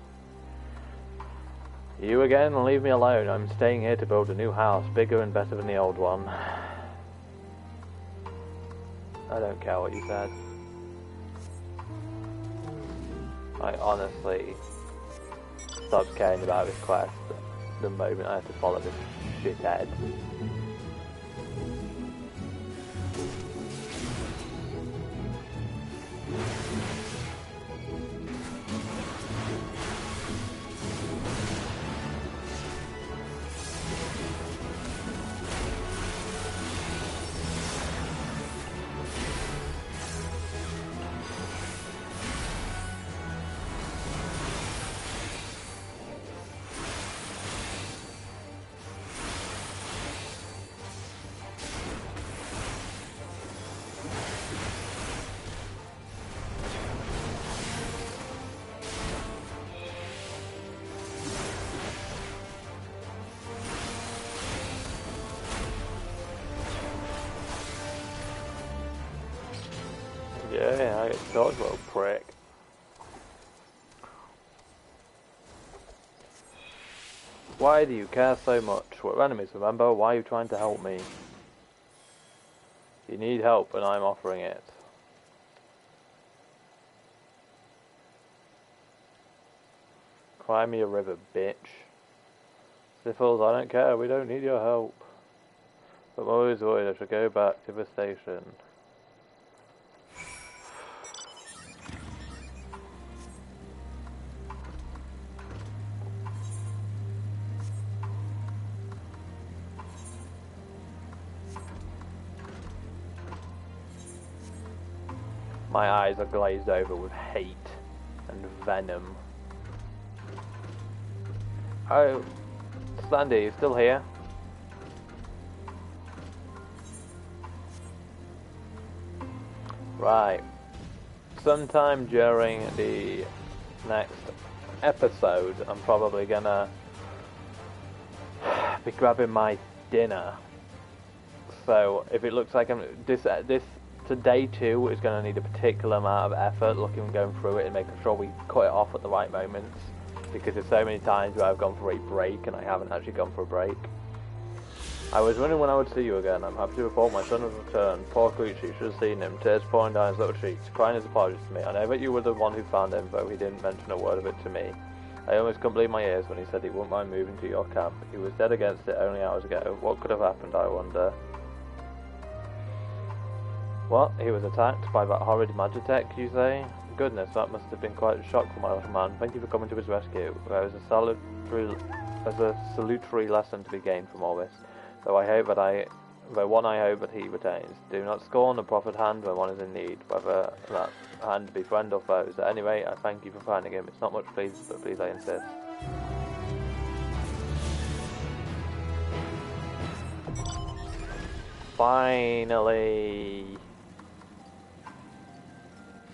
You again, leave me alone. I'm staying here to build a new house, bigger and better than the old one. I don't care what you said. I honestly stopped caring about this quest the moment I had to follow this shithead. Yeah, I get dodged, little prick. Why do you care so much? We're enemies, remember? Why are you trying to help me? You need help, and I'm offering it. Cry me a river, bitch. Sniffles, I don't care, we don't need your help. But I'm always worried I should go back to the station. My eyes are glazed over with hate and venom. Oh, Slandy, you still here? Right. Sometime during the next episode, I'm probably gonna be grabbing my dinner. So if it looks like this to day 2 is going to need a particular amount of effort going through it and making sure we cut it off at the right moments, because there's so many times where I've gone for a break and I haven't actually gone for a break. I was wondering when I would see you again. I'm happy to report my son has returned. Poor creature, you should have seen him. Tears pouring down his little cheeks, crying his apologies to me. I know that you were the one who found him, though he didn't mention a word of it to me. I almost couldn't believe my ears when he said he wouldn't mind moving to your camp. He was dead against it only hours ago. What could have happened, I wonder? What? He was attacked by that horrid Magitech, you say? Goodness, that must have been quite a shock for my little man. Thank you for coming to his rescue. There is a salutary lesson to be gained from all this. Though I hope that he retains. Do not scorn a proffered hand when one is in need, whether that hand be friend or foe. At any rate, I thank you for finding him. It's not much, please, but please, I insist. Finally!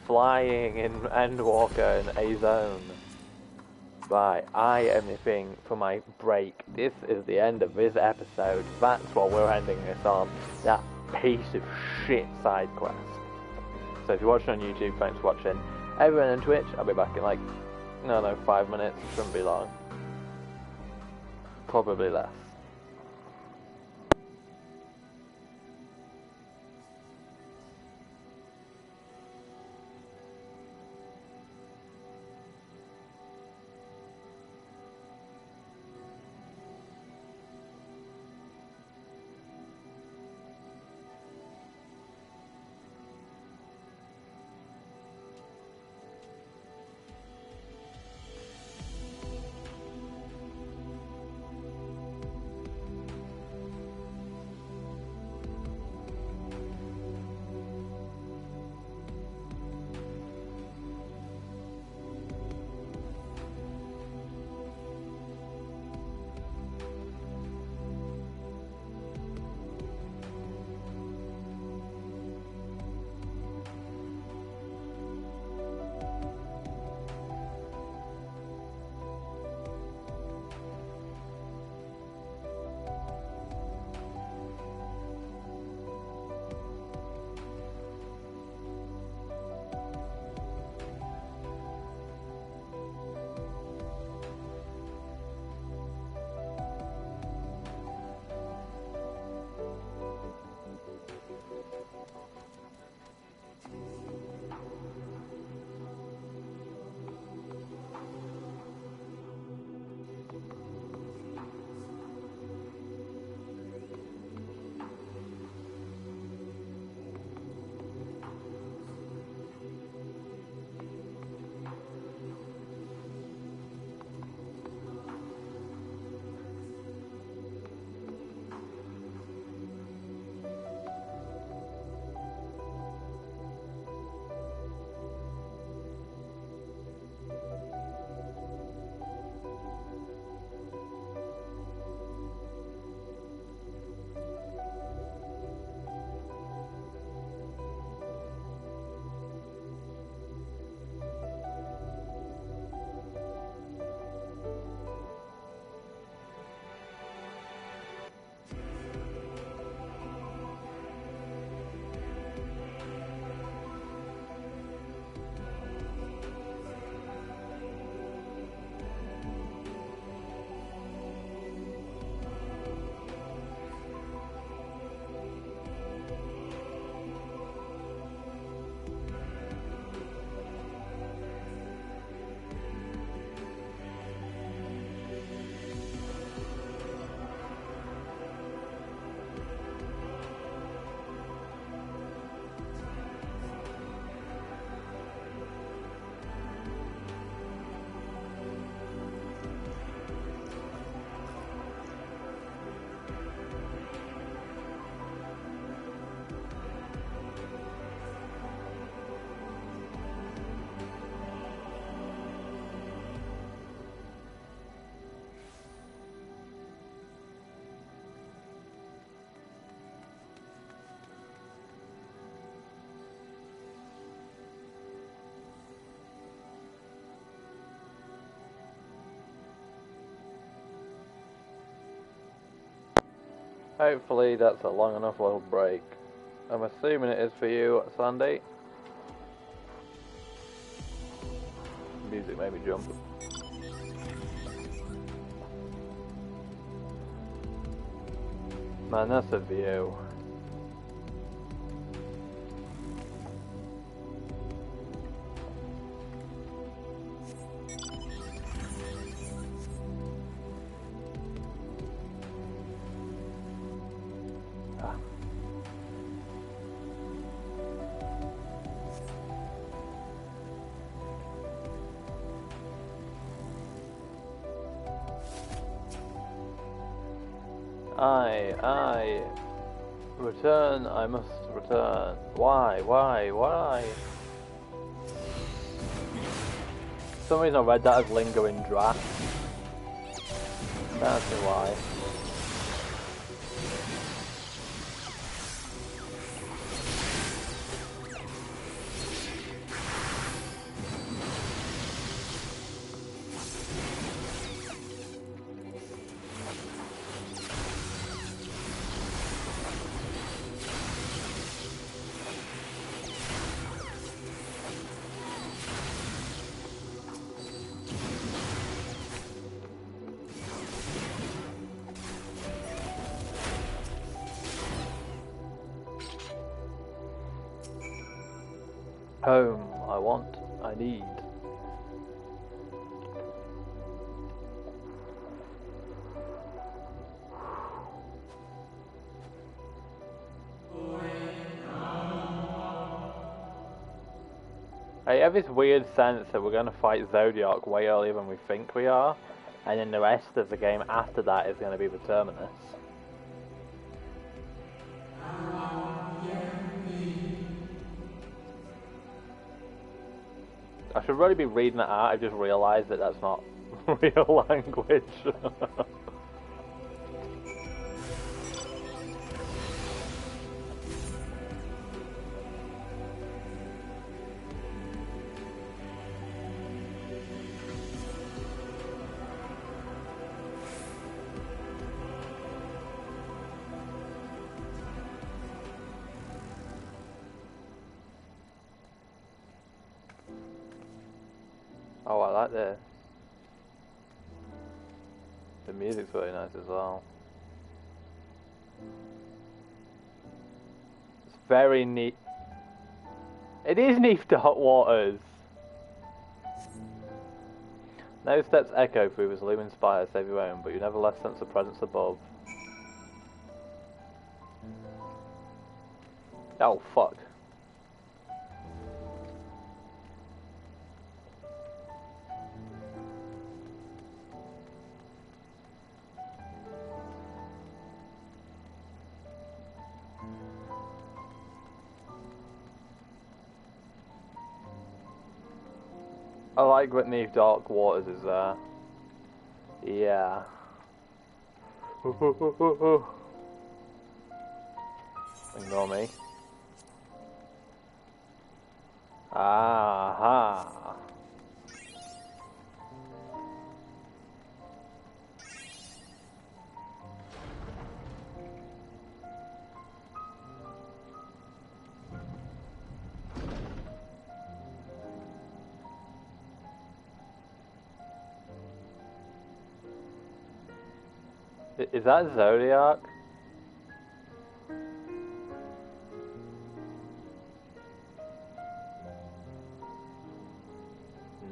Flying in Endwalker in a zone. Right, I am missing for my break. This is the end of this episode. That's what we're ending this on. That piece of shit side quest. So if you're watching on YouTube, thanks for watching. Everyone on Twitch, I'll be back in like, no, 5 minutes. It shouldn't be long. Probably less. Hopefully that's a long enough little break. I'm assuming it is for you, Slandy. Music made me jump. Man, that's a view. I return, I must return. Why? For some reason I read that as lingering draft. That's why. Home, I want, I need. I have this weird sense that we're going to fight Zodiac way earlier than we think we are, and then the rest of the game after that is going to be the Terminus. I should really be reading that out. I just realised that that's not real language. Oh, I like this. The music's really nice as well. It's very neat. It is neat to hot waters. No steps echo through this looming spire, save your own, but you nevertheless sense a presence above. Oh, fuck. I like what Neve Dark Waters is there. Yeah. Ignore me. Aha. Is that Zodiac?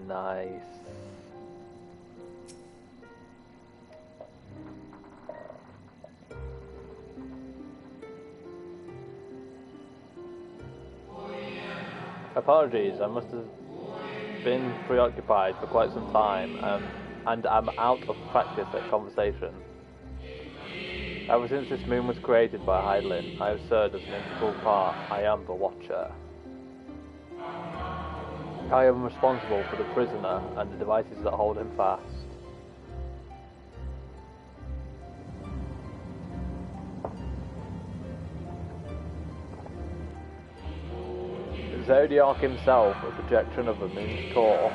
Nice. Apologies, I must have been preoccupied for quite some time, and I'm out of practice at conversation. Ever since this moon was created by Hydaelyn, I have served as an integral part. I am the Watcher. I am responsible for the prisoner and the devices that hold him fast. Zodiac himself, a projection of the moon's core.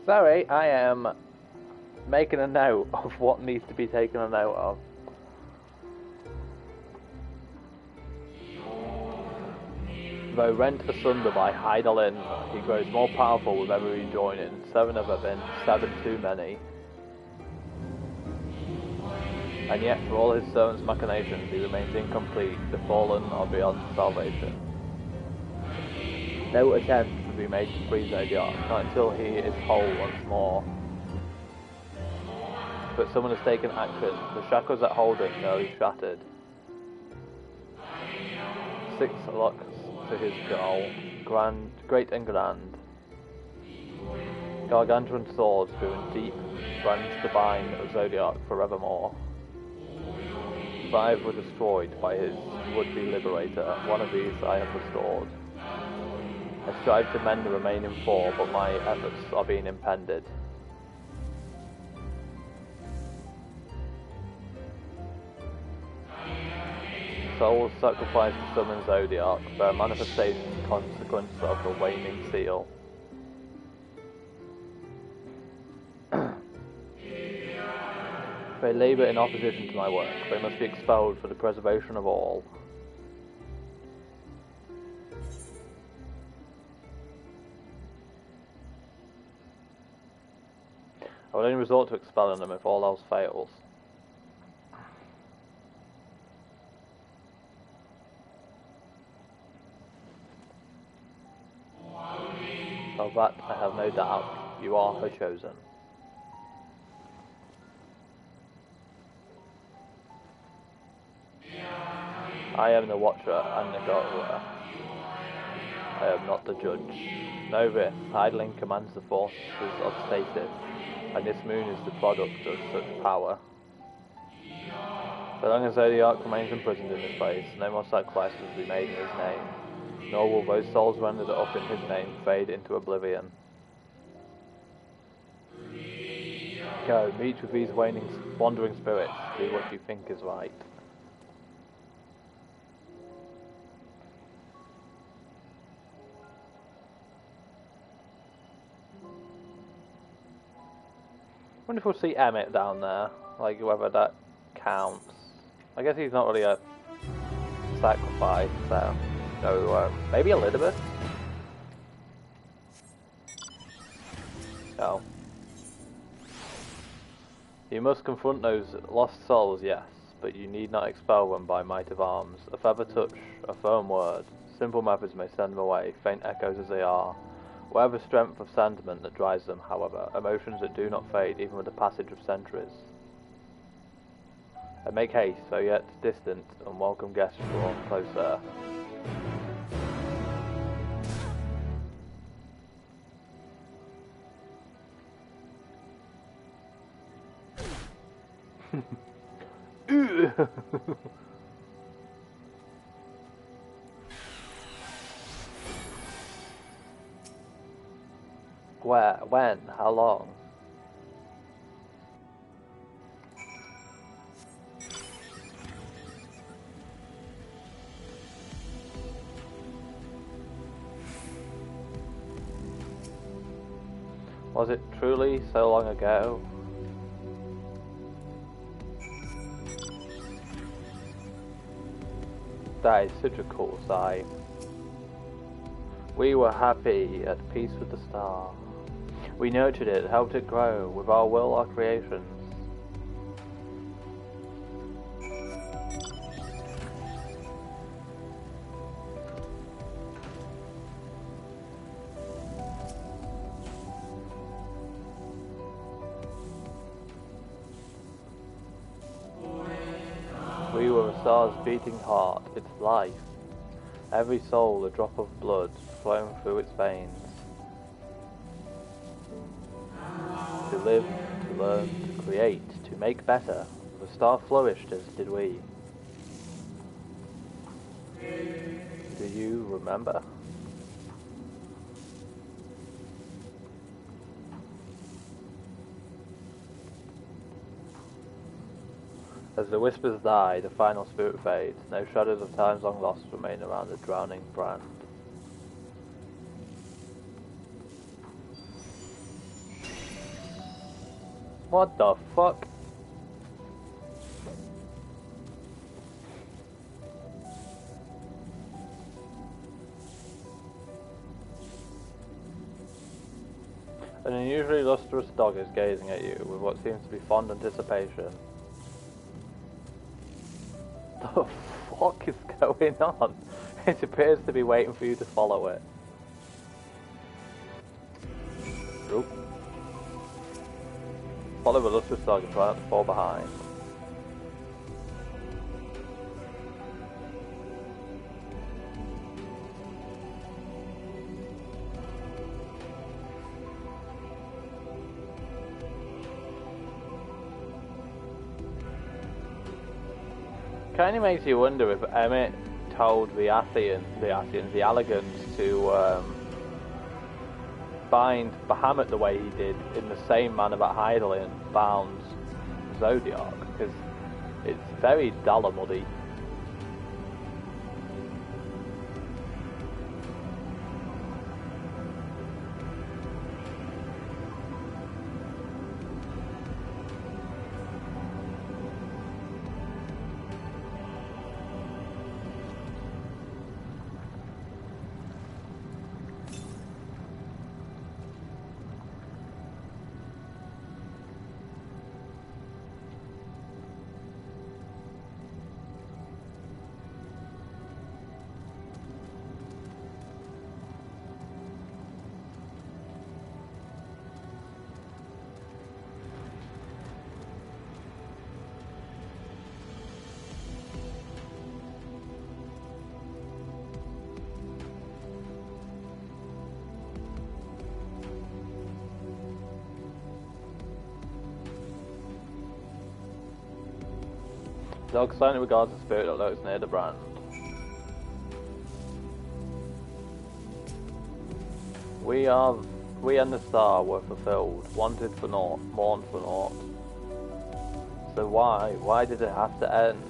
Sorry, I am making a note of what needs to be taken a note of. Though rent asunder by Heidelin, he grows more powerful with every rejoining. 7 have been 7 too many. And yet, for all his servant's machinations, he remains incomplete. The fallen are beyond salvation. No attempt will be made to free Zodiac, not until he is whole once more. But someone has taken action. The shackles that hold him nearly shattered. 6 locks to his goal. Great and grand. Gargantuan swords driven deep, brands the bind of Zodiac forevermore. 5 were destroyed by his would-be liberator. 1 of these I have restored. I strive to mend the remaining 4, but my efforts are being impeded. Souls sacrificed to summon Zodiac, their manifestation consequence of the waning seal. They labour in opposition to my work. They must be expelled for the preservation of all. I will only resort to expelling them if all else fails. Of that I have no doubt. You are her chosen. I am the watcher and the gatherer. I am not the judge. Know this, Idling commands the forces of stasis, and this moon is the product of such power. So long as Zodiac remains imprisoned in this place, no more sacrifices will be made in his name, nor will those souls rendered up in his name fade into oblivion. Go, meet with these wandering spirits, do what you think is right. I wonder if we'll see Emmett down there, like whether that counts. I guess he's not really a sacrifice, so maybe Elizabeth? Oh. You must confront those lost souls, yes, but you need not expel them by might of arms. A feather touch, a firm word. Simple methods may send them away, faint echoes as they are. Whatever strength of sentiment that drives them, however, emotions that do not fade even with the passage of centuries. And make haste, though yet distant, unwelcome guests draw closer. Where? When? How long? Was it truly so long ago? That is such a cool sight. We were happy, at peace with the star. We nurtured it, helped it grow, with our will, our creations. We were a star's beating heart, its life. Every soul a drop of blood flowing through its veins. To live, to learn, to create, to make better. The star flourished as did we. Do you remember? As the whispers die, the final spirit fades. No shadows of times long lost remain around the drowning brand. What the fuck? An unusually lustrous dog is gazing at you with what seems to be fond anticipation. The fuck is going on? It appears to be waiting for you to follow it. Oop. Follow the lustrous dog and try not to fall behind. Kind of makes you wonder if Emmett told the Allegans to bind Bahamut the way he did in the same manner that Hydaelyn bound Zodiac, because it's very dull and muddy. Dog silently regards the spirit that lurks near the brand. We and the star were fulfilled, wanted for naught, mourned for naught. So why did it have to end?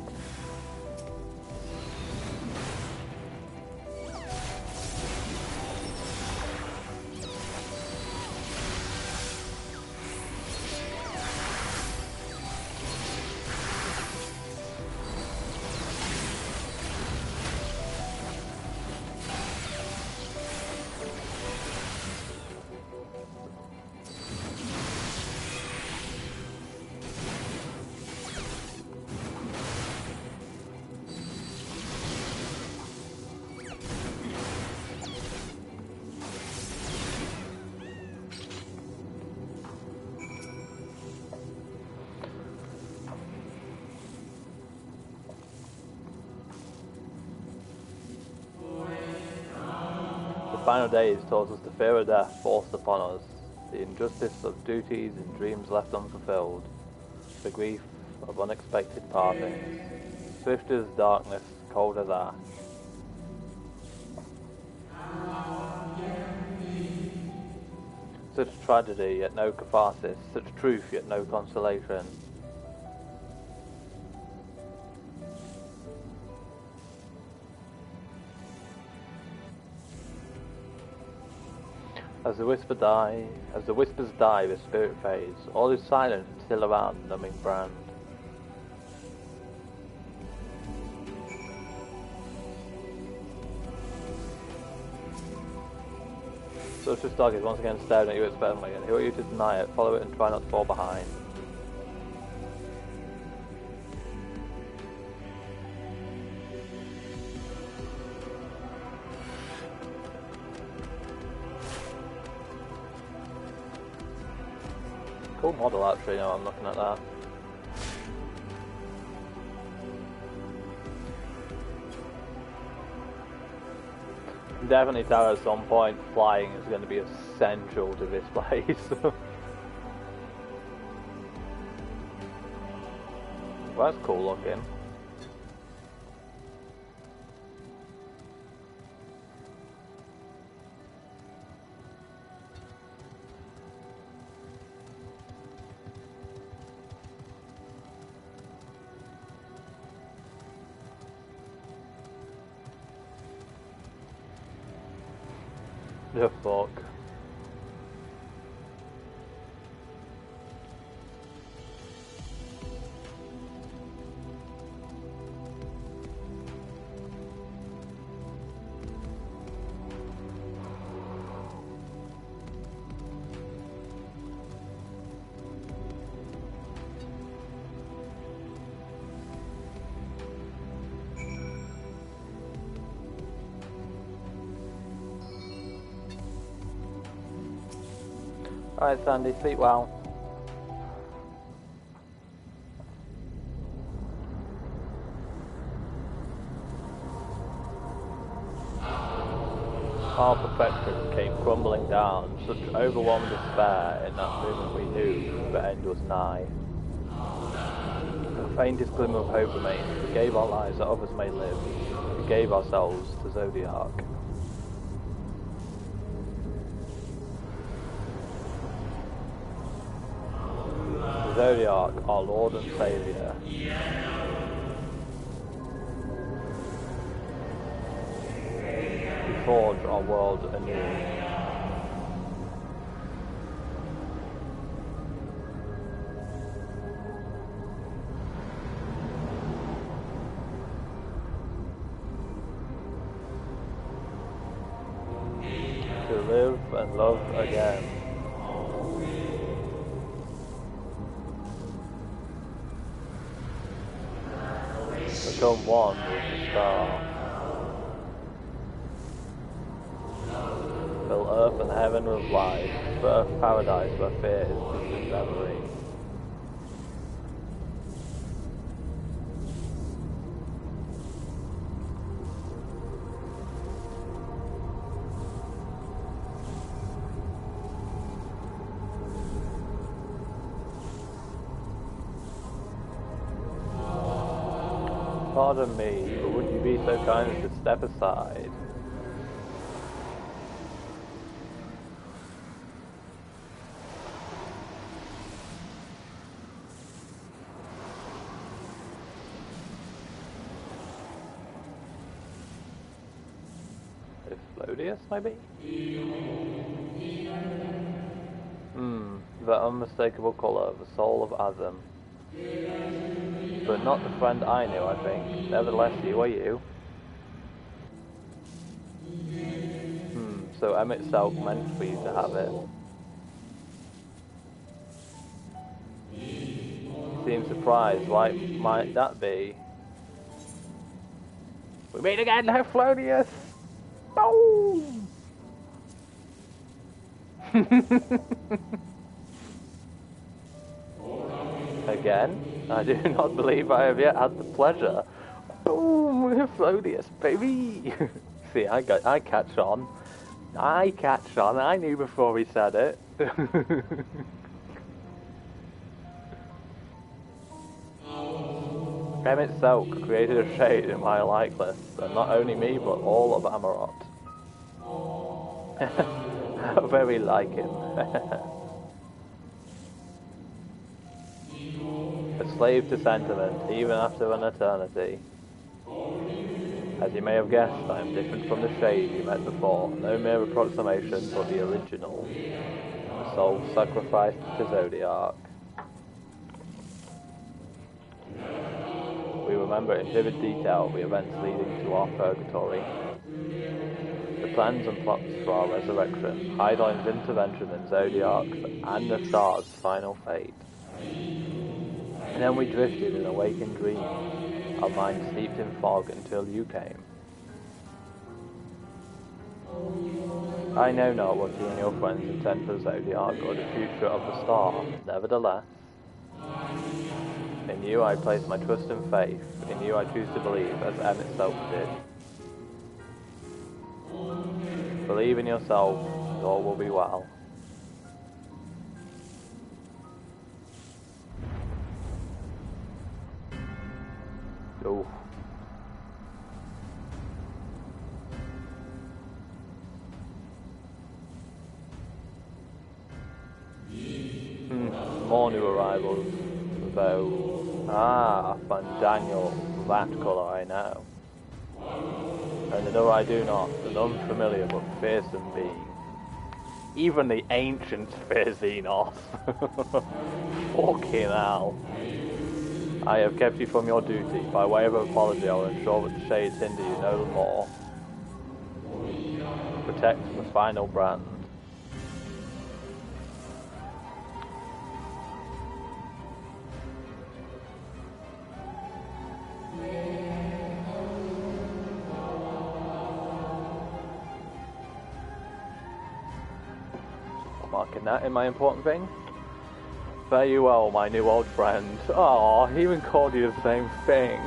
The final days taught us the fear of death forced upon us, the injustice of duties and dreams left unfulfilled, the grief of unexpected partings, swift as darkness, cold as ash. Such tragedy, yet no catharsis, such truth, yet no consolation. As the whispers die, the spirit fades. All is silent until around the numbing brand. Such this dog is once again staring at you expectantly, and he wants you to deny it, follow it and try not to fall behind. Cool model actually, now I'm looking at that. Definitely tell at some point flying is going to be essential to this place. Well, that's cool looking. The fuck. Alright, Sandy, sleep well. Our perfection came crumbling down, such overwhelming despair in that moment we knew the end was nigh. The faintest glimmer of hope remained. We gave our lives that others may live. We gave ourselves to Zodiac. The Zodiac, our Lord and Saviour. We forge our world anew. To live and love again. Become one with the star. Fill earth and heaven with light. Birth paradise where fear is distant memory. Pardon me, but would you be so kind as to step aside? Flodius, maybe? The unmistakable colour, the soul of Azam. But not the friend I knew, I think. Nevertheless, you are you. So M itself meant for you to have it. You seem surprised. Why might that be? We meet again, Flodius! Boom! Again? I do not believe I have yet had the pleasure. Boom! Flodius, baby! See, I catch on. I catch on. I knew before he said it. M itself created a shade in my likeness, and not only me, but all of Amarot. How very like him. A slave to sentiment, even after an eternity. As you may have guessed, I am different from the shade you met before. No mere approximation, but the original. The soul sacrificed to Zodiac. We remember in vivid detail the events leading to our purgatory. The plans and plots for our resurrection, Heidelein's intervention in Zodiac's and the star's final fate. And then we drifted in a waking dream, our minds steeped in fog until you came. I know not what you and your friends intend for Zodiac or the future of the star. Nevertheless, in you I place my trust and faith. In you I choose to believe, as M itself did. Believe in yourself, and all will be well. Oh. More new arrivals, though. Ah, Daniel, that colour I know. And another I do not, an unfamiliar but fearsome being. Even the ancients fear Xenos. Fucking hell. I have kept you from your duty. By way of apology, I will ensure that the shades hinder you no more. Protect the final brand. marking that in my important thing. Fare you well, my new old friend. Aw, he even called you the same thing.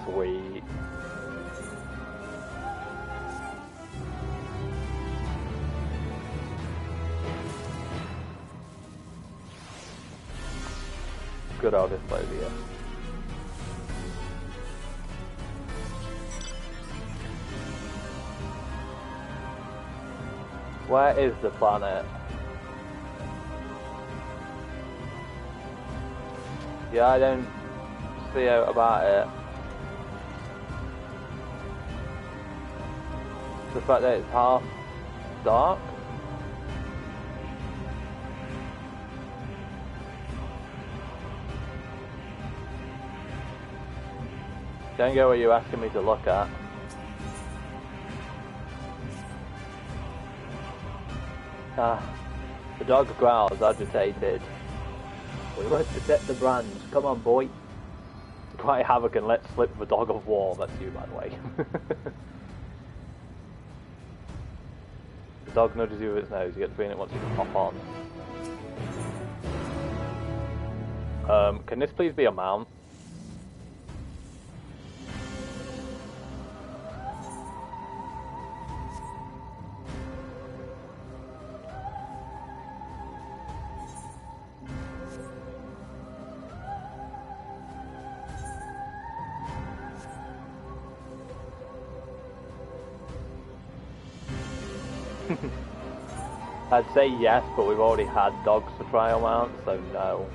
Sweet. Good old Dysphosia. Where is the planet? Yeah, I don't see out about it. The fact that it's half dark. Don't get what you're asking me to look at. The dog growls, agitated. We must protect the brands. Come on, boy. Cry havoc and let slip the dog of war. That's you, by the way. The dog nudges you with its nose. You get the feeling it wants you to pop on. Can this please be a mount? I'd say yes, but we've already had dogs for trial mount, so no.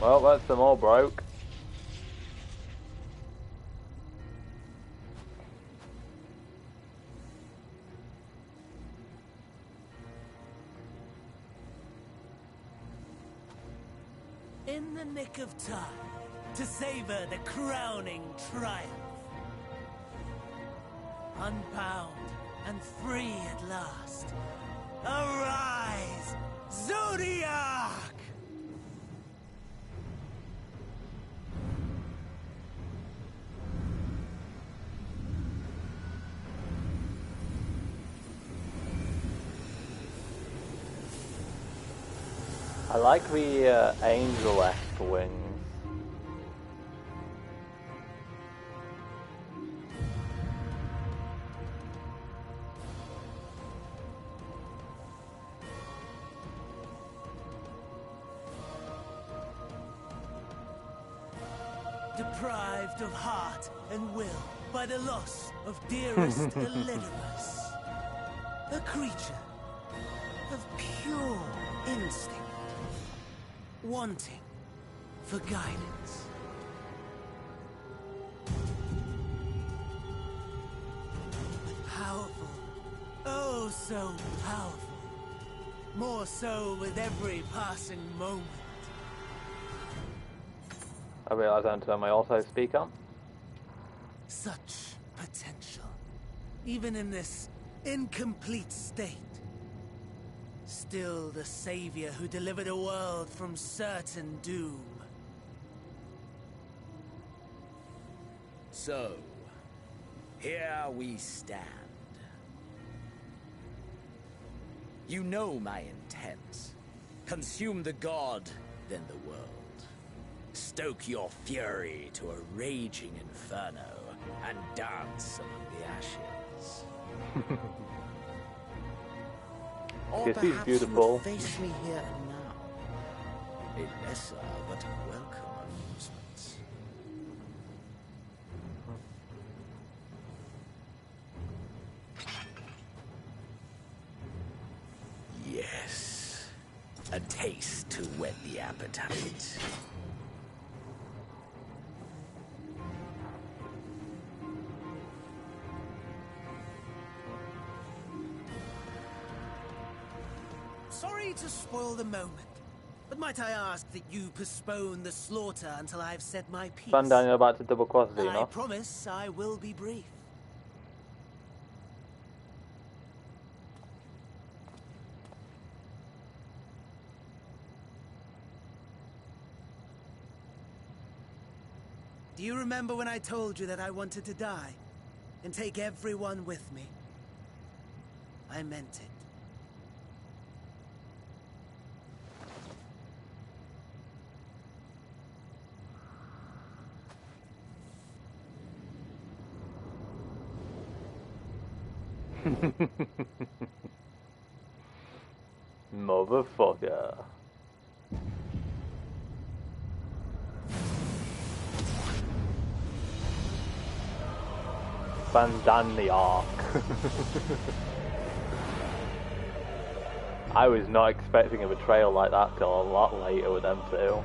Well, that's them all broke. In the nick of time, to savor the crowning triumph. Unbound and free at last. Arise, Zodiac! I like the angel-esque wings. Deprived of heart and will by the loss of dearest Elidorus. A creature of pure instinct. Wanting for guidance. Powerful. Oh, so powerful. More so with every passing moment. I realise I don't turn my auto speak on. Such potential. Even in this incomplete state. Still the savior who delivered a world from certain doom. So, here we stand. You know my intent. Consume the god, then the world. Stoke your fury to a raging inferno, and dance among the ashes. Or Yes, he's perhaps beautiful. you would face me here and now. A lesser but welcome amusement. Yes. A taste to whet the appetite. sorry to spoil the moment, but might I ask that you postpone the slaughter until I've said my piece? Van Daniel about to double cross I Xenos. promise I will be brief. Do you remember when I told you that I wanted to die and take everyone with me? I meant it. Motherfucker. Bandaniark. I was not expecting a betrayal like that till a lot later with them two.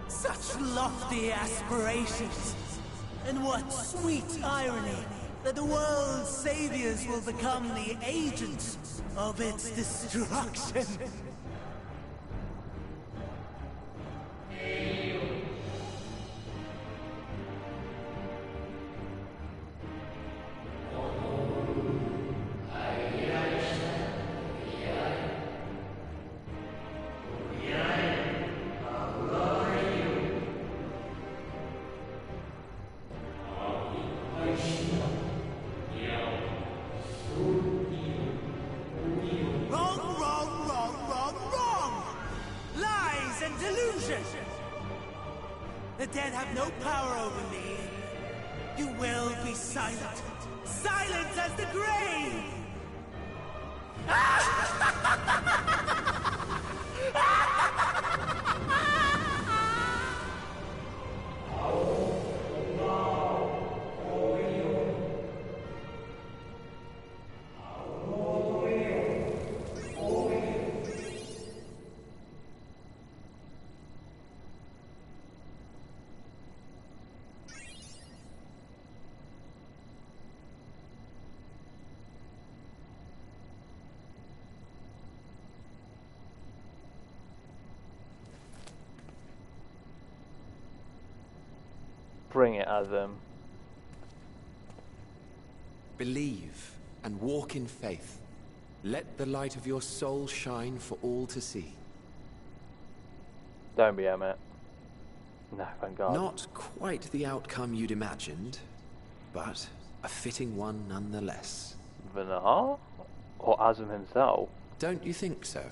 Such lofty aspirations, and what sweet irony that the world's saviors will become the agents of its destruction. The dead have no power over me. You will be silent. Silent as the grave! Bring it, Azim. Believe and walk in faith. Let the light of your soul shine for all to see. Don't be Emmett. No, thank God. Not quite the outcome you'd imagined, but a fitting one nonetheless. Vanar? Or Azim himself? Don't you think so,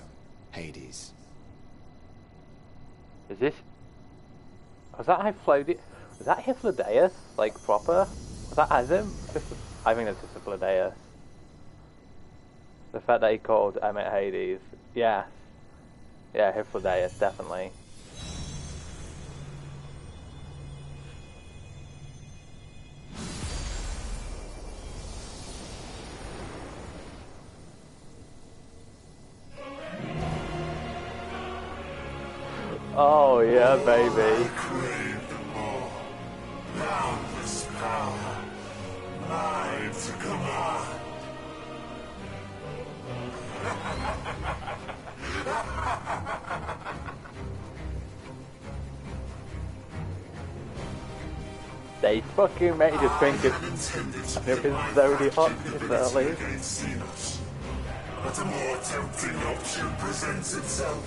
Hades? Is this... Was that Hyphlodius? Was that Hyphlodius? Like, proper? Was that Azim? I think that's just Hyphlodius. The fact that he called Emmett Hades. Yeah. Yeah, Hyphlodius, definitely. Oh yeah, baby. Boundless power, mine to command. They fucking made us think it was Zodiac, certainly. But a more tempting option presents itself.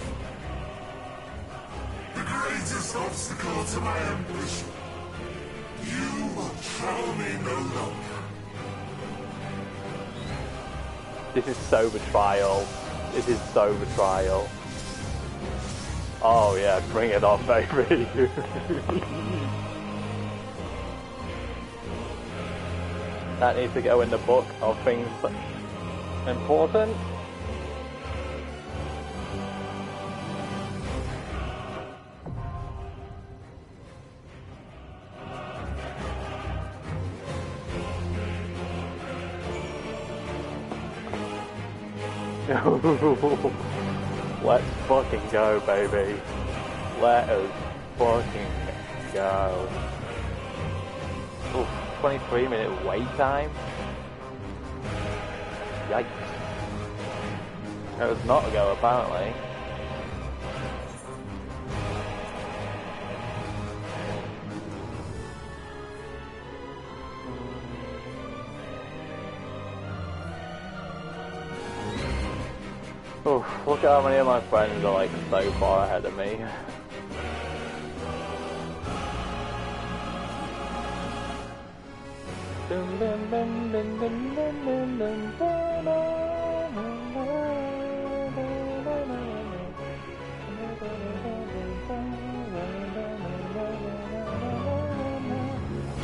The greatest obstacle to my ambition. You will trouble me no longer. This is so betrayal. This is so betrayal. Oh yeah, bring it on, baby. That needs to go in the book of things important. Let's fucking go, baby. Let us fucking go. Oof, 23-minute wait time? Yikes. That was not a go, apparently. Oof, look at how many of my friends are like so far ahead of me.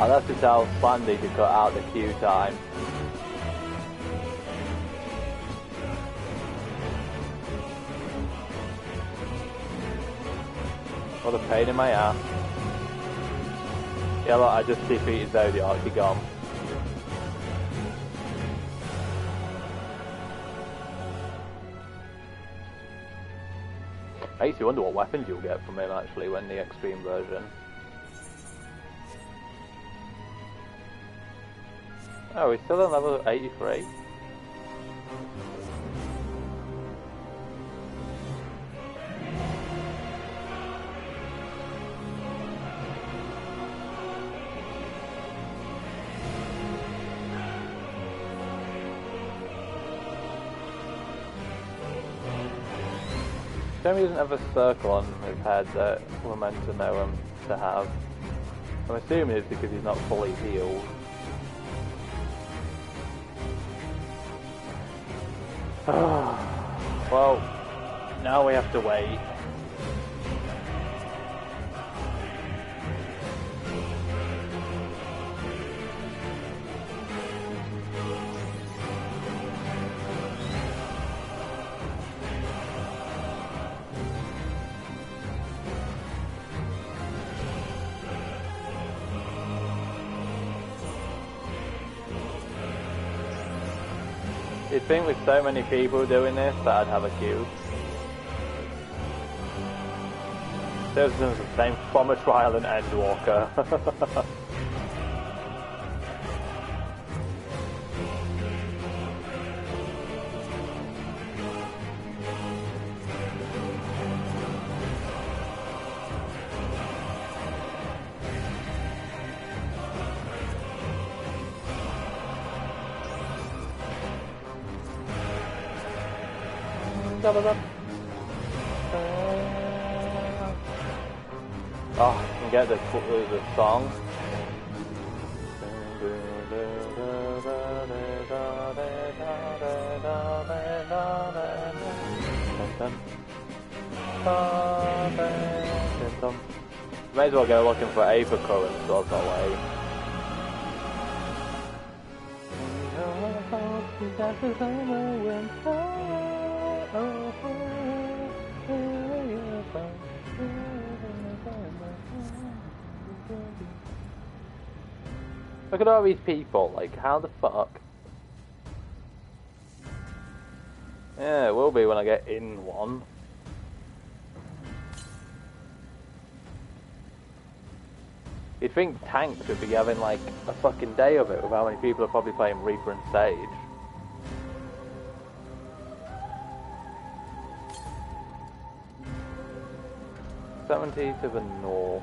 I'll have to tell Slandy to cut out the queue time. What a pain in my ass. Yeah, look, I just defeated Zodiac, you're gone. Makes you wonder what weapons you'll get from him actually when the extreme version. Oh, he's still on level 83. Jeremy doesn't have a circle on his head that we're meant to know him to have. I'm assuming it's because he's not fully healed. Well, now we have to wait. You'd think with so many people doing this that I'd have a queue. This is the same bomber trial and Endwalker. Oh, you can get the song. May as well go looking for Aether Currents or the way. Look at all these people, like, how the fuck? Yeah, it will be when I get in one. You'd think tanks would be having, like, a fucking day of it with how many people are probably playing Reaper and Sage. '70 to the north.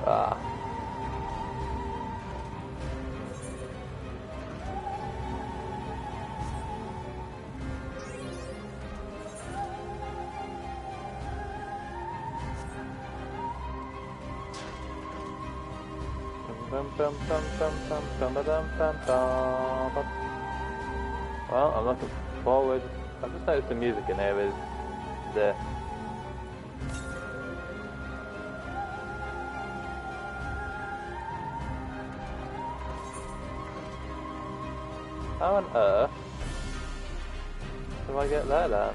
Ah. Well, I'm looking forward. I've just noticed the music in here is this. How on earth do I get there then?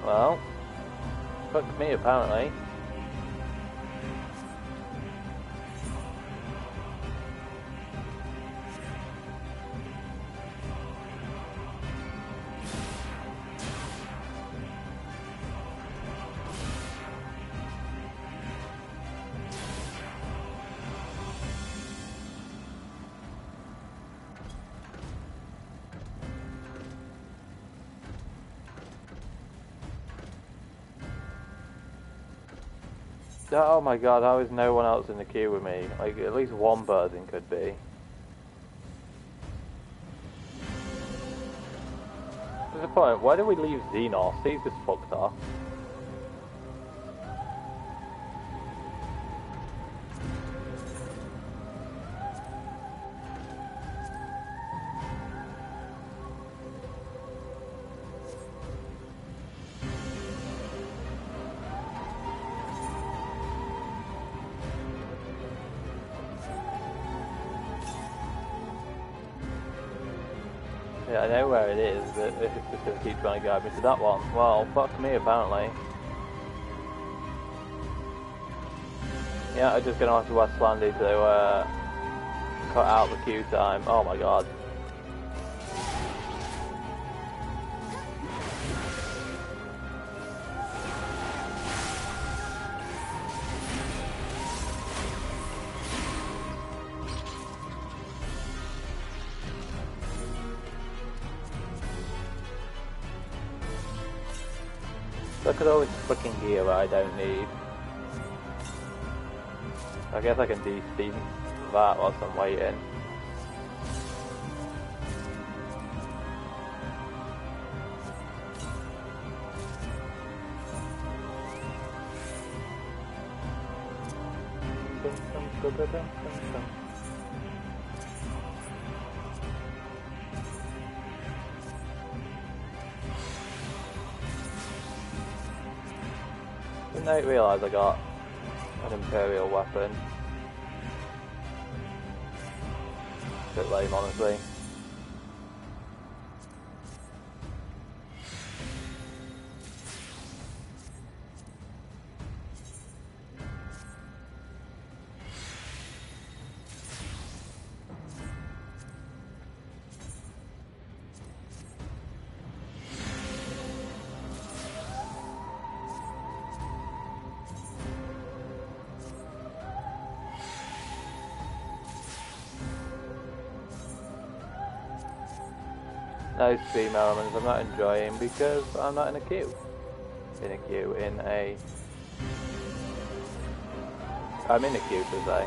Well, fuck me apparently. Oh my god, how is no one else in the queue with me? Like, at least one person could be. There's a point, why do we leave Xenos? He's just fucked off. Yeah, I know where it is, but if it's just going to keep trying to guide me to that one, well, fuck me apparently. Yeah, I'm just going to have to ask Slandy to cut out the queue time. Oh my god. Look at all this fucking gear that I don't need. I guess I can de-steam that whilst I'm waiting. Didn't I realise I got an Imperial weapon? Bit lame, honestly. Those stream elements I'm not enjoying because I'm not in a queue. I'm in a queue to say.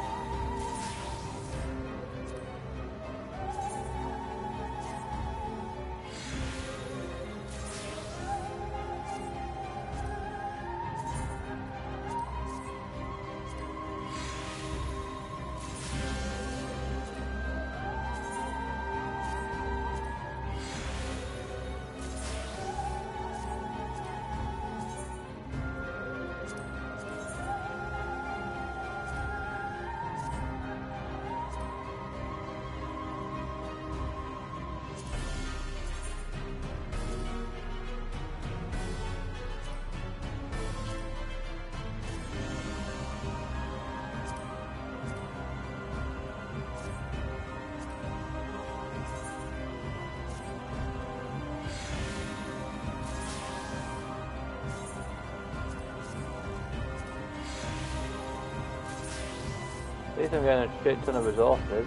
At least I'm getting a shit ton of resources.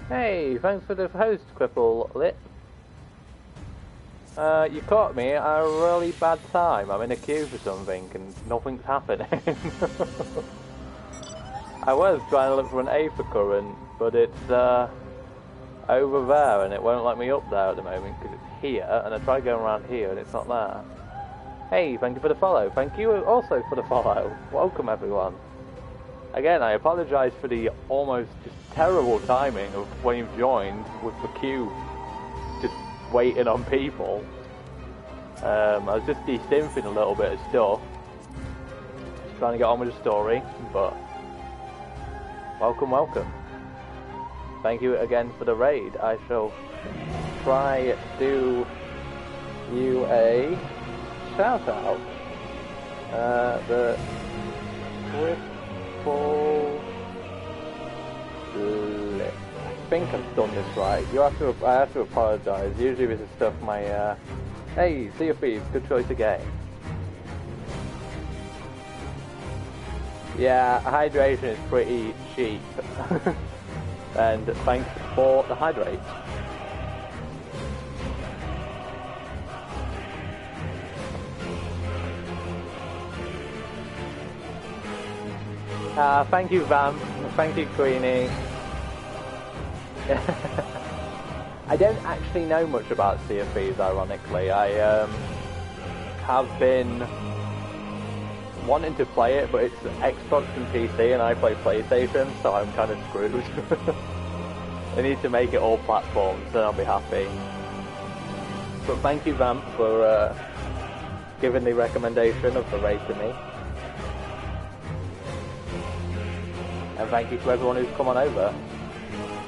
Hey, thanks for the host, Cripple Lip. You caught me at a really bad time. I'm in a queue for something and nothing's happening. I was trying to look for an Aether current, but it's over there and it won't let me up there at the moment because it's here, and I tried going around here and it's not there. Hey, thank you for the follow. Thank you also for the follow. Welcome everyone. Again, I apologise for the almost just terrible timing of when you've joined with the queue just waiting on people. I was just de-stimping a little bit of stuff, just trying to get on with the story, but welcome. Thank you again for the raid. I shall try to do you a shout out. The Cripple Lip. I think I've done this right. I have to apologise. Usually this is stuff my hey, Sea of Thieves, good choice again. Yeah, hydration is pretty cheap. And thanks for the hydrate. Thank you, Vamp. Thank you, Queenie. I don't actually know much about Sea of Thieves, ironically. I have been wanting to play it, but it's Xbox and PC, and I play PlayStation, so I'm kind of screwed. I need to make it all platforms, then I'll be happy. But thank you, Vamp, for giving the recommendation of the raid to me. And thank you to everyone who's come on over.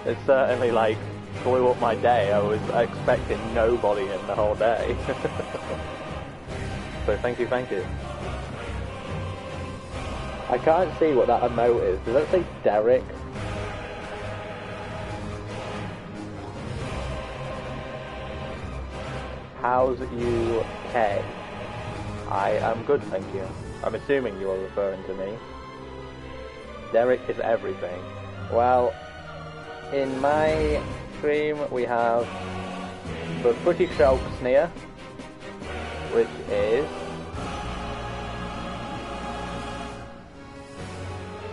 It's certainly, like, blew up my day. I was expecting nobody in the whole day. So thank you. I can't see what that emote is. Does that say Derek? How's UK? I am good, thank you. I'm assuming you are referring to me. Derek is everything. Well, in my stream we have the Pretty Shelf Sneer, which is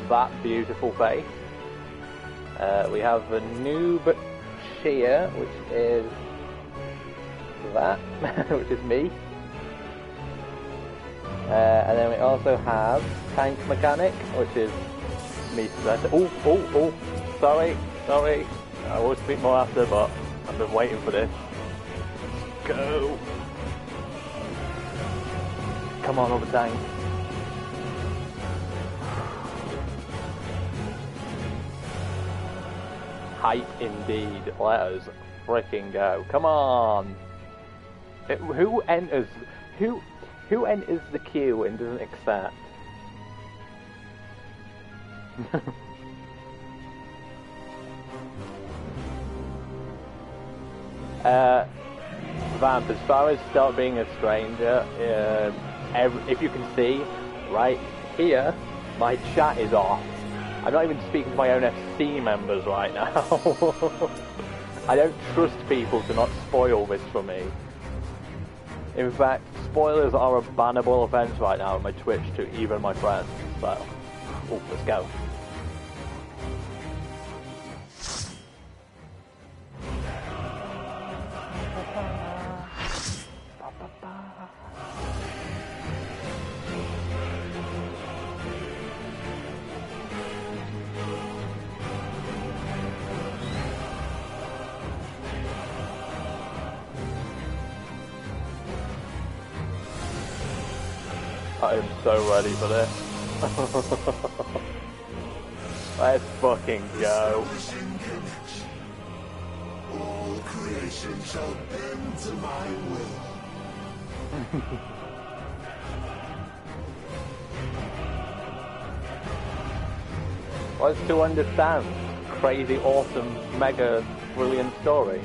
that beautiful face. We have the Noob Shear, which is that, which is me. And then we also have Tank Mechanic, which is me. Oh, sorry. I will speak more after, but I've been waiting for this. Go! Come on, over Tank. Hype indeed. Let us freaking go. Come on! Who enters the queue and doesn't accept? Vamp, as far as stop being a stranger, if you can see, right here, my chat is off. I'm not even speaking to my own FC members right now. I don't trust people to not spoil this for me. In fact, spoilers are a bannable offense right now on my Twitch to even my friends, so, let's go. I am so ready for this. Let's fucking go. All creation shall bend to my will. What's to understand? Crazy, awesome, mega, brilliant story.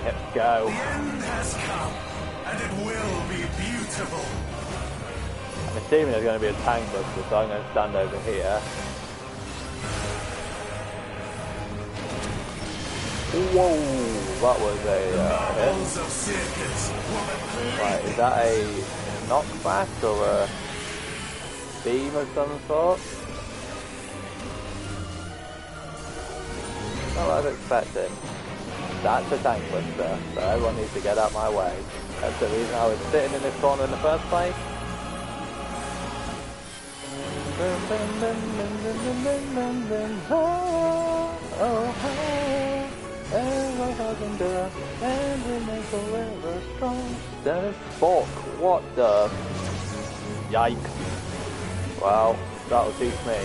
Let's go. The end has come, and it will be beautiful. I'm assuming there's going to be a tank buster, so I'm going to stand over here. Whoa, that was a hit. Right, is that a knockback or a beam of some sort? Not what I was expecting. That's a tank lister, so everyone needs to get out my way. That's the reason I was sitting in this corner in the first place. Fuck, what the? Yikes. Well, that'll teach me.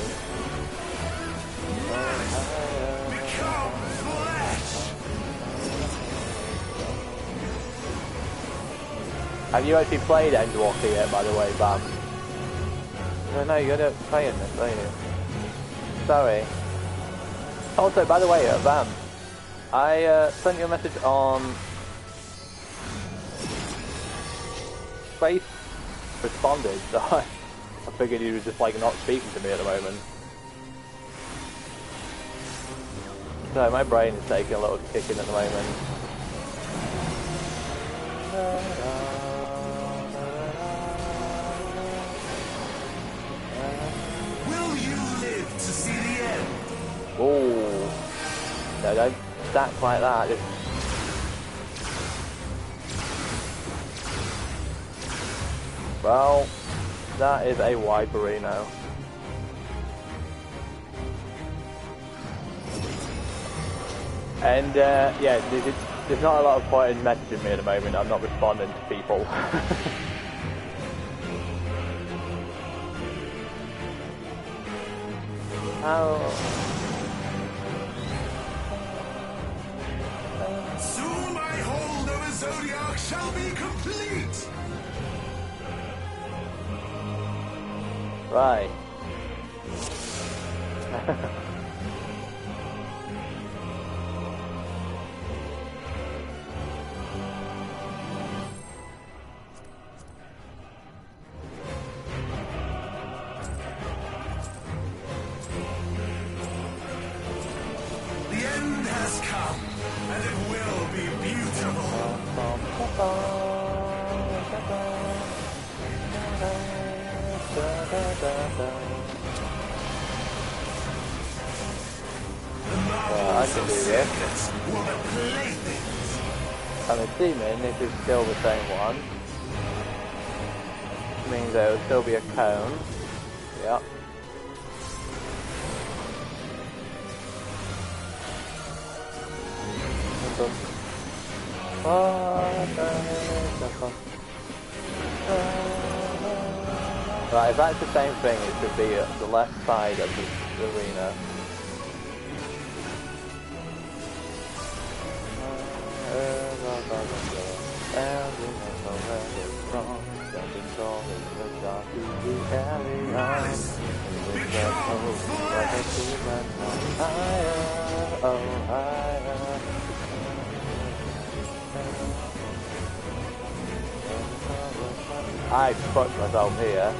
Have you actually played Endwalker yet, by the way, Bam? No, you're not playing this, are you? Sorry. Also, by the way, Bam, I sent you a message on Space, responded, so I figured you were just like not speaking to me at the moment. So my brain is taking a little kicking at the moment. Will you live to see the end? Oh, no, don't stack like that. Just... Well, that is a wipery now. And yeah, there's not a lot of point in messaging me at the moment. I'm not responding to people. Soon my hold over Zodiac shall be complete. Right. The end has come, and it will be beautiful. I can do this. I'm assuming this is still the same one. Which means there will still be a cone. Yep. Right, if that's the same thing, it should be at the left side of the arena. I fucked myself here.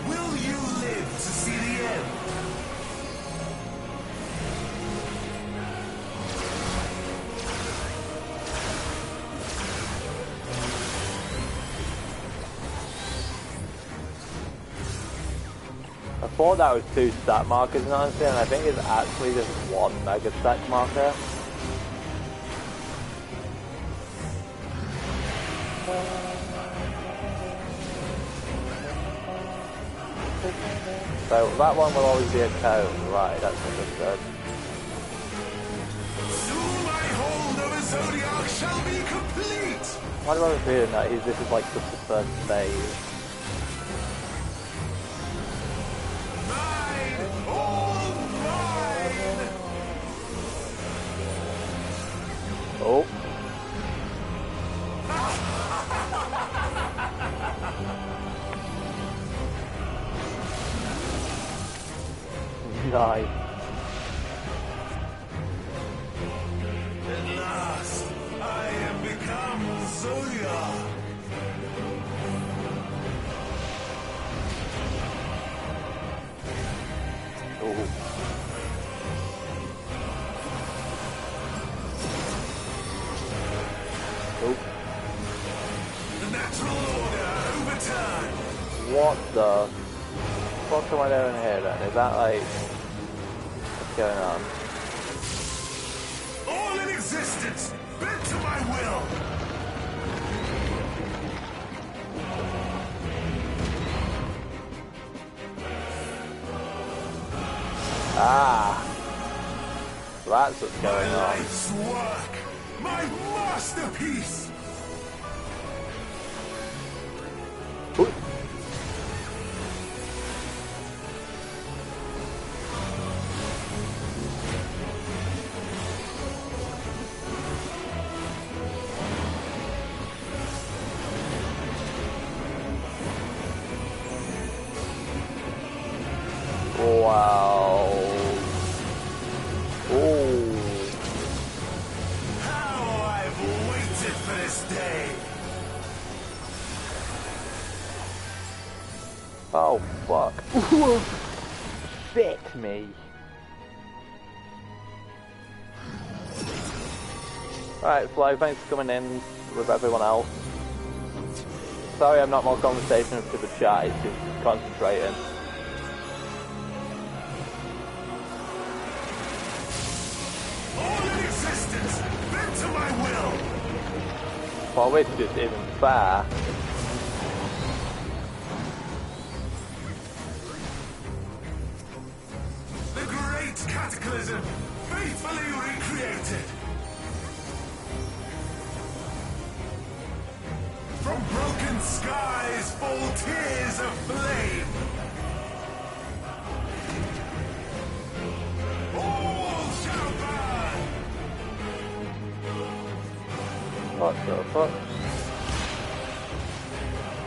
Will you live to see the end? I thought that was 2 stat markers, honestly, and I think it's actually just 1 mega stat marker. So that one will always be a cone, right, that's understood. Soon my hold over Zodiac shall be complete. Why do I have a feeling that this is like just the first phase? Oh. Nice. At last, I am become Zoya. Oh. Oh. The natural order overturned. What the fuck am I doing here then? Is that like... what's going on? All in existence, bent to my will. Ah! That's what's going My on. life's work, my masterpiece. Wow. Oh. How I've waited for this day. Oh, fuck. Bit me. Alright, Flo, thanks for coming in with everyone else. Sorry I'm not more conversational to the chat, it's just concentrating. All in existence, bent to my will. Well, which just isn't fair. The great cataclysm, faithfully recreated. From broken skies fall tears of flame. All shall burn. What the fuck?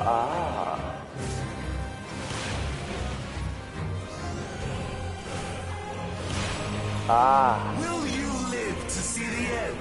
Ah. Ah. Will you live to see the end?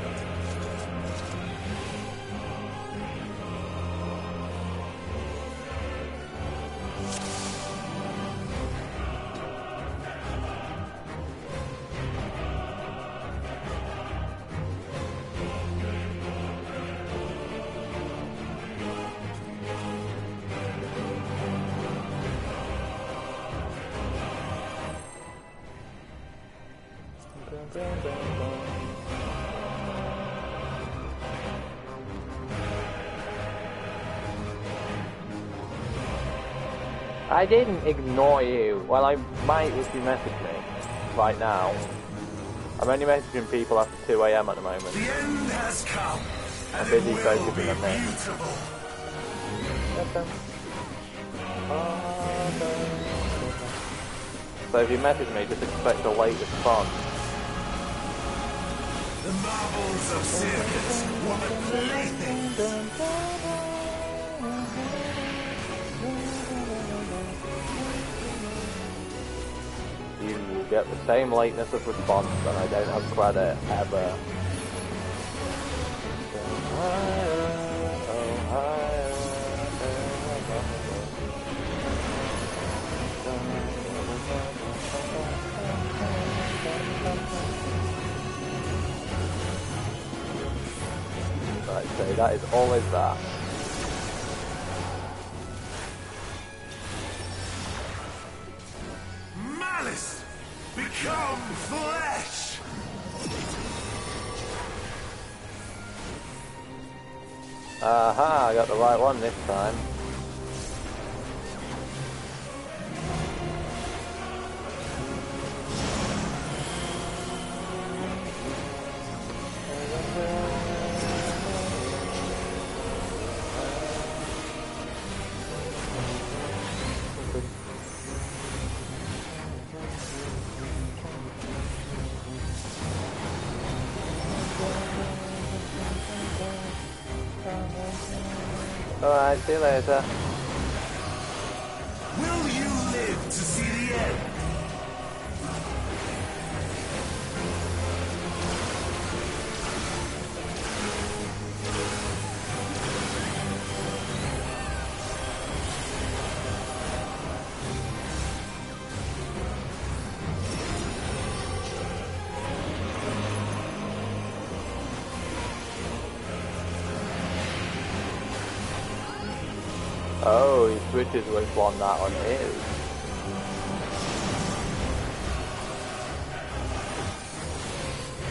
I didn't ignore you. Well, I might if you message me right now. I'm only messaging people after 2 AM at the moment. The end has come. I'm busy focusing on this. Beautiful. So if you message me, just expect a late response. The marvels of circus were but playthings. You get the same lateness of response, and I don't have credit ever. Right, so that is always that. Malice become flesh. Aha, I got the right one this time. Alright, see you later. Will you live to see the end? Oh, he switches with one that on his.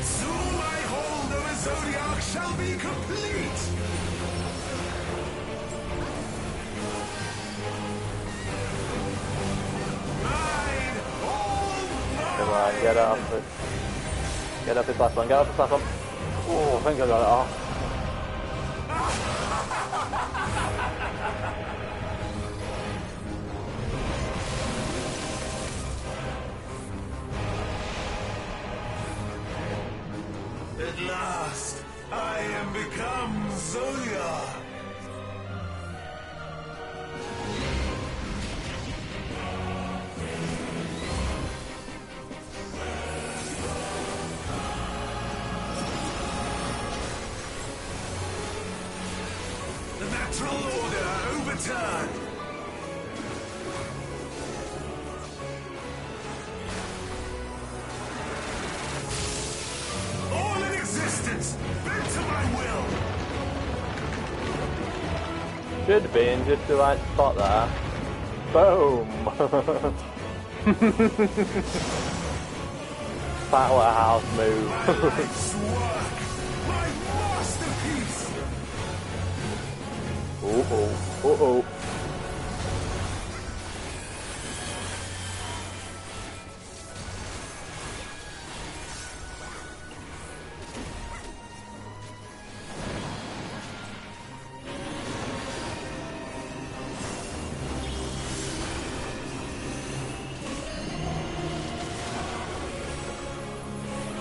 Soon my hold of a Zodiac shall be complete! Come on, get up. Get up this last one, get up this last one. Oh, I think I got it off. At last, I am become Zodiac! The natural order overturned! All in existence, bent to my will! Should be in just the right spot there. Boom! Powerhouse move. My life's work! My masterpiece! Uh-oh. Uh-oh.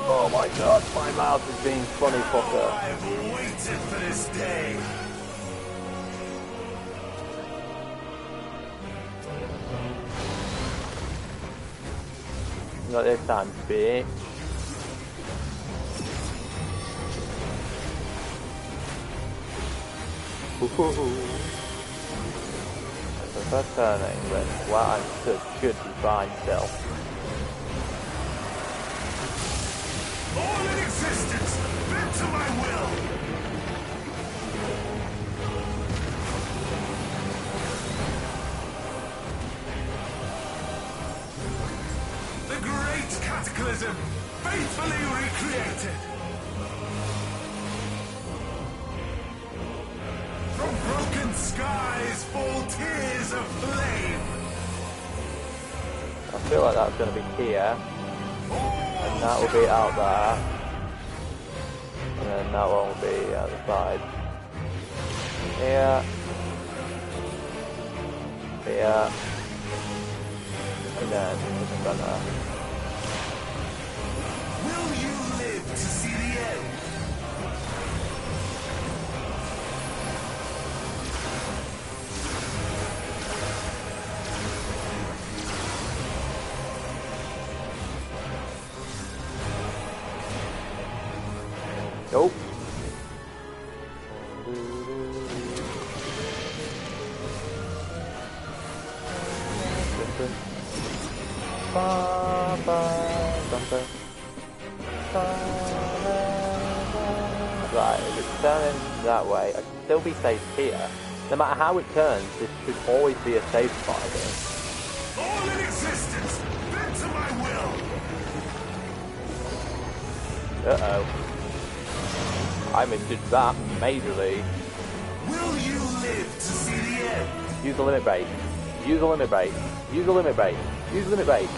Oh my god, my mouth is being funny fucker. I've waited for this day! Not this time, bitch. That's the first turning, but what I'm stood should be fine still. All in existence, bent to my will! The great cataclysm, faithfully recreated! From broken skies fall tears of flame! I feel like that's going to be here. And that will be out there. And then that one will be at the side. Here. Here. And then in the center. Will you live to see the end? Nope. Right, if it's turning that way, I can still be safe here. No matter how it turns, this should always be a safe spot here. All in existence, bent to my will! Uh-oh. I missed that majorly. Will you live to see the end? Use the limit break. Use the limit break. Use the limit break. Use the limit break.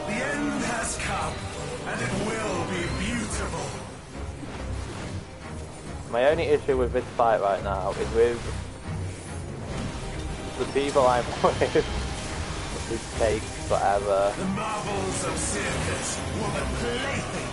The end has come, and it will be beautiful. My only issue with this fight right now is with the people I'm with who take forever. The marvels of circus were the playthings.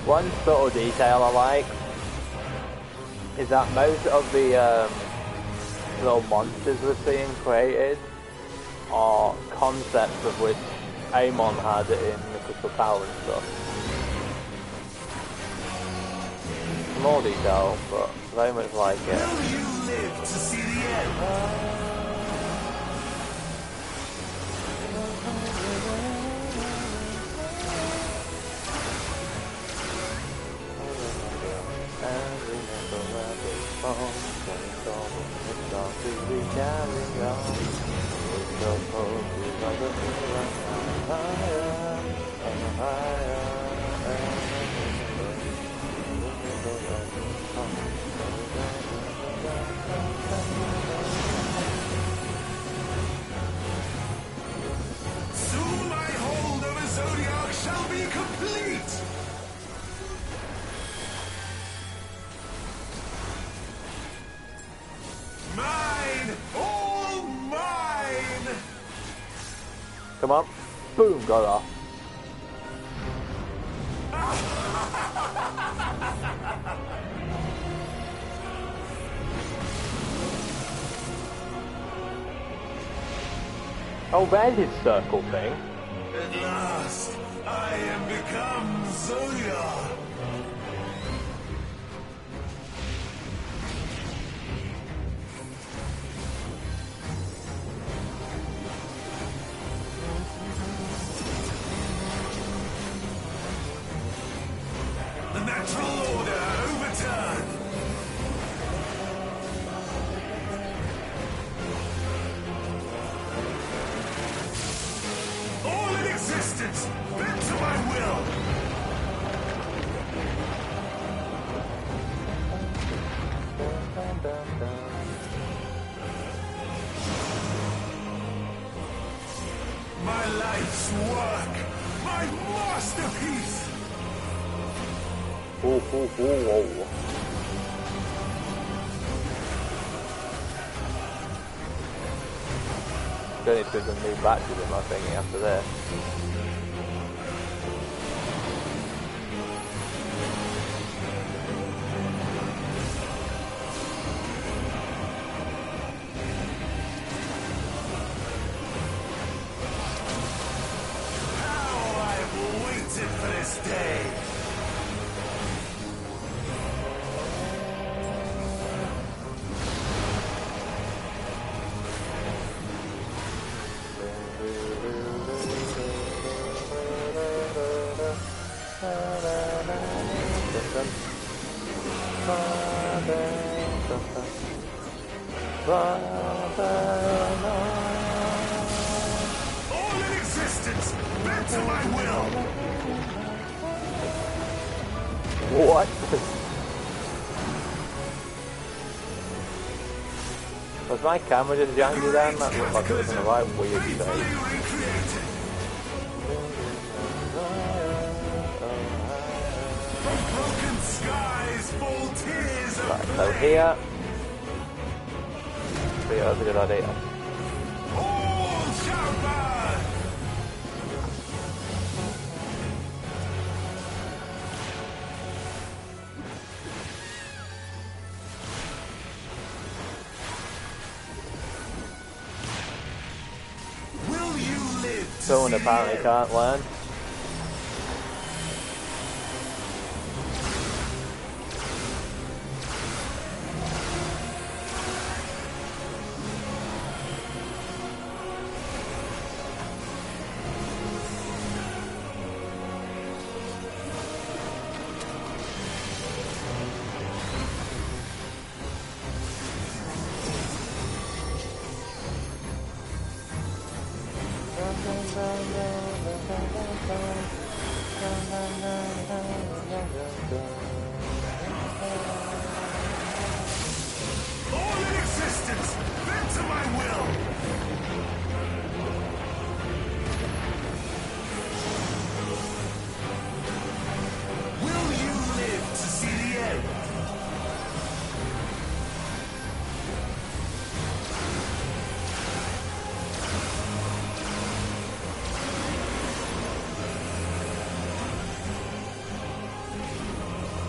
One subtle detail I like is that most of the little monsters we're seeing created are concepts of which Amon had in the Crystal Tower and stuff. Small detail, but very much like it. Will you live to see the end? Soon my hold over Zodiac shall be complete! Mine! All mine! Come on. Boom, got off. Oh, there's his circle thing. At last, I am become Zodiac! The natural order overturned! All in existence, bent to my will! My life's work! My masterpiece! Oh, oh, oh, oh. Don't need to put some new batches in my thingy after this. How I've waited for this day! All in existence, bent to my will! What? Was my camera just janky then? That looked like it was in the right weird state. From broken skies fall tears of Right, so here. That's a good idea. all shall burn! Will you live to Someone apparently can't learn.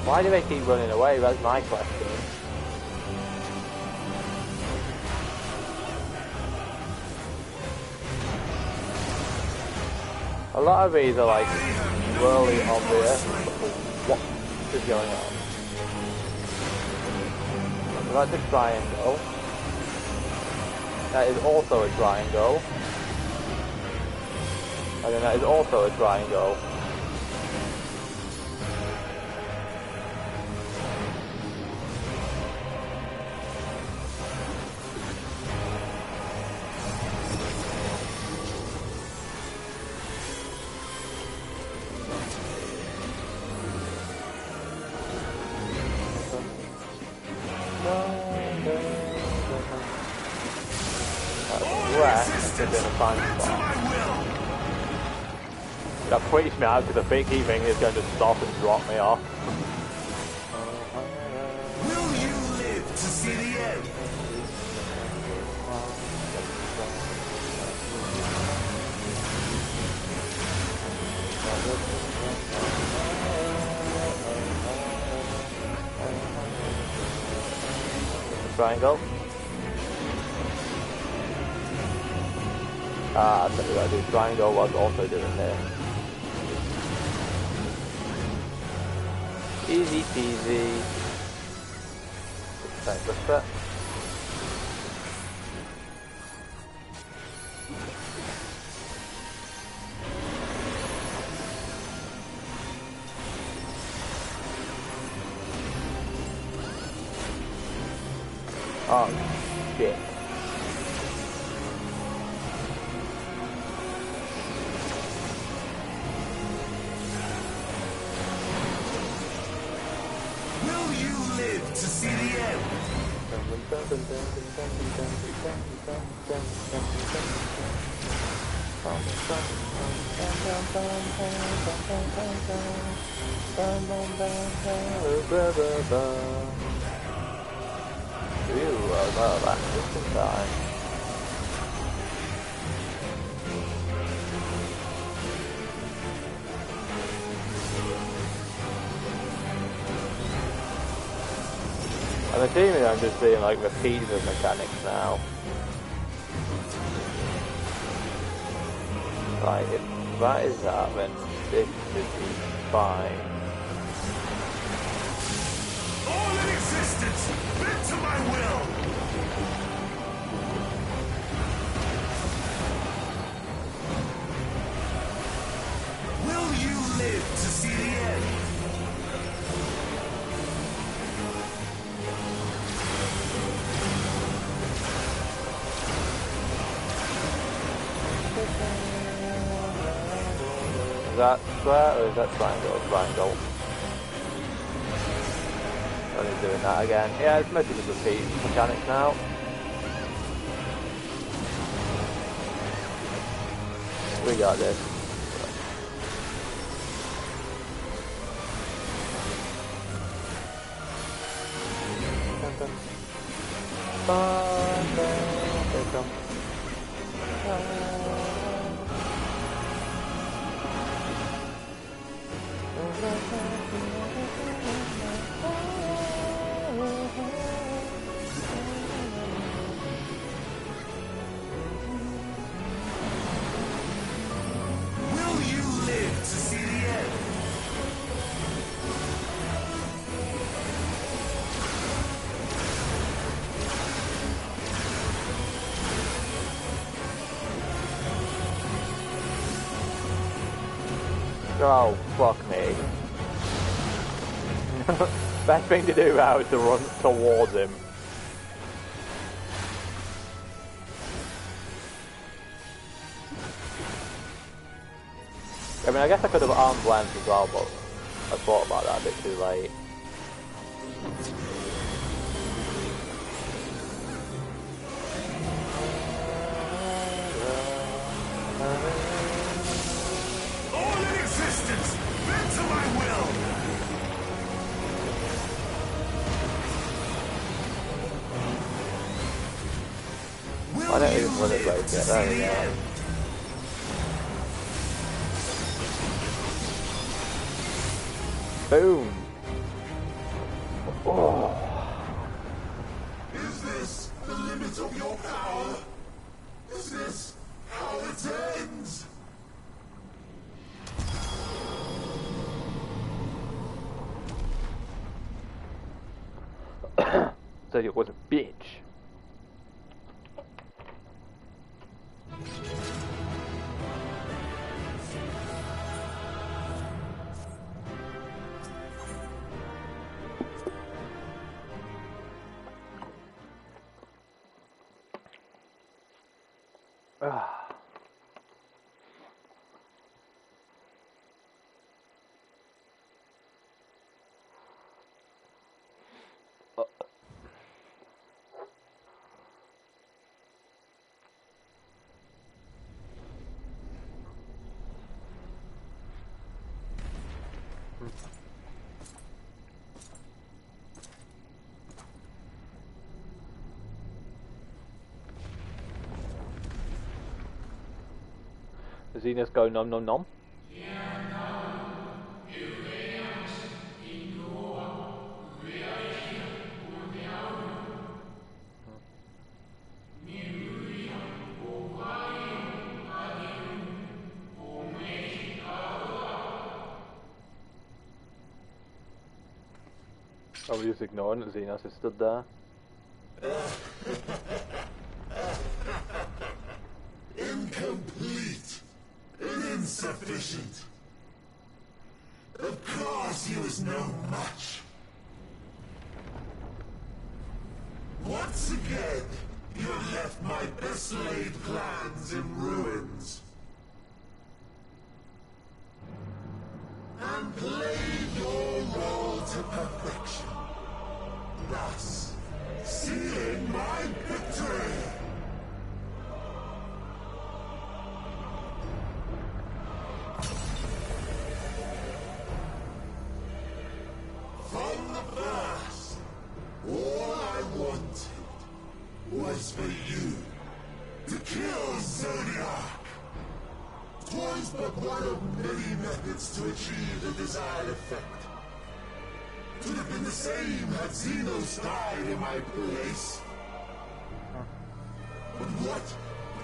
Why do they keep running away? That's my question. A lot of these are like really obvious. What is going on? So that's a triangle. That is also a triangle. And then that is also a triangle. That freaks me out because I think he thinks he's going to stop and drop me off. Will you live to see the end? Triangle. Ah, that's what I do. Triangle was also doing there. Easy peasy. Thanks for that. Oh, shit. Will you live to see the end? Well, that's just in time. I'm assuming I'm just seeing like repeats of mechanics now. Right, if that is that, then this should be fine. All in existence, bent to my will. Will you live to see the end? Is that square or is that triangle? Triangle. Oh, he's doing that again. Yeah, it's mostly just repeat mechanics now. We got this. Oh, fuck me. Best thing to do now is to run towards him. I mean, I guess I could have armed length as well, but I thought about that a bit too late. All in existence, bend to my will! I don't even run it right yet, there we go. Boom! Oh. Is this the limit of your power? Is this how it ends? Said it was a bitch. Xenos go nom nom nom. I was just ignoring that Xenos has stood there. Incomplete and insufficient. Of course he was no much. Once again, you have left my best laid plans in ruins. And played your role to perfection. Thus, sealing my victory. From the first, all I wanted was for you to kill Zodiac. 'Twas but one of many methods to achieve the desired effect. Could have been the same had Xenos died in my place. But what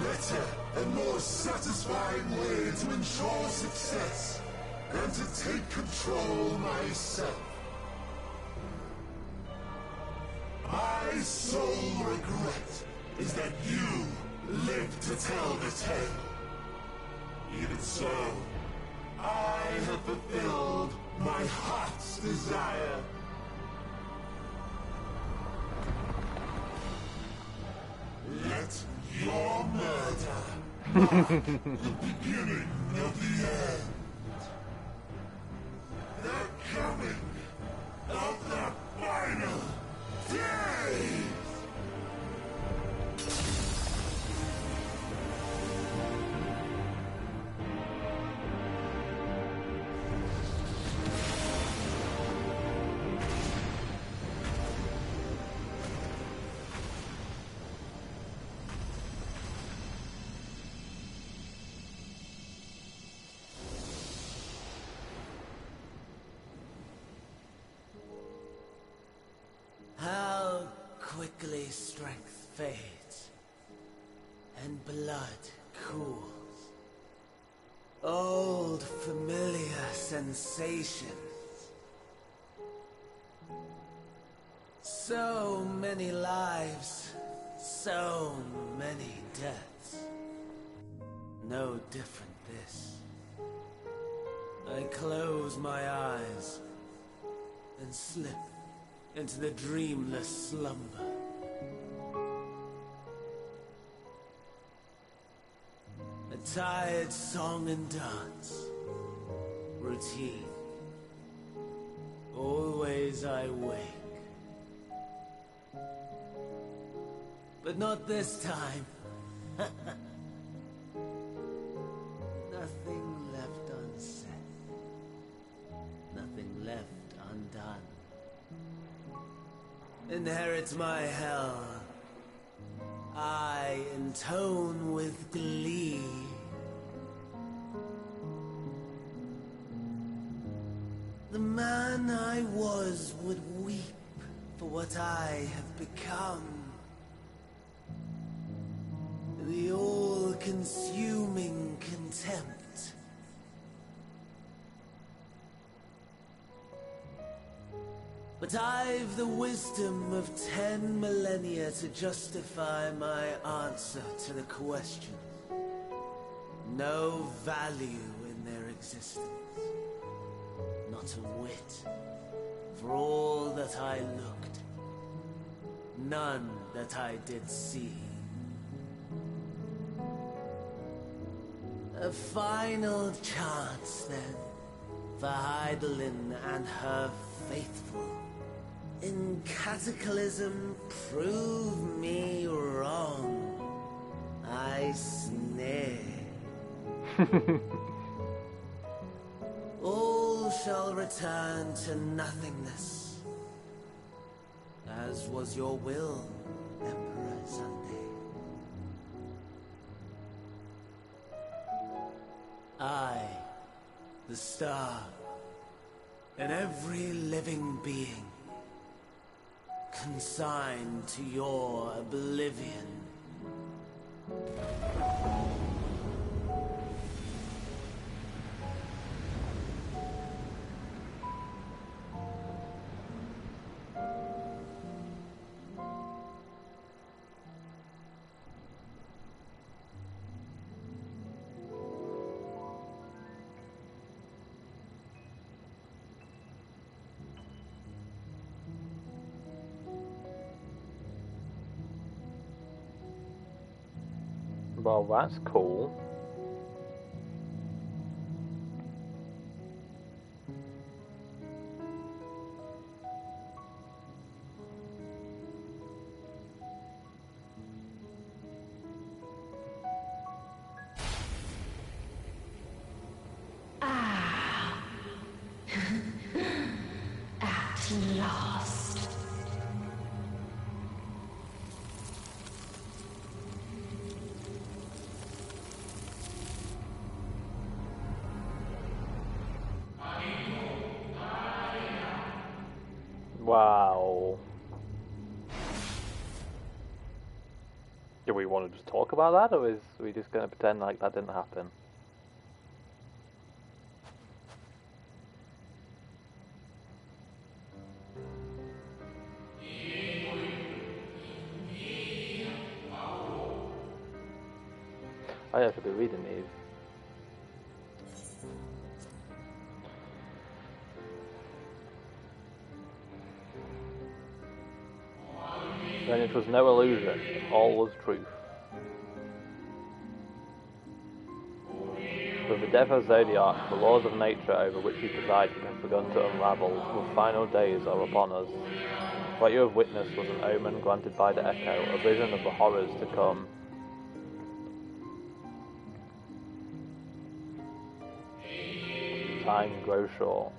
better and more satisfying way to ensure success than to take control myself? My sole regret is that you lived to tell the tale. Even so, I have fulfilled my heart's desire. Let your murder mark the beginning of the end. The coming of the final day! How quickly strength fades and blood cools. Old familiar sensations. So many lives, so many deaths. No different this. I close my eyes and slip into the dreamless slumber. A tired song and dance. Routine. Always I wake. But not this time. Nothing left unsaid. Nothing left undone. Inherit my hell. I intone with glee. The man I was would weep for what I have become. The all-consuming contempt. But I've the wisdom of 10 millennia to justify my answer to the question. No value in their existence. Not a whit. For all that I looked. None that I did see. A final chance, then, for Heidelin and her faithful. In Cataclysm, prove me wrong. I sneer. All shall return to nothingness, as was your will, Emperor Sunday. I, the star, and every living being, consigned to your oblivion. Well, that's cool. At last. Wow. Do we want to just talk about that, or is we just going to pretend like that didn't happen? I should be reading these. Then it was no illusion, all was truth. With the death of Zodiac, the laws of nature over which he presided have begun to unravel. The final days are upon us. What you have witnessed was an omen granted by the Echo, a vision of the horrors to come. Time grows short.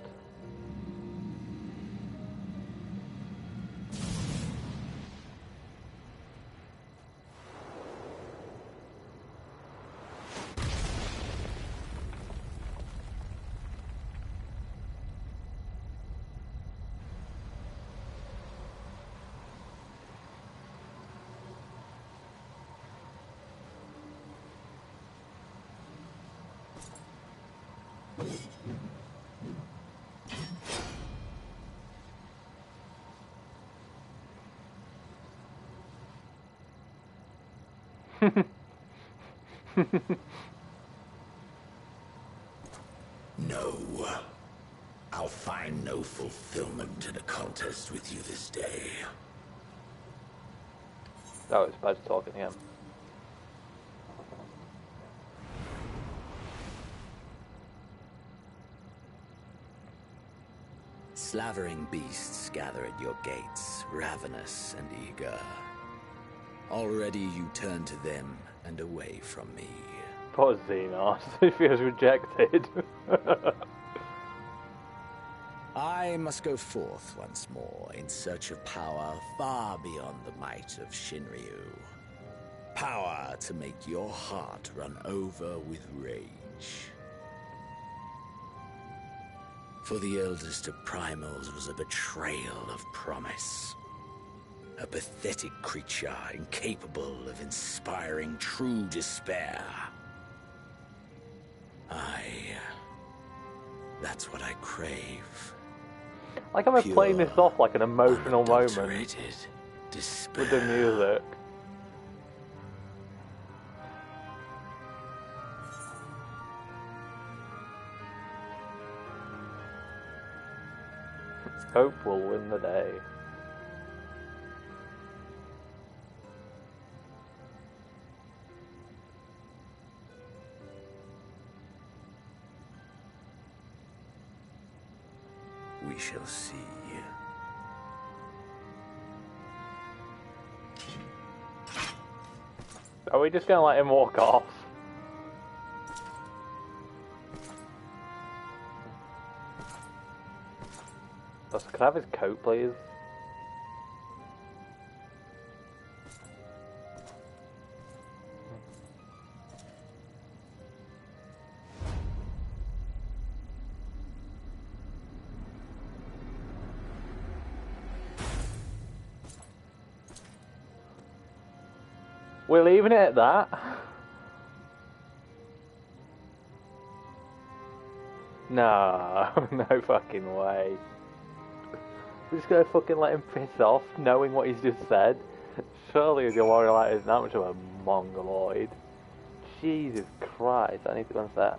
No. no fulfillment in a contest with you this day. Oh, it's about to talk again. Slavering beasts gather at your gates, ravenous and eager. Already you turn to them and away from me. Poor Xenos, he feels rejected. I must go forth once more in search of power far beyond the might of Shinryu. Power to make your heart run over with rage. For the eldest of primals was a betrayal of promise. A pathetic creature incapable of inspiring true despair. That's what I crave. Like I'm playing this off like an emotional moment despair. with the music. Hope will win the day. We shall see. Are we just gonna let him walk off? Could I have his coat, please? We're leaving it at that? No, no fucking way. We're just gonna fucking let him piss off, knowing what he's just said. Surely the warrior light isn't that much of a mongoloid. Jesus Christ, I need to go and set.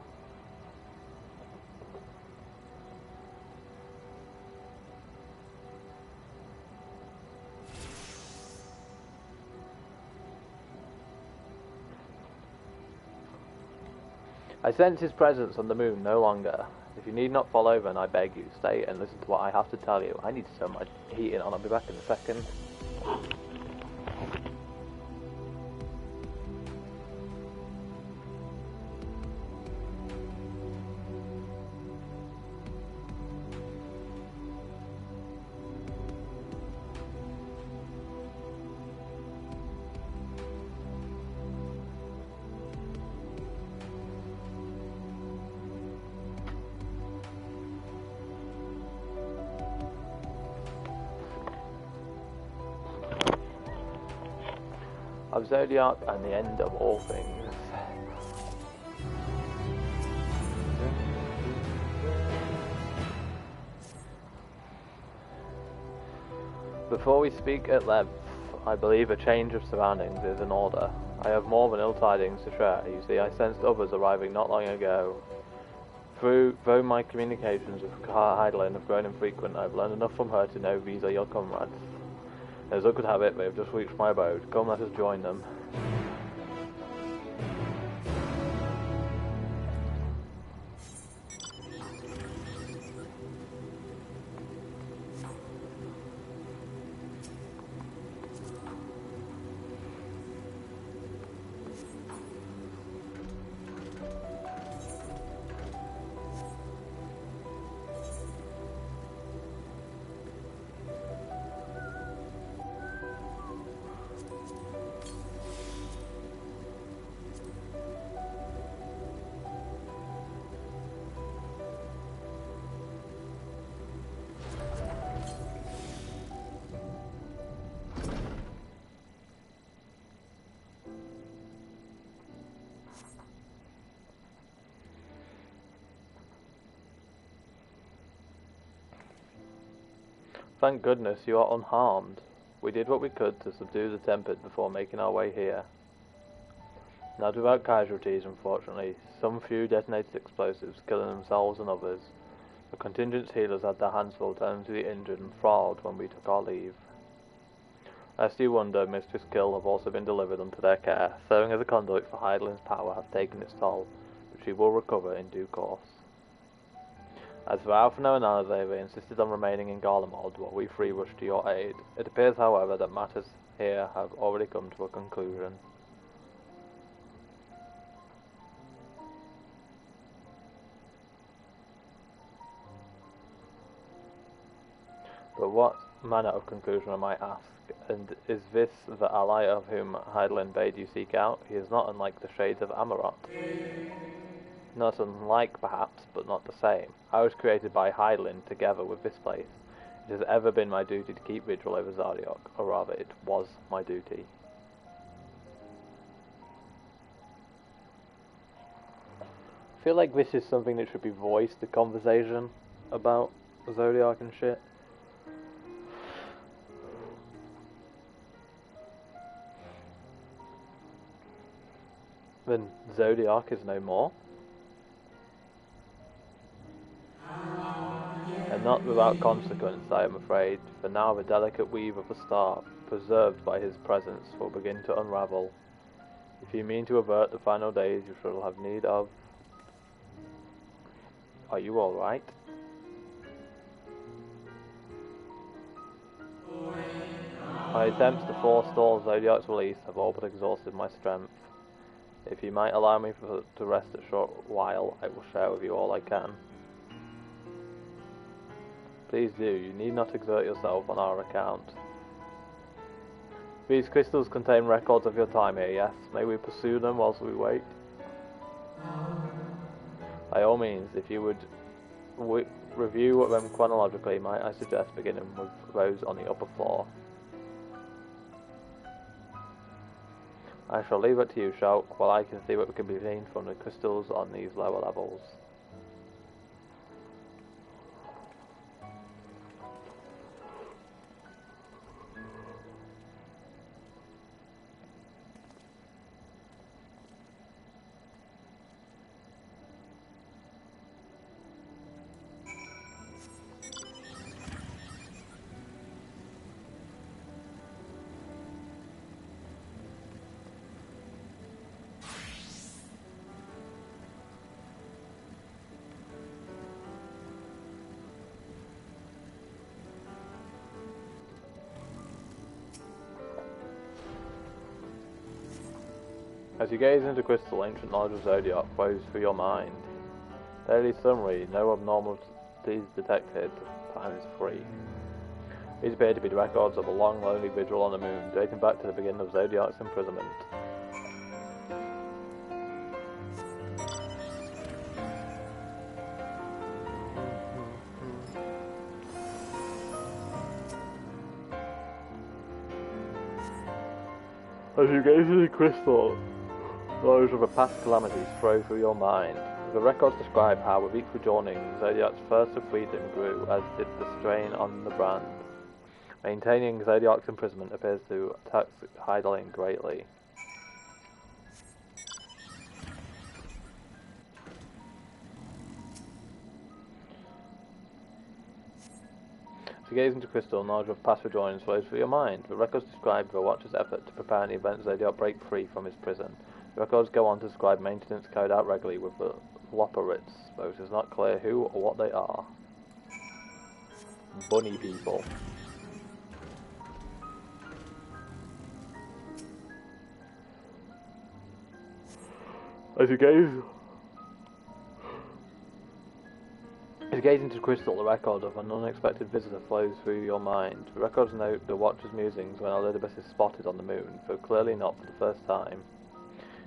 I sense his presence on the moon no longer. If you need not follow, then I beg you, stay and listen to what I have to tell you. I need to turn my heating on, I'll be back in a second. Of Zodiac and the end of all things. Before we speak at length, I believe a change of surroundings is in order. I have more than ill tidings to share. You see, I sensed others arriving not long ago. Though my communications with Heidelin have grown infrequent, I've learned enough from her to know these are your comrades. As luck would have it, they have just reached my abode. Come, let us join them. Thank goodness you are unharmed. We did what we could to subdue the Tempered before making our way here. Not without casualties, unfortunately. Some few detonated explosives, killing themselves and others. The contingent's healers had their hands full tending to the injured and fraud when we took our leave. Lest you wonder, Mistress Kill have also been delivered unto their care. Serving as a conduit for Hydaelyn's power have taken its toll, but she will recover in due course. As for Alphino and Anaze, they insisted on remaining in Garlemald while we three rushed to your aid. It appears, however, that matters here have already come to a conclusion. But what manner of conclusion, I might ask, and is this the ally of whom Hydaelyn bade you seek out? He is not unlike the shades of Amarot. Not unlike, perhaps, but not the same. I was created by Hydaelyn together with this place. It has ever been my duty to keep vigil over Zardiok, or rather, it was my duty. I feel like this is something that should be voiced, the conversation about Zodiac and shit. Then Zodiac is no more. And not without consequence, I am afraid, for now the delicate weave of the star, preserved by his presence, will begin to unravel. If you mean to avert the final days you shall have need of... Are you alright? My attempts to forestall Zodiac's release have all but exhausted my strength. If you might allow me to rest a short while, I will share with you all I can. Please do, you need not exert yourself on our account. These crystals contain records of your time here, yes? May we pursue them whilst we wait? By all means, if you would review them chronologically, might I suggest beginning with those on the upper floor. I shall leave it to you, Shulk, while I can see what can be gleaned from the crystals on these lower levels. As you gaze into crystal, ancient knowledge of Zodiac flows through your mind. Daily summary, no abnormalities detected, times 3. These appear to be the records of a long, lonely vigil on the moon, dating back to the beginning of Zodiac's imprisonment. As you gaze into the crystal, those of the past calamities flow through your mind. The records describe how with each rejoining, Zodiac's thirst of freedom grew, as did the strain on the brand. Maintaining Zodiac's imprisonment appears to tax Hydaelyn greatly. As you gaze into crystal, knowledge of past rejoinings flows through your mind. The records describe the Watcher's effort to prepare in the event Zodiac break free from his prison. The records go on to describe maintenance carried out regularly with the Loperites, though it is not clear who or what they are. Bunny people. As you gaze into the crystal, the record of an unexpected visitor flows through your mind. The records note the Watcher's musings when Elidibus is spotted on the moon, though clearly not for the first time.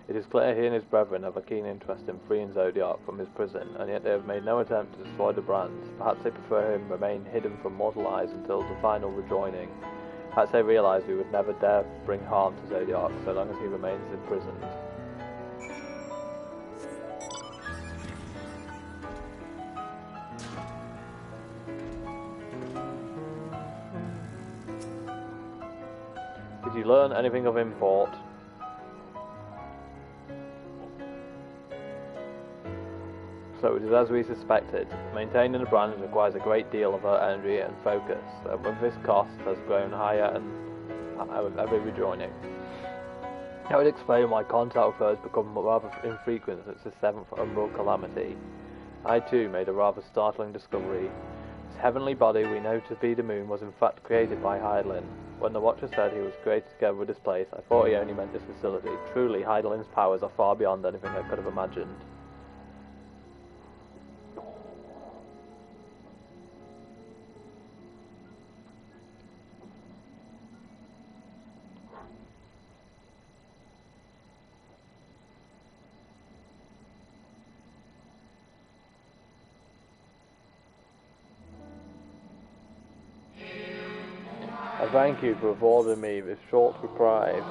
It is clear he and his brethren have a keen interest in freeing Zodiac from his prison, and yet they have made no attempt to destroy the brands. Perhaps they prefer him remain hidden from mortal eyes until the final rejoining. Perhaps they realise we would never dare bring harm to Zodiac so long as he remains imprisoned. Did you learn anything of import? So So it is as we suspected. Maintaining the brand requires a great deal of our energy and focus, and with this cost has grown higher and with every rejoining. I would explain why contact with her has become rather infrequent since the 7th Umbral Calamity. I too made a rather startling discovery. This heavenly body we know to be the moon was in fact created by Hydaelyn. When the Watcher said he was created together with this place, I thought he only meant this facility. Truly, Hydaelyn's powers are far beyond anything I could have imagined. I thank you for affording me this short reprieve.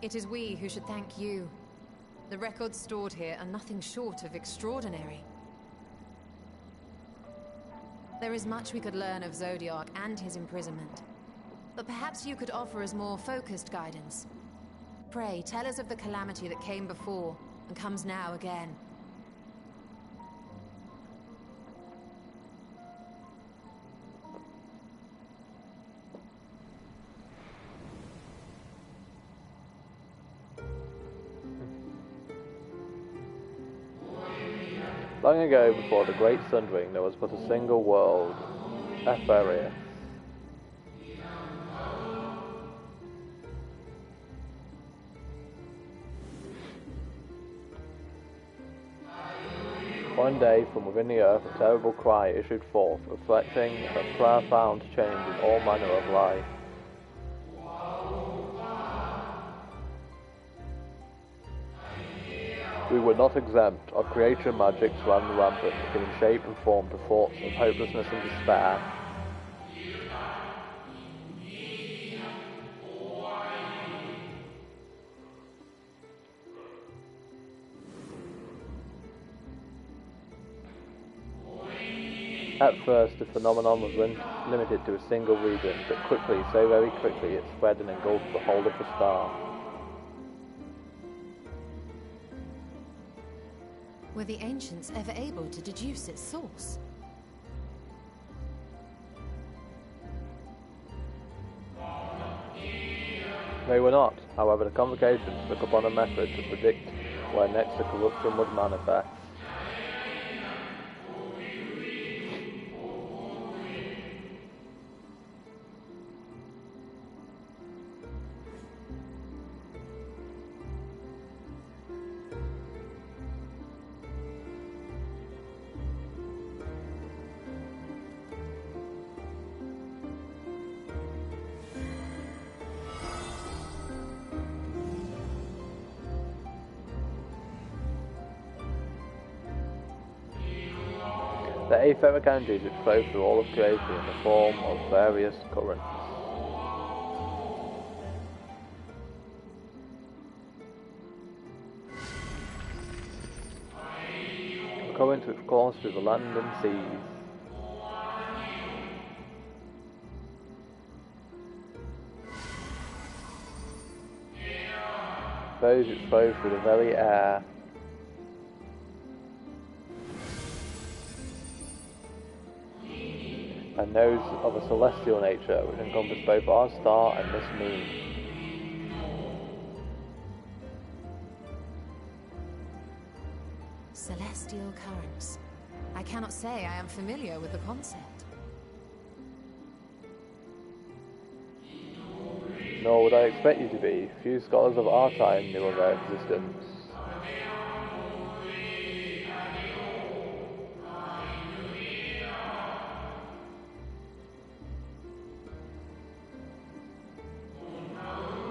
It is we who should thank you. The records stored here are nothing short of extraordinary. There is much we could learn of Zodiac and his imprisonment. But perhaps you could offer us more focused guidance. Pray, tell us of the calamity that came before, and comes now again. Long ago, before the Great Sundering, there was but a single world, FFXIV. One day, from within the earth, a terrible cry issued forth, reflecting a profound change in all manner of life. We were not exempt. Our creation magics ran rampant, giving shape and form to thoughts of hopelessness and despair. At first, the phenomenon was limited to a single region, but quickly, so very quickly, it spread and engulfed the whole of the star. Were the ancients ever able to deduce its source? They were not. However, the convocations took upon a method to predict where next the corruption would manifest. The aetheric energies which flow through all of creation in the form of various currents. The currents which course through the land and seas. Those which flow through the very air. And those of a celestial nature which encompass both our star and this moon. Celestial currents. I cannot say I am familiar with the concept. Nor would I expect you to be. Few scholars of our time knew of their existence.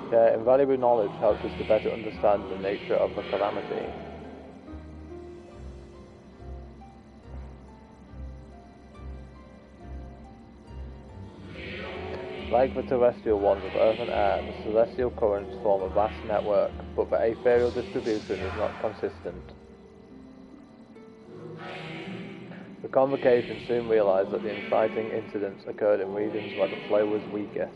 Their invaluable knowledge helps us to better understand the nature of the calamity. Like the terrestrial ones of Earth and Air, the celestial currents form a vast network, but the aetherial distribution is not consistent. The convocation soon realized that the inciting incidents occurred in regions where the flow was weakest.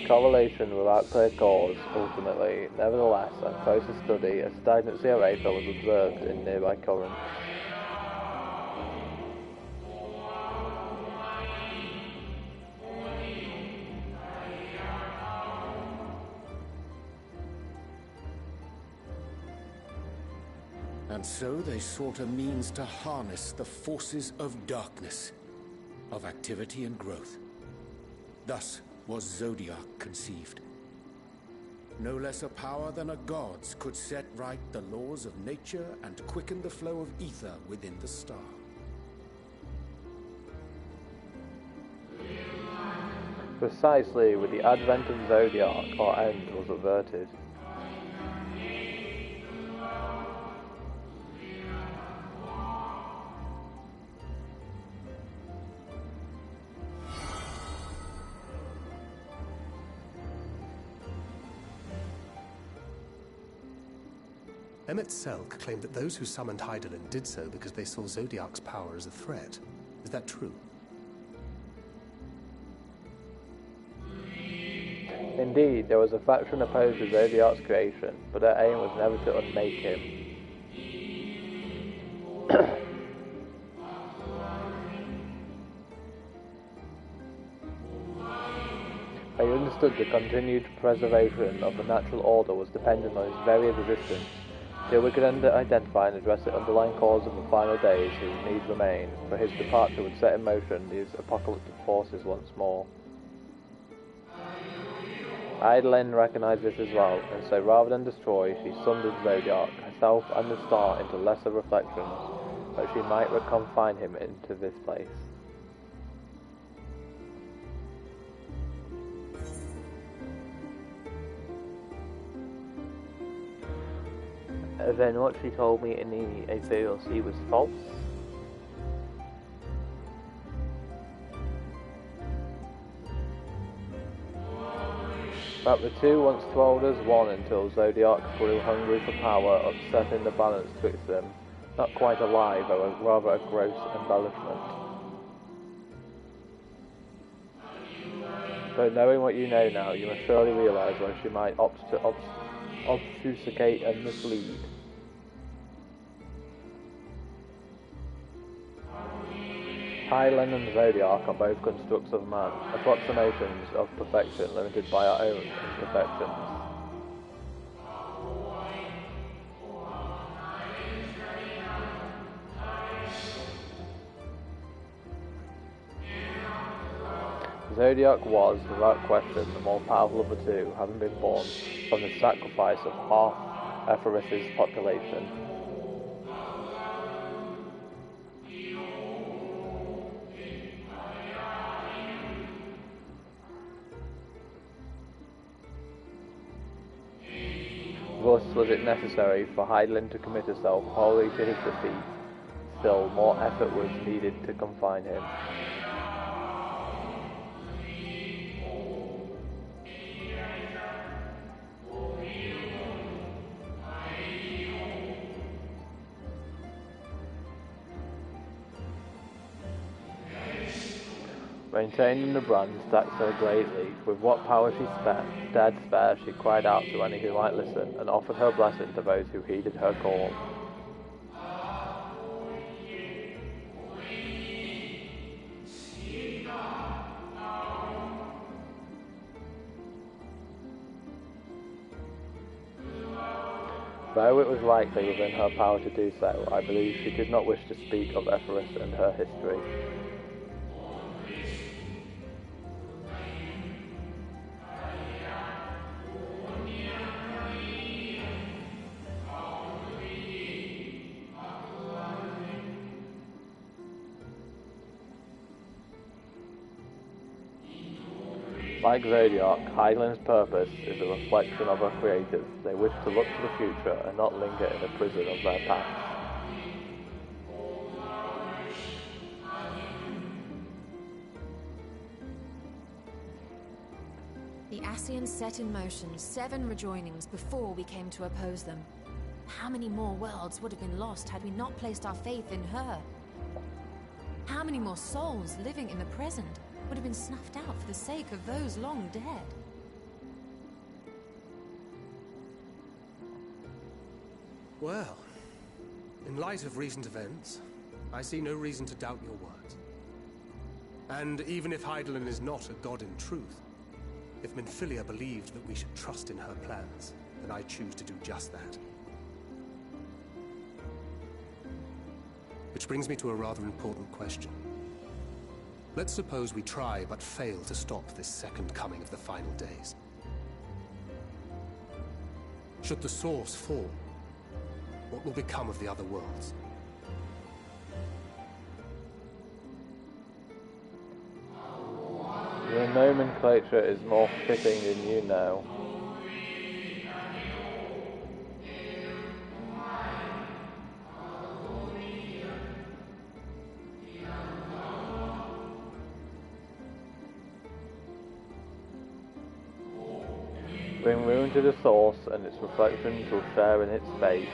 Correlation without clear cause, ultimately. Nevertheless, on closer study, a stagnancy of aether was observed in nearby currents. And so they sought a means to harness the forces of darkness, of activity and growth. Thus was Zodiac conceived. No less a power than a god's could set right the laws of nature and quicken the flow of ether within the star. Precisely with the advent of Zodiac, our end was averted. Emmett Selk claimed that those who summoned Hydaelyn did so because they saw Zodiac's power as a threat. Is that true? Indeed, there was a faction opposed to Zodiac's creation, but their aim was never to unmake him. They understood the continued preservation of the natural order was dependent on his very existence. Till we could identify and address the underlying cause of the final days, his needs remain, for his departure would set in motion these apocalyptic forces once more. Hydaelyn recognized this as well, and so rather than destroy, she sundered Zodiac, herself and the star into lesser reflections, that she might confine him into this place. Then what she told me in the Aetherial Sea was false? That the two once dwelled as one until Zodiac grew hungry for power, upsetting the balance twixt them. Not quite a lie, though rather a gross embellishment. But knowing what you know now, you must surely realise why she might obfuscate and mislead. Hydaelyn and Zodiac are both constructs of man, approximations of perfection limited by our own imperfections. Zodiac was, without question, the more powerful of the two, having been born from the sacrifice of half Ephorys's population. Thus was it necessary for Hydaelyn to commit herself wholly to his defeat. Still, more effort was needed to confine him. Maintaining the brand stacked so greatly, with what power she dared spare, she cried out to any who might listen, and offered her blessing to those who heeded her call. Though it was likely within her power to do so, I believe she did not wish to speak of Ephorys and her history. Like Zodiac, Hydaelyn's purpose is a reflection of her creators. They wish to look to the future and not linger in the prison of their past. Ascians set in motion 7 rejoinings before we came to oppose them. How many more worlds would have been lost had we not placed our faith in her? How many more souls living in the present would have been snuffed out for the sake of those long dead? Well, in light of recent events, I see no reason to doubt your words. And even if Hydaelyn is not a god in truth, if Minfilia believed that we should trust in her plans, then I choose to do just that. Which brings me to a rather important question. Let's suppose we try but fail to stop this second coming of the final days. Should the source fall, what will become of the other worlds? Your nomenclature is more fitting than you know. Bring ruin to the source, and its reflections will share in its fate.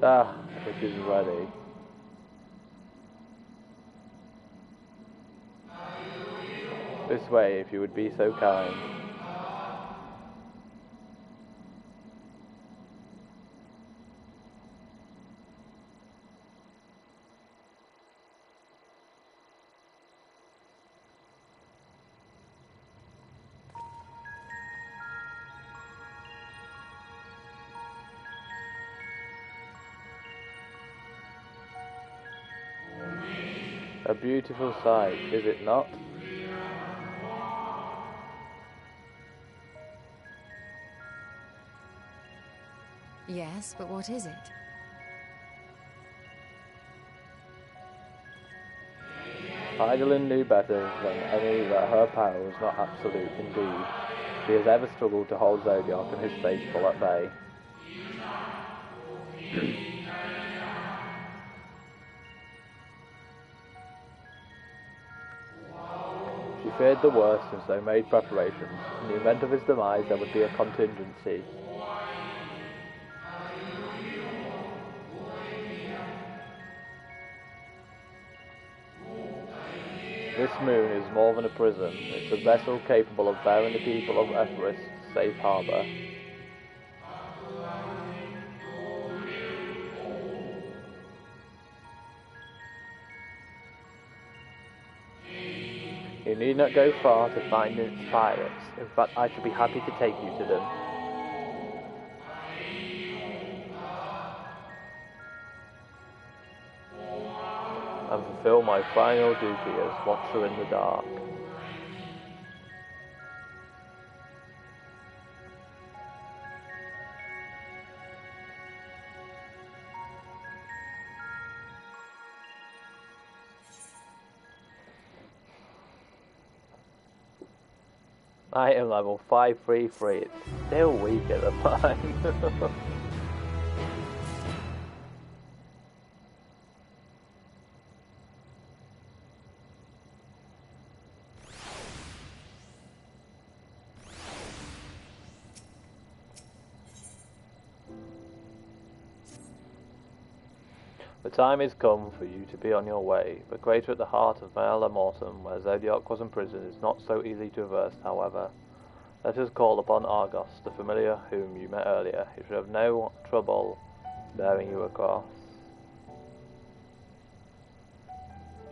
Ah, it is ready. This way, if you would be so kind. A beautiful sight, is it not? Yes, but what is it? Hydaelyn knew better than any that her power was not absolute indeed. She has ever struggled to hold Zodiac and his faithful at bay. She feared the worst, and so made preparations. In the event of his demise, there would be a contingency. This moon is more than a prison. It's a vessel capable of bearing the people of Ephris to safe harbour. You need not go far to find its pirates. In fact, I should be happy to take you to them. And fulfill my final duty as Watcher in the Dark. I am level 533, it's still weak at the time. The time is come for you to be on your way. The crater at the heart of Mare Mortem, where Zodiac was imprisoned, is not so easy to traverse, however. Let us call upon Argos, the familiar whom you met earlier. He should have no trouble bearing you across.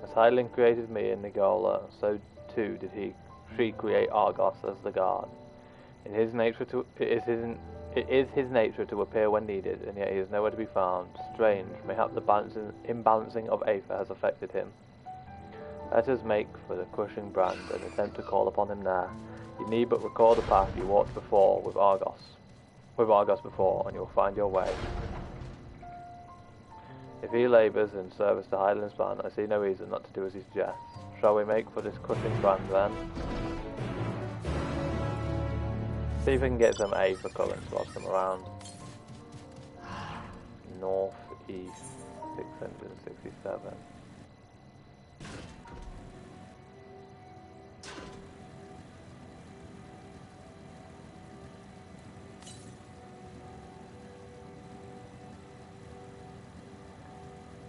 As Hydaelyn created me in Nigola, so too did she create Argos as the guard. It is his nature to appear when needed, and yet he is nowhere to be found. Strange, mayhap the imbalancing of Aether has affected him. Let us make for the crushing brand and attempt to call upon him there. You need but recall the path you walked before with Argos before, and you'll find your way. If he labours in service to Hydaelyn's I see no reason not to do as he suggests. Shall we make for this crushing brand then? See if we can get some A for currents whilst I'm around. North, east, 667.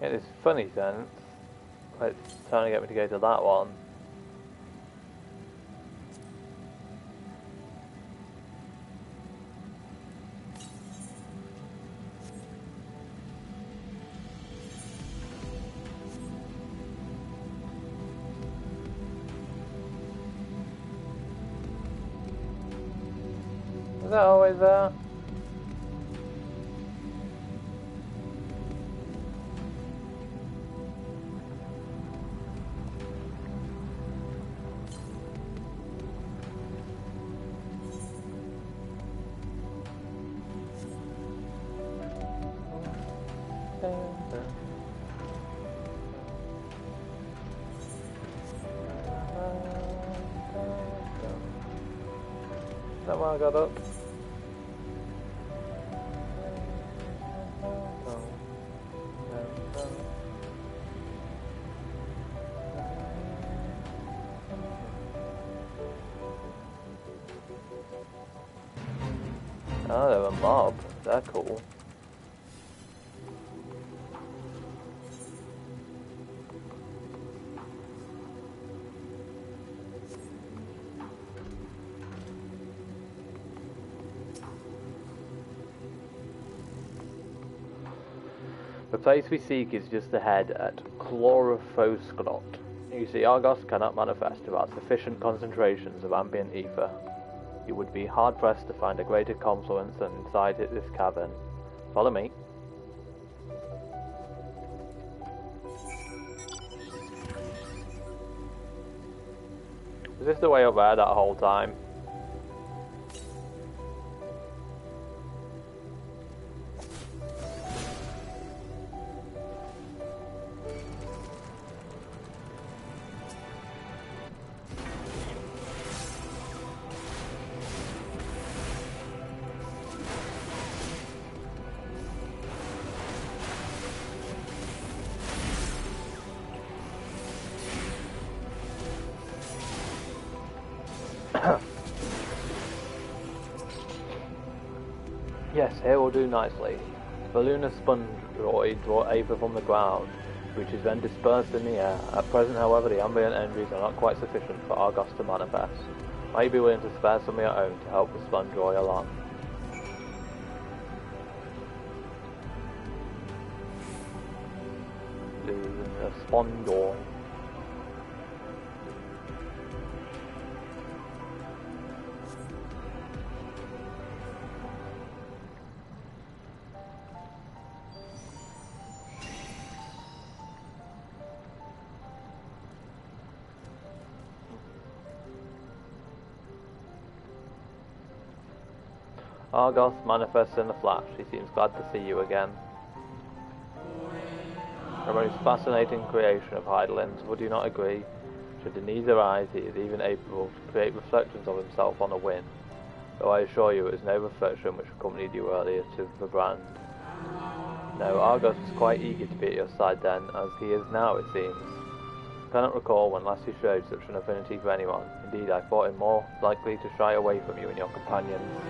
Yeah, it's funny sense. Like, it's trying to get me to go to that one. Is that always there? Is that where I got up? Oh, they're a mob. They're cool. The place we seek is just ahead at Chlorophosclot. You see, Argos cannot manifest without sufficient concentrations of ambient ether. You would be hard-pressed to find a greater confluence than inside this cavern. Follow me. Is this the way up there that whole time? Yes, here will do nicely. The lunar spongioid draw aether from the ground, which is then dispersed in the air. At present, however, the ambient energies are not quite sufficient for Argos to manifest. Might you be willing to spare some of your own to help the spongioid along? Lunar spongioid. Argos manifests in the flash. He seems glad to see you again. A most fascinating creation of Hydaelyn's, would you not agree? Should the need arise, he is even able to create reflections of himself on the wind, though I assure you it is no reflection which accompanied you earlier to the brand. No, Argos was quite eager to be at your side then, as he is now, it seems. I cannot recall when last you showed such an affinity for anyone. Indeed, I thought him more likely to shy away from you and your companions.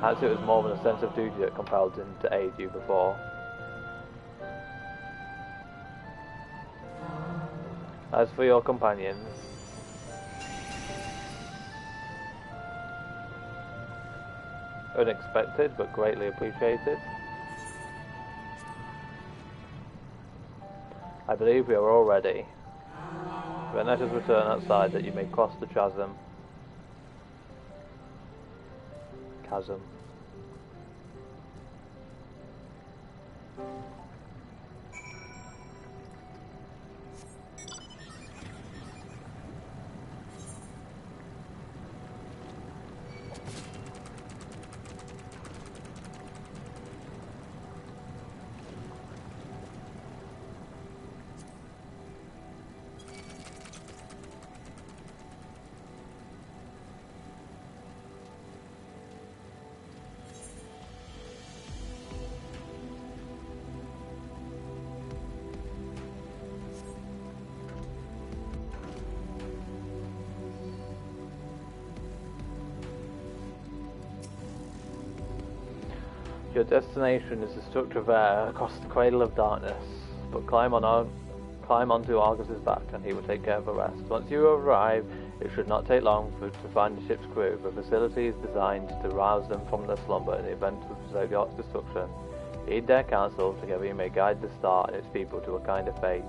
Perhaps it was more than a sense of duty that compelled him to aid you before. As for your companions, unexpected but greatly appreciated. I believe we are all ready. Then let us return outside that you may cross the chasm. Your destination is the structure there across the Cradle of Darkness, but climb onto Argus's back and he will take care of the rest. Once you arrive, it should not take long to find the ship's crew. The facility is designed to rouse them from their slumber in the event of Zodiac's destruction. Heed their counsel, together you may guide the star and its people to a kind of fate.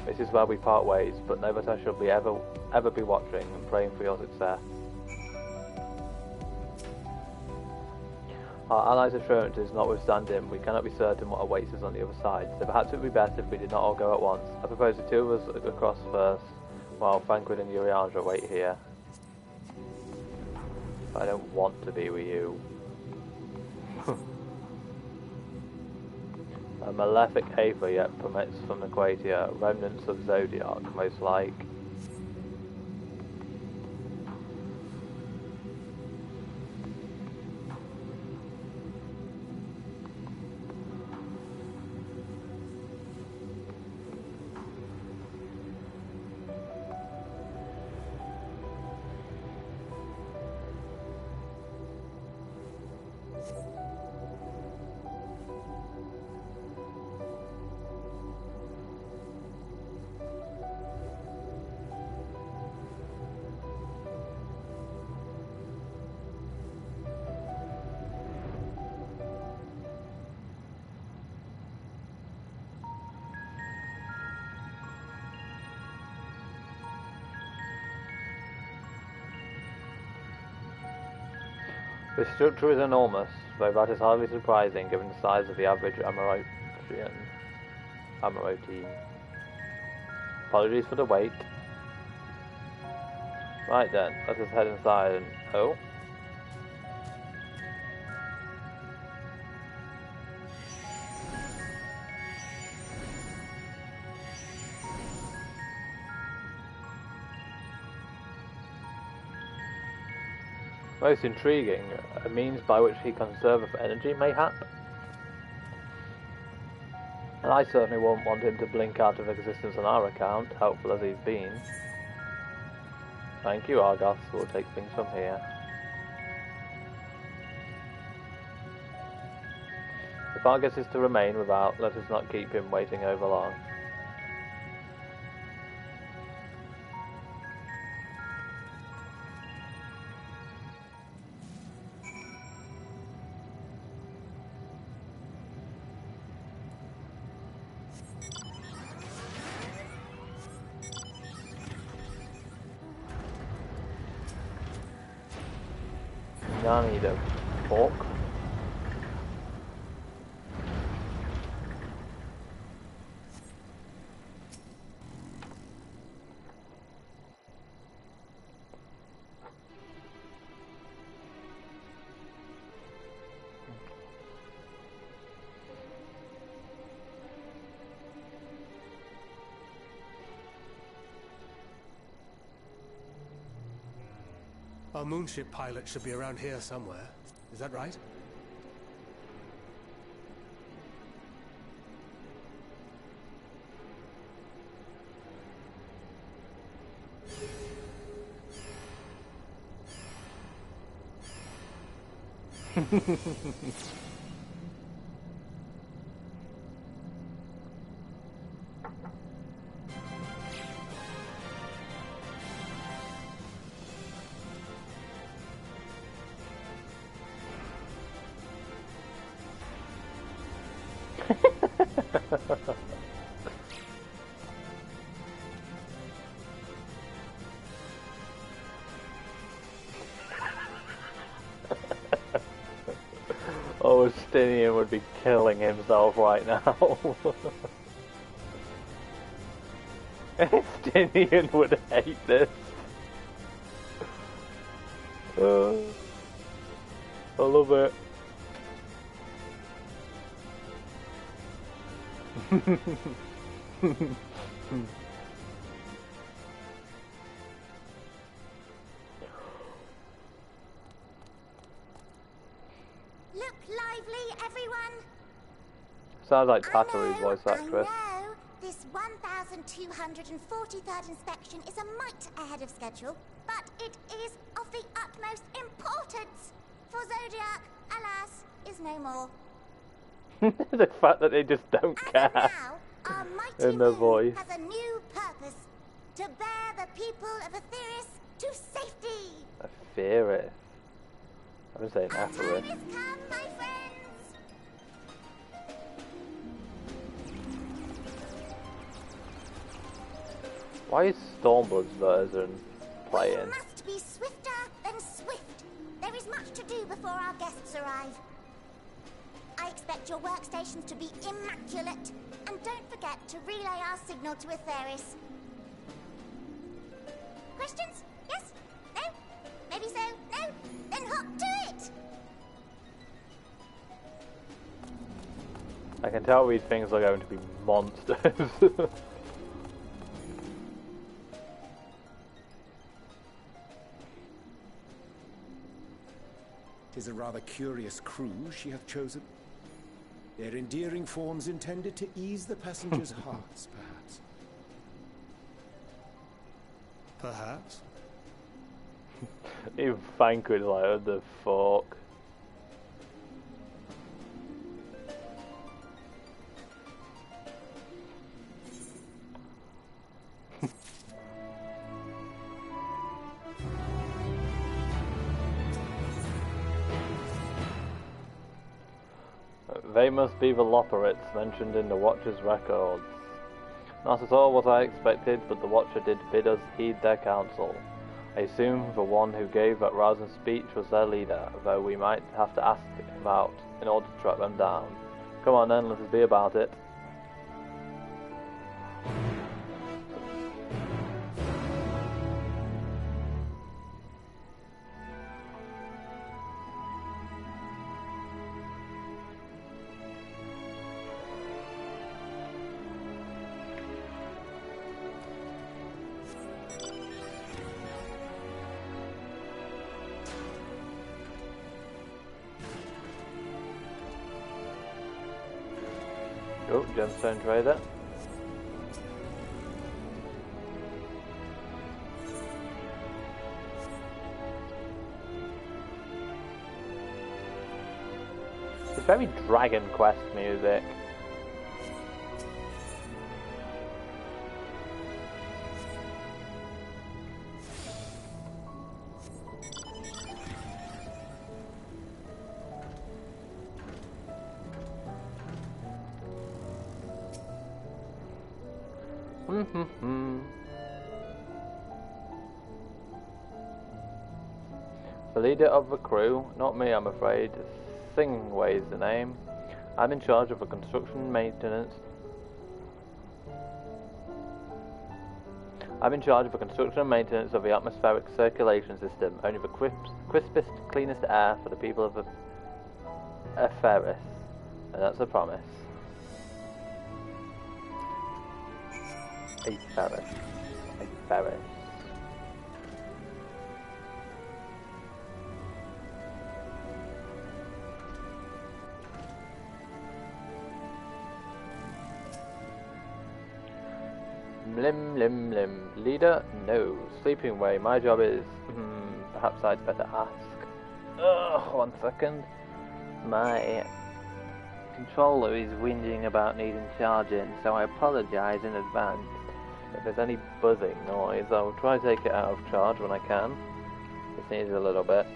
This is where we part ways, but know that I shall be ever be watching and praying for your success. Our allies' assurances notwithstanding, we cannot be certain what awaits us on the other side, so perhaps it would be best if we did not all go at once. I propose the two of us across first, while Thancred and Uriandra wait here. I don't want to be with you. A malefic aether yet permits from the Quatia, remnants of Zodiac, most like. This structure is enormous, though that is hardly surprising given the size of the average Amarotine. Apologies for the wait. Right then, let us head inside and... oh? Most intriguing, a means by which he conserveth energy, mayhap? And I certainly won't want him to blink out of existence on our account, helpful as he's been. Thank you, Argos, we'll take things from here. If Argus is to remain without, let us not keep him waiting over long. Now I need a fork. Our moonship pilot should be around here somewhere. Is that right? Oh, Stinian would be killing himself right now. Stinian would hate this. I love it. Look lively, everyone! Sounds like Tataru's voice actress. I know. This 1243rd inspection is a mite ahead of schedule, but it is of the utmost importance. For Zodiac, alas, is no more. The fact that they just don't care in their voice. Has a new purpose: to bear the people of Aetheris to safety. Aetheris. I've been saying Aetheris. Time has come, my friends. Why is Stormblood's version playing? We must be swifter than swift. There is much to do before our guests arrive. I expect your workstations to be immaculate, and don't forget to relay our signal to Aetheris. Questions? Yes? No? Maybe so? No? Then hop to it! I can tell these things are going to be monsters. Tis a rather curious crew she hath chosen. Their endearing forms intended to ease the passengers' hearts, perhaps. Perhaps. Even Fanquid like, what the fuck? They must be the Loperites mentioned in the Watcher's records. Not at all what I expected, but the Watcher did bid us heed their counsel. I assume the one who gave that rousing speech was their leader, though we might have to ask him out in order to track them down. Come on then, let us be about it. Oh, gemstone trader. It's very Dragon Quest music. The leader of the crew, not me I'm afraid, Singway's the name. I'm in charge of the construction maintenance. I'm in charge of the construction and maintenance of the atmospheric circulation system, only the crispest, cleanest air for the people of Aetheris. And that's a promise. Aetheris. Aetheris. Lim lim lim. Leader? No. Sleeping way. My job is... perhaps I'd better ask. Ugh, 1 second. My controller is whinging about needing charging, so I apologise in advance. If there's any buzzing noise, I'll try to take it out of charge when I can. Just needs a little bit.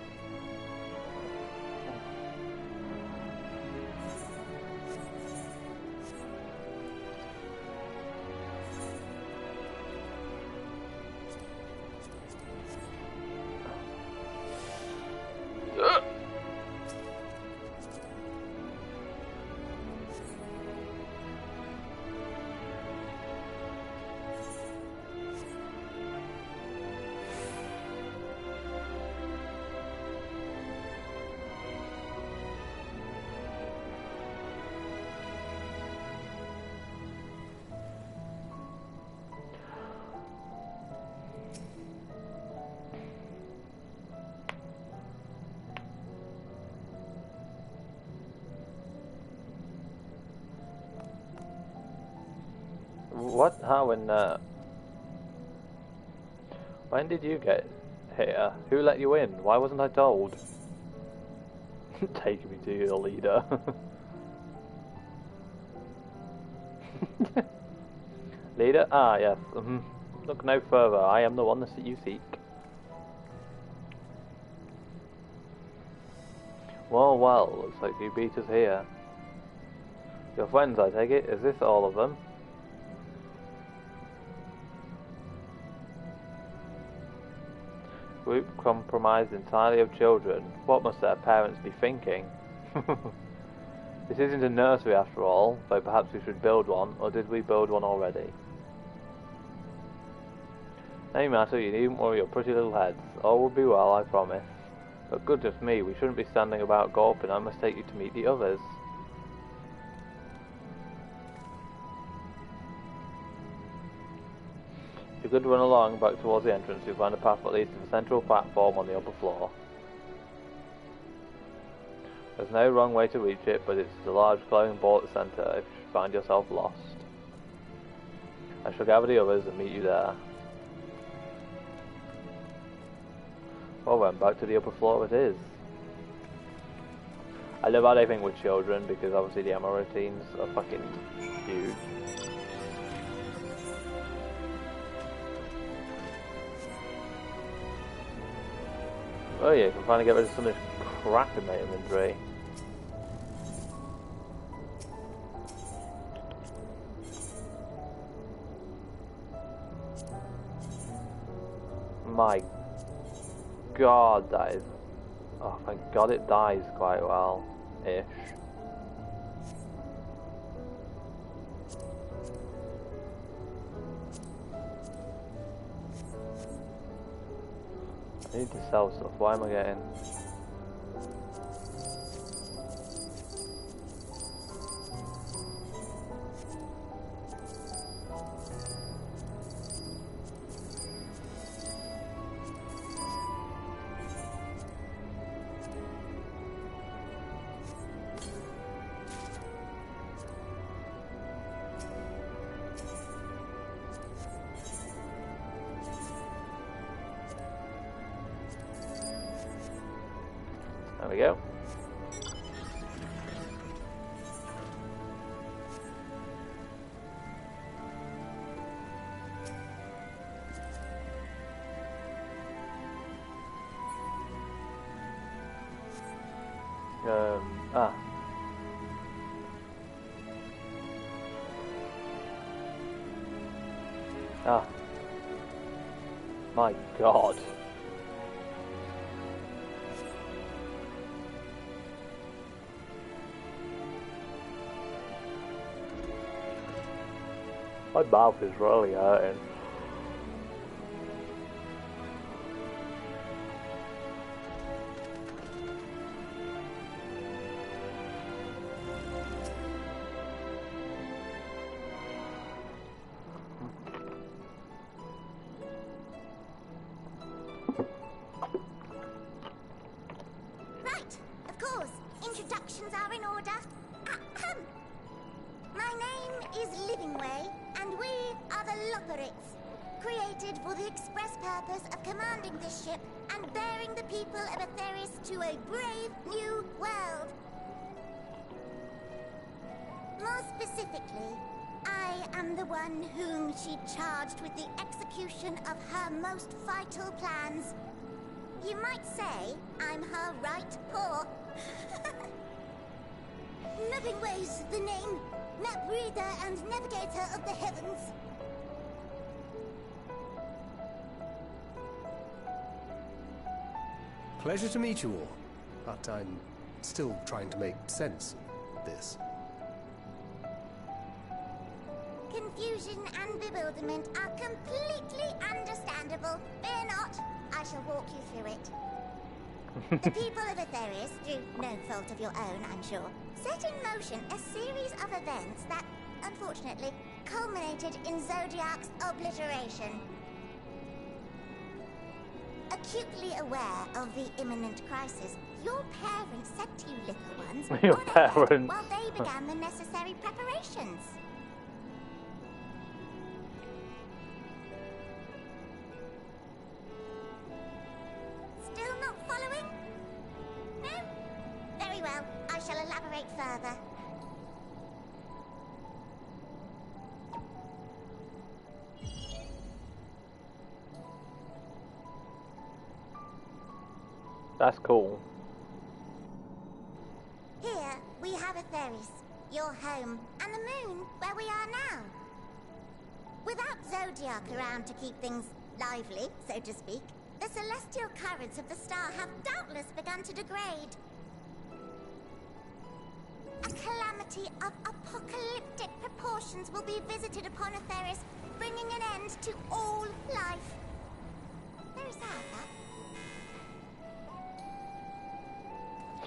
What? How and when did you get here? Who let you in? Why wasn't I told? Take me to your leader. Leader? Ah, yes. Look no further. I am the one that you seek. Well, well. Looks like you beat us here. Your friends, I take it. Is this all of them? Group comprised entirely of children. What must their parents be thinking? This isn't a nursery after all, though perhaps we should build one, or did we build one already? No matter, you needn't worry your pretty little heads. All will be well, I promise. But goodness me, we shouldn't be standing about gawping. I must take you to meet the others. If you could run along back towards the entrance, you'll find a path that leads to the central platform on the upper floor. There's no wrong way to reach it, but it's the large glowing ball at the centre if you find yourself lost. I shall gather the others and meet you there. Well then, back to the upper floor it is. I love how they think with children, because obviously the MMO routines are fucking huge. Oh yeah, you can finally get rid of some of this crap in my inventory. My god, that is... Oh, thank god it dies quite well-ish. I need to sell stuff. Why am I getting... There we go. My god. My mouth is really hurting. Right, of course. Introductions are in order. Ahem. My name is Livingway, and we are the Loporits, created for the express purpose of commanding this ship and bearing the people of Atheris to a brave new world. More specifically, I am the one whom she charged with the execution of her most vital plans. You might say I'm her right paw. Livingway's the name. Map reader and navigator of the heavens. Pleasure to meet you all, but I'm still trying to make sense of this. Confusion and bewilderment are completely understandable. Fear not, I shall walk you through it. The people of Atheris, through no fault of your own, I'm sure, set in motion a series of events that, unfortunately, culminated in Zodiac's obliteration. Acutely aware of the imminent crisis, your parents said to you little ones Your on ahead parents. while they began the necessary preparations. Still not following? No? Very well, I shall elaborate further. That's cool. Here we have Atheris, your home, and the moon, where we are now. Without Zodiac around to keep things lively, so to speak, the celestial currents of the star have doubtless begun to degrade. A calamity of apocalyptic proportions will be visited upon Atheris, bringing an end to all life. There is Arthur.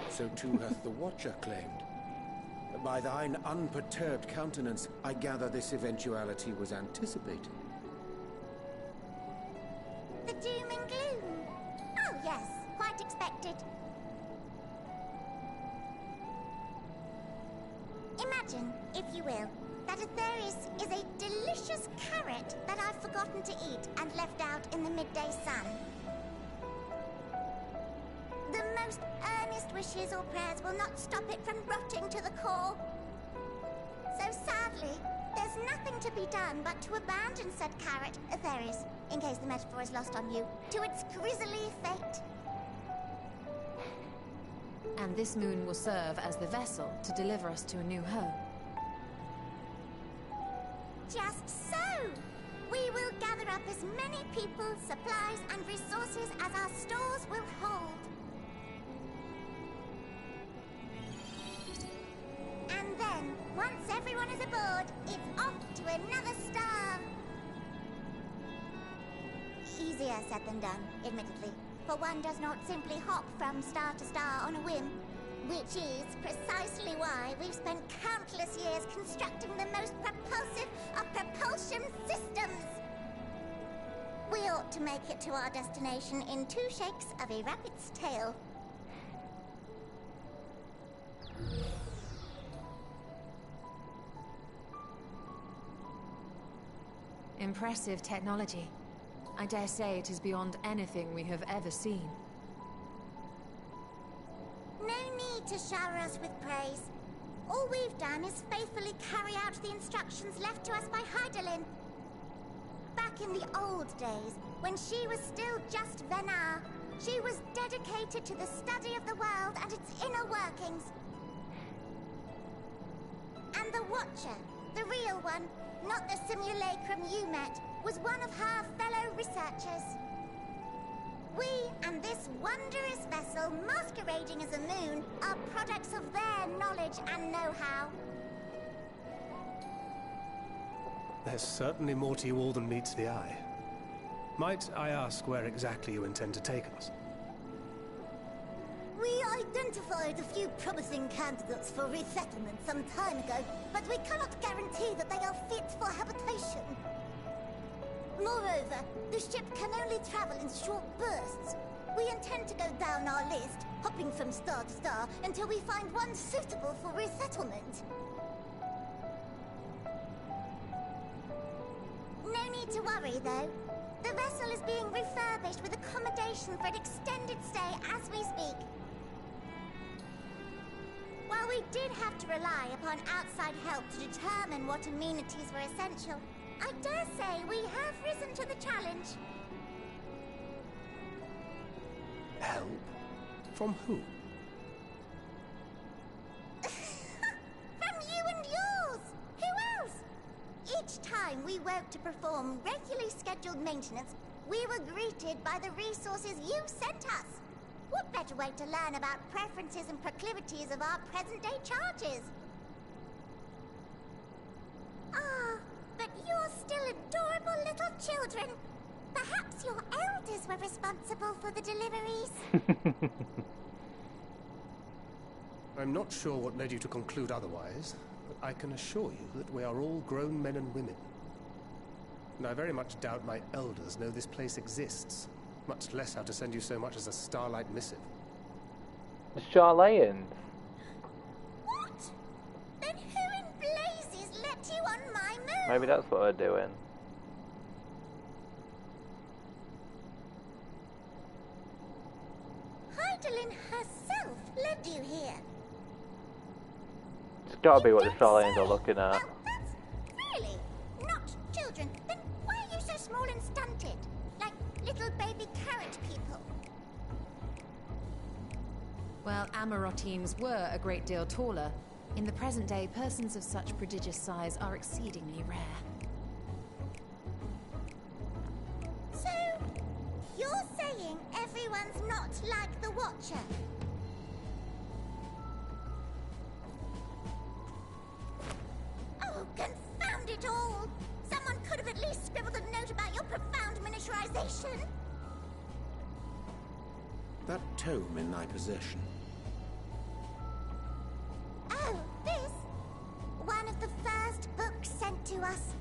So too hath the Watcher claimed. By thine unperturbed countenance, I gather this eventuality was anticipated. The doom and gloom. Oh yes, quite expected. Imagine, if you will, that Atheris is a delicious carrot that I've forgotten to eat and left out in the midday sun. The most earnest wishes or prayers will not stop it from rotting to the core. So sadly, there's nothing to be done but to abandon said carrot, Atheris, in case the metaphor is lost on you, to its grisly fate. And this moon will serve as the vessel to deliver us to a new home. Just so! We will gather up as many people, supplies, and resources as our stores will hold. And then, once everyone is aboard, it's off to another star. Easier said than done, admittedly, for one does not simply hop from star to star on a whim. Which is precisely why we've spent countless years constructing the most propulsive of propulsion systems. We ought to make it to our destination in 2 shakes of a rabbit's tail. Impressive technology. I dare say it is beyond anything we have ever seen. No need to shower us with praise. All we've done is faithfully carry out the instructions left to us by Heidelin. Back in the old days, when she was still just Venar, she was dedicated to the study of the world and its inner workings. And the Watcher, the real one, not the simulacrum you met, was one of her fellow researchers. We and this wondrous vessel, masquerading as a moon, are products of their knowledge and know-how. There's certainly more to you all than meets the eye. Might I ask where exactly you intend to take us? We identified a few promising candidates for resettlement some time ago, but we cannot guarantee that they are fit for habitation. Moreover, the ship can only travel in short bursts. We intend to go down our list, hopping from star to star, until we find one suitable for resettlement. No need to worry, though. The vessel is being refurbished with accommodation for an extended stay as we speak. While we did have to rely upon outside help to determine what amenities were essential, I dare say we have risen to the challenge. Help? From who? From you and yours! Who else? Each time we woke to perform regularly scheduled maintenance, we were greeted by the resources you sent us. What better way to learn about preferences and proclivities of our present-day charges? Ah, but you're still adorable little children. Perhaps your elders were responsible for the deliveries. I'm not sure what led you to conclude otherwise, but I can assure you that we are all grown men and women. And I very much doubt my elders know this place exists, much less how to send you so much as a starlight missive. The Charlayans. What? Then who in blazes let you on my moon? Maybe that's what they're doing. Heidelin herself led you here. It's gotta be what the Charlayans are looking at. Really? Not children? Then why are you so small and stunted? Like little baby carrot people? Well, Amarotines were a great deal taller. In the present day, persons of such prodigious size are exceedingly rare. So, you're saying everyone's not like the Watcher? Oh, confound it all! Someone could have at least scribbled a note about your profound miniaturization. That tome in thy possession. Oh, this? One of the first books sent to us.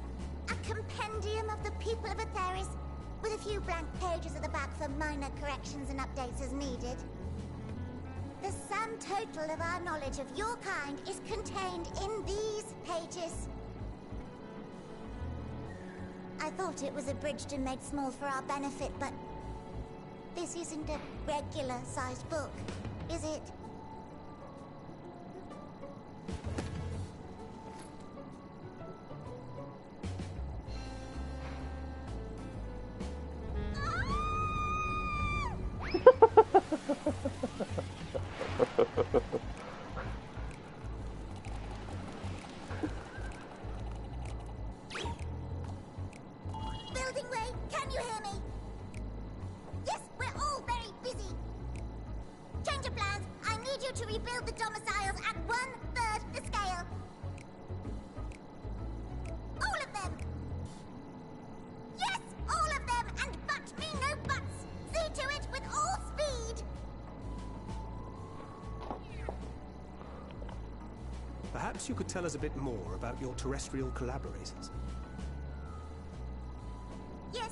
A compendium of the people of Atheris, with a few blank pages at the back for minor corrections and updates as needed. The sum total of our knowledge of your kind is contained in these pages. I thought it was abridged and made small for our benefit, but this isn't a regular-sized book, is it? Building way, can you hear me? Yes, we're all very busy. Change of plans. I need you to rebuild the domiciles at 1/3 the scale. All of them. Yes, all of them, and but me no buts. See to it with all speed. Perhaps you could tell us a bit more about your terrestrial collaborators. Yes,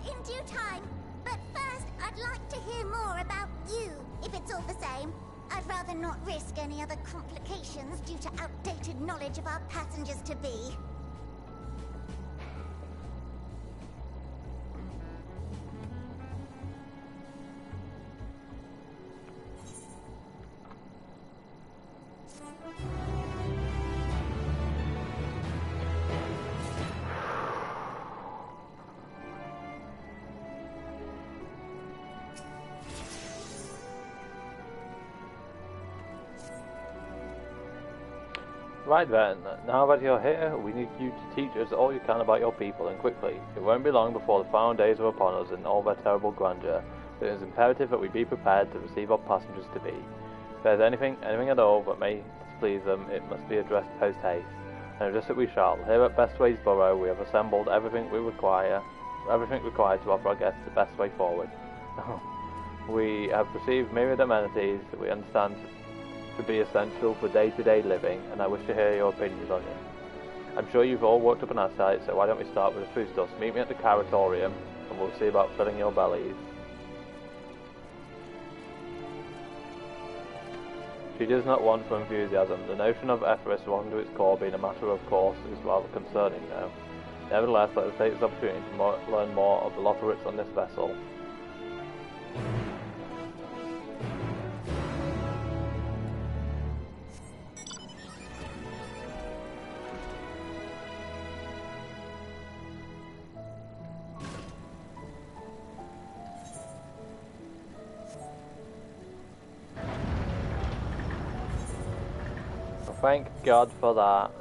in due time. But first, I'd like to hear more about you, if it's all the same. I'd rather not risk any other complications due to outdated knowledge of our passengers-to-be. Right then, now that you're here, we need you to teach us all you can about your people, and quickly. It won't be long before the final days are upon us in all their terrible grandeur. It is imperative that we be prepared to receive our passengers-to-be. If there's anything at all that may displease them, it must be addressed post-haste. And address it we shall. Here at Bestway's Borough, we have assembled everything required to offer our guests the best way forward. We have received myriad amenities that we understand to be essential for day-to-day living, and I wish to hear your opinions on it. I'm sure you've all worked up an appetite, so why don't we start with the foodstuffs? Meet me at the Caratorium, and we'll see about filling your bellies. She does not want for enthusiasm. The notion of Etheris wrong to its core being a matter of course is rather concerning now. Nevertheless, let us take this opportunity to learn more of the Lotharics on this vessel. Thank God for that.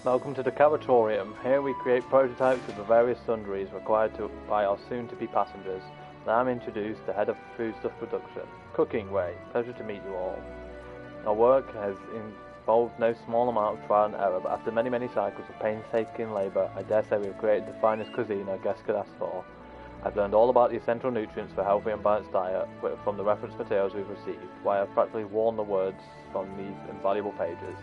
Welcome to the Cavatorium. Here we create prototypes of the various sundries required by our soon-to-be passengers. Now I'm introduced the head of foodstuff production, Cooking Way. Pleasure to meet you all. Our work has involved no small amount of trial and error, but after many cycles of painstaking labour, I dare say we have created the finest cuisine our guests could ask for. I've learned all about the essential nutrients for a healthy and balanced diet from the reference materials we've received, while I've practically worn the words from these invaluable pages.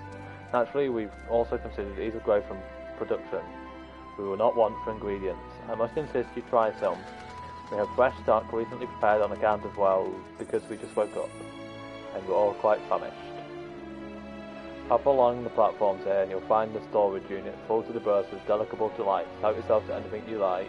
Naturally, we've also considered ease of growth and production. We will not want for ingredients. I must insist you try some. We have fresh stock recently prepared on account of, well, because we just woke up, and we're all quite famished. Hop along the platforms here and you'll find the storage unit full to the burst with delectable delights. Help yourself to anything you like.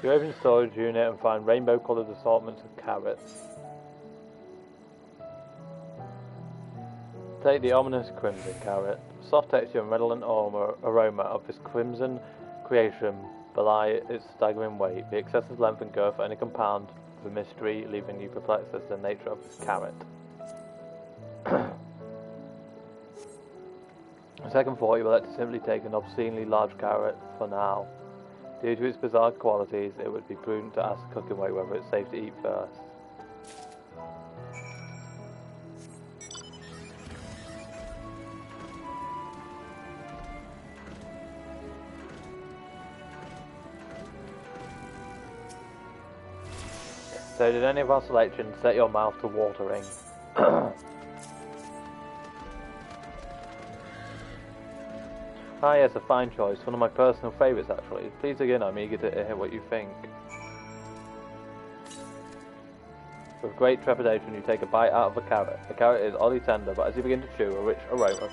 You open the storage unit and find rainbow-coloured assortments of carrots. Take the ominous crimson carrot. Soft texture and redolent aroma of this crimson creation belie its staggering weight, the excessive length and girth only compound the mystery, leaving you perplexed as to the nature of this carrot. On second thought, you will elect to simply take an obscenely large carrot for now. Due to its bizarre qualities, it would be prudent to ask Cooking Way whether it's safe to eat first. So did any of our selections set your mouth to watering? Ah yes, a fine choice. One of my personal favourites actually. Please again, I'm eager to hear what you think. With great trepidation you take a bite out of a carrot. The carrot is oddly tender, but as you begin to chew, a rich aroma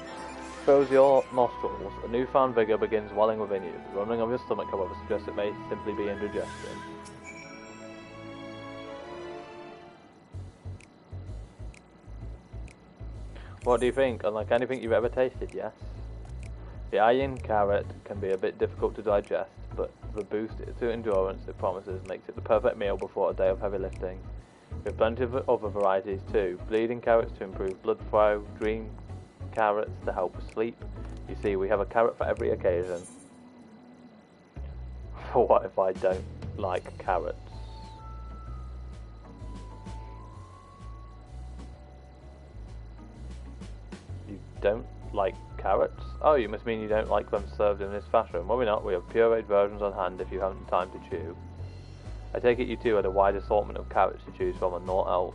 fills your nostrils. A newfound vigour begins welling within you. The rumbling of your stomach, however, suggests it may simply be indigestion. What do you think? Unlike anything you've ever tasted, yes? The iron carrot can be a bit difficult to digest, but the boost to endurance it promises makes it the perfect meal before a day of heavy lifting. We have plenty of other varieties too. Bleeding carrots to improve blood flow, dream carrots to help with sleep. You see, we have a carrot for every occasion. For what if I don't like carrots? You don't like carrots? Oh, you must mean you don't like them served in this fashion. Well, we're not. We have pureed versions on hand if you haven't time to chew. I take it you two had a wide assortment of carrots to choose from and naught else.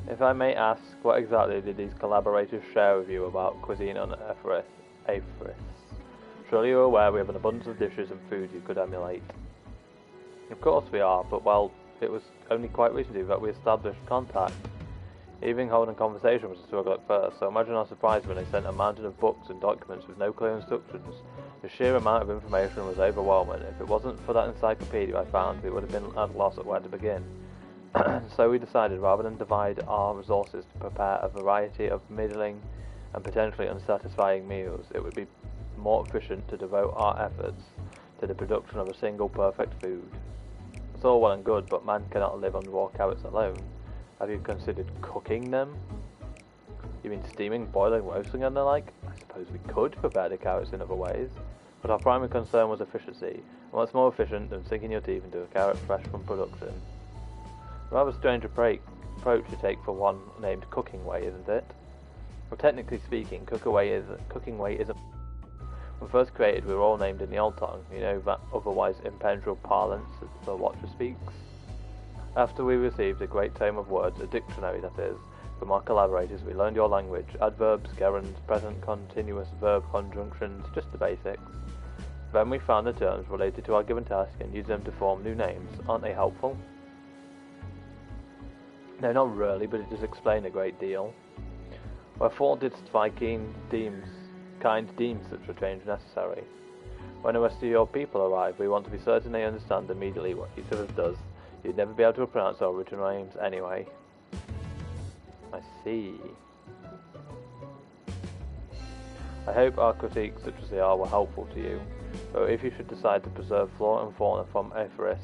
If I may ask, what exactly did these collaborators share with you about cuisine on FFXIV? Surely you're aware we have an abundance of dishes and food you could emulate. Of course we are, but well, it was only quite recently that we established contact. Even holding conversation was a struggle at first, so imagine our surprise when they sent a mountain of books and documents with no clear instructions. The sheer amount of information was overwhelming. If it wasn't for that encyclopedia I found, we would have been at a loss at where to begin. So we decided, rather than divide our resources to prepare a variety of middling and potentially unsatisfying meals, it would be more efficient to devote our efforts to the production of a single perfect food. It's all well and good, but man cannot live on raw carrots alone. Have you considered cooking them? You mean steaming, boiling, roasting and the like? I suppose we could prepare the carrots in other ways, but our primary concern was efficiency, and what's more efficient than sinking your teeth into a carrot fresh from production? A rather strange approach to take for one named Cooking Way, isn't it? Well, technically speaking, Cooking Way isn't. When first created, we were all named in the old tongue, you know, that otherwise impenetrable parlance that the Watcher speaks. After we received a great tome of words, a dictionary that is, from our collaborators, we learned your language, adverbs, gerunds, present continuous verb conjunctions, just the basics. Then we found the terms related to our given task and used them to form new names. Aren't they helpful? No, not really, but it does explain a great deal. Wherefore didst thy kind deem such a change necessary? When the rest of your people arrive, we want to be certain they understand immediately what each of us does. You'd never be able to pronounce our original names anyway. I see. I hope our critiques, such as they are, were helpful to you. But if you should decide to preserve flora and fauna from FFXIV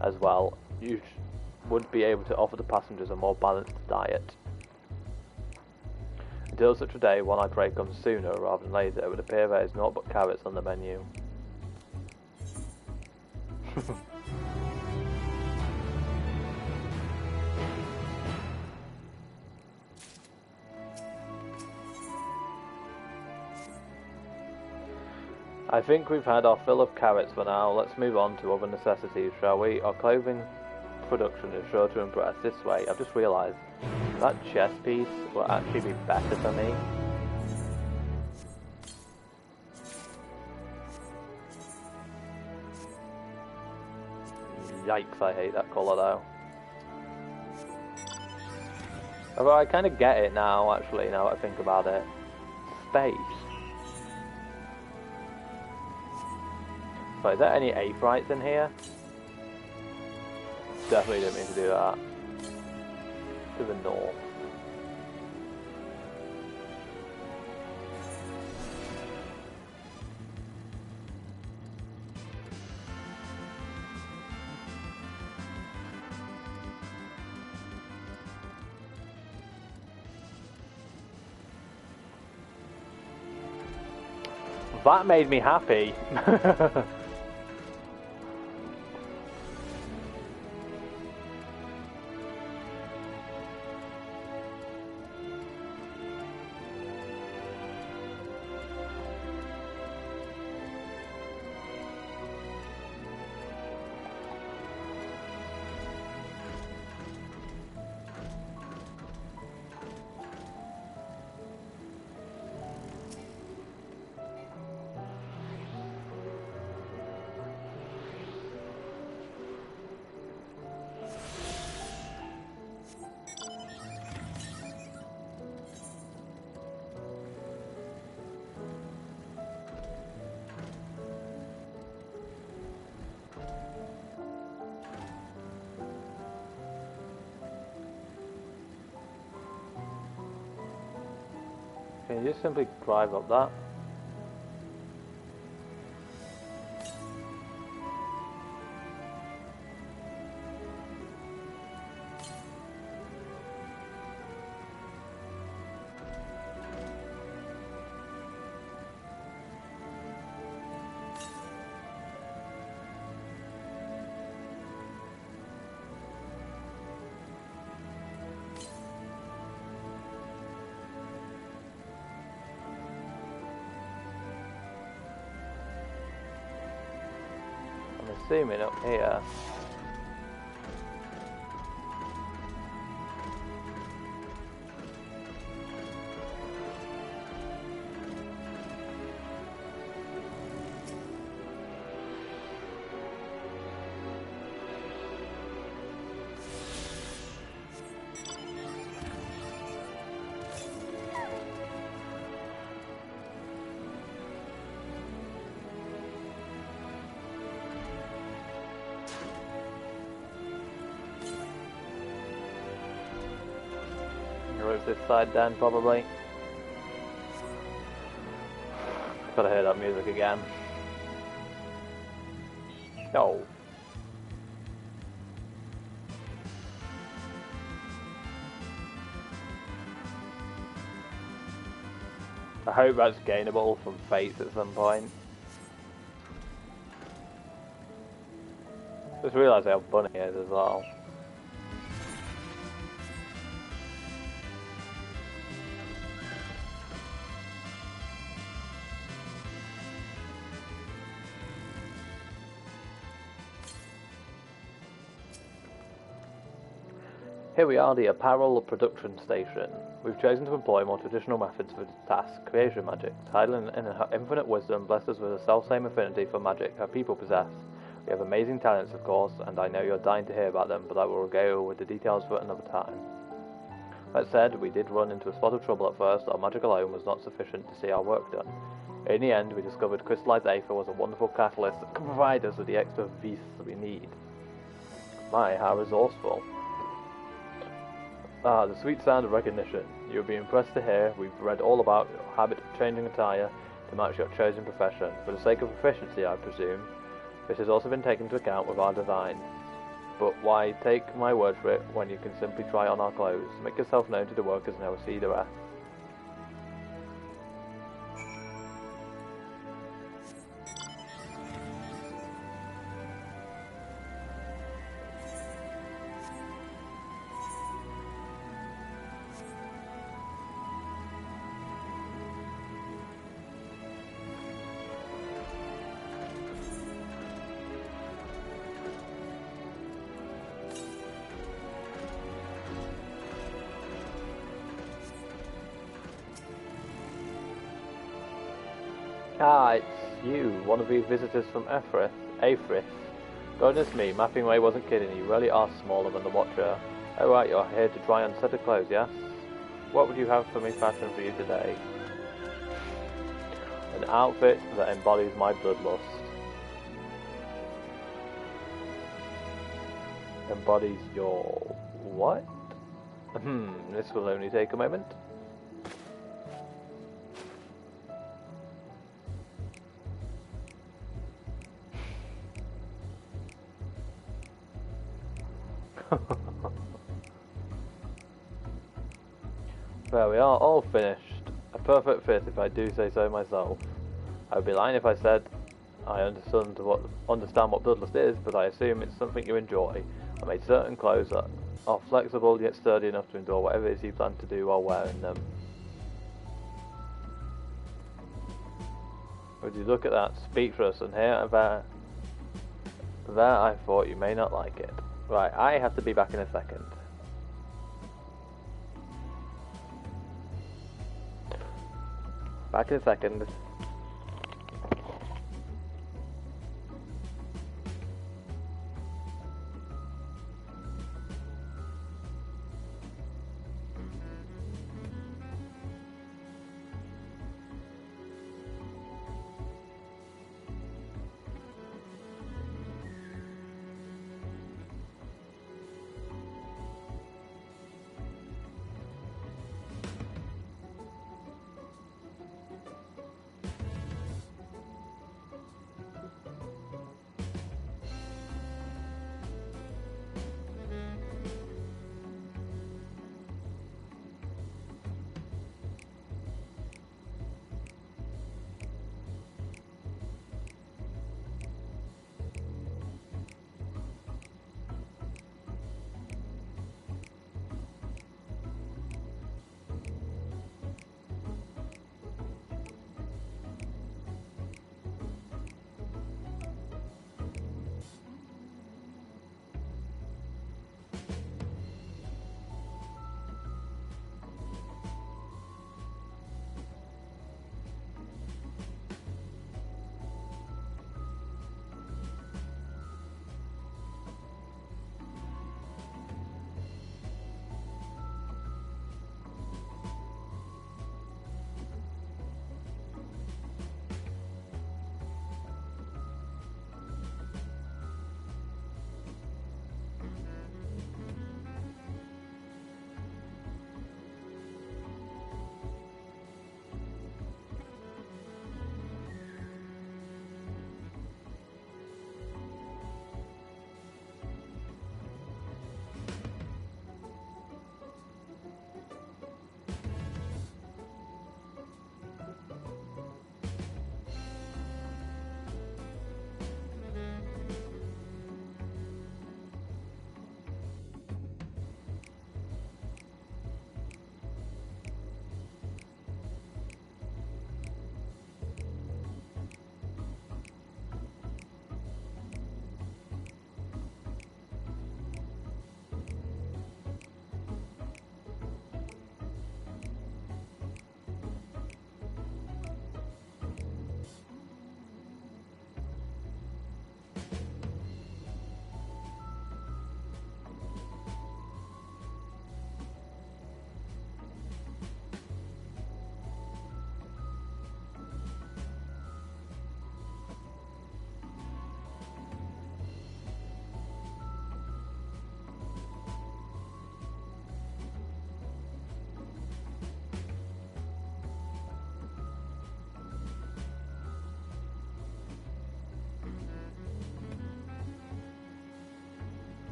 as well, you would be able to offer the passengers a more balanced diet. Until such a day, one I pray comes sooner rather than later, it would appear there is naught but carrots on the menu. I think we've had our fill of carrots for now. Let's move on to other necessities, shall we? Our clothing production is sure to impress this way. I've just realised that chest piece will actually be better for me. Yikes, I hate that colour though. Although I kind of get it now, actually, now that I think about it. Space. So is there any Aphrites in here? Definitely didn't mean to do that. To the north. That made me happy. Can you just simply drive up that? Assuming up here. This side then, probably. Gotta hear that music again. No. I hope that's gainable from Fates at some point. Just realised how funny it is as well. Here we are, the apparel production station. We've chosen to employ more traditional methods for this task, creation magic. Tidal in her infinite wisdom blessed us with a self-same affinity for magic her people possess. We have amazing talents, of course, and I know you're dying to hear about them, but I will regale with the details for another time. That said, we did run into a spot of trouble at first. Our magic alone was not sufficient to see our work done. In the end, we discovered crystallized aether was a wonderful catalyst that could provide us with the extra vis we need. My, how resourceful. Ah, the sweet sound of recognition. You'll be impressed to hear we've read all about your habit of changing attire to match your chosen profession. For the sake of efficiency, I presume. This has also been taken into account with our design. But why take my word for it when you can simply try on our clothes? Make yourself known to the workers and I will see the rest. Ah, it's you, one of these visitors from Aethris. Goodness me, Mapping Ray wasn't kidding, you really are smaller than the Watcher. Oh right, you're here to try on a set of clothes, yes? What would you have for me fashion for you today? An outfit that embodies my bloodlust. Embodies your... what? This will only take a moment. There we are, all finished. A perfect fit, if I do say so myself. I would be lying if I said I understand what bloodlust is, but I assume it's something you enjoy. I made certain clothes that are flexible yet sturdy enough to endure whatever it is you plan to do while wearing them. Would you look at that, speechless, and here and there I thought you may not like it. Right, I have to be back in a second. Back in a second.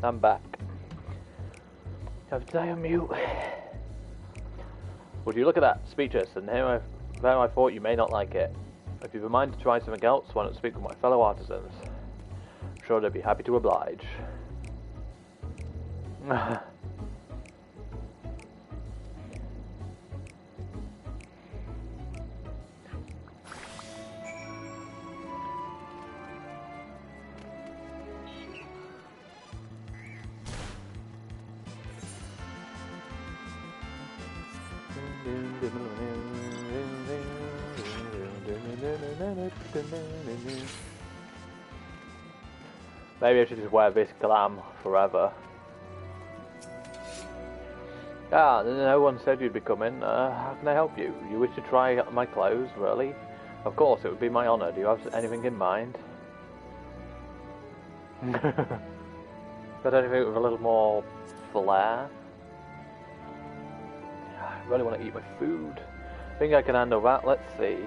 I'm back. Have I on mute? Would you look at that? Speechless, and here I thought you may not like it. If you've a mind to try something else, why not speak with my fellow artisans? I'm sure they'd be happy to oblige. Maybe I should just wear this glam forever. Ah, no one said you'd be coming. How can I help you? You wish to try my clothes, really? Of course, it would be my honour. Do you have anything in mind? Got anything with a little more flair? I really want to eat my food. I think I can handle that. Let's see.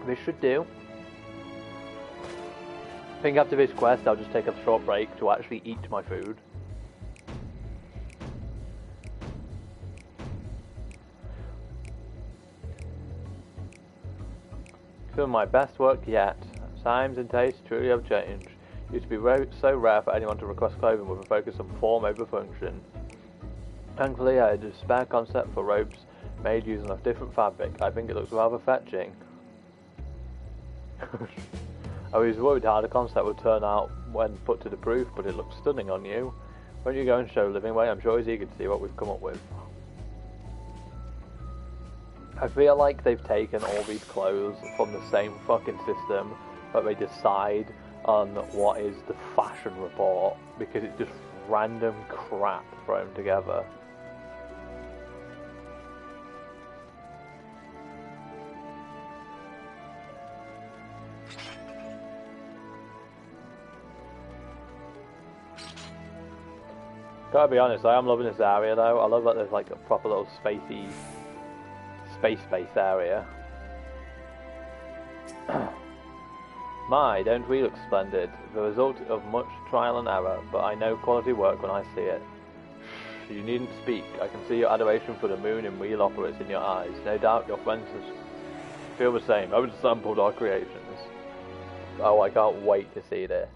This should do. I think after this quest I'll just take a short break to actually eat my food. Some of my best work yet. Times and tastes truly have changed. It used to be so rare for anyone to request clothing with a focus on form over function. Thankfully I had a spare concept for robes made using a different fabric. I think it looks rather fetching. I was worried how the concept would turn out when put to the proof, but it looks stunning on you. When you go and show Living Way, I'm sure he's eager to see what we've come up with. I feel like they've taken all these clothes from the same fucking system, but they decide on what is the fashion report, because it's just random crap thrown together. Gotta be honest, I am loving this area though. I love that there's like a proper little spacey space area. My, don't we look splendid? The result of much trial and error, but I know quality work when I see it. Shh, you needn't speak. I can see your adoration for the moon and wheel operates in your eyes. No doubt your friends feel the same. I've sampled our creations. Oh, I can't wait to see this.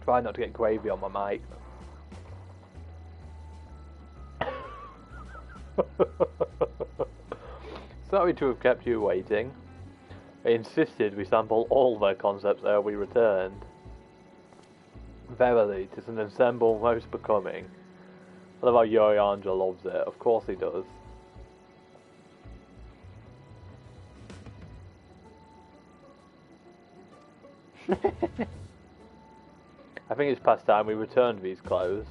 Try not to get gravy on my mic. Sorry to have kept you waiting. They insisted we sample all their concepts ere we returned. Verily, 'tis an ensemble most becoming. I love how Yuri Angel loves it. Of course he does. I think it's past time we returned these clothes.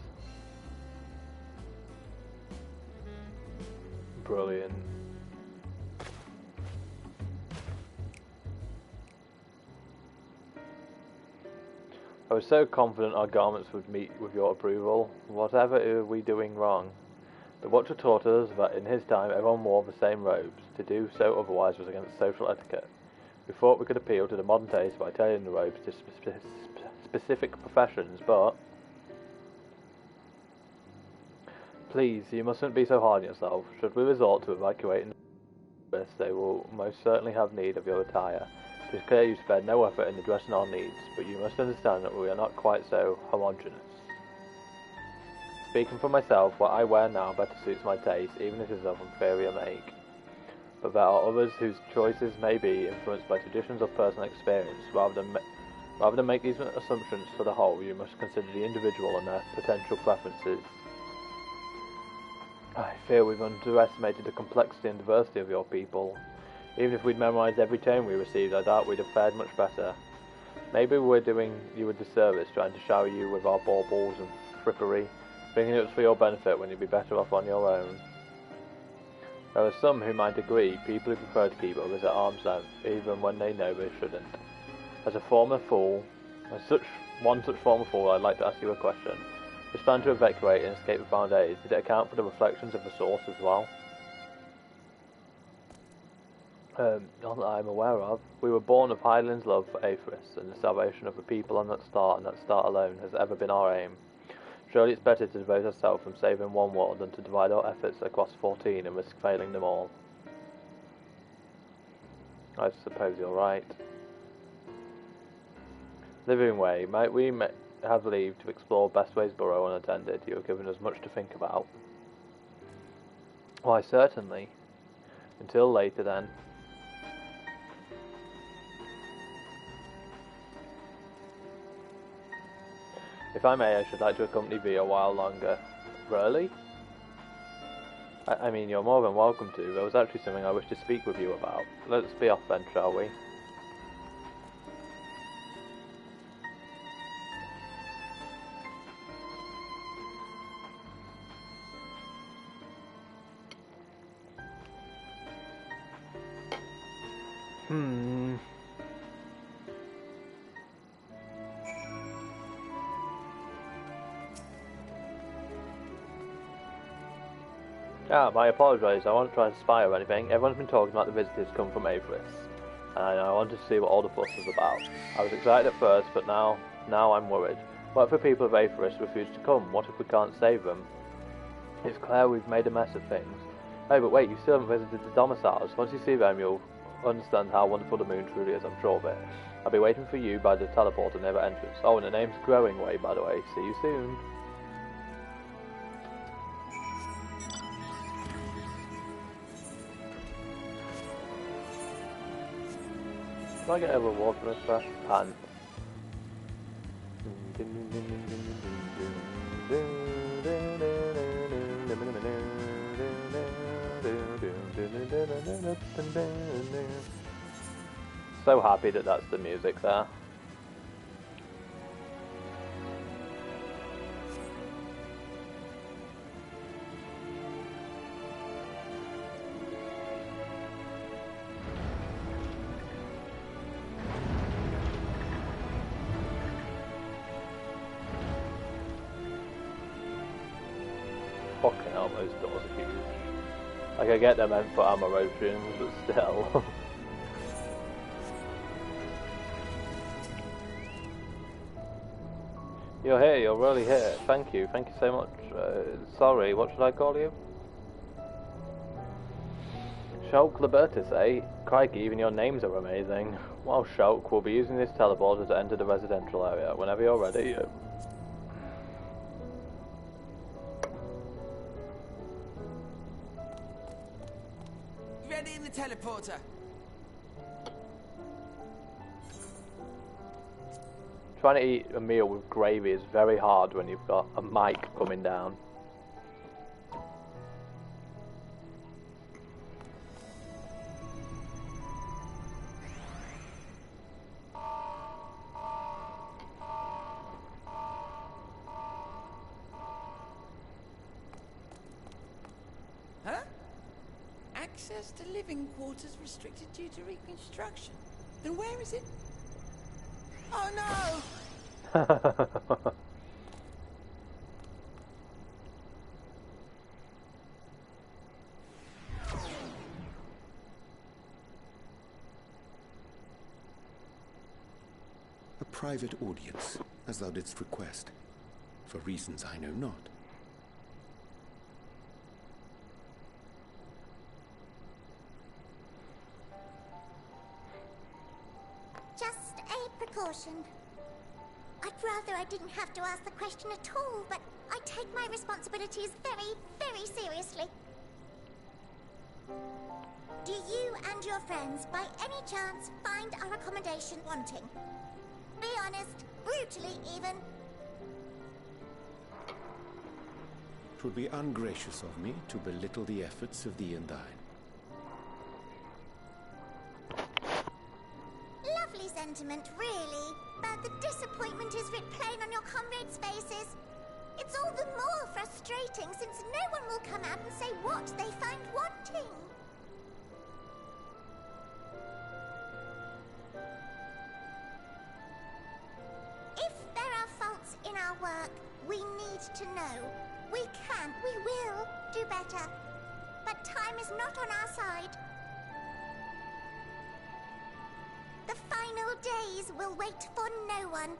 Brilliant. I was so confident our garments would meet with your approval. Whatever are we doing wrong? The Watcher taught us that in his time everyone wore the same robes. To do so otherwise was against social etiquette. We thought we could appeal to the modern taste by tailoring the robes to specific professions, but... Please, you mustn't be so hard on yourself. Should we resort to evacuating this, they will most certainly have need of your attire. It is clear you spared no effort in addressing our needs, but you must understand that we are not quite so homogeneous. Speaking for myself, what I wear now better suits my taste, even if it is of inferior make. But there are others whose choices may be influenced by traditions or personal experience. Rather than make these assumptions for the whole, you must consider the individual and their potential preferences. I fear we've underestimated the complexity and diversity of your people. Even if we'd memorised every tone we received, I doubt we'd have fared much better. Maybe we're doing you a disservice trying to shower you with our baubles and frippery, thinking it was for your benefit when you'd be better off on your own. There are some who might agree, people who prefer to keep others at arm's length, even when they know they shouldn't. As one such former fool, I'd like to ask you a question. This plan to evacuate and escape the Foundaise, did it account for the reflections of the source as well? Not that I'm aware of. We were born of Hyland's love for Aethys, and the salvation of the people on that star, and that star alone, has ever been our aim. Surely it's better to devote ourselves from saving one world than to divide our efforts across 14 and risk failing them all. I suppose you're right. Living way, might we have leave to explore Bestway's Burrow unattended? You have given us much to think about. Why, certainly. Until later, then. If I may, I should like to accompany thee a while longer. Really? I mean, you're more than welcome to. There was actually something I wish to speak with you about. Let's be off then, shall we? I apologise, I won't try to spy or anything. Everyone's been talking about the visitors come from Aethys, and I wanted to see what all the fuss was about. I was excited at first, but now I'm worried. What if the people of Aethys refuse to come? What if we can't save them? It's clear we've made a mess of things. Hey, but wait, you still haven't visited the domiciles. Once you see them, you'll understand how wonderful the moon truly is, I'm sure of it. I'll be waiting for you by the teleporter near the entrance. Oh, and the name's Growing Way, by the way. See you soon. Do I get a reward for this first pant? So happy that that's the music there. Fucking hell, those doors are huge. Like, I get they're meant for ammo rotations, but still. You're here, you're really here. Thank you so much. Sorry, what should I call you? Shulk Libertus, eh? Crikey, even your names are amazing. Well, Shulk, we'll be using this teleporter to enter the residential area. Whenever you're ready. Ready in the teleporter. Trying to eat a meal with gravy is very hard when you've got a mic coming down. Huh? Access to living quarters restricted due to reconstruction. Then where is it? Oh no! A private audience, as thou didst request, for reasons I know not. Just a precaution. I'd rather I didn't have to ask the question at all, but I take my responsibilities very, very seriously. Do you and your friends, by any chance, find our accommodation wanting? Be honest, brutally even. 'Twould be ungracious of me to belittle the efforts of thee and thine. Lovely sentiment, really. But the disappointment is writ plain on your comrades' faces. It's all the more frustrating since no one will come out and say what they find wanting. If there are faults in our work, we need to know. We can, we will do better. But time is not on our side. The final days will wait for no one.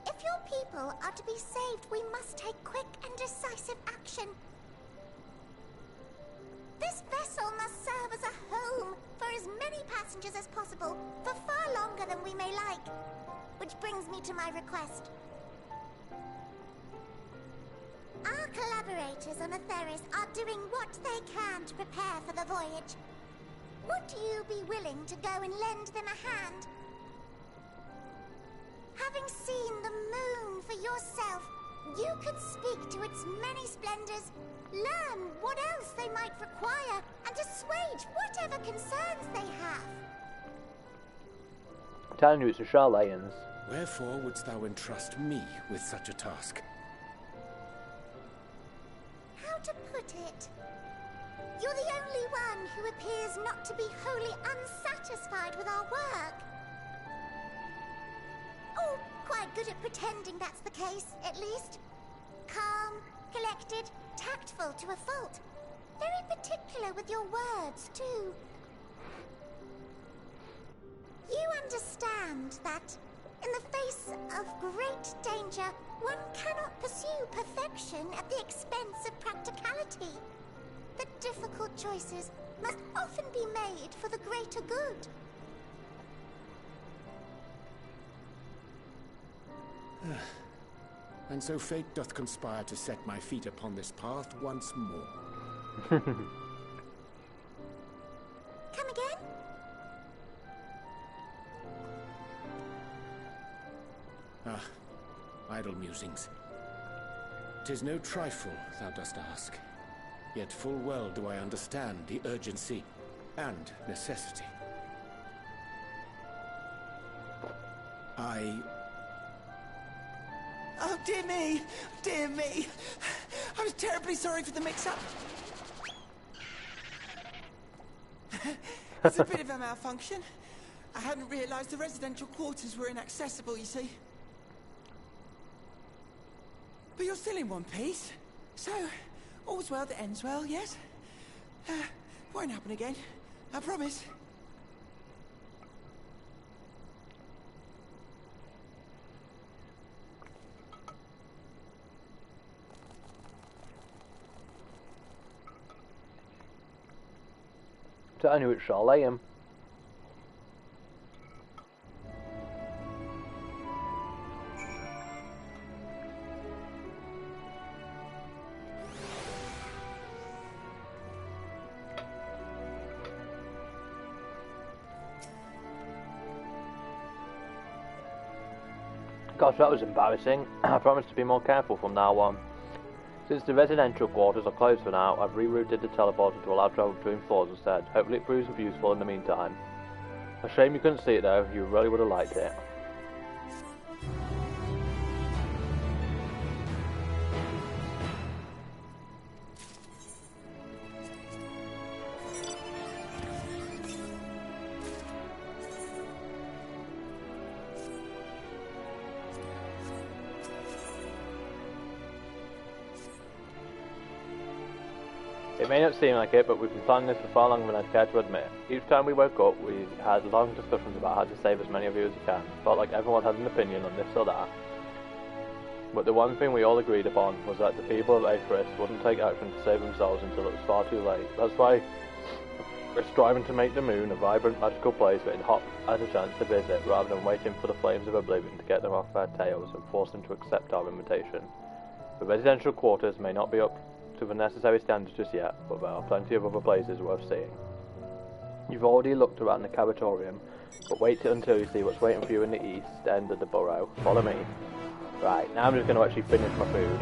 If your people are to be saved, we must take quick and decisive action. This vessel must serve as a home for as many passengers as possible, for far longer than we may like. Which brings me to my request. Our collaborators on Atheris are doing what they can to prepare for the voyage. Would you be willing to go and lend them a hand? Having seen the moon for yourself, you could speak to its many splendors, learn what else they might require, and assuage whatever concerns they have. I'm telling you, it's the Charlatans. Wherefore wouldst thou entrust me with such a task? How to put it? You're the only one who appears not to be wholly unsatisfied with our work. Or quite good at pretending that's the case, at least. Calm, collected, tactful to a fault. Very particular with your words, too. You understand that, in the face of great danger, one cannot pursue perfection at the expense of practicality. The difficult choices must often be made for the greater good. And so fate doth conspire to set my feet upon this path once more. Come again? Ah, idle musings. 'Tis no trifle thou dost ask, yet full well do I understand the urgency and necessity. Oh, dear me! Dear me! I was terribly sorry for the mix-up. It's a bit of a malfunction. I hadn't realized the residential quarters were inaccessible, you see. But you're still in one piece. So, all's well that ends well, yes? Won't happen again. I promise. I knew it shall lay him. Gosh, that was embarrassing. I promise to be more careful from now on. Since the residential quarters are closed for now, I've rerouted the teleporter to allow travel between floors instead. Hopefully it proves useful in the meantime. A shame you couldn't see it though, you really would have liked it. It may not seem like it, but we've been planning this for far longer than I'd care to admit. Each time we woke up, we had long discussions about how to save as many of you as we can. Felt like everyone had an opinion on this or that. But the one thing we all agreed upon was that the people of Aethris wouldn't take action to save themselves until it was far too late. That's why we're striving to make the moon a vibrant, magical place that Hop has a chance to visit, rather than waiting for the flames of oblivion to get them off their tails and force them to accept our invitation. The residential quarters may not be up to the necessary standards just yet, but there are plenty of other places worth seeing. You've already looked around the Cavatorium, but wait until you see what's waiting for you in the east end of the borough. Follow me. Right, now I'm just going to actually finish my food.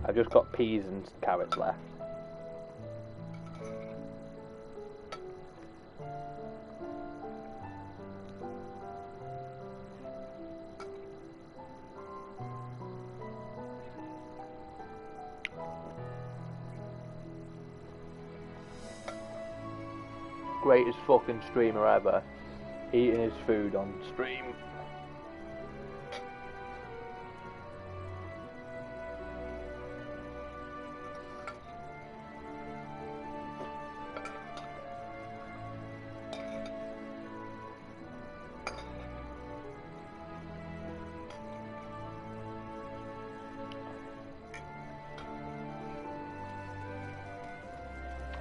I've just got peas and carrots left. Greatest fucking streamer ever, eating his food on stream.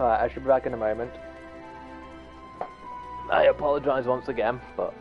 Alright, I should be back in a moment. I apologise once again, but...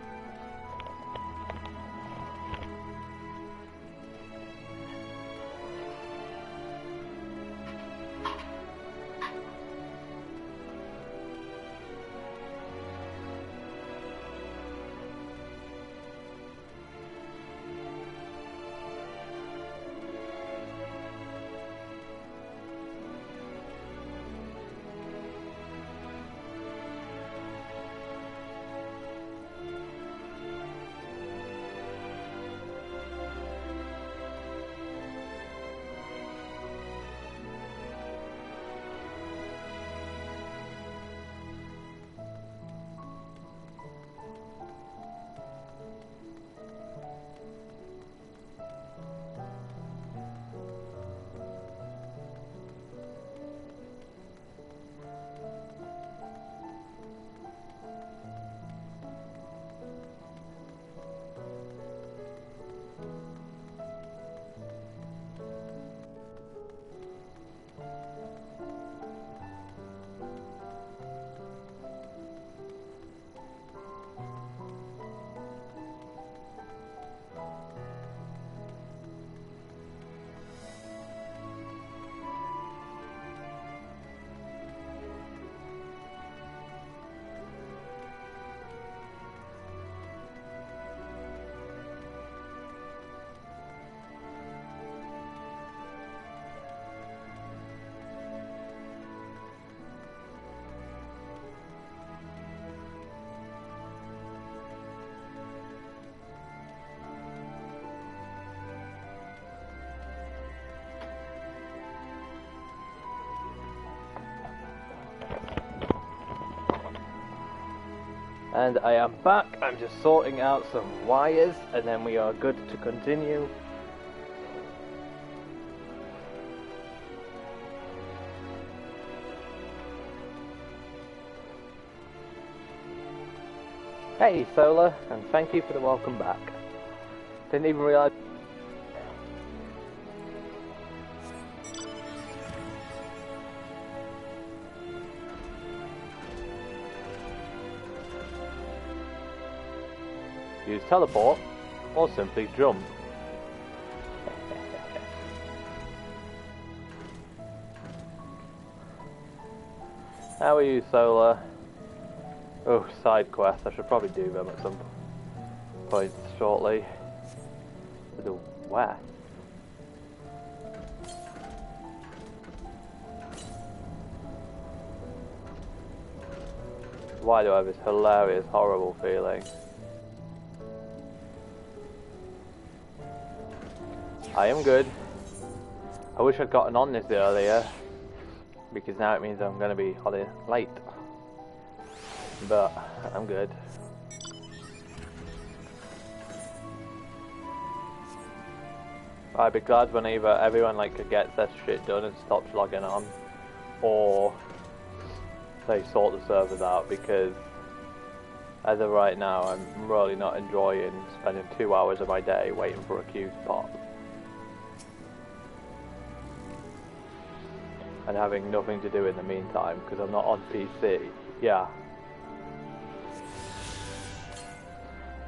And I am back. I'm just sorting out some wires and then we are good to continue. Hey Solar, and thank you for the welcome back. Didn't even realise. Use teleport, or simply jump. How are you, Solar? Oh, side quests. I should probably do them at some point shortly. To the west. Why do I have this hilarious, horrible feeling? I am good. I wish I'd gotten on this earlier, because now it means I'm going to be late. But I'm good. I'd be glad when either everyone gets their shit done and stops logging on, or they sort the servers out, because as of right now I'm really not enjoying spending 2 hours of my day waiting for a queue to pop. And having nothing to do in the meantime because I'm not on PC. Yeah.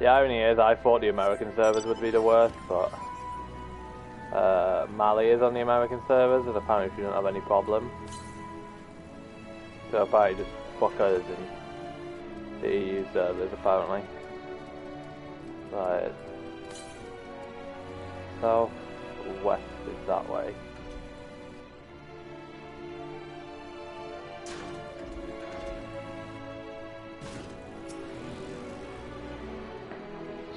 The irony is I thought the American servers would be the worst, but Mali is on the American servers and apparently she doesn't have any problem. So apparently just fuckers in the EU servers apparently. Right. South west is that way.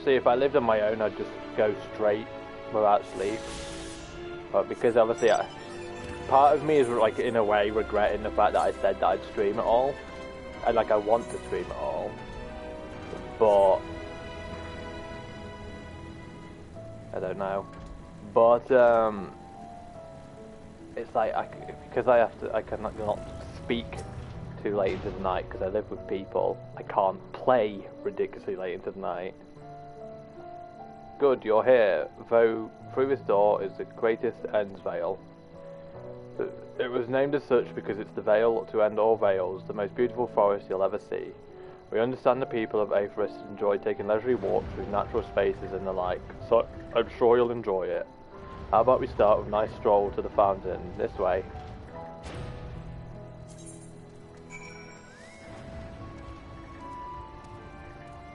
See, if I lived on my own, I'd just go straight without sleep. But because obviously, part of me is in a way regretting the fact that I said that I'd stream it all, and I want to stream it all. But I don't know. But it's because I cannot not speak too late into the night because I live with people. I can't play ridiculously late into the night. Good, you're here. Though through this door is the greatest Ends Vale. It was named as such because it's the veil to end all veils, the most beautiful forest you'll ever see. We understand the people of Aetheris enjoy taking leisurely walks through natural spaces and the like, so I'm sure you'll enjoy it. How about we start with a nice stroll to the fountain, this way.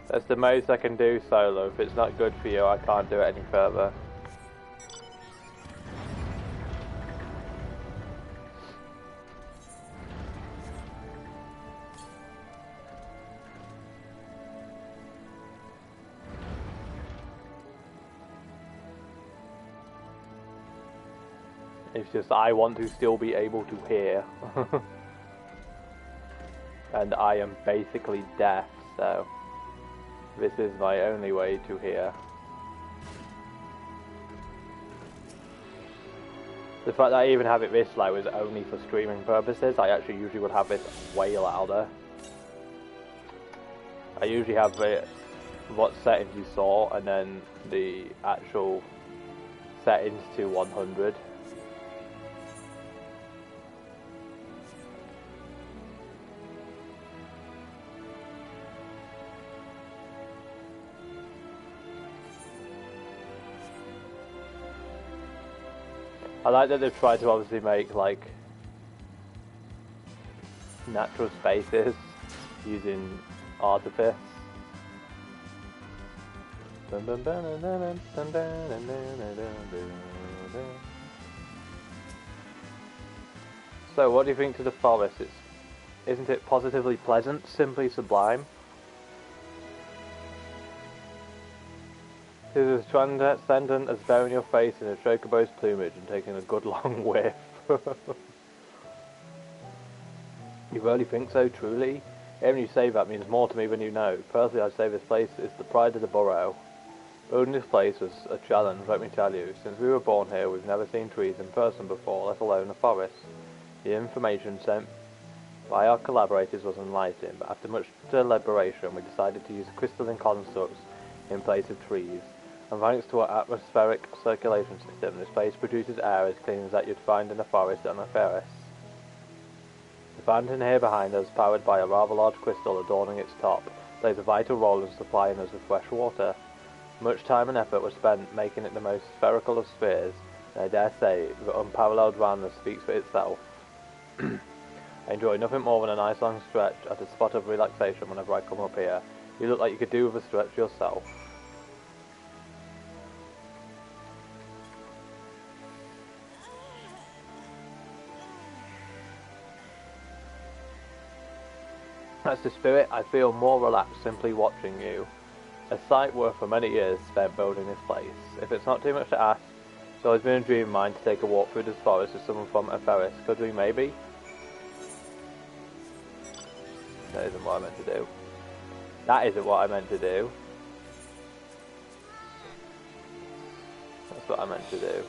That's the most I can do solo. If it's not good for you, I can't do it any further. It's just I want to still be able to hear. And I am basically deaf, so this is my only way to hear. The fact that I even have it this low is only for streaming purposes. I actually usually would have this way louder. I usually have it, what settings you saw, and then the actual settings to 100. I like that they've tried to obviously make like natural spaces using artifice. So what do you think to the forest? Isn't it positively pleasant, simply sublime? It is as transcendent as burying your face in a chocobo's plumage and taking a good long whiff. You really think so, truly? Hearing you say that means more to me than you know. Personally, I'd say this place is the pride of the borough. Building this place was a challenge, let me tell you. Since we were born here, we've never seen trees in person before, let alone a forest. The information sent by our collaborators was enlightening, but after much deliberation, we decided to use crystalline constructs in place of trees. And thanks to our atmospheric circulation system, this place produces air as clean as that you'd find in a forest on a Ferris. The fountain here behind us, powered by a rather large crystal adorning its top, plays a vital role in supplying us with fresh water. Much time and effort was spent making it the most spherical of spheres, and I dare say the unparalleled roundness speaks for itself. I enjoy nothing more than a nice long stretch at a spot of relaxation whenever I come up here. You look like you could do with a stretch yourself. That's the spirit. I feel more relaxed simply watching you. A sight worth for many years spent building this place. If it's not too much to ask, it's always been a dream of mine to take a walk through this forest with someone from a Ferris. Could we maybe? That isn't what I meant to do. That isn't what I meant to do. That's what I meant to do.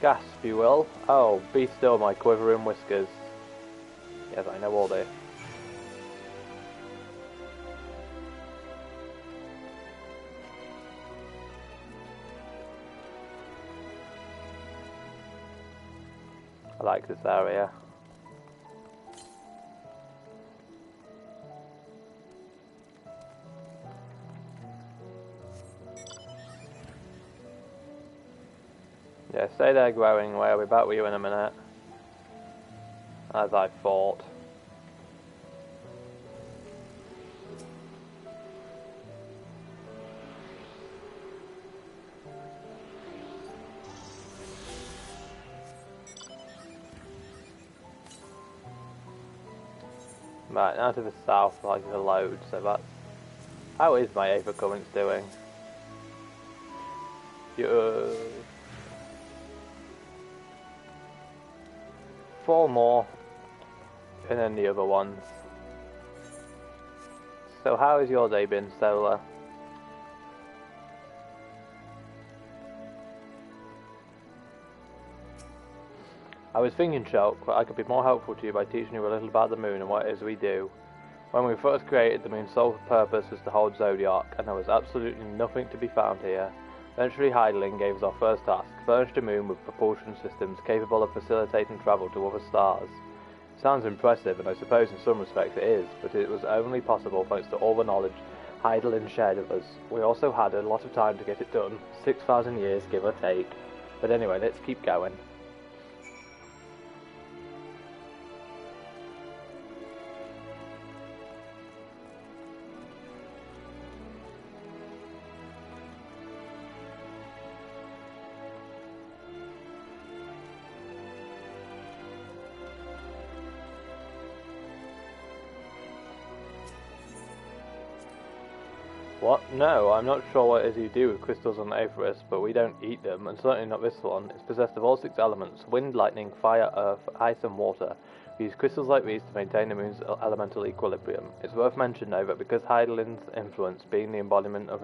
Gasp, you will. Oh, be still, my quivering whiskers. Yes, I know all this. I like this area. Yeah, stay there growing away. I'll be back with you in a minute. As I thought. Right, now to the south, like the load, so that's... How is my Aether Currents doing? Yeah. 4 more, and then the other ones. So how has your day been, Solar? I was thinking, Shulk, that I could be more helpful to you by teaching you a little about the moon and what it is we do. When we first created the moon's sole purpose was to hold Zodiac, and there was absolutely nothing to be found here. Eventually Heidelin gave us our first task, furnished a moon with propulsion systems capable of facilitating travel to other stars. Sounds impressive, and I suppose in some respects it is, but it was only possible thanks to all the knowledge Heidelin shared with us. We also had a lot of time to get it done, 6,000 years give or take. But anyway, let's keep going. What? No, I'm not sure what it is you do with crystals on Aetheris, but we don't eat them, and certainly not this one. It's possessed of all 6 elements: wind, lightning, fire, earth, ice and water. We use crystals like these to maintain the moon's elemental equilibrium. It's worth mentioning though that because Heidelin's influence being the embodiment of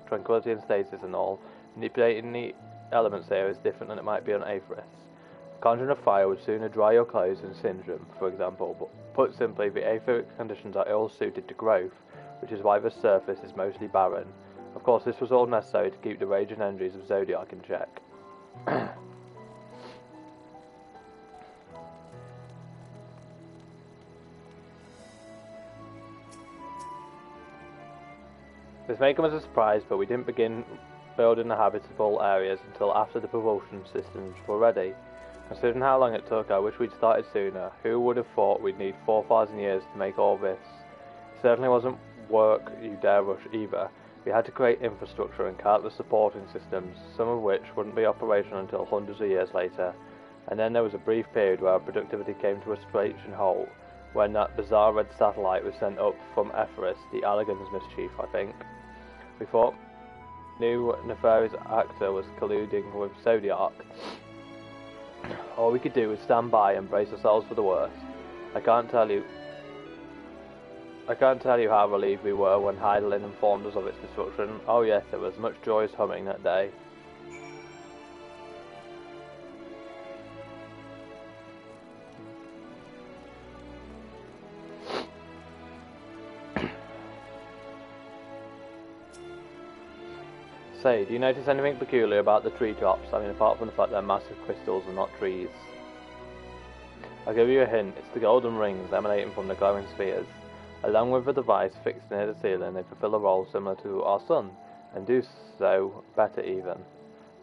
tranquility and stasis and all, manipulating the elements here is different than it might be on Aetheris. Conjuring of fire would sooner dry your clothes than singe them, for example, but put simply, the aetheric conditions are ill suited to growth, which is why the surface is mostly barren. Of course, this was all necessary to keep the rage and energies of Zodiac in check. This may come as a surprise, but we didn't begin building the habitable areas until after the propulsion systems were ready. Considering how long it took, I wish we'd started sooner. Who would have thought we'd need 4,000 years to make all this? It certainly wasn't work you dare rush either. We had to create infrastructure and countless supporting systems, some of which wouldn't be operational until hundreds of years later. And then there was a brief period where our productivity came to a screeching halt, when that bizarre red satellite was sent up from Aetheris, the Allegan's mischief, I think. We thought new nefarious actor was colluding with Zodiac. All we could do was stand by and brace ourselves for the worst. I can't tell you how relieved we were when Heidelin informed us of its destruction. Oh yes, there was much joyous humming that day. Say, do you notice anything peculiar about the treetops? I mean, apart from the fact they're massive crystals and not trees. I'll give you a hint. It's the golden rings emanating from the glowing spheres. Along with a device fixed near the ceiling, they fulfill a role similar to our sun, and do so better even.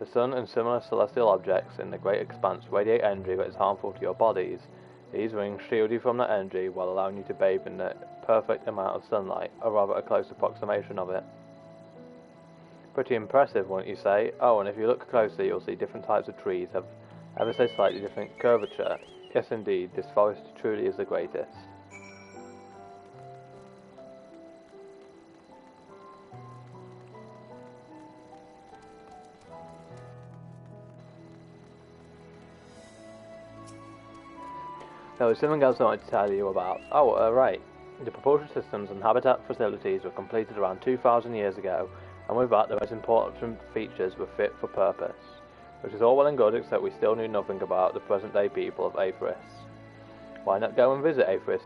The sun and similar celestial objects in the great expanse radiate energy that is harmful to your bodies. These rings shield you from that energy while allowing you to bathe in the perfect amount of sunlight, or rather a close approximation of it. Pretty impressive, wouldn't you say? Oh, and if you look closely, you'll see different types of trees have ever so slightly different curvature. Yes indeed, this forest truly is the greatest. There was something else I wanted to tell you about. Oh, right. The propulsion systems and habitat facilities were completed around 2,000 years ago, and with that the most important features were fit for purpose. Which is all well and good, except we still knew nothing about the present-day people of Aetheris. Why not go and visit Aetheris?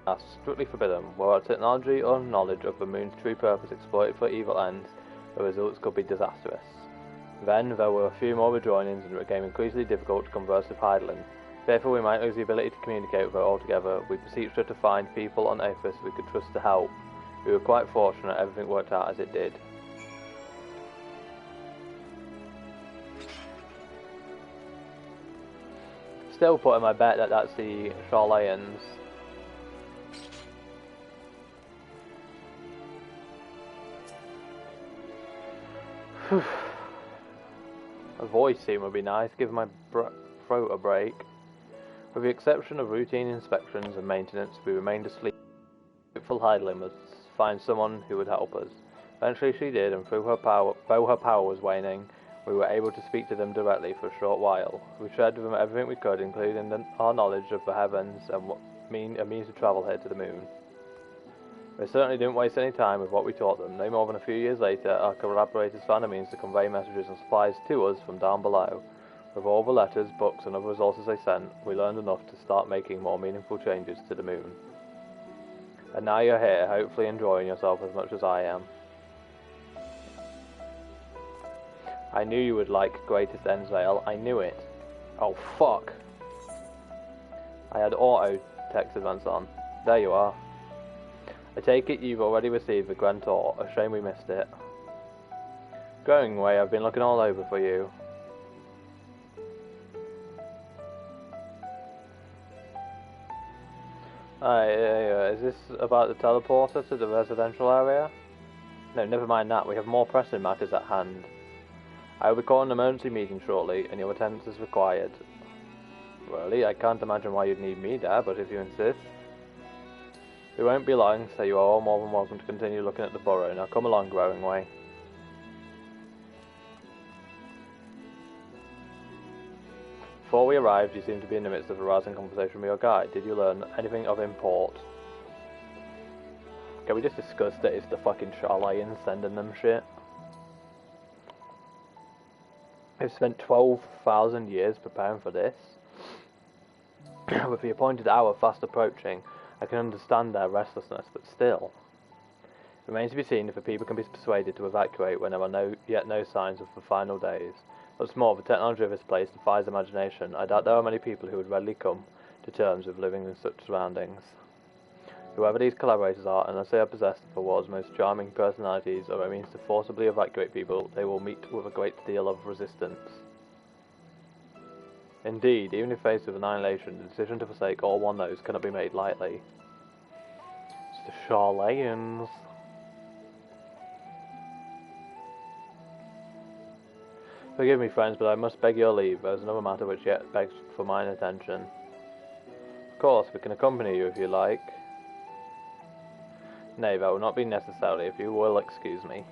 That's strictly forbidden. Were our technology or knowledge of the moon's true purpose exploited for evil ends, the results could be disastrous. Then there were a few more rejoinings, and it became increasingly difficult to converse with Heidelin. Therefore we might lose the ability to communicate with her altogether. We beseeched her to find people on Aetheris we could trust to help. We were quite fortunate everything worked out as it did. Still putting my bet that that's the Charlayans. A voice scene would be nice, give my throat a break. With the exception of routine inspections and maintenance, we remained asleep. Hopeful Heidelin must find someone who would help us. Eventually she did, and though her power was waning, we were able to speak to them directly for a short while. We shared with them everything we could, including our knowledge of the heavens and a means to travel here to the moon. We certainly didn't waste any time with what we taught them. No more than a few years later, our collaborators found a means to convey messages and supplies to us from down below. With all the letters, books and other resources they sent, we learned enough to start making more meaningful changes to the moon. And now you're here, hopefully enjoying yourself as much as I am. I knew you would like Greatest Ensvale. I knew it. Oh, fuck. I had auto text advance on. There you are. I take it you've already received the Grantor. A shame we missed it. Going away, I've been looking all over for you. Is this about the teleporter to the residential area? No, never mind that. We have more pressing matters at hand. I will be calling an emergency meeting shortly, and your attendance is required. Really? I can't imagine why you'd need me there, but if you insist. We won't be long, so you are all more than welcome to continue looking at the burrow. Now come along, Growing Way. Before we arrived, you seemed to be in the midst of a rousing conversation with your guide. Did you learn anything of import? Can we just discuss that it's the fucking Charlatans sending them shit? They've spent 12,000 years preparing for this. With the appointed hour fast approaching, I can understand their restlessness, but still. It remains to be seen if the people can be persuaded to evacuate when there are yet no signs of the final days. What's more, the technology of this place defies imagination. I doubt there are many people who would readily come to terms with living in such surroundings. Whoever these collaborators are, unless they are possessed of the world's most charming personalities or a means to forcibly evacuate people, they will meet with a great deal of resistance. Indeed, even if faced with annihilation, the decision to forsake all one knows cannot be made lightly. It's the Charlatans. Forgive me, friends, but I must beg your leave. There is another matter which yet begs for mine attention. Of course, we can accompany you if you like. Nay, that will not be necessary, if you will excuse me.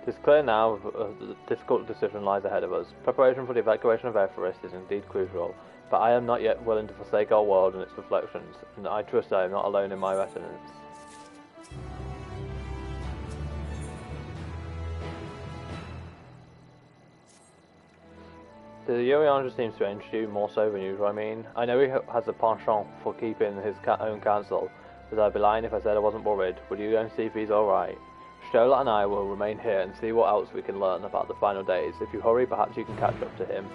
It is clear now the difficult decision lies ahead of us. Preparation for the evacuation of Everest is indeed crucial, but I am not yet willing to forsake our world and its reflections, and I trust I am not alone in my retinence. The Urianger seems strange to you, more so than usual, I mean. I know he has a penchant for keeping his own counsel, but I'd be lying if I said I wasn't worried. Would you go and see if he's alright? Stola and I will remain here and see what else we can learn about the final days. If you hurry, perhaps you can catch up to him.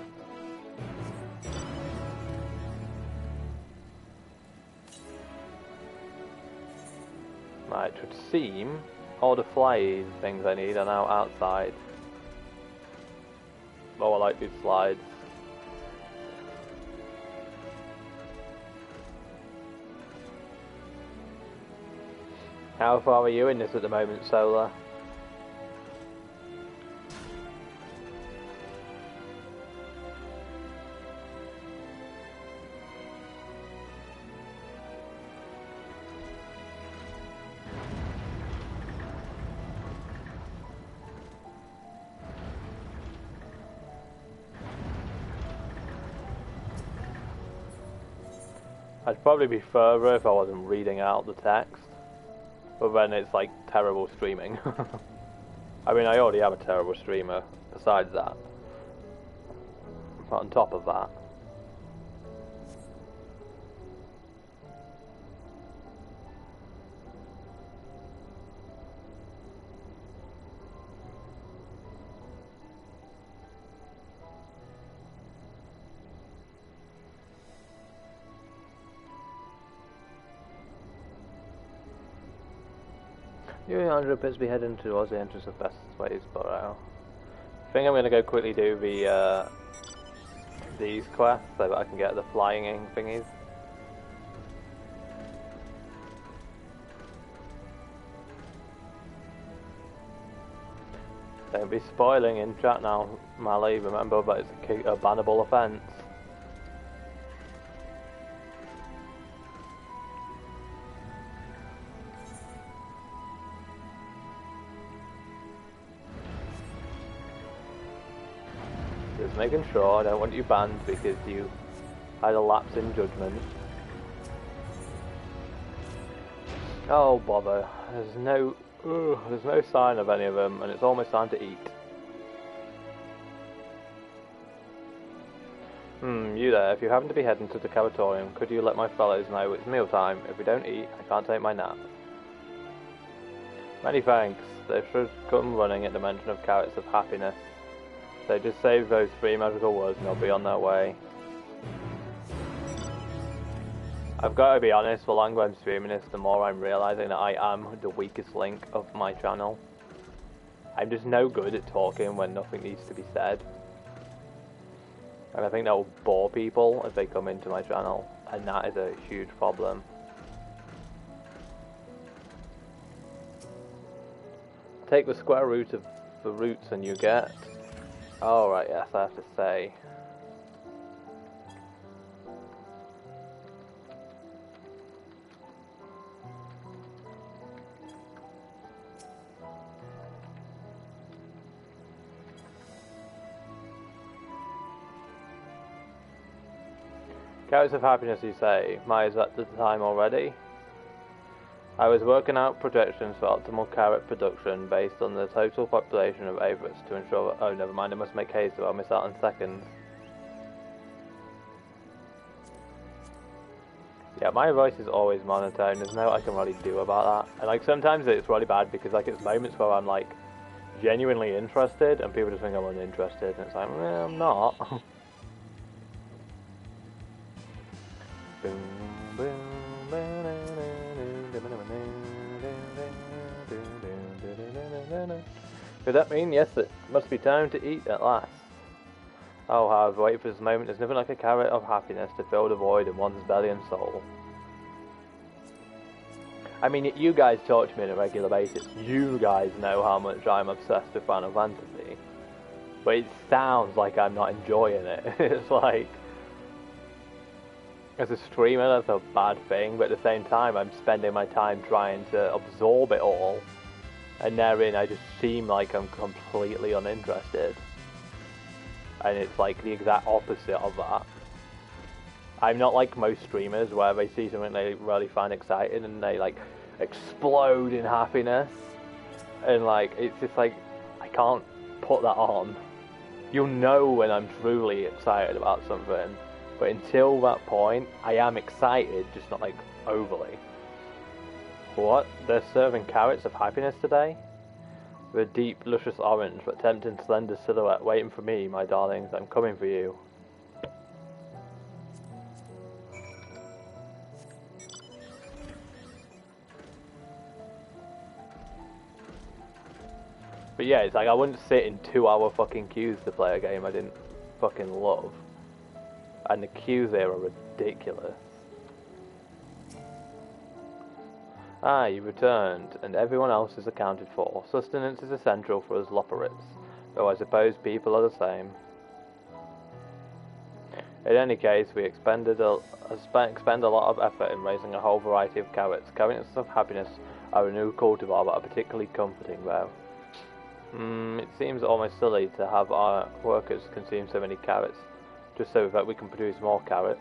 Right, it would seem all the fly things I need are now outside. Oh, I like these slides. How far are you in this at the moment, Solar? I'd probably be further if I wasn't reading out the text. But then it's like terrible streaming. I mean, I already have a terrible streamer besides that. But on top of that. Urianger appears to be heading towards the entrance of Bestways Burrow. I think I'm going to go quickly do the these quests so that I can get the flying thingies. Don't be spoiling in chat now, Mally. Remember that it's a bannable offence. Just making sure. I don't want you banned because you had a lapse in judgment. Oh bother! There's no sign of any of them, and it's almost time to eat. You there, if you happen to be heading to the cafetorium, could you let my fellows know it's mealtime? If we don't eat, I can't take my nap. Many thanks. They should come running at the mention of carrots of happiness. So just save those 3 magical words and they'll be on their way. I've got to be honest, the longer I'm streaming this, the more I'm realising that I am the weakest link of my channel. I'm just no good at talking when nothing needs to be said. And I think that will bore people as they come into my channel, and that is a huge problem. Take the square root of the roots and you get... Oh right, yes, I have to say. Carrots of happiness, you say. My, is that the time already? I was working out projections for optimal carrot production based on the total population of Avarice to ensure... Oh, never mind, I must make haste or I'll miss out on seconds. Yeah, my voice is always monotone. There's no I can really do about that. And like sometimes it's really bad because like it's moments where I'm like genuinely interested and people just think I'm uninterested and it's like, well, I'm not. Could that mean, yes, it must be time to eat at last? Oh, however, wait for this moment. There's nothing like a carrot of happiness to fill the void in one's belly and soul. I mean, you guys talk to me on a regular basis. You guys know how much I'm obsessed with Final Fantasy. But it sounds like I'm not enjoying it. It's like... As a streamer, that's a bad thing, but at the same time, I'm spending my time trying to absorb it all. And therein, I just seem like I'm completely uninterested. And it's like the exact opposite of that. I'm not like most streamers where they see something they really find exciting and they like explode in happiness. And like, it's just like, I can't put that on. You'll know when I'm truly excited about something. But until that point, I am excited, just not like overly. What? They're serving carrots of happiness today? With a deep, luscious orange, but tempting slender silhouette waiting for me, my darlings. I'm coming for you. But yeah, it's like I wouldn't sit in 2-hour fucking queues to play a game I didn't fucking love. And the queues there are ridiculous. Ah, you returned, and everyone else is accounted for. Sustenance is essential for us Loperites, though I suppose people are the same. In any case, we expend a lot of effort in raising a whole variety of carrots. Carrots of happiness are a new cultivar that are particularly comforting, though. It seems almost silly to have our workers consume so many carrots, just so that we can produce more carrots.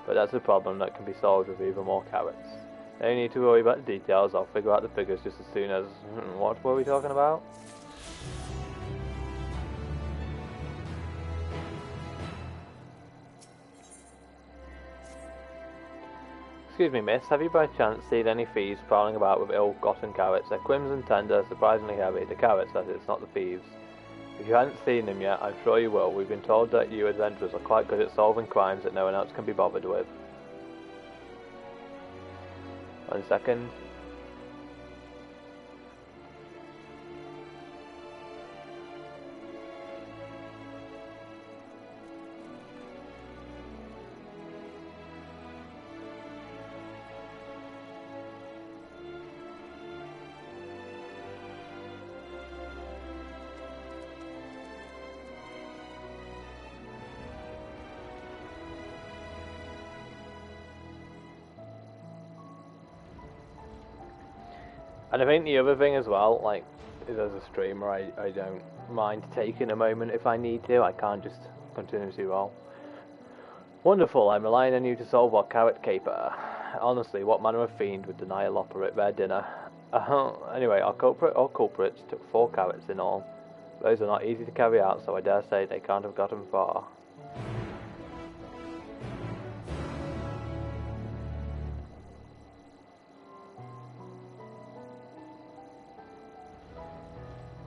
But that's a problem that can be solved with even more carrots. No need to worry about the details, I'll figure out the figures just as soon as... What were we talking about? Excuse me, miss, have you by chance seen any thieves prowling about with ill-gotten carrots? They're crimson tender, surprisingly heavy. The carrots, that is, not the thieves. If you hadn't seen them yet, I'm sure you will. We've been told that you adventurers are quite good at solving crimes that no one else can be bothered with. 1 second. And I think the other thing as well, like, is as a streamer, I don't mind taking a moment if I need to. I can't just continuously roll. Wonderful, I'm relying on you to solve our carrot caper. Honestly, what manner of fiend would deny a Loperite their dinner? Anyway, our culprit or culprits took 4 carrots in all. Those are not easy to carry out, so I dare say they can't have gotten far.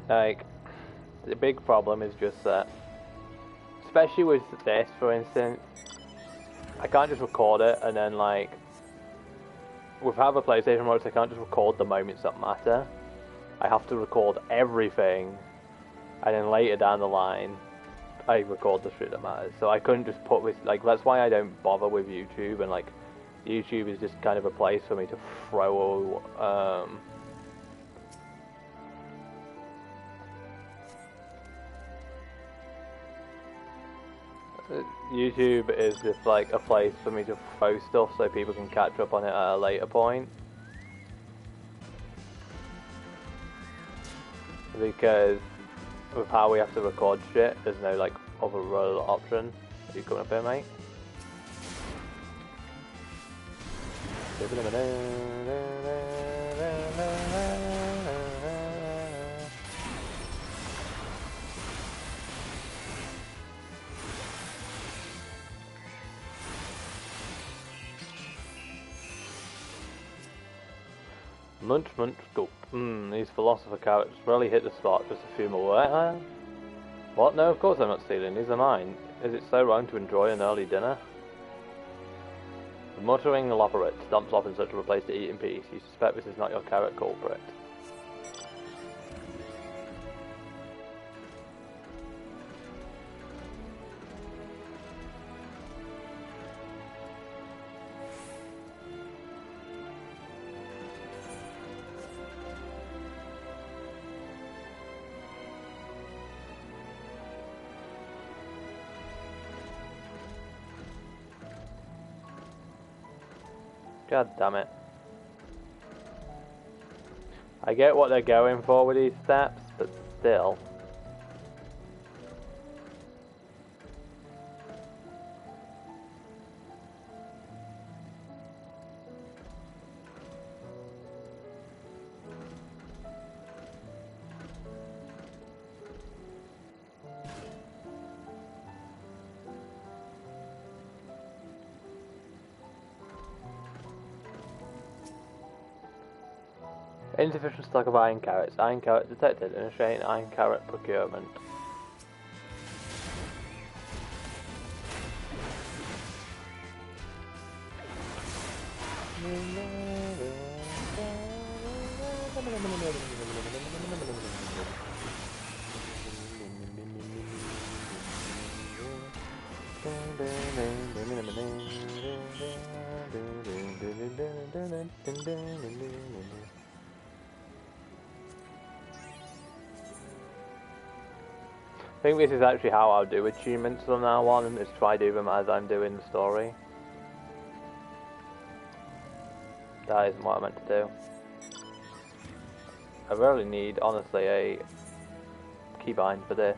Like, the big problem is just that, especially with this, for instance, I can't just record it and then, like, with other PlayStation modes, I can't just record the moments that matter. I have to record everything, and then later down the line, I record the shit that matters. So I couldn't just put this, like, that's why I don't bother with YouTube, and, like, YouTube is just kind of a place for me to throw, YouTube is just like a place for me to throw stuff so people can catch up on it at a later point. Because with how we have to record shit, there's no like other real option. Are you coming up here, mate? Munch, munch, scoop. These philosopher carrots really hit the spot, just a few more. What? No, of course I'm not stealing. These are mine. Is it so wrong to enjoy an early dinner? The muttering elaborate stomps off in search of a place to eat in peace. You suspect this is not your carrot culprit. God damn it. I get what they're going for with these steps, but still. Insufficient stock of iron carrots. Iron carrot detected. Initiating iron carrot procurement. I think this is actually how I'll do achievements from now on, is try do them as I'm doing the story. That isn't what I meant to do. I really need, honestly, a keybind for this.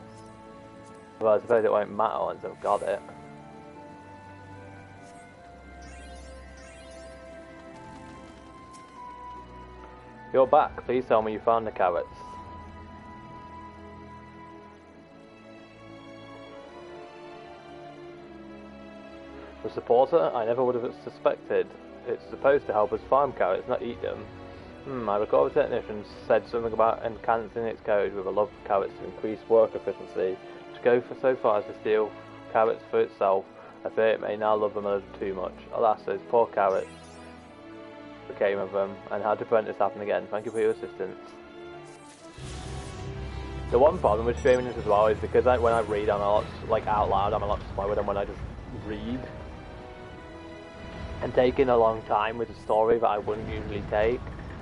Well, I suppose it won't matter once I've got it. You're back. Please tell me you found the carrots. The supporter? I never would have suspected. It's supposed to help us farm carrots, not eat them. I recall the technician said something about enhancing its code with a love of carrots to increase work efficiency. To go for so far as to steal carrots for itself, I fear it may now love them a little too much. Alas, those poor carrots became of them, and how to prevent this happening again. Thank you for your assistance. The one problem with streaming this as well is because when I read, I'm a lot, like out loud, I'm a lot slower than when I just read. And taking a long time with a story that I wouldn't usually take,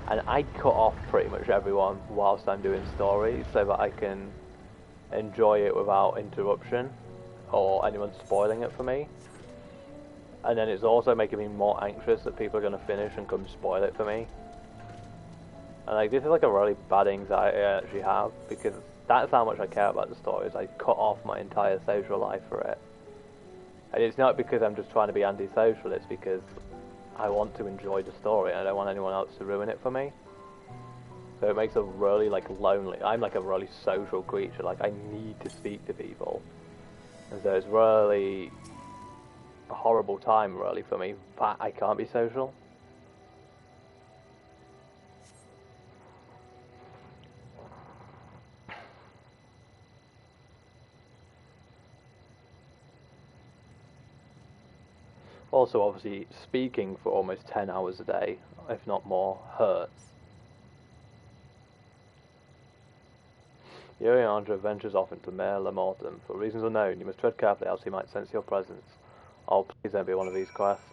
and I cut off pretty much everyone whilst I'm doing stories so that I can enjoy it without interruption or anyone spoiling it for me. And then it's also making me more anxious that people are going to finish and come spoil it for me. And like, this is like a really bad anxiety I actually have, because that's how much I care about the stories. I cut off my entire social life for it. And it's not because I'm just trying to be antisocial, it's because I want to enjoy the story and I don't want anyone else to ruin it for me. So it makes a really like lonely, I'm like a really social creature, like I need to speak to people. And so it's really a horrible time really for me, but I can't be social. Also, obviously, speaking for almost 10 hours a day, if not more, hurts. Yuriandra ventures off into Mare Lamortem. For reasons unknown, you must tread carefully else he might sense your presence. Oh, please don't be one of these quests.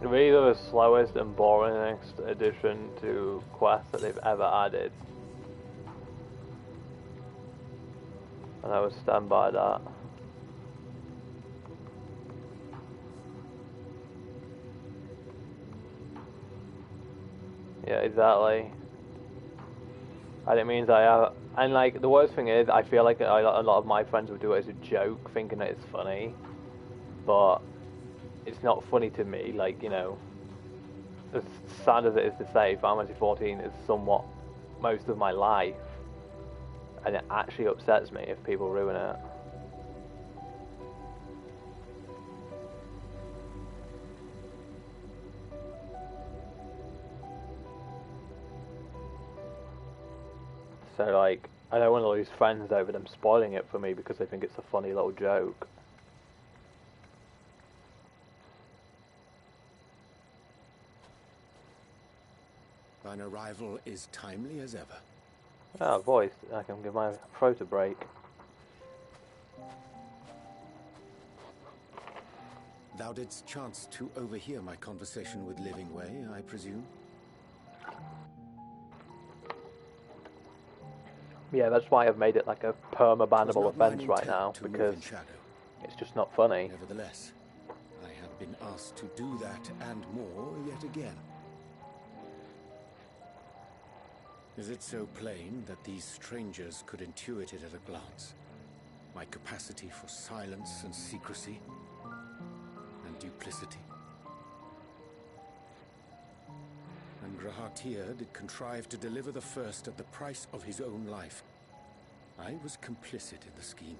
Really the slowest and boringest addition to quests that they've ever added. And I would stand by that. Yeah, exactly. And it means I have, and like the worst thing is, I feel like a lot of my friends would do it as a joke, thinking that it's funny, but it's not funny to me. Like, you know, as sad as it is to say, Final Fantasy XIV is somewhat most of my life, and it actually upsets me if people ruin it. So like, I don't want to lose friends over them spoiling it for me because they think it's a funny little joke. Thine arrival is timely as ever. Oh, voice. I can give my throat a break. Thou didst chance to overhear my conversation with Living Way, I presume? Yeah, that's why I've made it like a perma-bannable offense right now, because it's just not funny. Nevertheless, I have been asked to do that and more yet again. Is it so plain that these strangers could intuit it at a glance? My capacity for silence and secrecy and duplicity? And Grahatir did contrive to deliver the first at the price of his own life. I was complicit in the scheme.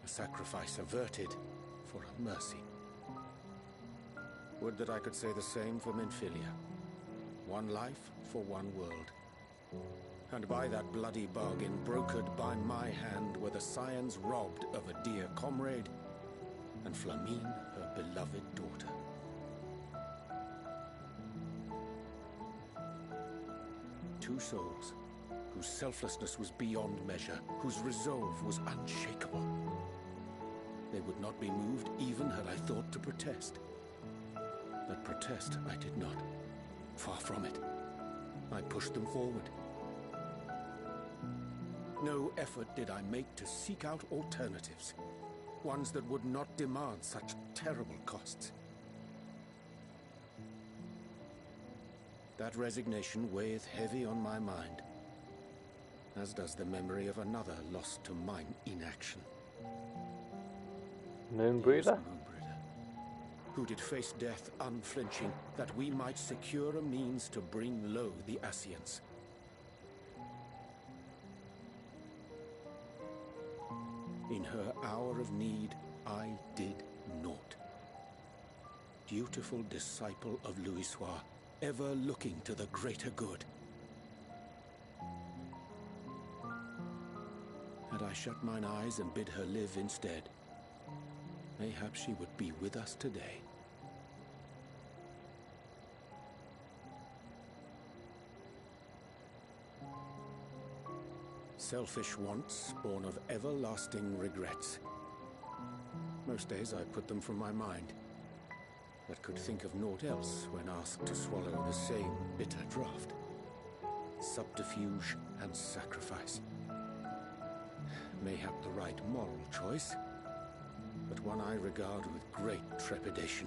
A sacrifice averted for a mercy. Would that I could say the same for Minfilia. One life for one world. And by that bloody bargain brokered by my hand were the scions robbed of a dear comrade and Flamine her beloved daughter. Two souls whose selflessness was beyond measure, whose resolve was unshakable. They would not be moved even had I thought to protest. But protest I did not. Far from it. I pushed them forward. No effort did I make to seek out alternatives, ones that would not demand such terrible costs. That resignation weigheth heavy on my mind, as does the memory of another lost to mine inaction. Moonbreather? Who did face death unflinching, that we might secure a means to bring low the Ascians. In her hour of need, I did naught. Dutiful disciple of Louisoix, ever looking to the greater good. Had I shut mine eyes and bid her live instead, mayhap she would be with us today. Selfish wants, born of everlasting regrets. Most days I put them from my mind, but could think of naught else when asked to swallow the same bitter draught. Subterfuge and sacrifice. Mayhap the right moral choice, but one I regard with great trepidation.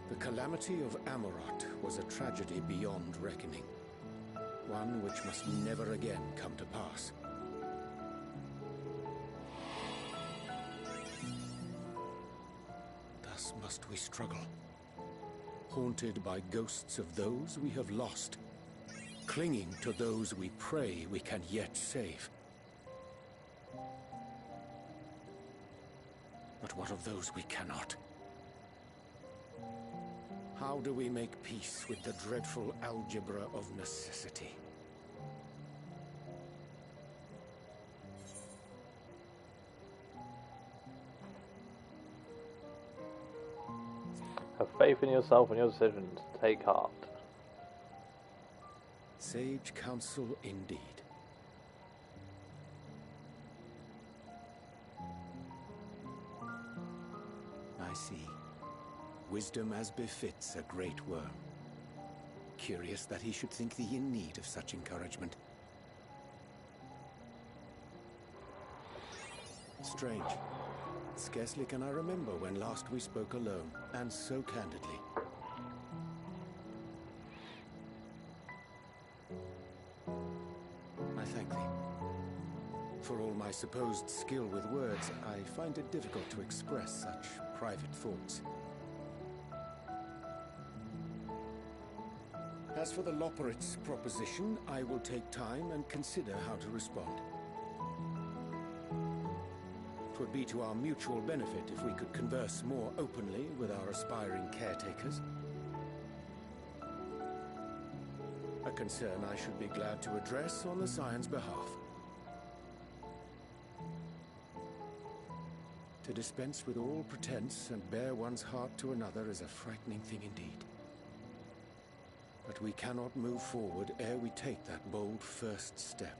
The calamity of Amarot was a tragedy beyond reckoning, one which must never again come to pass. Thus must we struggle, haunted by ghosts of those we have lost, clinging to those we pray we can yet save. But what of those we cannot? How do we make peace with the dreadful algebra of necessity? Have faith in yourself and your decisions. Take heart. Sage counsel indeed. I see. Wisdom as befits a great worm. Curious that he should think thee in need of such encouragement. Strange. Scarcely can I remember when last we spoke alone, and so candidly. I thank thee. For all my supposed skill with words, I find it difficult to express such private thoughts. As for the Loporrit's proposition, I will take time and consider how to respond. It would be to our mutual benefit if we could converse more openly with our aspiring caretakers. A concern I should be glad to address on the Scion's behalf. To dispense with all pretense and bare one's heart to another is a frightening thing indeed. But we cannot move forward ere we take that bold first step.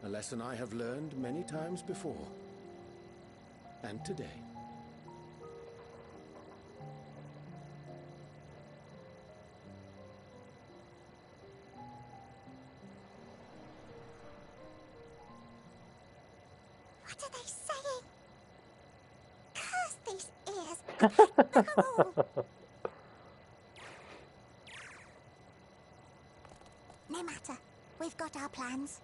A lesson I have learned many times before. And today. What are they saying? Curse these ears and hate them all. No matter. We've got our plans.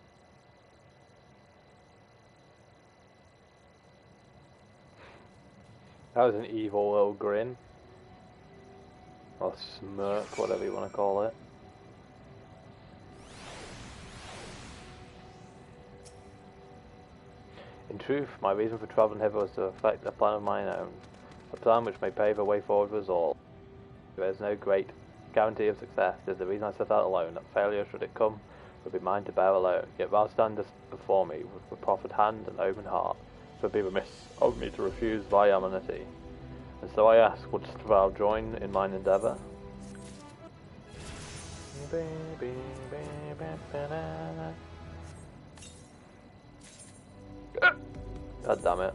That was an evil little grin. Or smirk, whatever you want to call it. In truth, my reason for travelling hither was to effect a plan of mine own. A plan which may pave a way forward for us all. There is no great guarantee of success. It is the reason I set out alone, that failure, should it come, would be mine to bear alone. Yet thou standest before me with a proffered hand and open heart. It would be remiss of me to refuse thy amenity. And so I ask, wouldst thou join in mine endeavour? God damn it.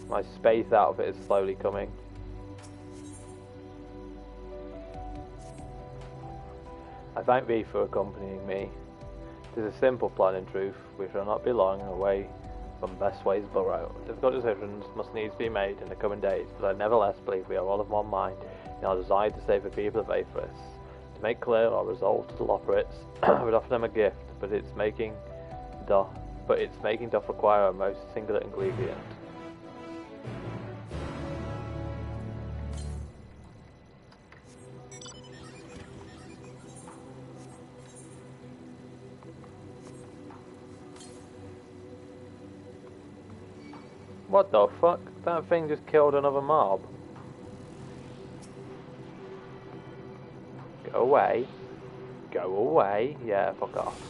My space outfit is slowly coming. I thank thee for accompanying me. It is a simple plan in truth. We shall not be long away from Bestway's Burrow. Difficult decisions must needs be made in the coming days, but I nevertheless believe we are all of one mind in our desire to save the people of Aethris. To make clear our resolve to the Loporrits, I would offer them a gift, but its making doth require a most singular ingredient. What the fuck? That thing just killed another mob. Go away. Go away. Yeah, fuck off.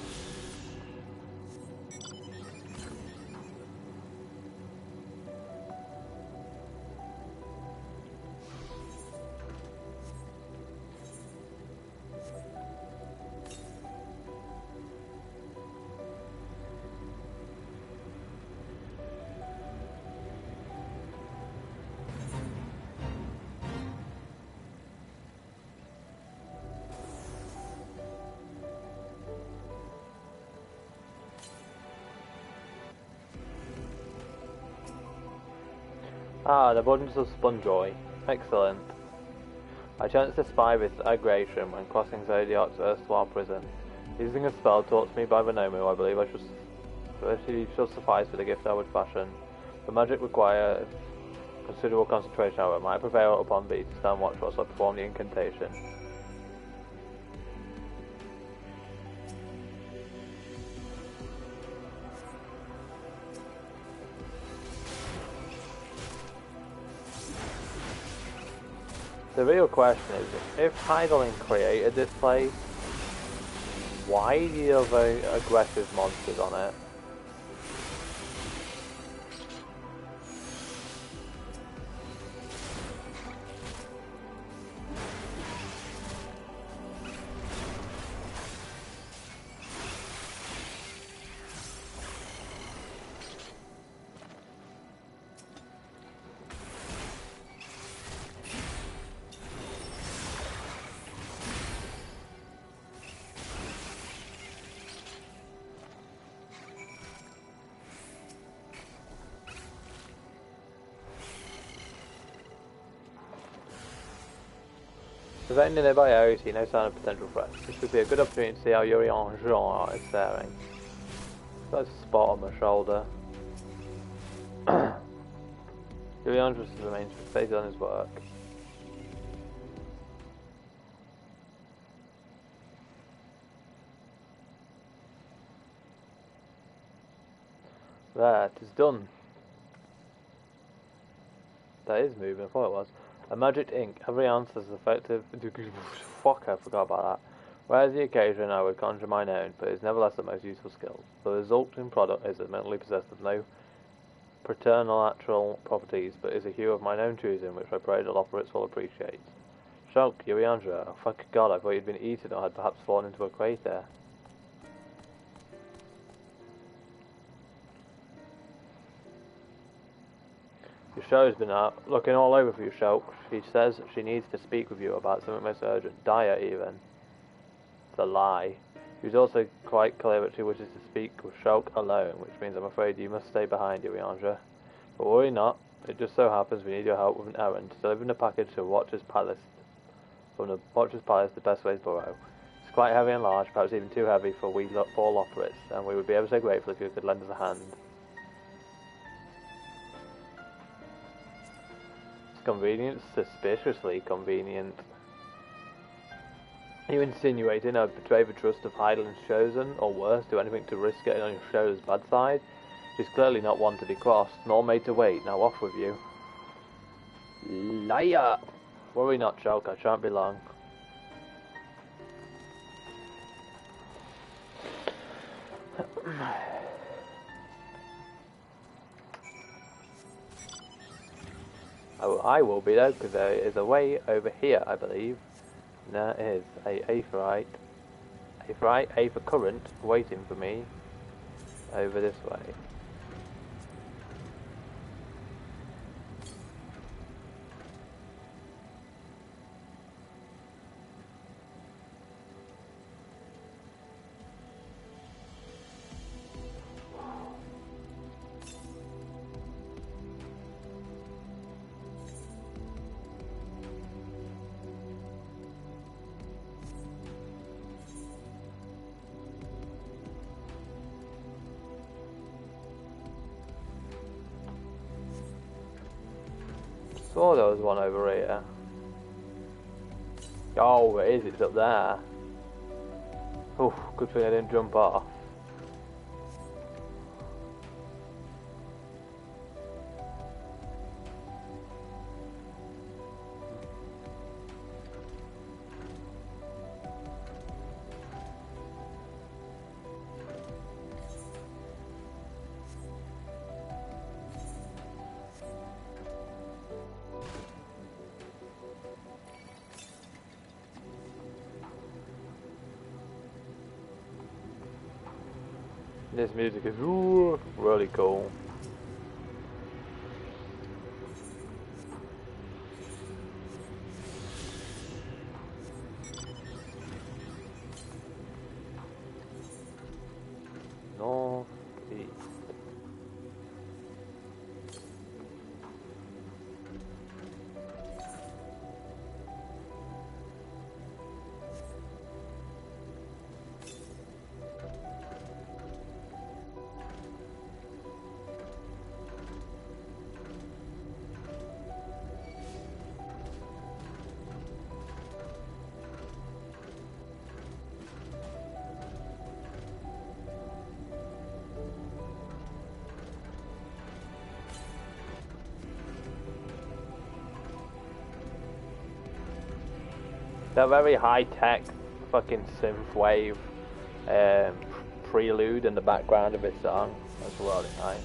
Ah, the abundance of Sponjoy. Excellent. I chanced to spy this aggregation when crossing Zodiac's erstwhile prison. Using a spell taught to me by Venomu, I believe I shall suffice for the gift I would fashion. The magic requires considerable concentration, however, might prevail upon thee to stand watch whilst I perform the incantation. The real question is, if Heidelin created this place, why do you have aggressive monsters on it? Preventing the nearby area, see no sign of potential threats. This would be a good opportunity to see how Yurian Jean is faring. Got a spot on my shoulder. Yurian just remains fixated on his work. There, it is done. That is moving, I thought it was. A magic ink. Every answer is effective. Fuck, I forgot about that. Whereas the occasion I would conjure mine own, but it is nevertheless the most useful skill. The resulting product is admittedly possessed of no preternatural properties, but is a hue of mine own choosing, which I pray the operates will appreciate. Shulk, Yuriandra, oh fuck god, I thought you'd been eaten or had perhaps fallen into a crater. Yoshida's been out, looking all over for you, Shulk. She says she needs to speak with you about something most urgent, dire even. It's a lie. She's also quite clear that she wishes to speak with Shulk alone, which means I'm afraid you must stay behind, Yuriandra. But worry not, it just so happens we need your help with an errand, delivering the package to Watcher's Palace. From the Watcher's Palace, the best way to Burrow. It's quite heavy and large, perhaps even too heavy for we four operates, and we would be ever so grateful if you could lend us a hand. Convenient, suspiciously convenient. Are you insinuating I'd betray the trust of Heidelin's chosen, or worse, do anything to risk getting on your show's bad side? She's clearly not one to be crossed, nor made to wait. Now off with you. Liar! Worry not, Shulk, I shan't be long. Oh, I will be though, because there is a way over here, I believe. There is a aetheryte, aether current waiting for me over this way. Saw there was one over here. Oh, it is, it's up there. Oh, good thing I didn't jump off. This music is ooh, really cool. North, east. That very high-tech fucking synthwave prelude in the background of his song. That's really nice.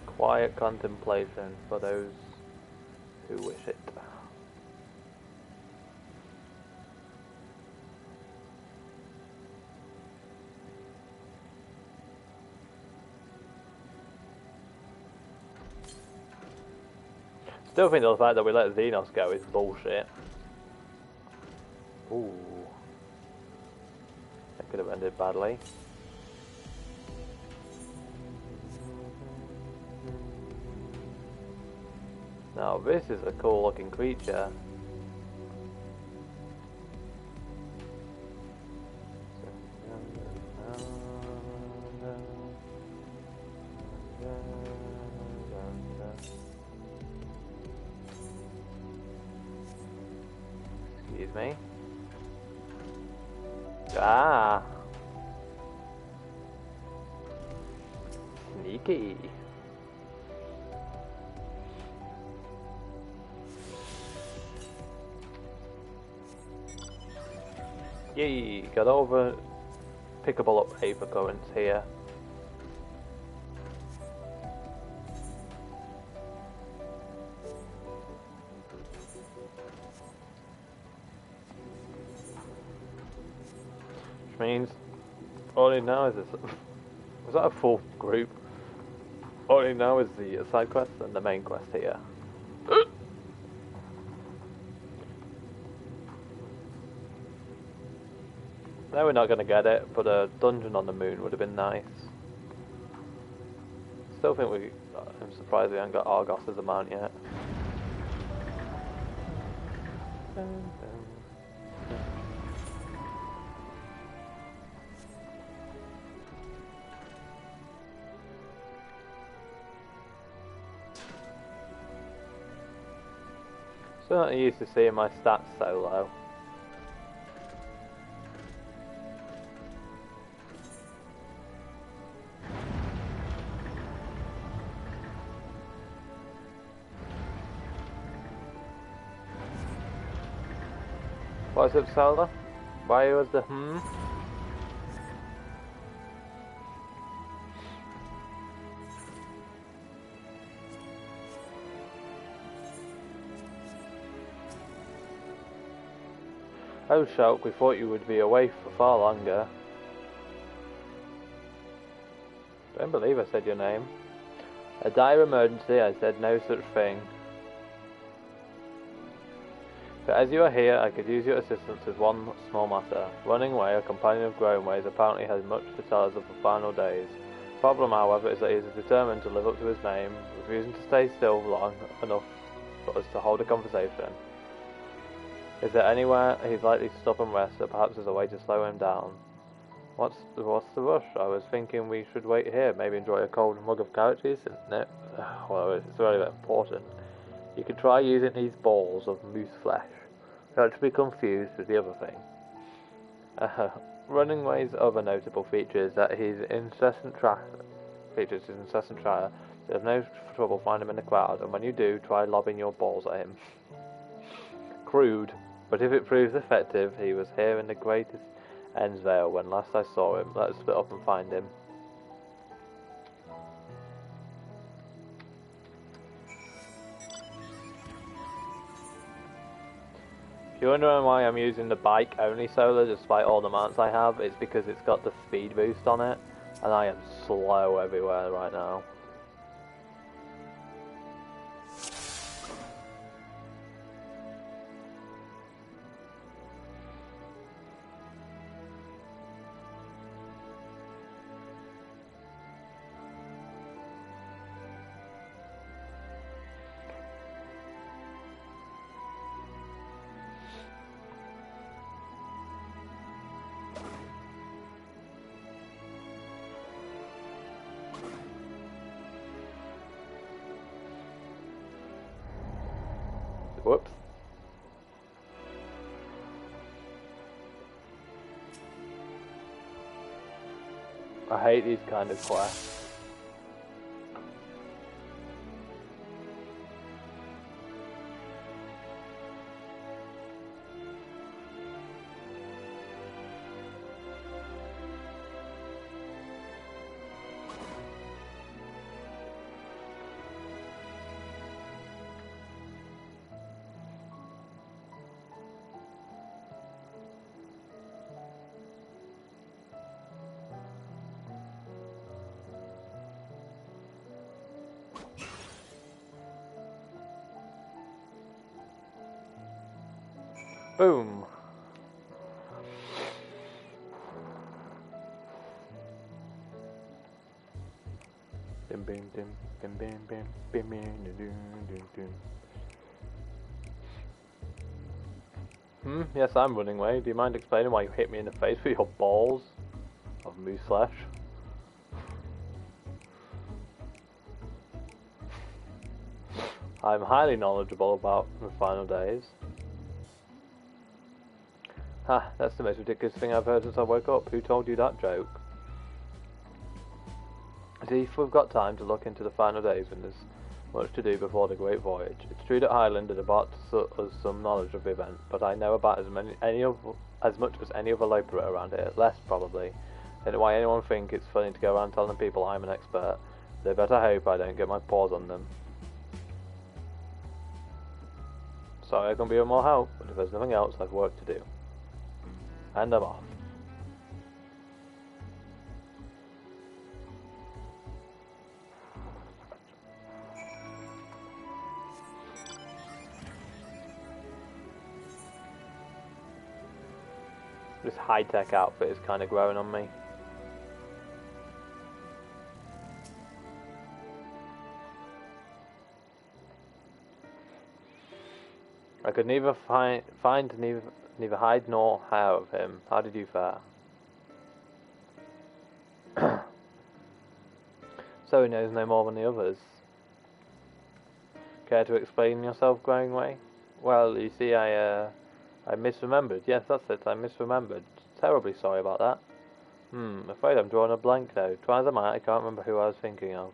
Quiet contemplation for those who wish it. Still think the fact that we let Xenos go is bullshit. Ooh. That could have ended badly. Now this is a cool looking creature. Excuse me. Ah! Sneaky. Yay, got over pickable up paper currents here. Which means all I know is this. Was that a full group? All I know is the side quest and the main quest here. No, we're not going to get it, but a dungeon on the moon would have been nice. Still think I'm surprised we haven't got Argos as a mount yet. So I'm not used to seeing my stats so low. What's up, Zelda? Why was the Oh, Shulk, we thought you would be away for far longer. Don't believe I said your name. A dire emergency, I said no such thing. But as you are here, I could use your assistance with one small matter. Running away, a companion of Grown Ways apparently has much to tell us of the final days. The problem, however, is that he is determined to live up to his name, refusing to stay still long enough for us to hold a conversation. Is there anywhere he's likely to stop and rest, or perhaps there's a way to slow him down? What's the rush? I was thinking we should wait here, maybe enjoy a cold mug of carrot juice. No, well, it's really important. You could try using these balls of moose flesh. Not to be confused with the other thing. Runningway's other notable feature is that his incessant trier. There's no trouble finding him in the crowd, and when you do, try lobbing your balls at him. Crude, but if it proves effective, he was here in the greatest Endsvale when last I saw him. Let's split up and find him. If you're wondering why I'm using the bike only solo despite all the mounts I have, it's because it's got the speed boost on it, and I am slow everywhere right now. Whoops. I hate these kind of quests. Boom. Dim bim dim bim bim bim bim bim dum dum dum. Yes, I'm running away. Do you mind explaining why you hit me in the face with your balls of moose flesh? I'm highly knowledgeable about the final days. Ha, that's the most ridiculous thing I've heard since I woke up. Who told you that joke? See, if we've got time to look into the final days when there's much to do before the Great Voyage. It's true that Highland had about us some knowledge of the event, but I know about as much as any other loper around here. Less, probably. I don't know why anyone think it's funny to go around telling people I'm an expert. They better hope I don't get my paws on them. Sorry I can't be of more help, but if there's nothing else, I've work to do. And I'm off. This high-tech outfit is kind of growing on me. I could neither find neither hide nor hair of him. How did you fare? So he knows no more than the others. Care to explain yourself, Growingway? Well, you see, I misremembered. Yes, that's it, I misremembered. Terribly sorry about that. Afraid I'm drawing a blank now. Try as I might, I can't remember who I was thinking of.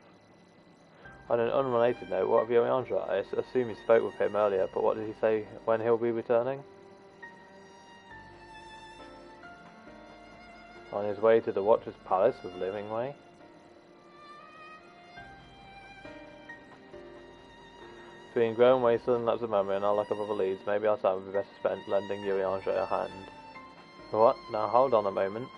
On an unrelated note, what of Yomiandra? I assume you spoke with him earlier, but what did he say when he'll be returning? On his way to the Watcher's Palace with Livingway? Between Growingway, Sudden Lapse of Memory, and our lack of other leads, maybe our time would be best spent lending Yomiandra a hand. What? Now hold on a moment.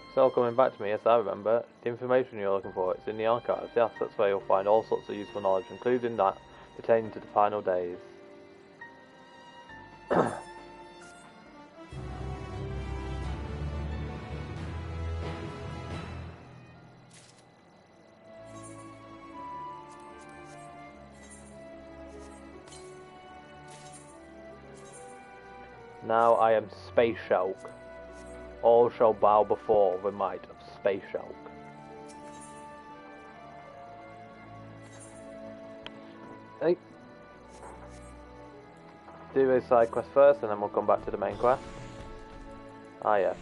It's all coming back to me, yes I remember. The information you're looking for, it's in the archives. Yes, that's where you'll find all sorts of useful knowledge, including that pertaining to the final days. Now I am Space Shulk. all shall bow before the might of Space Elk. Hey. Do a side quest first, and then we'll come back to the main quest. Ah, yeah.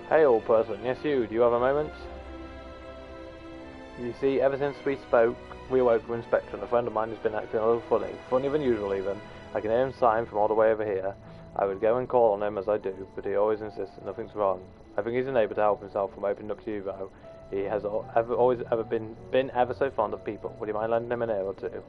Hey old person, yes you, do you have a moment? You see, ever since we spoke, we awoke from inspection. A friend of mine has been acting a little funnier than usual even. I can hear him sighing from all the way over here. I would go and call on him as I do, but he always insists that nothing's wrong. I think he's unable to help himself from opening up to you though. He has always been ever so fond of people. Would you mind lending him an ear or two?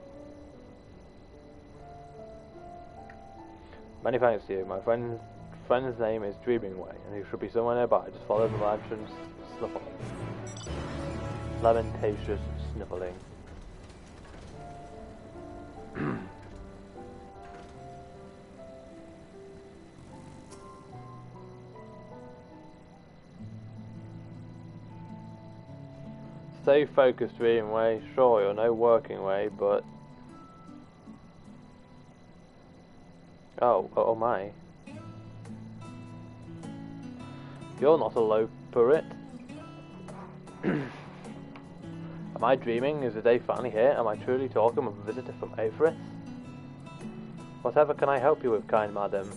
Many thanks to you, my friend's name is Dreaming Way, and he should be somewhere nearby. Just follow the lantern's snuffling. Lamentatious sniffling. Stay focused, Dreaming Way. Sure, you're no working way, but... Oh my. You're not a low turret. Am I dreaming? Is the day finally here? Am I truly talking with a visitor from Aetherith? Whatever can I help you with, kind madam?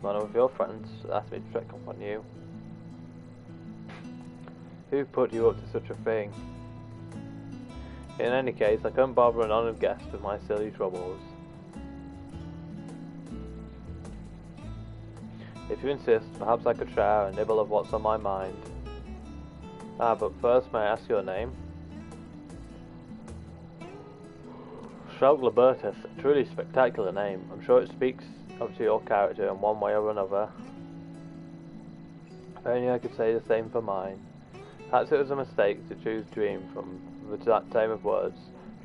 One of your friends asked me to check up on you. Who put you up to such a thing? In any case, I couldn't bother an honoured guest with my silly troubles. If you insist, perhaps I could share a nibble of what's on my mind. Ah, but first, may I ask your name? Shulk Libertus, a truly spectacular name. I'm sure it speaks up to your character in one way or another. If only I could say the same for mine. Perhaps it was a mistake to choose Dream from that tame of words.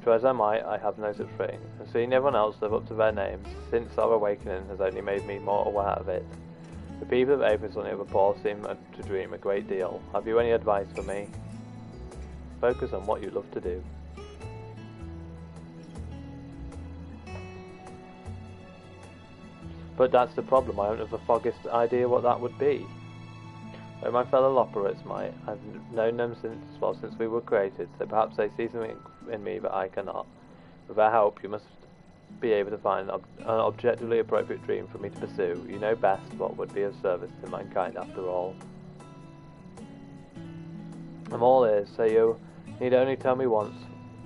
Try as I might, I have no such thing. And seeing everyone else live up to their names, since our awakening has only made me more aware of it. The people of Aetherith on the other pole seem to dream a great deal. Have you any advice for me? Focus on what you love to do. But that's the problem, I haven't the foggiest idea what that would be. Though my fellow operates might, I've known them since we were created, so perhaps they see something in me that I cannot. With their help, you must be able to find an objectively appropriate dream for me to pursue. You know best what would be of service to mankind after all. I'm all ears, so you need only tell me once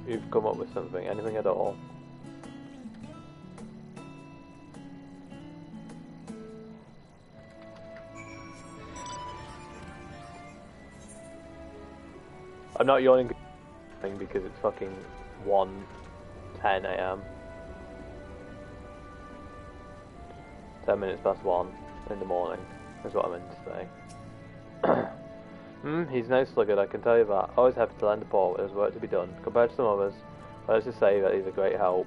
you've come up with something, anything at all. I'm not yawning because it's fucking 1:10 AM. 10 minutes past 1 in the morning, is what I meant to say. He's no sluggard, I can tell you that. Always happy to lend a paw when there's work to be done. Compared to some others, let's just say that he's a great help.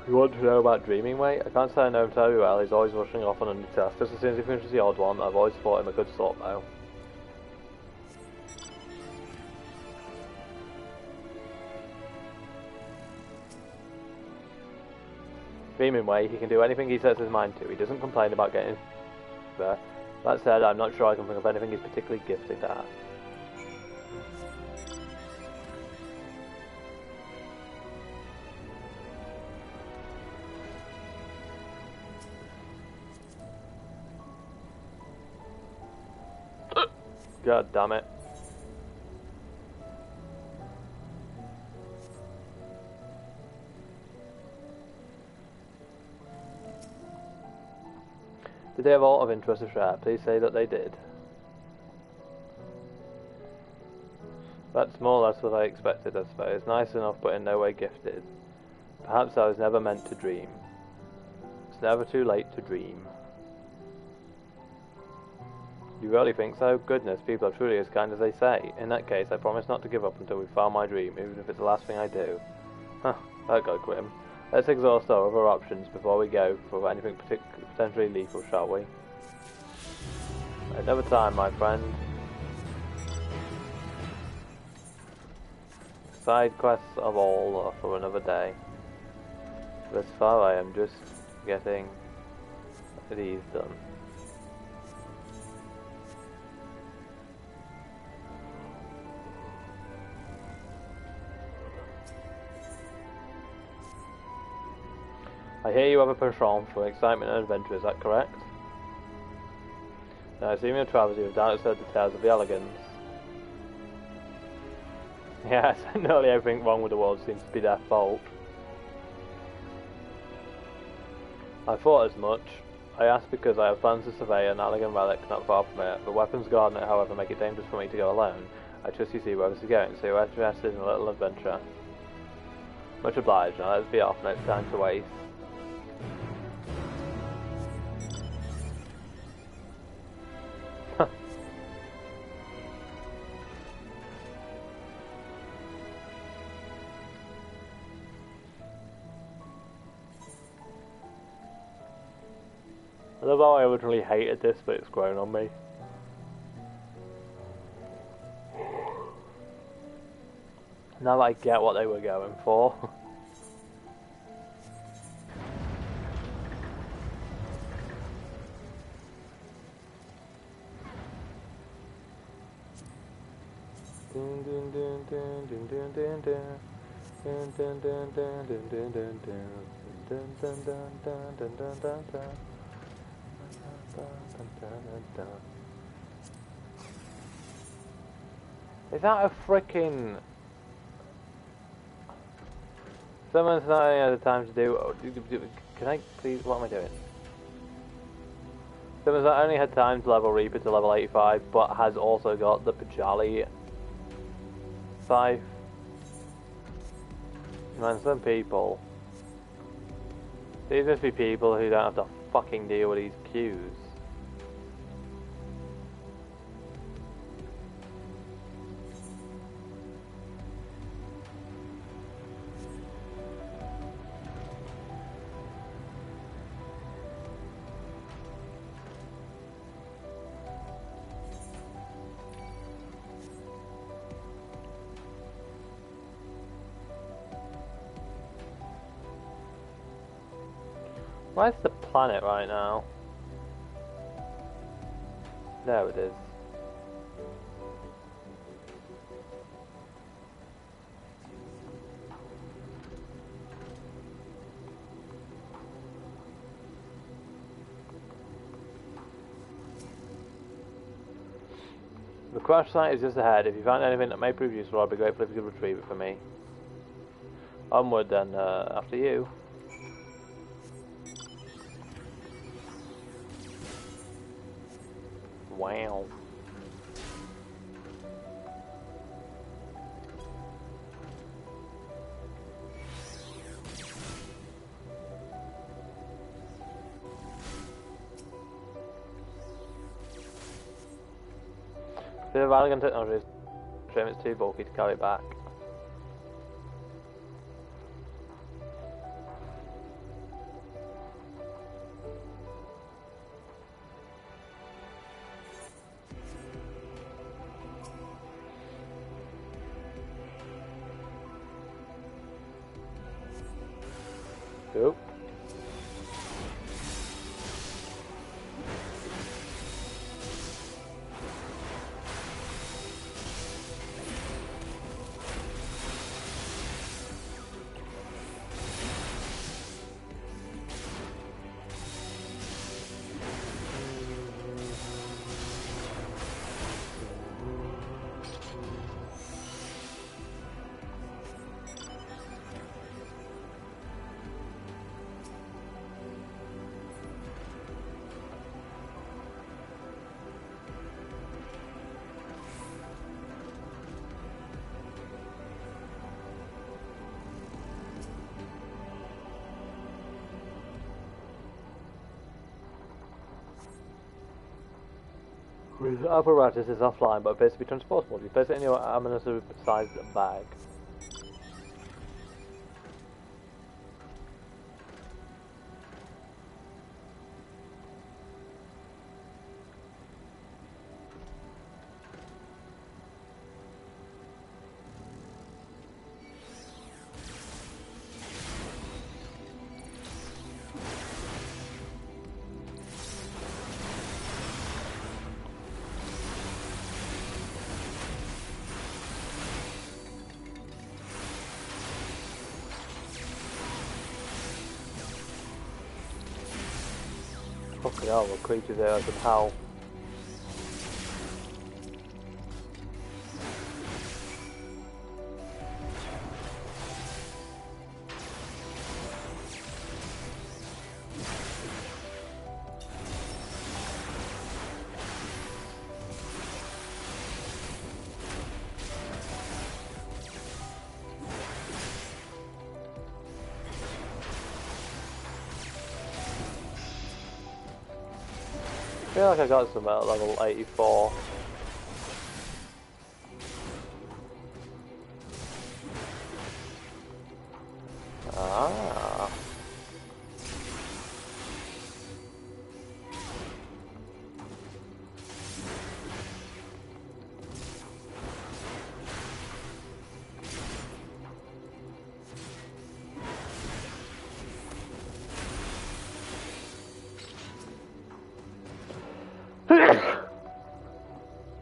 You want to know about Dreaming Way? I can't say I know him terribly well. He's always rushing off on a new task. Just as soon as he finishes the odd one, I've always thought him a good sort though. Dreaming Way, he can do anything he sets his mind to. He doesn't complain about getting there. That said, I'm not sure I can think of anything he's particularly gifted at. God damn it. Did they have a lot of interest to share? Please say that they did. That's more or less what I expected, I suppose. Nice enough, but in no way gifted. Perhaps I was never meant to dream. It's never too late to dream. You really think so? Goodness, people are truly as kind as they say. In that case, I promise not to give up until we found my dream, even if it's the last thing I do. Huh, that got grim. Let's exhaust our other options before we go for anything potentially lethal, shall we? Another time, my friend. Side quests of all are for another day. Thus far I am just getting these done. I hear you have a penchant for excitement and adventure, is that correct? Now, assuming your travels, you have doubtless heard the tales of the elegance. Yes, nearly everything wrong with the world seems to be their fault. I thought as much. I asked because I have plans to survey an elegant relic not far from here. The weapons guard, however, make it dangerous for me to go alone. I trust you see where this is going, so you're interested in a little adventure. Much obliged, now let's be off, no time to waste. I love how I originally hated this, but it's grown on me. Now that I get what they were going for. Is that a freaking... Someone's not only had the time to do... Can I please... What am I doing? Someone's not only had time to level Reaper to level 85, but has also got the Pajali scythe. Man, some people... These must be people who don't have to fucking deal with these queues. Where's the planet right now? There it is. The crash site is just ahead. If you find anything that may prove useful, I'd be grateful if you could retrieve it for me. Onward then, after you. Wow. Bit of elegant technology. Shame it's too bulky to carry back. Nope. The apparatus is offline but appears to be transportable. You place it in your ammunition-sized bag. Fucking hell, the creatures there can howl. I feel like I got some at level 84. Ah.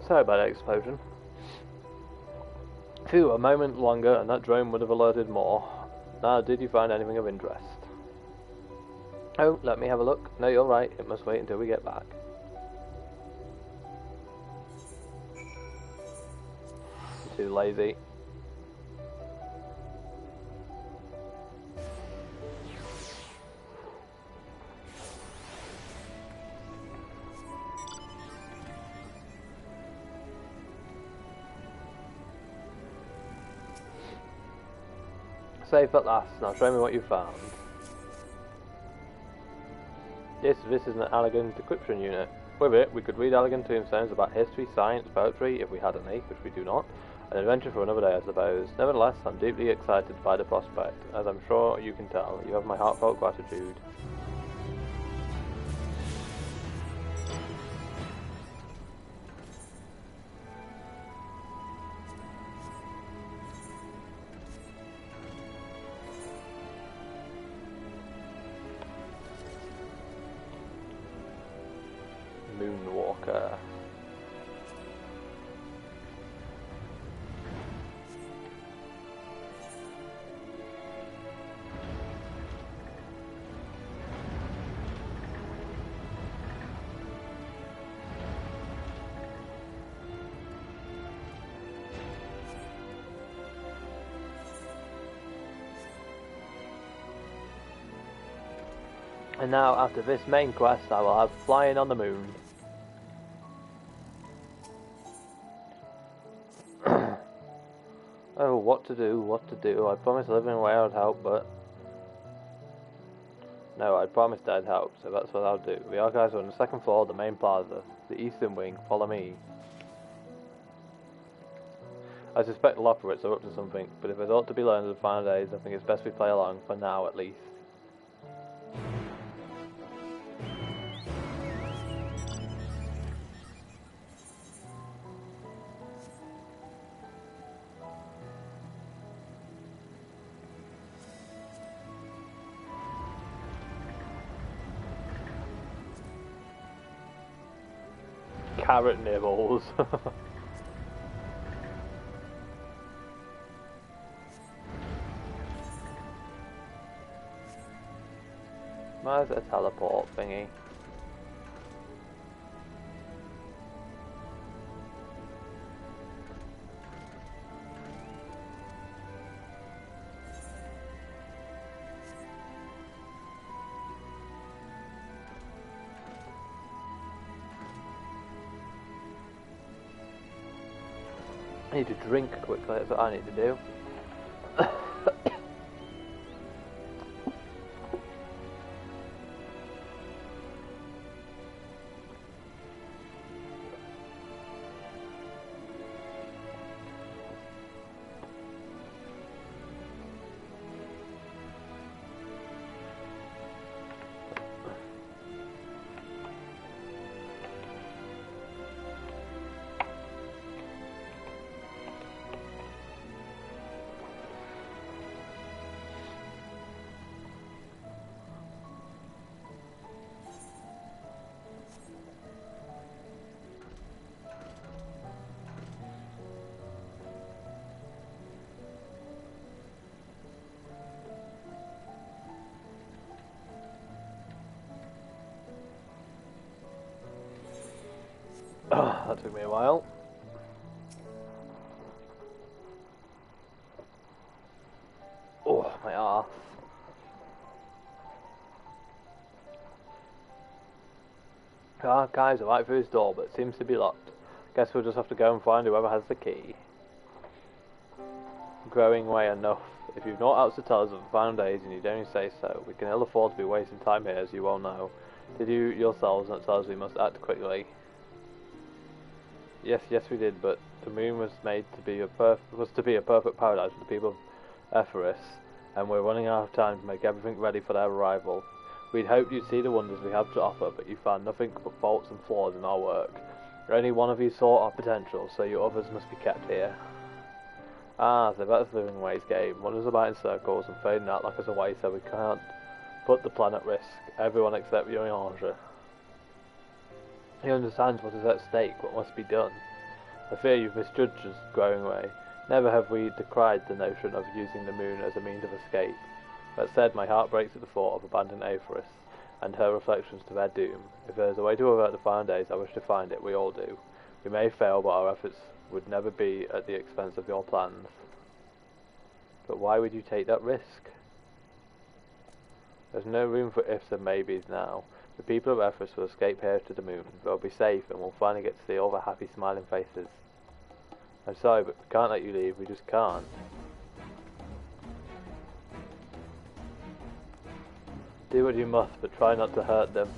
Sorry about that explosion. Phew, a moment longer and that drone would have alerted more. Now, did you find anything of interest? Oh, let me have a look. No, you're right. It must wait until we get back. I'm too lazy. Safe at last. Now show me what you found. Yes, this is an elegant decryption unit. With it, we could read elegant tombstones about history, science, poetry, if we had any, which we do not. An adventure for another day, I suppose. Nevertheless, I'm deeply excited by the prospect. As I'm sure you can tell, you have my heartfelt gratitude. Moonwalker. And now, after this main quest, I will have Flying on the Moon. Oh, what to do, what to do. I promised living away I'd help, but... No, I promised I'd help, so that's what I'll do. The archives are on the second floor of the main plaza. The eastern wing. Follow me. I suspect the Lopperits are up to something, but if there's ought to be learned in the final days, I think it's best we play along, for now at least. Carrot nibbles. Where's a teleport thingy? I need to drink quickly, that's what I need to do. That took me a while. Oh, my arse. Archives are right through his door, but it seems to be locked. Guess we'll just have to go and find whoever has the key. Growing way enough. If you've naught else to tell us of the final days and you'd only say so, we can ill afford to be wasting time here, as you well know. Did you yourselves not tell us we must act quickly? Yes, we did, but the moon was made to be a perfect paradise for the people of Ephesus, and we're running out of time to make everything ready for their arrival. We'd hoped you'd see the wonders we have to offer, but you found nothing but faults and flaws in our work. Only one of you saw our potential, so you others must be kept here. Ah, so that's the living ways game. Wanders about in circles and fading out like us away, so we can't put the plan at risk. Everyone except Yoyanja. He understands what is at stake, what must be done. I fear you've misjudged us, Growing Way. Never have we decried the notion of using the moon as a means of escape. That said, my heart breaks at the thought of abandoned Aetheris and her reflections to their doom. If there is a way to avert the final days, I wish to find it. We all do. We may fail, but our efforts would never be at the expense of your plans. But why would you take that risk? There's no room for ifs and maybes now. The people of Ephesus will escape here to the moon. They'll be safe, and we'll finally get to see all the happy, smiling faces. I'm sorry, but we can't let you leave. We just can't. Do what you must, but try not to hurt them.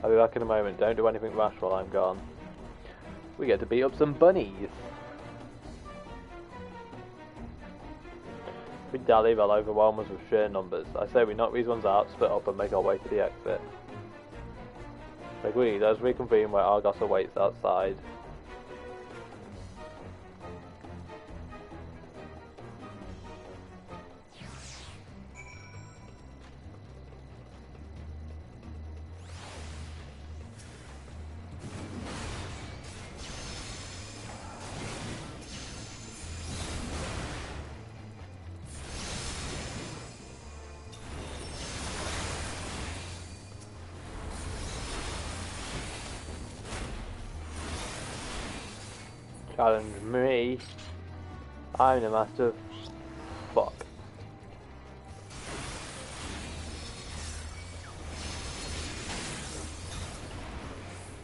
I'll be back in a moment. Don't do anything rash while I'm gone. We get to beat up some bunnies. If we dally, they'll overwhelm us with sheer numbers. I say we knock these ones out, split up, and make our way to the exit. Agreed. Let's reconvene where Argos awaits outside. Challenge me. I'm the master of fuck.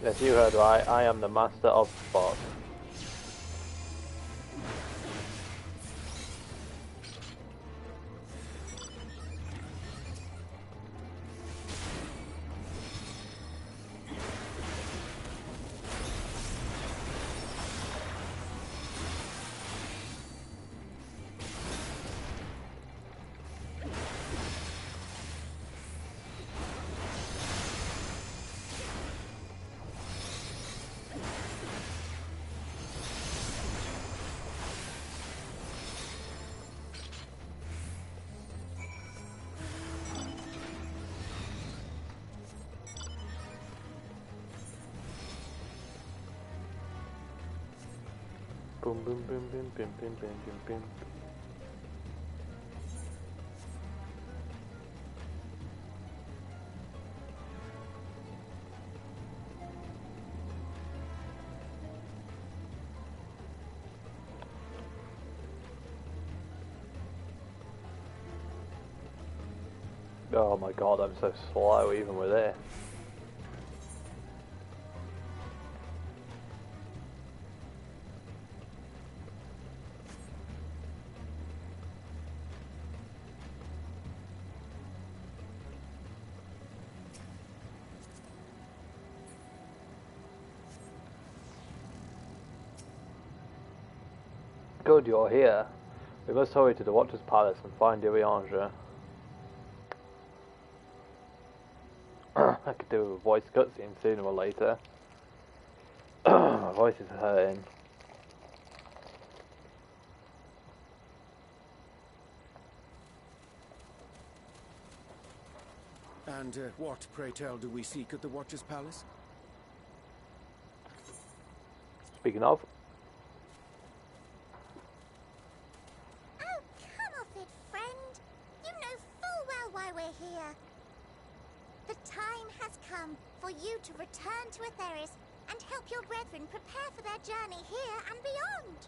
Yes, you heard right. I am the master of fuck. Boom, boom, boom, boom, boom, boom, boom, boom, boom. Oh my god, I'm so slow even with it. Good, you're here. We must hurry to the Watcher's Palace and find Yoyanja. I could do a voice cutscene sooner or later. My voice is hurting. And what, pray tell, do we seek at the Watcher's Palace? Speaking of. Oh, come off it, friend. You know full well why we're here. The time has come for you to return to Aetheris and help your brethren prepare for their journey here and beyond.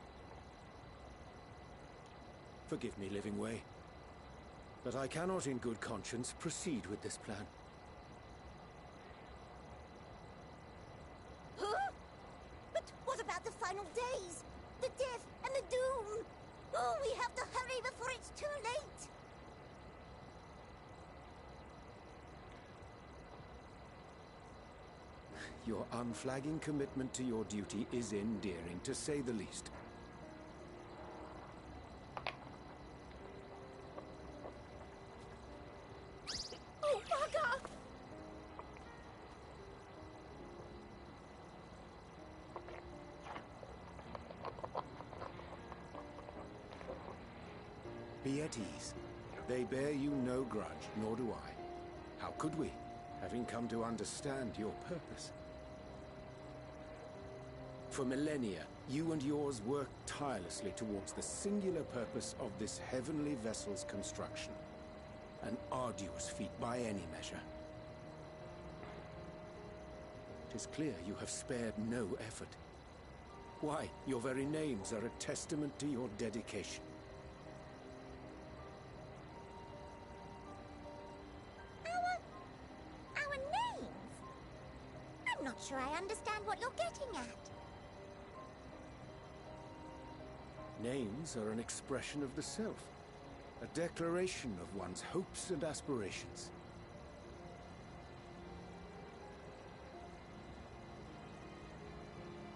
Forgive me, Living Way, but I cannot in good conscience proceed with this plan. Huh? But what about the final days? The death and the doom? Oh, we have to hurry before it's too late. Your unflagging commitment to your duty is endearing, to say the least. Oh, bugger! Be at ease. They bear you no grudge, nor do I. How could we, having come to understand your purpose? For millennia, you and yours worked tirelessly towards the singular purpose of this heavenly vessel's construction. An arduous feat by any measure. It is clear you have spared no effort. Why, your very names are a testament to your dedication. Our names? I'm not sure I understand what you're getting at. Names are an expression of the self, a declaration of one's hopes and aspirations.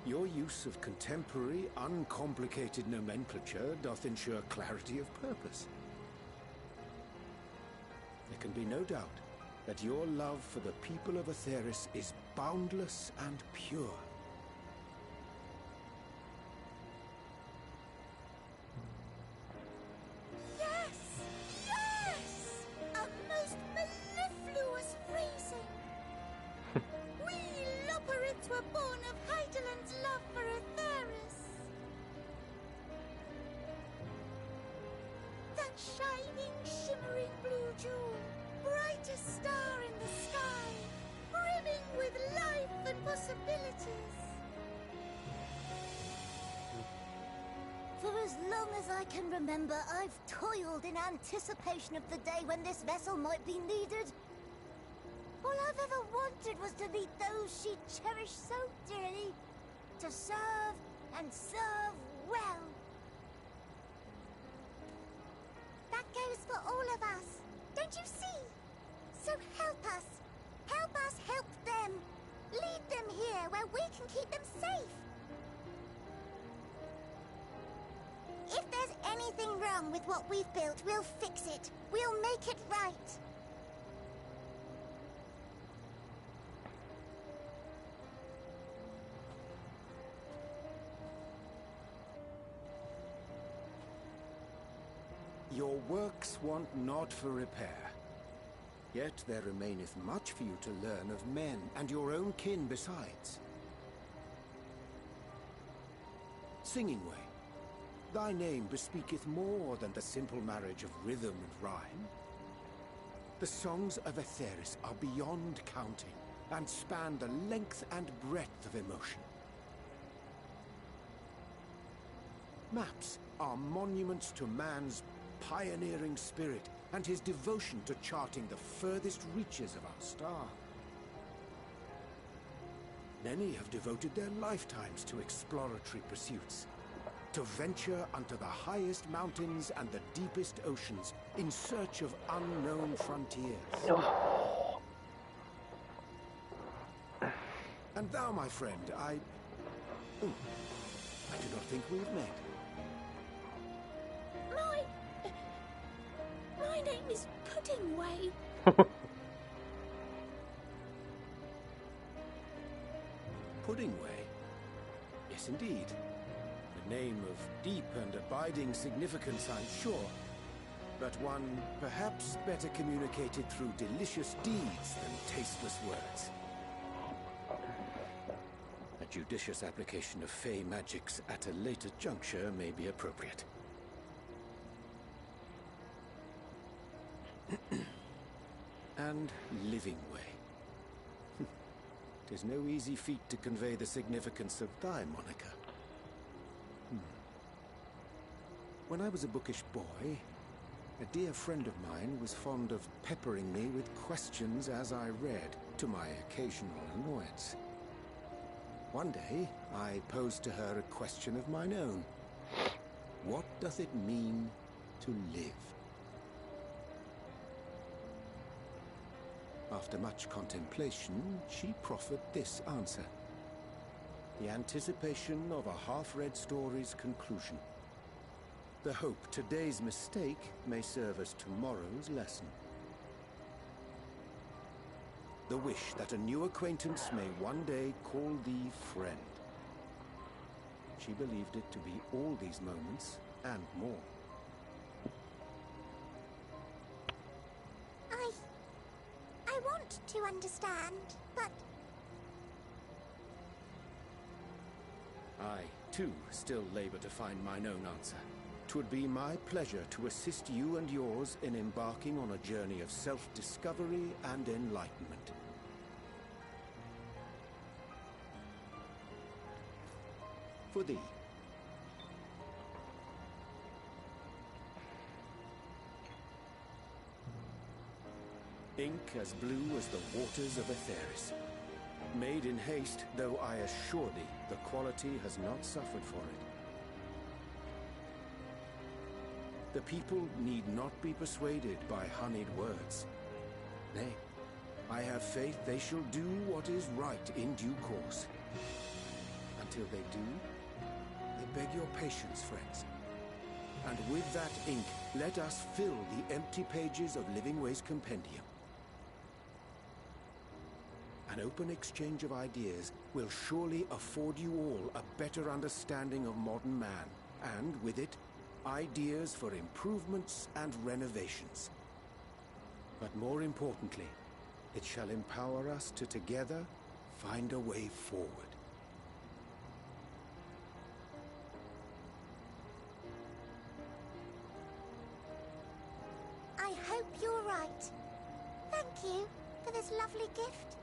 Your use of contemporary, uncomplicated nomenclature doth ensure clarity of purpose. There can be no doubt that your love for the people of Aetheris is boundless and pure. Remember, I've toiled in anticipation of the day when this vessel might be needed. All I've ever wanted was to meet those she cherished so dearly, to serve and serve well. That goes for all of us, don't you see? So help us help them. Lead them here where we can keep them safe. If there's anything wrong with what we've built, we'll fix it. We'll make it right. Your works want not for repair. Yet there remaineth much for you to learn of men, and your own kin besides. Singing Way, thy name bespeaketh more than the simple marriage of rhythm and rhyme. The songs of Aetheris are beyond counting, and span the length and breadth of emotion. Maps are monuments to man's pioneering spirit, and his devotion to charting the furthest reaches of our star. Many have devoted their lifetimes to exploratory pursuits, to venture unto the highest mountains and the deepest oceans in search of unknown frontiers. And thou, my friend, I do not think we've met. My name is Puddingway. Puddingway? Yes, indeed. A name of deep and abiding significance, I'm sure. But one perhaps better communicated through delicious deeds than tasteless words. A judicious application of fey magics at a later juncture may be appropriate. And Living Way. 'Tis no easy feat to convey the significance of thy moniker. When I was a bookish boy, a dear friend of mine was fond of peppering me with questions as I read, to my occasional annoyance. One day, I posed to her a question of mine own. What doth it mean to live? After much contemplation, she proffered this answer. The anticipation of a half-read story's conclusion. The hope today's mistake may serve as tomorrow's lesson. The wish that a new acquaintance may one day call thee friend. She believed it to be all these moments and more. I want to understand, but... I, too, still labor to find mine own answer. 'Twould be my pleasure to assist you and yours in embarking on a journey of self-discovery and enlightenment. For thee. Ink as blue as the waters of Aetheris. Made in haste, though I assure thee, the quality has not suffered for it. The people need not be persuaded by honeyed words. Nay, I have faith they shall do what is right in due course. Until they do, I beg your patience, friends. And with that ink, let us fill the empty pages of Living Way's compendium. An open exchange of ideas will surely afford you all a better understanding of modern man, and with it, ideas for improvements and renovations. But more importantly, it shall empower us to together find a way forward. I hope you're right. Thank you for this lovely gift.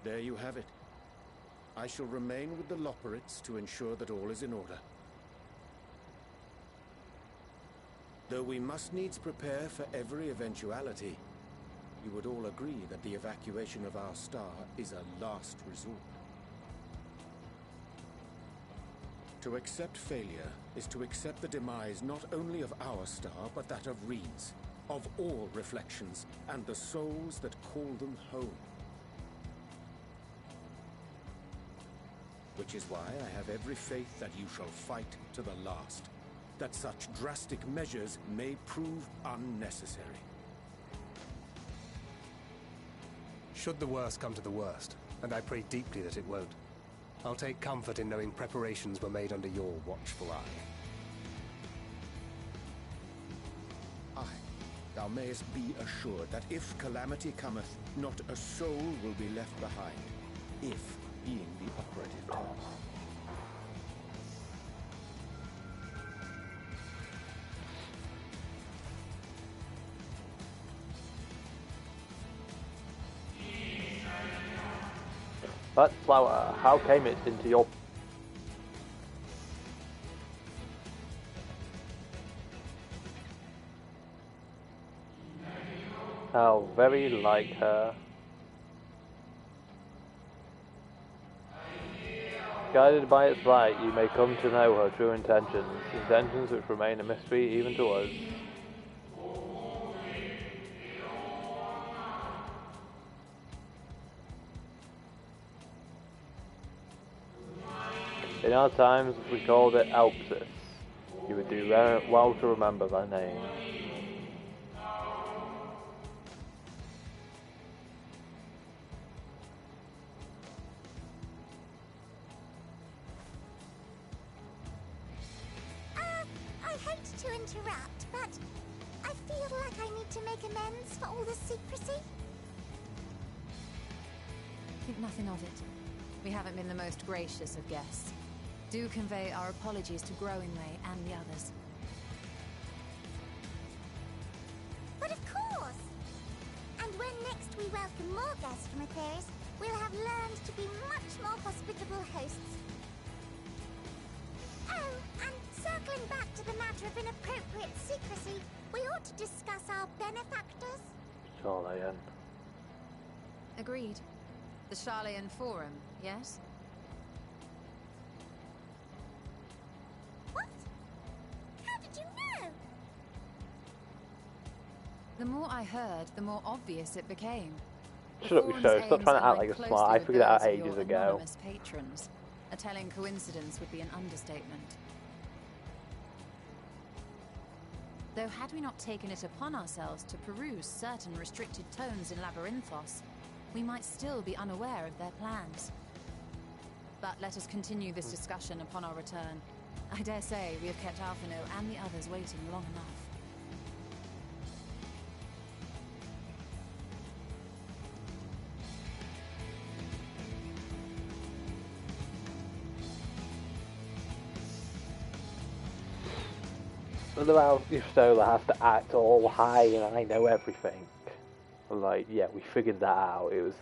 There you have it. I shall remain with the Loporrits to ensure that all is in order. Though we must needs prepare for every eventuality, you would all agree that the evacuation of our star is a last resort. To accept failure is to accept the demise not only of our star, but that of Reen's, of all reflections, and the souls that call them home. Which is why I have every faith that you shall fight to the last, that such drastic measures may prove unnecessary. Should the worst come to the worst, and I pray deeply that it won't, I'll take comfort in knowing preparations were made under your watchful eye. Thou mayest be assured that if calamity cometh, not a soul will be left behind, if being the operative term. That flower, how came it into your... How very like her. Guided by its light, you may come to know her true intentions, intentions which remain a mystery even to us. In our times, we called it Alpsis. You would do well to remember that name. I hate to interrupt, but I feel like I need to make amends for all the secrecy. Think nothing of it. We haven't been the most gracious of guests. Do convey our apologies to Growingway and the others. But of course! And when next we welcome more guests from Atheris, we'll have learned to be much more hospitable hosts. Oh, and circling back to the matter of inappropriate secrecy, we ought to discuss our benefactors. Charlian. Agreed. The Charlian Forum, yes? What? How did you know? The more I heard, the more obvious it became. Shut up, you show. Stop trying to act like a smart. I figured it out ages ago. Anonymous patrons. A telling coincidence would be an understatement. Though had we not taken it upon ourselves to peruse certain restricted tones in Labyrinthos, we might still be unaware of their plans. But let us continue this discussion upon our return. I dare say we have kept Alphino and the others waiting long enough. About Yoshida has to act all high and I know everything. Like, yeah, we figured that out. It was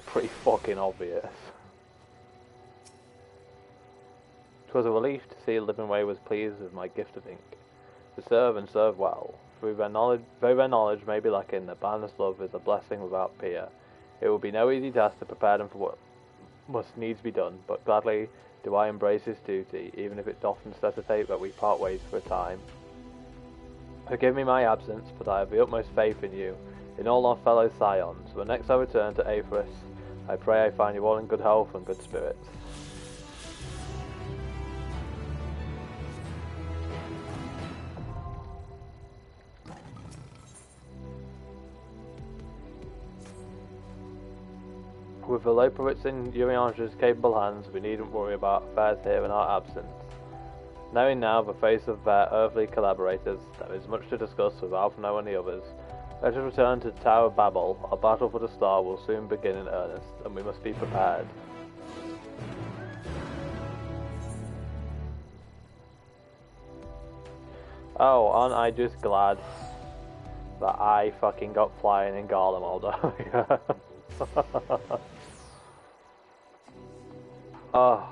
pretty fucking obvious. It was a relief to see Livingway was pleased with my gift of ink. To serve and serve well. Though their knowledge may be lacking, their boundless love is a blessing without peer. It will be no easy task to prepare them for what must needs be done, but gladly do I embrace this duty, even if it doth necessitate that we part ways for a time. Forgive me my absence, but I have the utmost faith in you, in all our fellow scions. When next I return to Atheris, I pray I find you all in good health and good spirits. With the Lopowitz in Uriange's capable hands, we needn't worry about affairs here in our absence. Knowing now the face of their earthly collaborators, there is much to discuss with Alphino and the others. Let us return to Tower Babel. Our battle for the star will soon begin in earnest, and we must be prepared. Oh, aren't I just glad that I fucking got flying in Garlemald? Oh.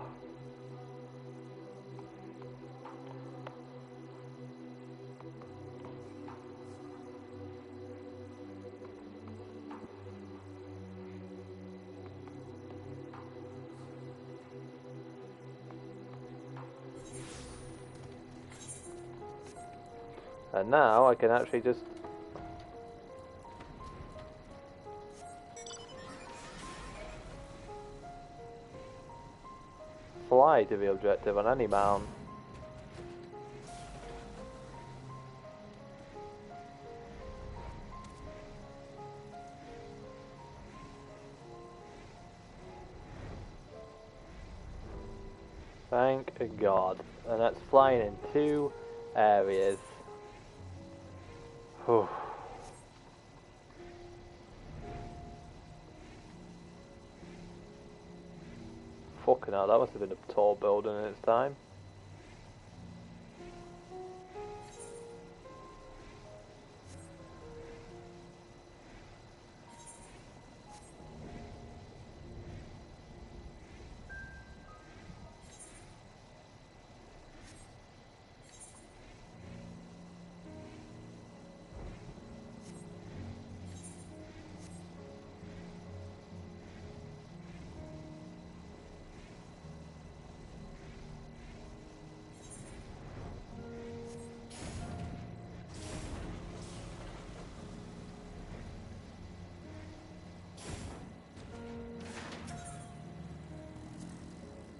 And now I can actually just fly to the objective on any mount. Thank God. And that's flying in 2 areas. Whew. Fucking hell, that must have been a tall building in its time.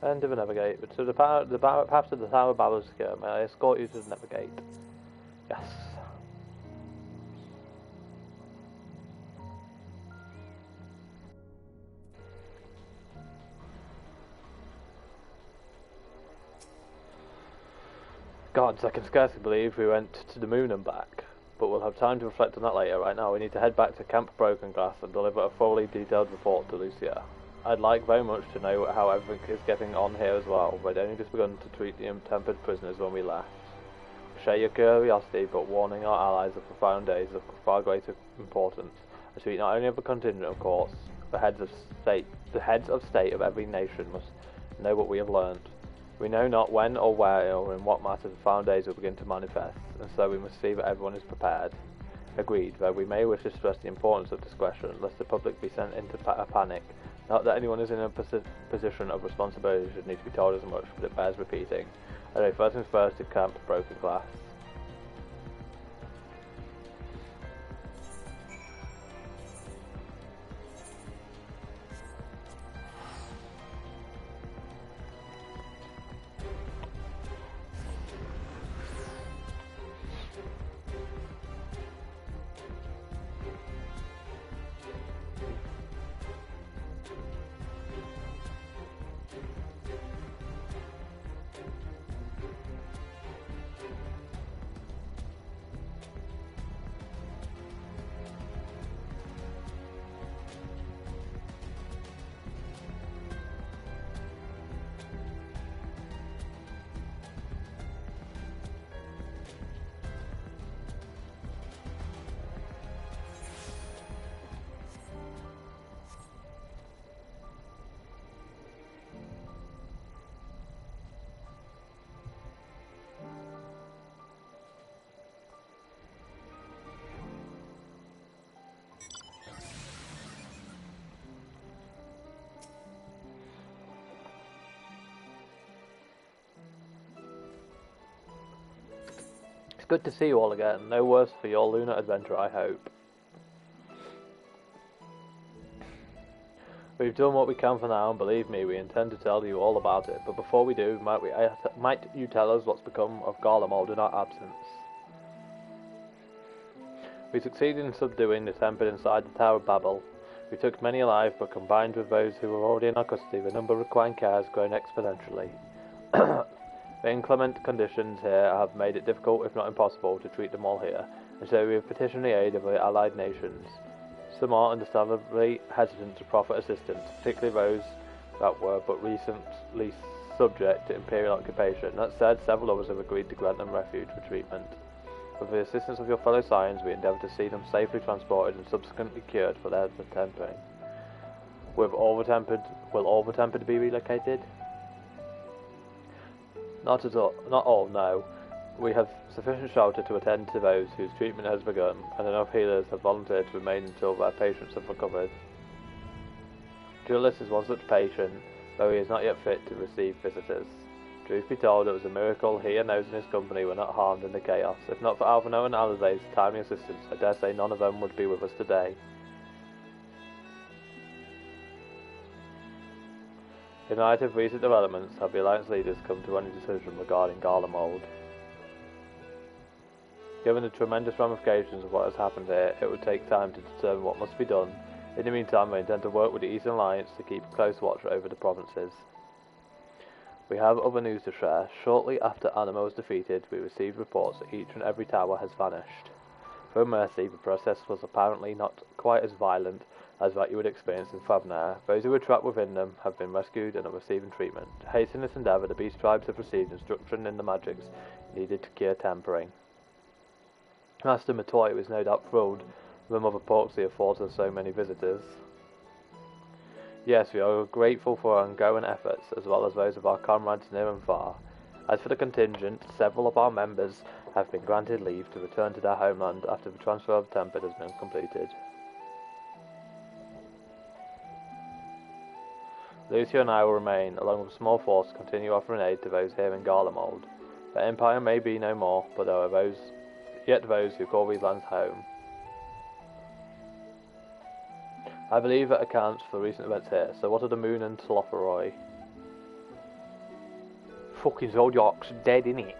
End of the navigate. So the path to the Tower Babel is secure. May I escort you to the navigate? Yes. Gods, I can scarcely believe we went to the moon and back. But we'll have time to reflect on that later. Right now we need to head back to Camp Broken Glass and deliver a fully detailed report to Lucia. I'd like very much to know how everything is getting on here as well. We'd only just begun to treat the untempered prisoners when we left. Share your curiosity, but warning our allies of profound days of far greater importance. I speak not only of the contingent, of course. The heads of state of every nation must know what we have learned. We know not when or where or in what matter the profound days will begin to manifest, and so we must see that everyone is prepared. Agreed, though we may wish to stress the importance of discretion, lest the public be sent into a panic. Not that anyone is in a position of responsibility should need to be told as much, but it bears repeating. Anyway, first things first, to camp broken glass. Good to see you all again. No worse for your lunar adventure, I hope. We've done what we can for now, and believe me, we intend to tell you all about it. But before we do, might you tell us what's become of Garlemald in our absence? We succeeded in subduing the Tempest inside the Tower of Babel. We took many alive, but combined with those who were already in our custody, the number requiring care has grown exponentially. The inclement conditions here have made it difficult, if not impossible, to treat them all here, and so we have petitioned the aid of the allied nations. Some are understandably hesitant to proffer assistance, particularly those that were but recently subject to imperial occupation. That said, several others have agreed to grant them refuge for treatment. With the assistance of your fellow Scions, we endeavour to see them safely transported and subsequently cured for their tempering. Will all the tempered be relocated? Not all, no. We have sufficient shelter to attend to those whose treatment has begun, and enough healers have volunteered to remain until their patients have recovered. Julius is one such patient, though he is not yet fit to receive visitors. Truth be told, it was a miracle he and those in his company were not harmed in the chaos. If not for Alvino and Alizé's timely assistance, I dare say none of them would be with us today. In light of recent developments, have the Alliance leaders come to any decision regarding Garlemald? Given the tremendous ramifications of what has happened here, it would take time to determine what must be done. In the meantime, we intend to work with the Eastern Alliance to keep a close watch over the provinces. We have other news to share. Shortly after Anima was defeated, we received reports that each and every tower has vanished. For mercy, the process was apparently not quite as violent as that you would experience in Favnar. Those who were trapped within them have been rescued and are receiving treatment. To hasten this endeavour, the Beast Tribes have received instruction in the magics needed to cure tempering. Master Matoy was no doubt thrilled with the Mother Porksy affords us so many visitors. Yes, we are grateful for our ongoing efforts, as well as those of our comrades near and far. As for the contingent, several of our members have been granted leave to return to their homeland after the transfer of Tempest has been completed. Lucia and I will remain, along with a small force, to continue offering aid to those here in Garlemald. The Empire may be no more, but there are yet those who call these lands home. I believe that accounts for recent events here, so what are the Moon and Slotheroi? Fucking Zodiac's dead, innit?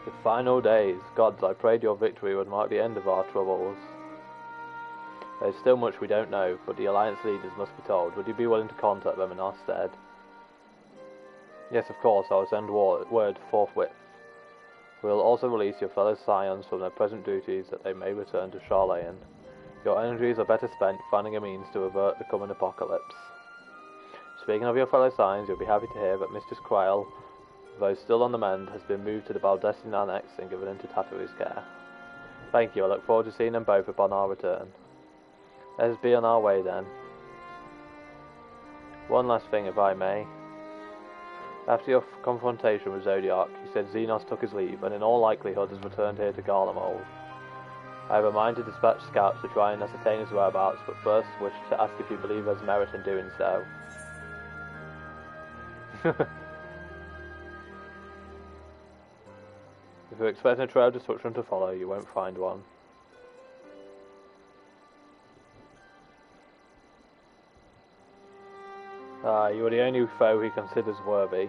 The final days. Gods, I prayed your victory would mark the end of our troubles. There's still much we don't know, but the Alliance leaders must be told. Would you be willing to contact them in our stead? Yes, of course, I'll send word forthwith. We will also release your fellow scions from their present duties that they may return to Charlayan. Your energies are better spent finding a means to avert the coming apocalypse. Speaking of your fellow scions, you'll be happy to hear that Mistress Kryl, though still on the mend, has been moved to the Baldestin Annex and given into Tataru's care. Thank you, I look forward to seeing them both upon our return. Let us be on our way then. One last thing, if I may. After your confrontation with Zodiac, you said Xenos took his leave, and in all likelihood has returned here to Garlemald. I have a mind to dispatch scouts to try and ascertain his whereabouts, but first wish to ask if you believe there's merit in doing so. If you're expecting a trail of destruction to follow, you won't find one. You are the only foe he considers worthy.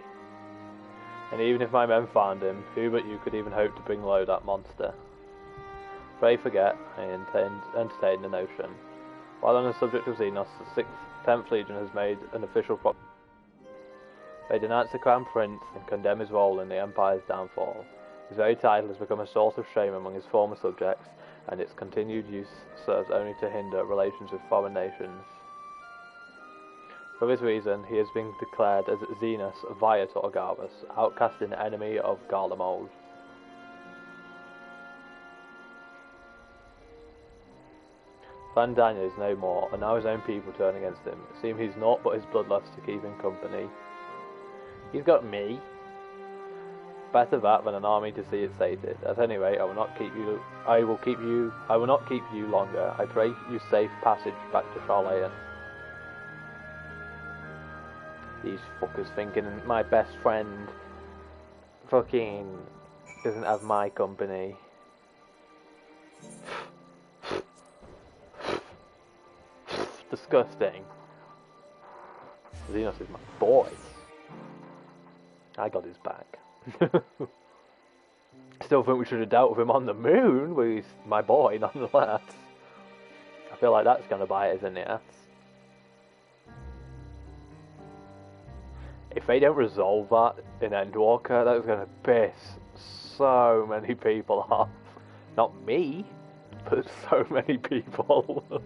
And even if my men found him, who but you could even hope to bring low that monster? Pray forget, I entertain the notion. While on the subject of Xenos, the 10th Legion has made an official proclamation. They denounce the Crown Prince and condemn his role in the Empire's downfall. His very title has become a source of shame among his former subjects, and its continued use serves only to hinder relations with foreign nations. For this reason, he has been declared as Xenos Viator Garvus, outcast and enemy of Garlemald. Van Daniel is no more, and now his own people turn against him. It seems he's naught but his bloodlust to keep him company. He's got me. Better that than an army to see it sated. At any rate, I will not keep you longer. I pray you safe passage back to Charlayan. These fuckers thinking my best friend fucking doesn't have my company. Disgusting. Xenos is my boy. I got his back. Still think we should have dealt with him on the moon, but he's my boy nonetheless. I feel like that's going to bite us in the ass. If they don't resolve that in Endwalker, that's going to piss so many people off. Not me, but so many people.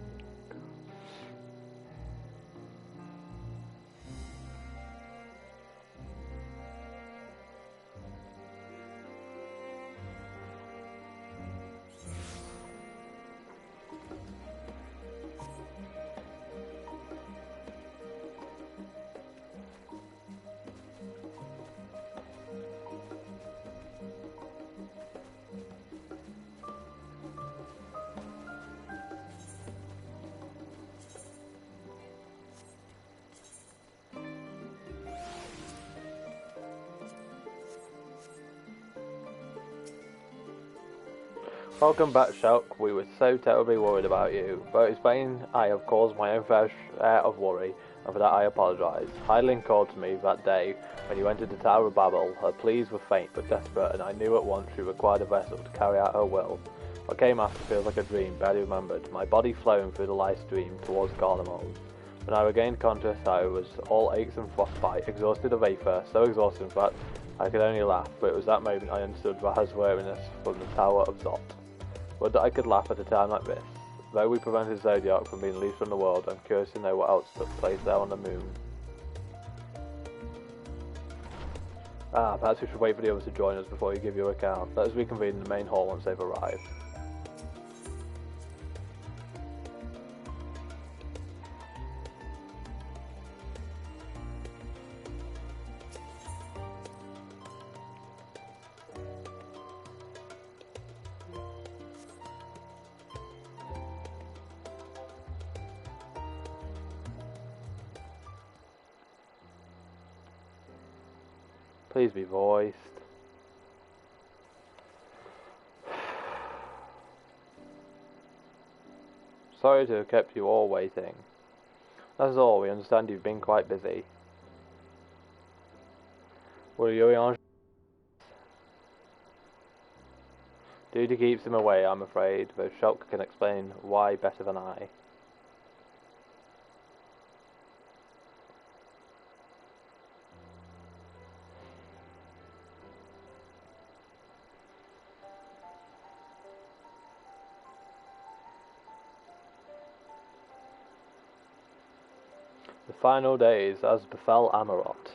Welcome back, Shulk. We were so terribly worried about you. But it's plain I have caused my own fair share of worry, and for that I apologise. Hydaelyn called to me that day when you entered the Tower of Babel. Her pleas were faint but desperate, and I knew at once she required a vessel to carry out her will. What came after feels like a dream, barely remembered. My body flowing through the light stream towards Garlemald. When I regained conscious, I was all aches and frostbite, exhausted of aether, so exhausted in fact I could only laugh, but it was that moment I understood Raha's weariness from the Tower of Zot. Would that I could laugh at a time like this. Though we prevented Zodiac from being released from the world, I'm curious to know what else took place there on the moon. Perhaps we should wait for the others to join us before you give your account. Let us reconvene in the main hall once they've arrived. Please be voiced. Sorry to have kept you all waiting. That's all, we understand you've been quite busy. Will you Duty keeps him away, I'm afraid, though Shulk can explain why better than I. The final days as befell Amarot.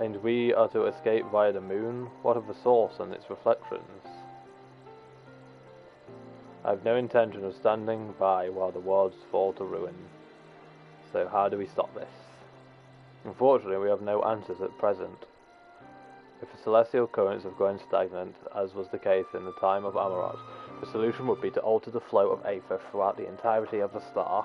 And we are to escape via the moon? What of the source and its reflections? I have no intention of standing by while the worlds fall to ruin. So how do we stop this? Unfortunately, we have no answers at present. If the celestial currents have grown stagnant, as was the case in the time of Amarot, the solution would be to alter the flow of Aether throughout the entirety of the star.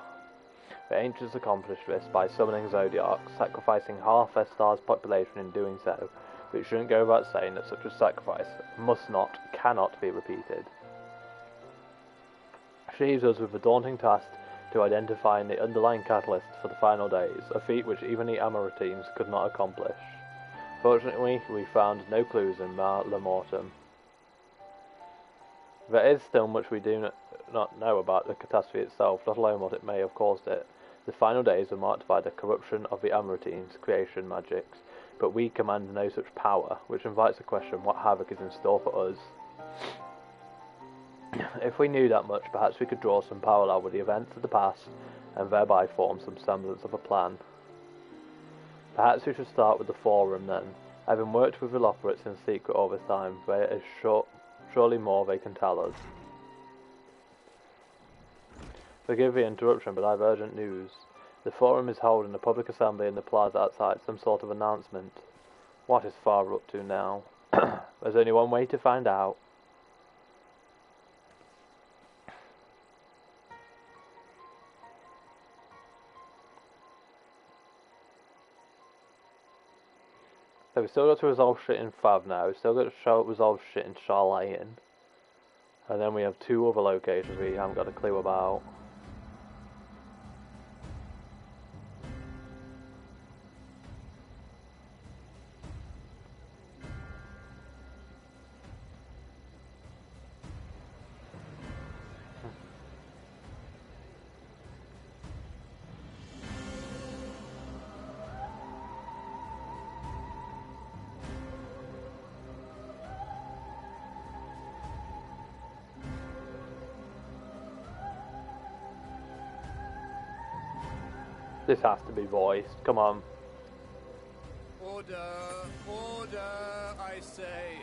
The ancients accomplished this by summoning zodiacs, sacrificing half their star's population in doing so, but it shouldn't go without saying that such a sacrifice must not, cannot be repeated. Which leaves us with the daunting task to identifying the underlying catalyst for the final days, a feat which even the Amarotines could not accomplish. Fortunately, we found no clues in Mar Lamortem. There is still much we do not know about the catastrophe itself, let alone what it may have caused it. The final days were marked by the corruption of the Amarotines' creation magics, but we command no such power, which invites the question what havoc is in store for us. If we knew that much, perhaps we could draw some parallel with the events of the past, and thereby form some semblance of a plan. Perhaps we should start with the Forum then. Having worked with the Loperates in secret all this time, there is surely more they can tell us. Forgive the interruption, but I have urgent news. The Forum is holding a public assembly in the plaza outside, some sort of announcement. What is Father up to now? There's only one way to find out. So we still got to resolve shit in Fav now, we still got to resolve shit in Charlayan. And then we have two other locations we haven't got a clue about. This has to be voiced, come on. Order, order, I say.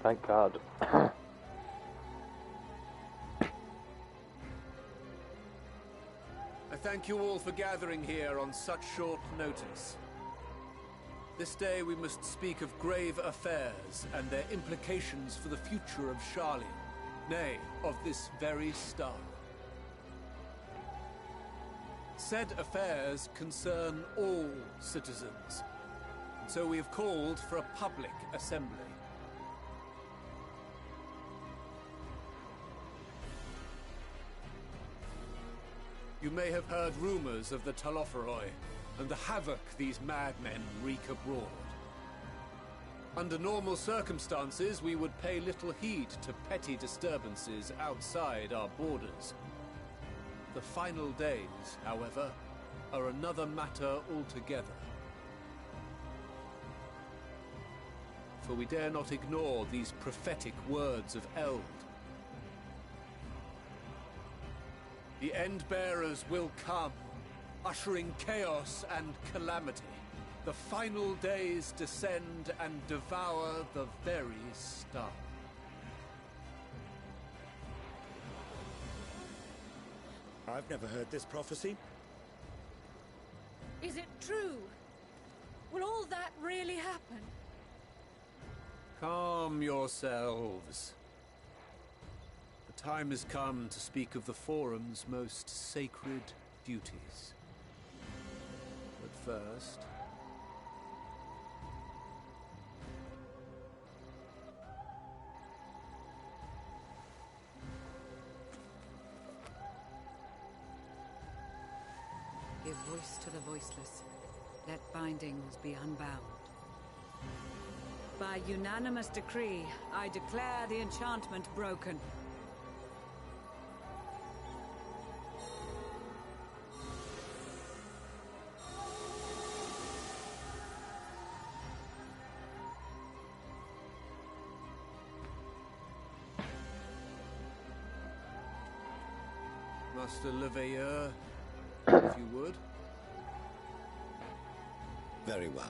Thank God. I thank you all for gathering here on such short notice. This day we must speak of grave affairs and their implications for the future of Charlayan, nay, of this very star. Said affairs concern all citizens, and so we have called for a public assembly. You may have heard rumors of the Telophoroi and the havoc these madmen wreak abroad. Under normal circumstances, we would pay little heed to petty disturbances outside our borders. The final days, however, are another matter altogether. For we dare not ignore these prophetic words of Eld. The Endbearers will come, ushering chaos and calamity. The final days descend and devour the very star. I've never heard this prophecy. Is it true? Will all that really happen? Calm yourselves. The time has come to speak of the Forum's most sacred duties. But first... Give voice to the voiceless. Let bindings be unbound. By unanimous decree, I declare the enchantment broken. Master Leveilleur, if you would. Very well.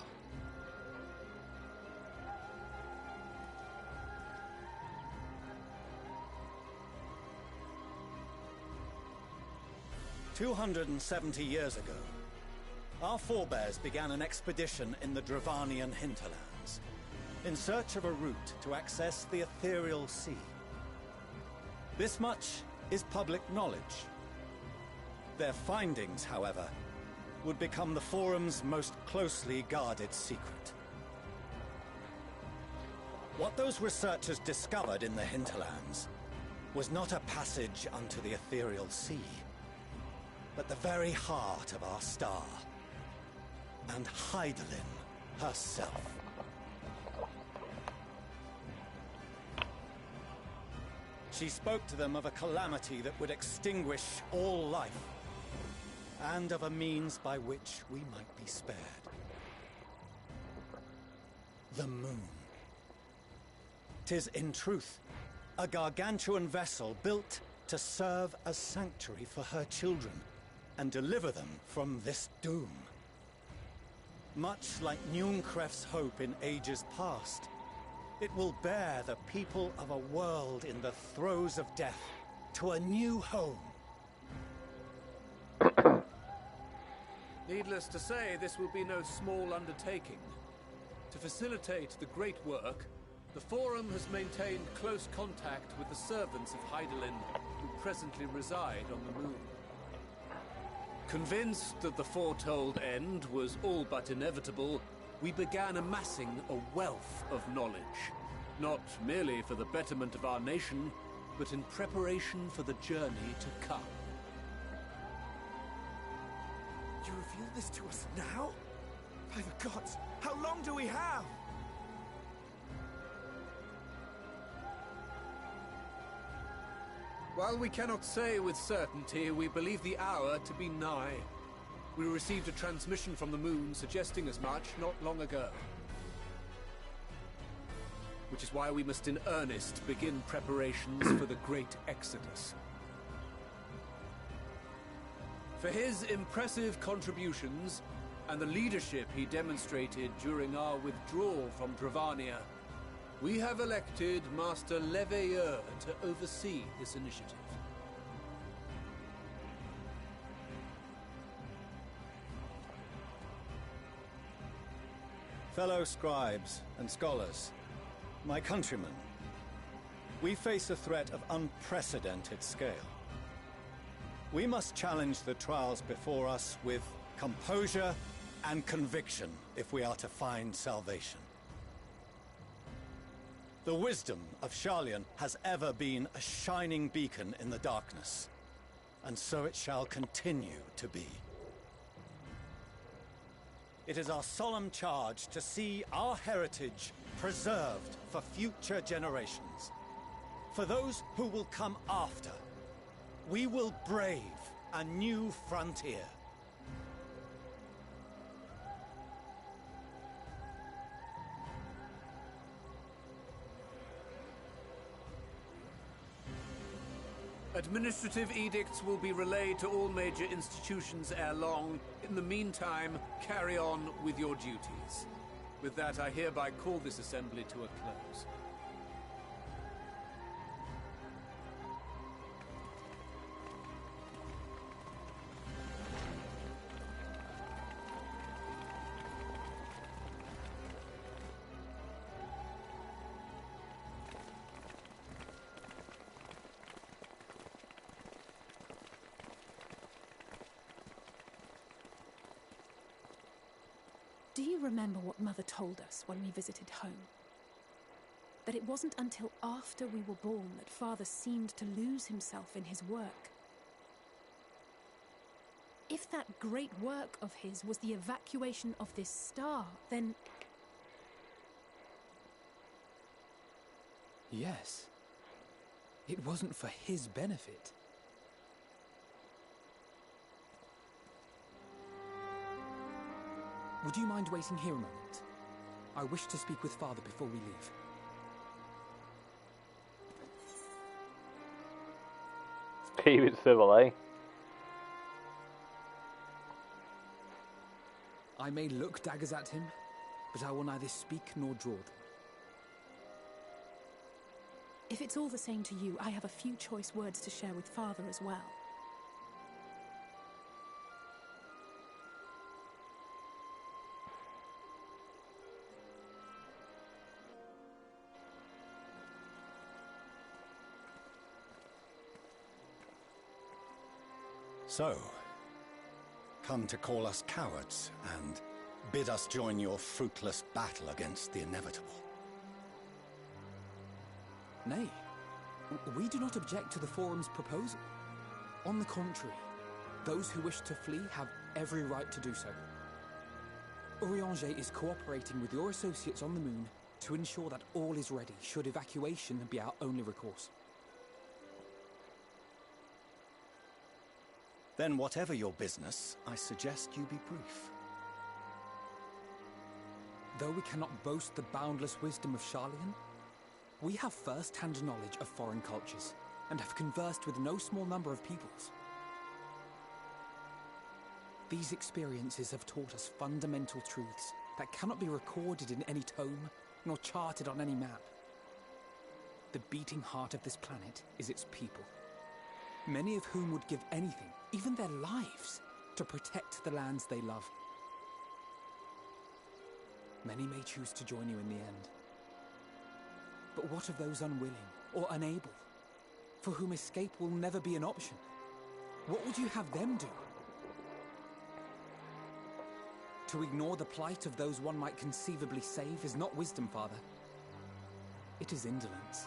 "270 years ago, our forebears began an expedition in the Dravanian hinterlands, in search of a route to access the ethereal sea. This much is public knowledge. Their findings, however, would become the Forum's most closely guarded secret. What those researchers discovered in the hinterlands was not a passage unto the ethereal sea, but the very heart of our star, and Hydaelyn herself. She spoke to them of a calamity that would extinguish all life, and of a means by which we might be spared. The moon. 'Tis in truth a gargantuan vessel built to serve as sanctuary for her children, and deliver them from this doom. Much like Nunkref's hope in ages past, it will bear the people of a world in the throes of death to a new home. Needless to say, this will be no small undertaking. To facilitate the great work, the Forum has maintained close contact with the servants of Hydaelyn, who presently reside on the moon. Convinced that the foretold end was all but inevitable, we began amassing a wealth of knowledge, not merely for the betterment of our nation, but in preparation for the journey to come. You reveal this to us now? By the gods, how long do we have? While we cannot say with certainty, we believe the hour to be nigh. We received a transmission from the moon suggesting as much not long ago. Which is why we must in earnest begin preparations for the Great Exodus. For his impressive contributions and the leadership he demonstrated during our withdrawal from Dravania, we have elected Master Leveilleur to oversee this initiative. Fellow scribes and scholars, my countrymen, we face a threat of unprecedented scale. We must challenge the trials before us with composure and conviction if we are to find salvation. The wisdom of Sharlayan has ever been a shining beacon in the darkness, and so it shall continue to be. It is our solemn charge to see our heritage preserved for future generations. For those who will come after, we will brave a new frontier. Administrative edicts will be relayed to all major institutions ere long. In the meantime, carry on with your duties. With that, I hereby call this assembly to a close. Do you remember what Mother told us when we visited home? That it wasn't until after we were born that Father seemed to lose himself in his work. If that great work of his was the evacuation of this star, then... Yes. It wasn't for his benefit. Would you mind waiting here a moment? I wish to speak with Father before we leave. Keep it civil, eh? I may look daggers at him, but I will neither speak nor draw them. If it's all the same to you, I have a few choice words to share with Father as well. So, come to call us cowards and bid us join your fruitless battle against the inevitable. Nay, we do not object to the Forum's proposal. On the contrary, those who wish to flee have every right to do so. Urianger is cooperating with your associates on the moon to ensure that all is ready should evacuation be our only recourse. Then whatever your business, I suggest you be brief. Though we cannot boast the boundless wisdom of Sharlayan, we have first-hand knowledge of foreign cultures, and have conversed with no small number of peoples. These experiences have taught us fundamental truths that cannot be recorded in any tome, nor charted on any map. The beating heart of this planet is its people, many of whom would give anything, even their lives, to protect the lands they love. Many may choose to join you in the end. But what of those unwilling or unable, for whom escape will never be an option? What would you have them do? To ignore the plight of those one might conceivably save is not wisdom, Father. It is indolence.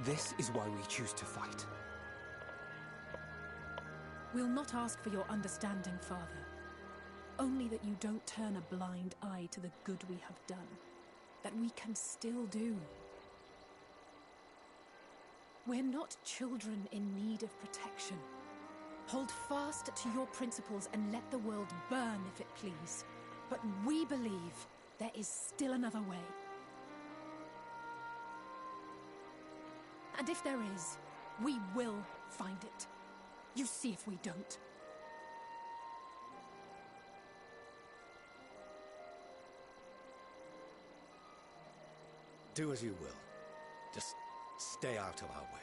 This is why we choose to fight. We'll not ask for your understanding, Father. Only that you don't turn a blind eye to the good we have done. That we can still do. We're not children in need of protection. Hold fast to your principles and let the world burn if it please. But we believe there is still another way. And if there is, we will find it. You see if we don't. Do as you will. Just stay out of our way.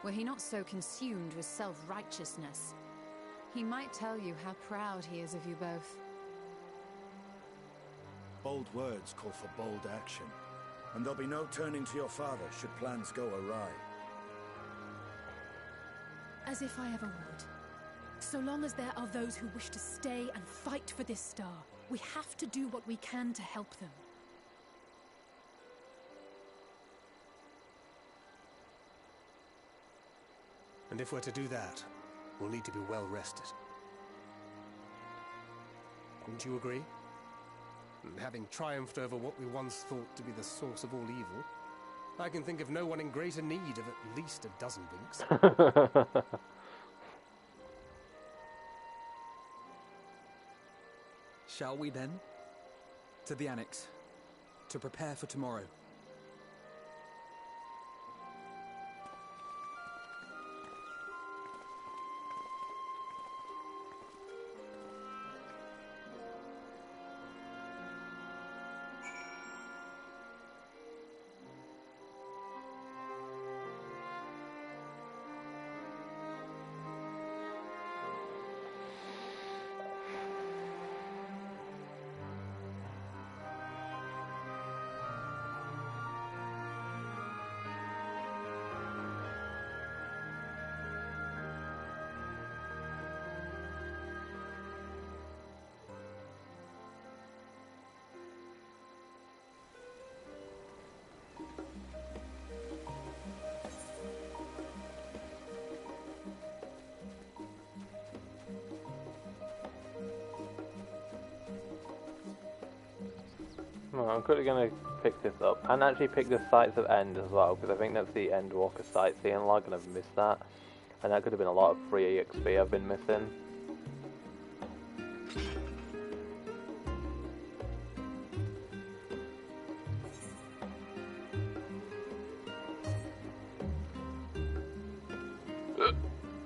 Were he not so consumed with self-righteousness, he might tell you how proud he is of you both. Bold words call for bold action. And there'll be no turning to your father should plans go awry. As if I ever would. So long as there are those who wish to stay and fight for this star, we have to do what we can to help them. And if we're to do that, we'll need to be well rested. Wouldn't you agree? And having triumphed over what we once thought to be the source of all evil, I can think of no one in greater need of at least a dozen winks. Shall we then? To the Annex, to prepare for tomorrow. No, I'm quickly going to pick this up and actually pick the Sights of End as well, because I think that's the Endwalker sightseeing log and I've missed that. And that could have been a lot of free EXP I've been missing.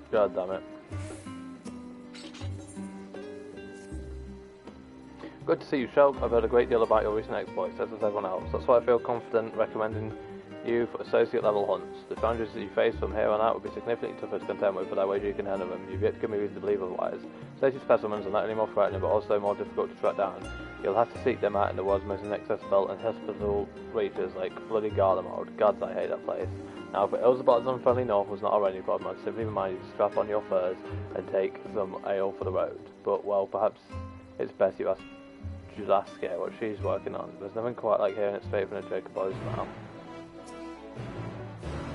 God damn it. Good to see you, Shel. I've heard a great deal about your recent exploits, as has everyone else. That's why I feel confident recommending you for associate level hunts. The challenges that you face from here on out will be significantly tougher to contend with, but I wager you can handle them. You've yet to give me reason to believe otherwise. Associate specimens are not only more threatening, but also more difficult to track down. You'll have to seek them out in the world's most inaccessible and hospitable reaches like bloody Garlemald. Gods, I hate that place. Now, if Elzabat's unfriendly north was not already a problem, I'd simply remind you to strap on your furs and take some ale for the road. But, well, perhaps it's best you should ask her what she's working on. There's nothing quite like hearing its favourite in a Jacob's mouth.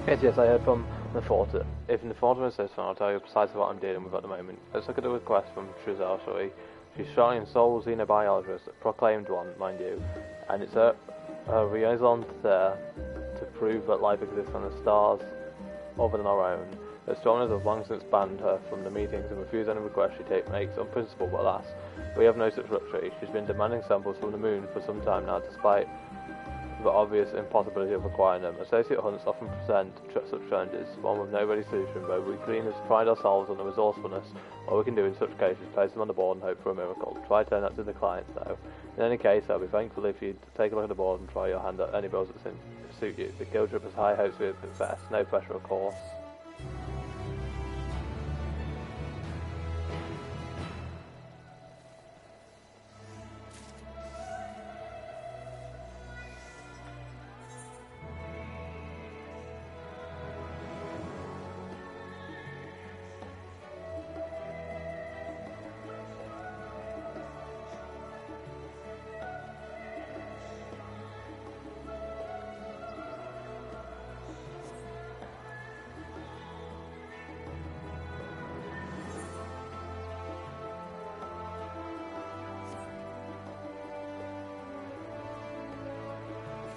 Yes, I heard from the Forter. If the Forter insists, I'll tell you precisely what I'm dealing with at the moment. Let's look at the request from Trizar, shall we? She's trying and sole xenobiologist, a proclaimed one, mind you, and it's her liaison there to prove that life exists on the stars other than our own. The astronomers have long since banned her from the meetings and refused any requests she makes on principle, but alas, we have no such luxury. She's been demanding samples from the moon for some time now, despite the obvious impossibility of acquiring them. Associate hunts often present such challenges, one with no ready solution, but we cleaners pride ourselves on the resourcefulness. What we can do in such cases is place them on the board and hope for a miracle. Try turn that to the client, though. In any case, I'll be thankful if you'd take a look at the board and try your hand at any bills that suit you. The guild trip has high hopes for success. No pressure, of course.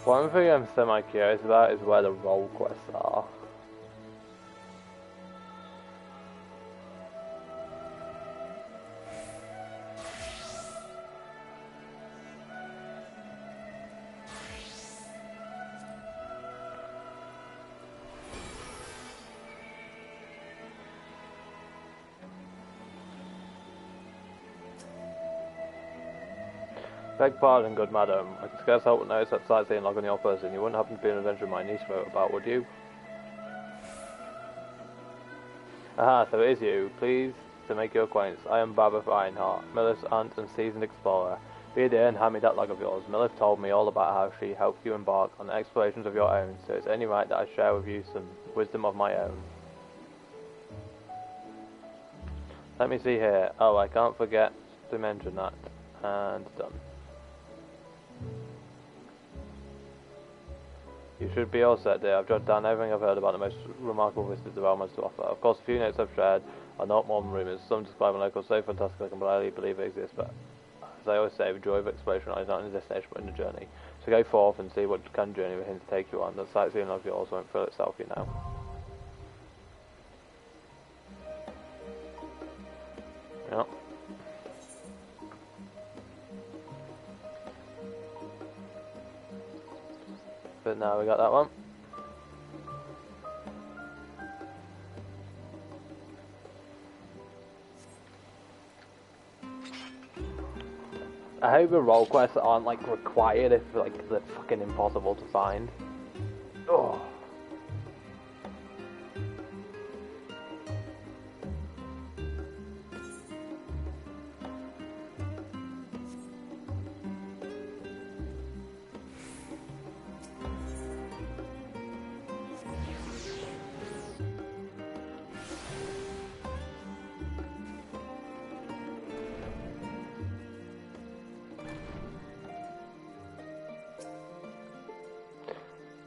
One thing I'm semi-curious about is where the role quests are. Beg pardon, good madam. I can scarce help but notice that sightseeing log on your person. You wouldn't happen to be an adventurer my niece wrote about, would you? Aha, so it is you. Pleased to make your acquaintance. I am Barbara Reinhardt, Miller's aunt and seasoned explorer. Be a dear and hand me that log of yours. Miller told me all about how she helped you embark on explorations of your own, so it's only right that I share with you some wisdom of my own. Let me see here. Oh, I can't forget to mention that. And done. You should be all set, dear. I've jotted down everything I've heard about the most remarkable visitors the realm has to offer. Of course, a few notes I've shared are not more than rumours. Some describe a local so fantastic I can barely believe it exists, but as I always say, the joy of exploration lies not in the destination but in the journey. So go forth and see what kind of journey we're here to take you on. That sightseeing of yours won't fill itself, you know. Yep. But now we got that one. I hope the role quests aren't like required if like they're fucking impossible to find. Oh.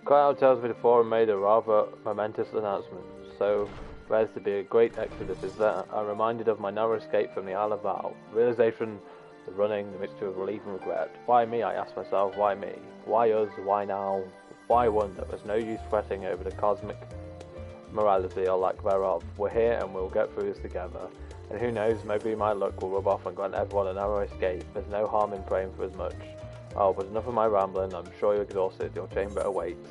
Crowd tells me the forum made a rather momentous announcement, so there's to be a great exodus is there. I'm reminded of my narrow escape from the Isle of Val. Realization, the running, the mixture of relief and regret. Why me, I ask myself, why me? Why us, why now? Why wonder? There's no use fretting over the cosmic morality or lack thereof. We're here and we'll get through this together. And who knows, maybe my luck will rub off and grant everyone a narrow escape. There's no harm in praying for as much. Oh, but enough of my rambling. I'm sure you're exhausted. Your chamber awaits.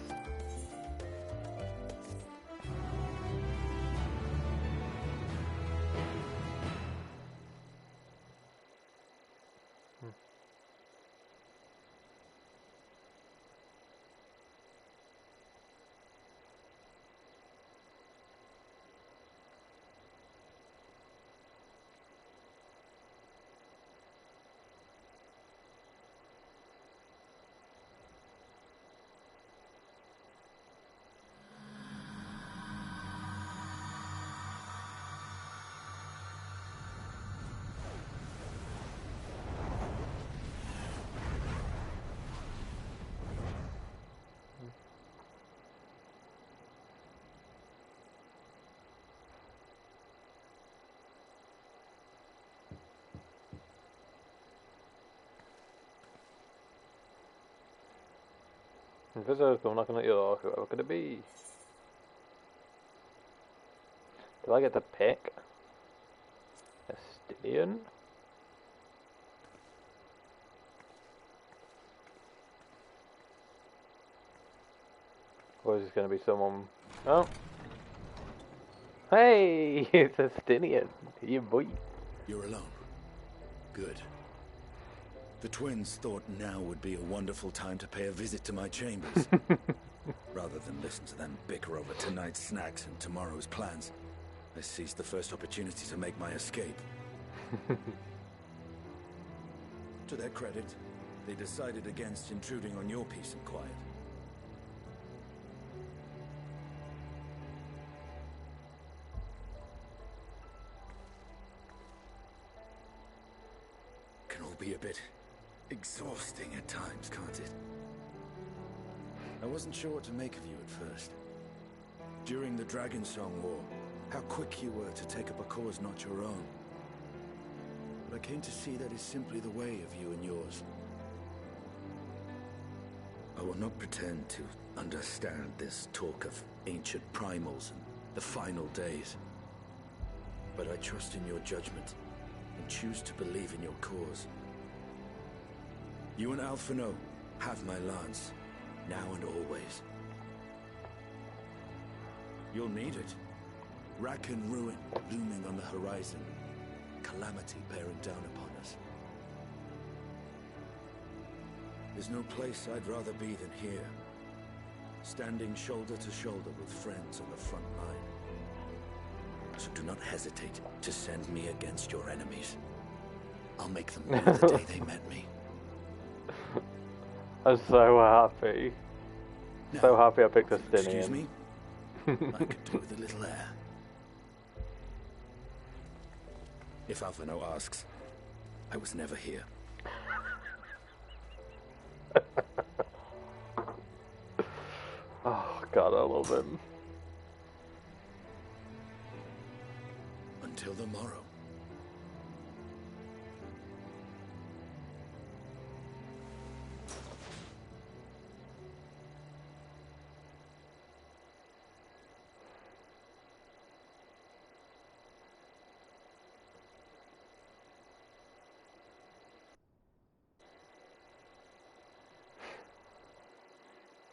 Visitors come knocking at your door, whoever could it be? Do I get to pick a stallion? Or is this going to be someone... Oh! Hey! It's a stallion! You boy! You're alone. Good. The twins thought now would be a wonderful time to pay a visit to my chambers. Rather than listen to them bicker over tonight's snacks and tomorrow's plans, I seized the first opportunity to make my escape. To their credit, they decided against intruding on your peace and quiet. Can all be a bit exhausting at times, can't it? I wasn't sure what to make of you at first. During the Dragon Song War, how quick you were to take up a cause not your own. But I came to see that is simply the way of you and yours. I will not pretend to understand this talk of ancient primals and the final days. But I trust in your judgment and choose to believe in your cause. You and Alphino have my lance, now and always. You'll need it. Rack and ruin looming on the horizon. Calamity bearing down upon us. There's no place I'd rather be than here. Standing shoulder to shoulder with friends on the front line. So do not hesitate to send me against your enemies. I'll make them know the day they met me. I'm so happy. Now, So happy I picked a excuse Stinian. me? I could do with a little air. If Alphino asks, I was never here. Oh god, I love him. Until the morrow.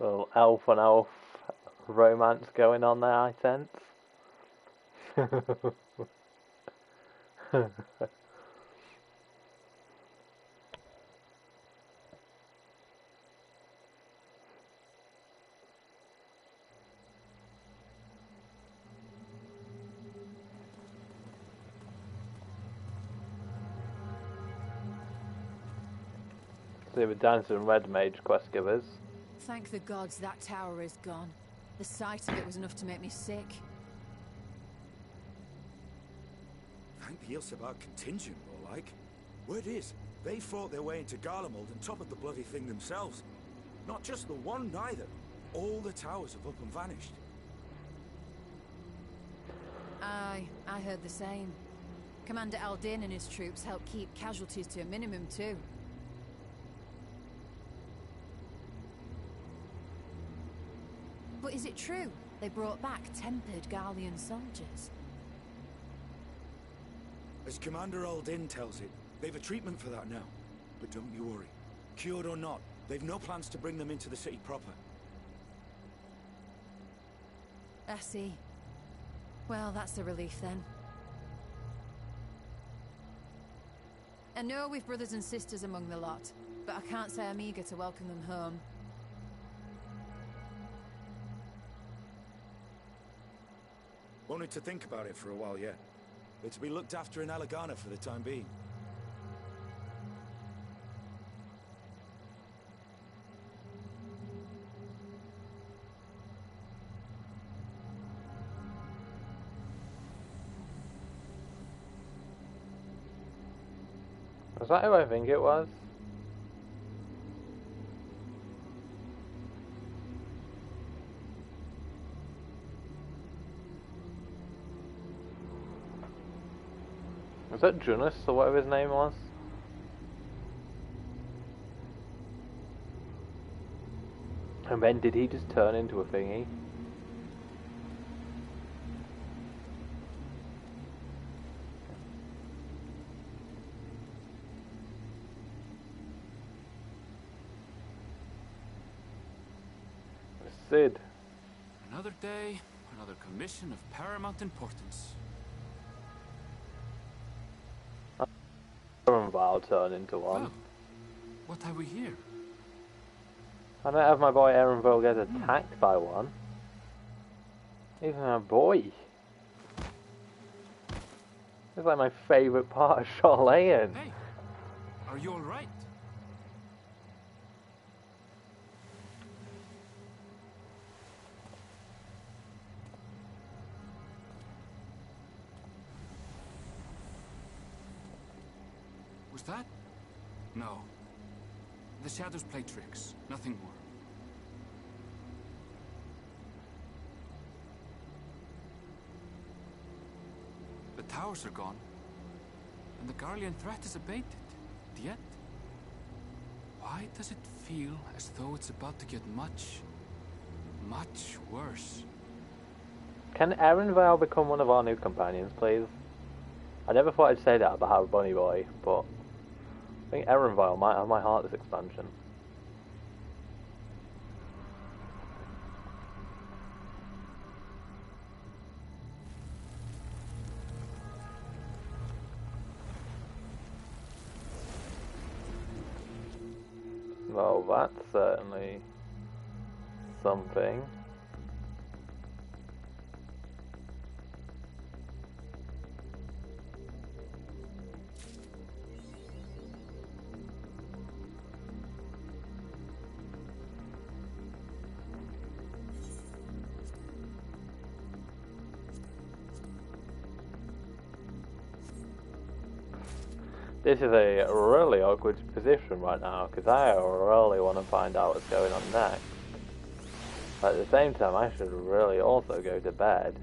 Little elf on elf romance going on there, I sense. See the dancing red mage quest givers. Thank the gods that tower is gone. The sight of it was enough to make me sick. Thank the Ilsabar contingent, more like. Word is, they fought their way into Garlemald and toppled the bloody thing themselves. Not just the one, neither. All the towers have up and vanished. Aye, I heard the same. Commander Aldin and his troops helped keep casualties to a minimum too. But is it true they brought back tempered Garlean soldiers? As Commander Aldin tells it, they've a treatment for that now. But don't you worry. Cured or not, they've no plans to bring them into the city proper. I see. Well, that's a relief then. I know we've brothers and sisters among the lot, but I can't say I'm eager to welcome them home. Wanted to think about it for a while yet. They're to be looked after in Alagana for the time being. Was that who I think it was? Was that Junus or whatever his name was? And then did he just turn into a thingy? Sid. Another day, another commission of paramount importance. I'll turn into one. Well, what have we here? I don't have my boy Erenville get attacked by one. Even a boy. It's like my favourite part of Charlayan. Hey, are you alright? Was that? No. The shadows play tricks, nothing more. The towers are gone, and the Garlean threat is abated. Yet, why does it feel as though it's about to get much, much worse? Can Erenvale become one of our new companions, please? I never thought I'd say that about Bunny Boy, but I think Erenvale might have my heart this expansion. Well, that's certainly something. This is a really awkward position right now, because I really want to find out what's going on next. But at the same time, I should really also go to bed.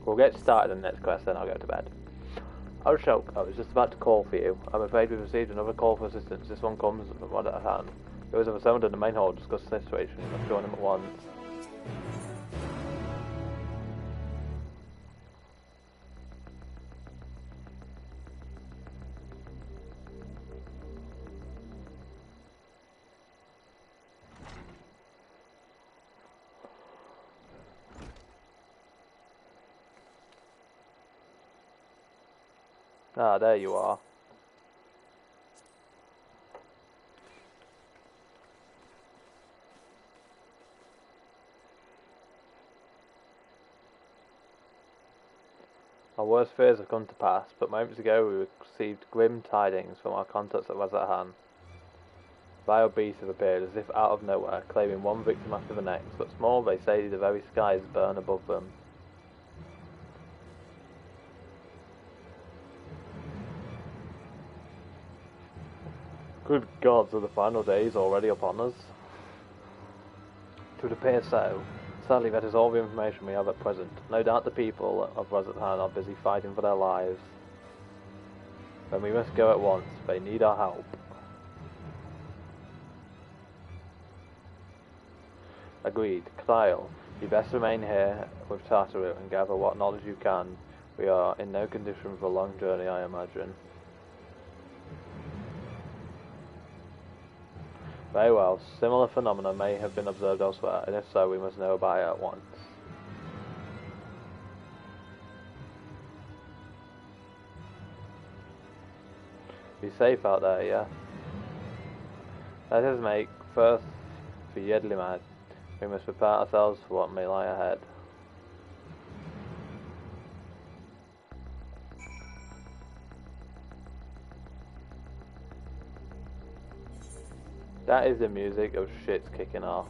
We'll get started on the next quest, then I'll go to bed. Oh, Shulk, I was just about to call for you. I'm afraid we've received another call for assistance. This one comes from one at hand. Those of us owned in the main hall discuss the situation. Let's join them at once. Ah, there you are. Our worst fears have come to pass, but moments ago we received grim tidings from our contacts at Razathan. Vile beasts have appeared as if out of nowhere, claiming one victim after the next. What's more, they say the very skies burn above them. Good gods, are the final days already upon us? It would appear so. Sadly, that is all the information we have at present. No doubt the people of Razathan are busy fighting for their lives. Then we must go at once. They need our help. Agreed. Kyle, you best remain here with Tartaru and gather what knowledge you can. We are in no condition for a long journey, I imagine. Very well. Similar phenomena may have been observed elsewhere, and if so, we must know about it at once. Be safe out there, yeah? Let us make first for Yedlimad. We must prepare ourselves for what may lie ahead. That is the music of shit's kicking off.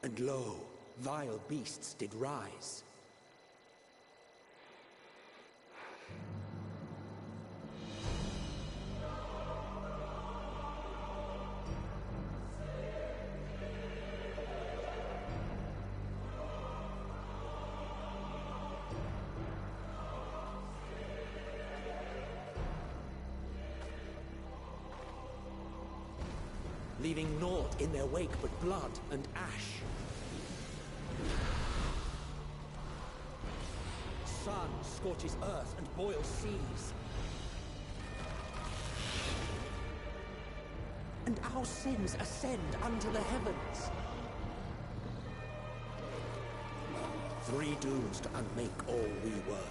And lo, vile beasts did rise. Leaving naught in their wake but blood and ash. Sun scorches earth and boils seas. And our sins ascend unto the heavens. Three dooms to unmake all we were.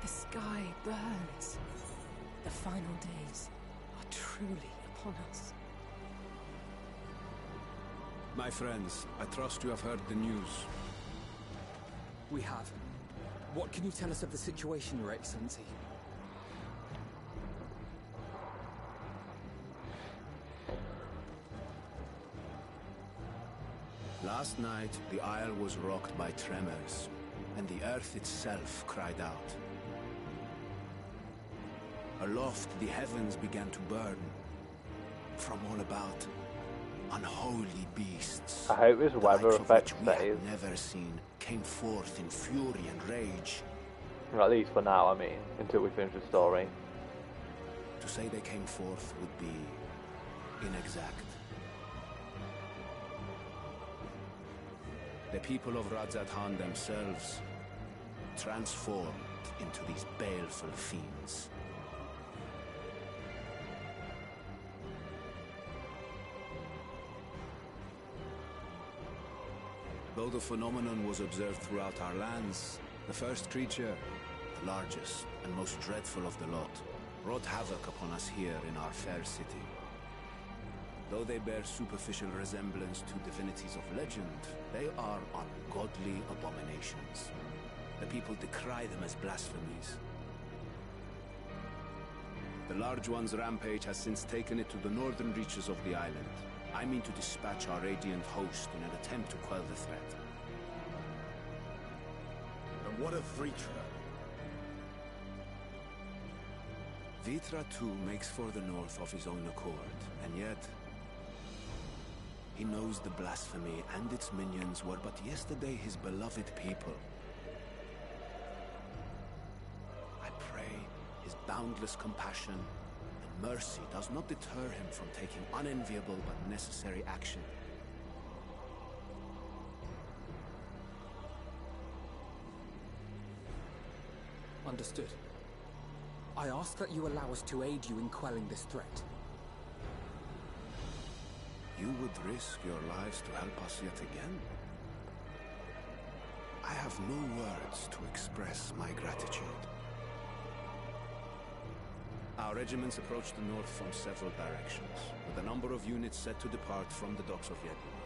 The sky burns. The final days are truly upon us. My friends, I trust you have heard the news. We have. What can you tell us of the situation, Your Excellency? Last night, the isle was rocked by tremors, and the earth itself cried out. Aloft, the heavens began to burn. From all about, unholy beasts. I hope this weather effect we stays. had never seen came forth in fury and rage. Or at least for now, I mean, until we finish the story. To say they came forth would be inexact. The people of Radzat-Han themselves transformed into these baleful fiends. Though the phenomenon was observed throughout our lands, the first creature, the largest and most dreadful of the lot, wrought havoc upon us here in our fair city. Though they bear superficial resemblance to divinities of legend, they are ungodly abominations. The people decry them as blasphemies. The large one's rampage has since taken it to the northern reaches of the island. I mean to dispatch our radiant host in an attempt to quell the threat. And what of Vritra? Vritra too makes for the north of his own accord, and yet he knows the blasphemy and its minions were but yesterday his beloved people. I pray his boundless compassion and mercy does not deter him from taking unenviable but necessary action. Understood. I ask that you allow us to aid you in quelling this threat. You would risk your lives to help us yet again? I have no words to express my gratitude. Our regiments approach the north from several directions, with a number of units set to depart from the docks of Yedlin.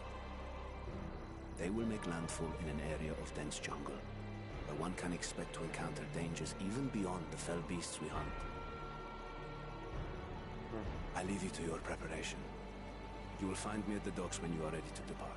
They will make landfall in an area of dense jungle, where one can expect to encounter dangers even beyond the fell beasts we hunt. I leave you to your preparation. You will find me at the docks when you are ready to depart.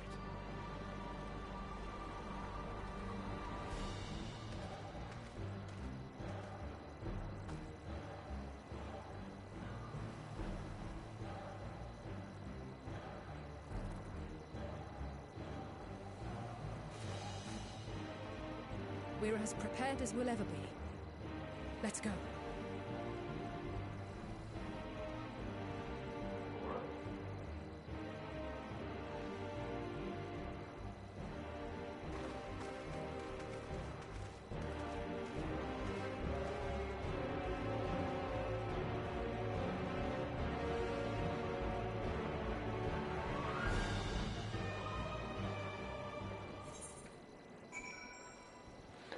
We're as prepared as we'll ever be. Let's go.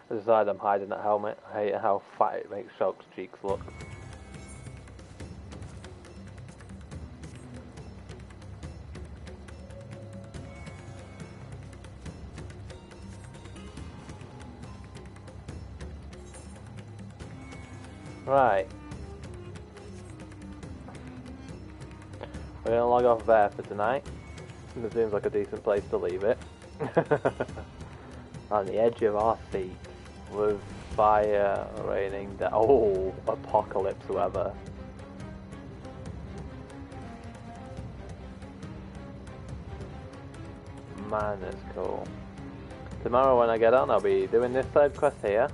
I decided I'm hiding that helmet. I hate how fat it makes Shulk's cheeks look. Right. We're gonna log off there for tonight. It seems like a decent place to leave it. On the edge of our seat. With fire raining down. Oh, apocalypse weather. Man, that's cool. Tomorrow when I get on, I'll be doing this side quest here.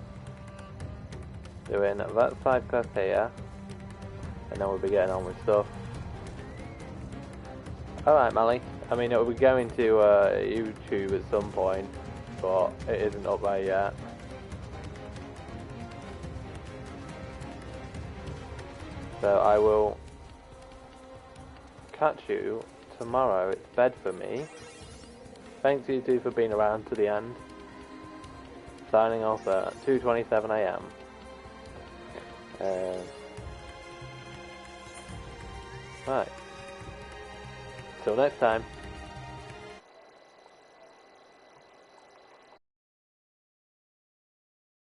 Doing that side quest here. And then we'll be getting on with stuff. Alright, Mally. I mean, it'll be going to YouTube at some point. But it isn't up there yet. So I will catch you tomorrow. It's bed for me. Thanks you two for being around to the end. Signing off at 2:27 AM. Right. Till next time.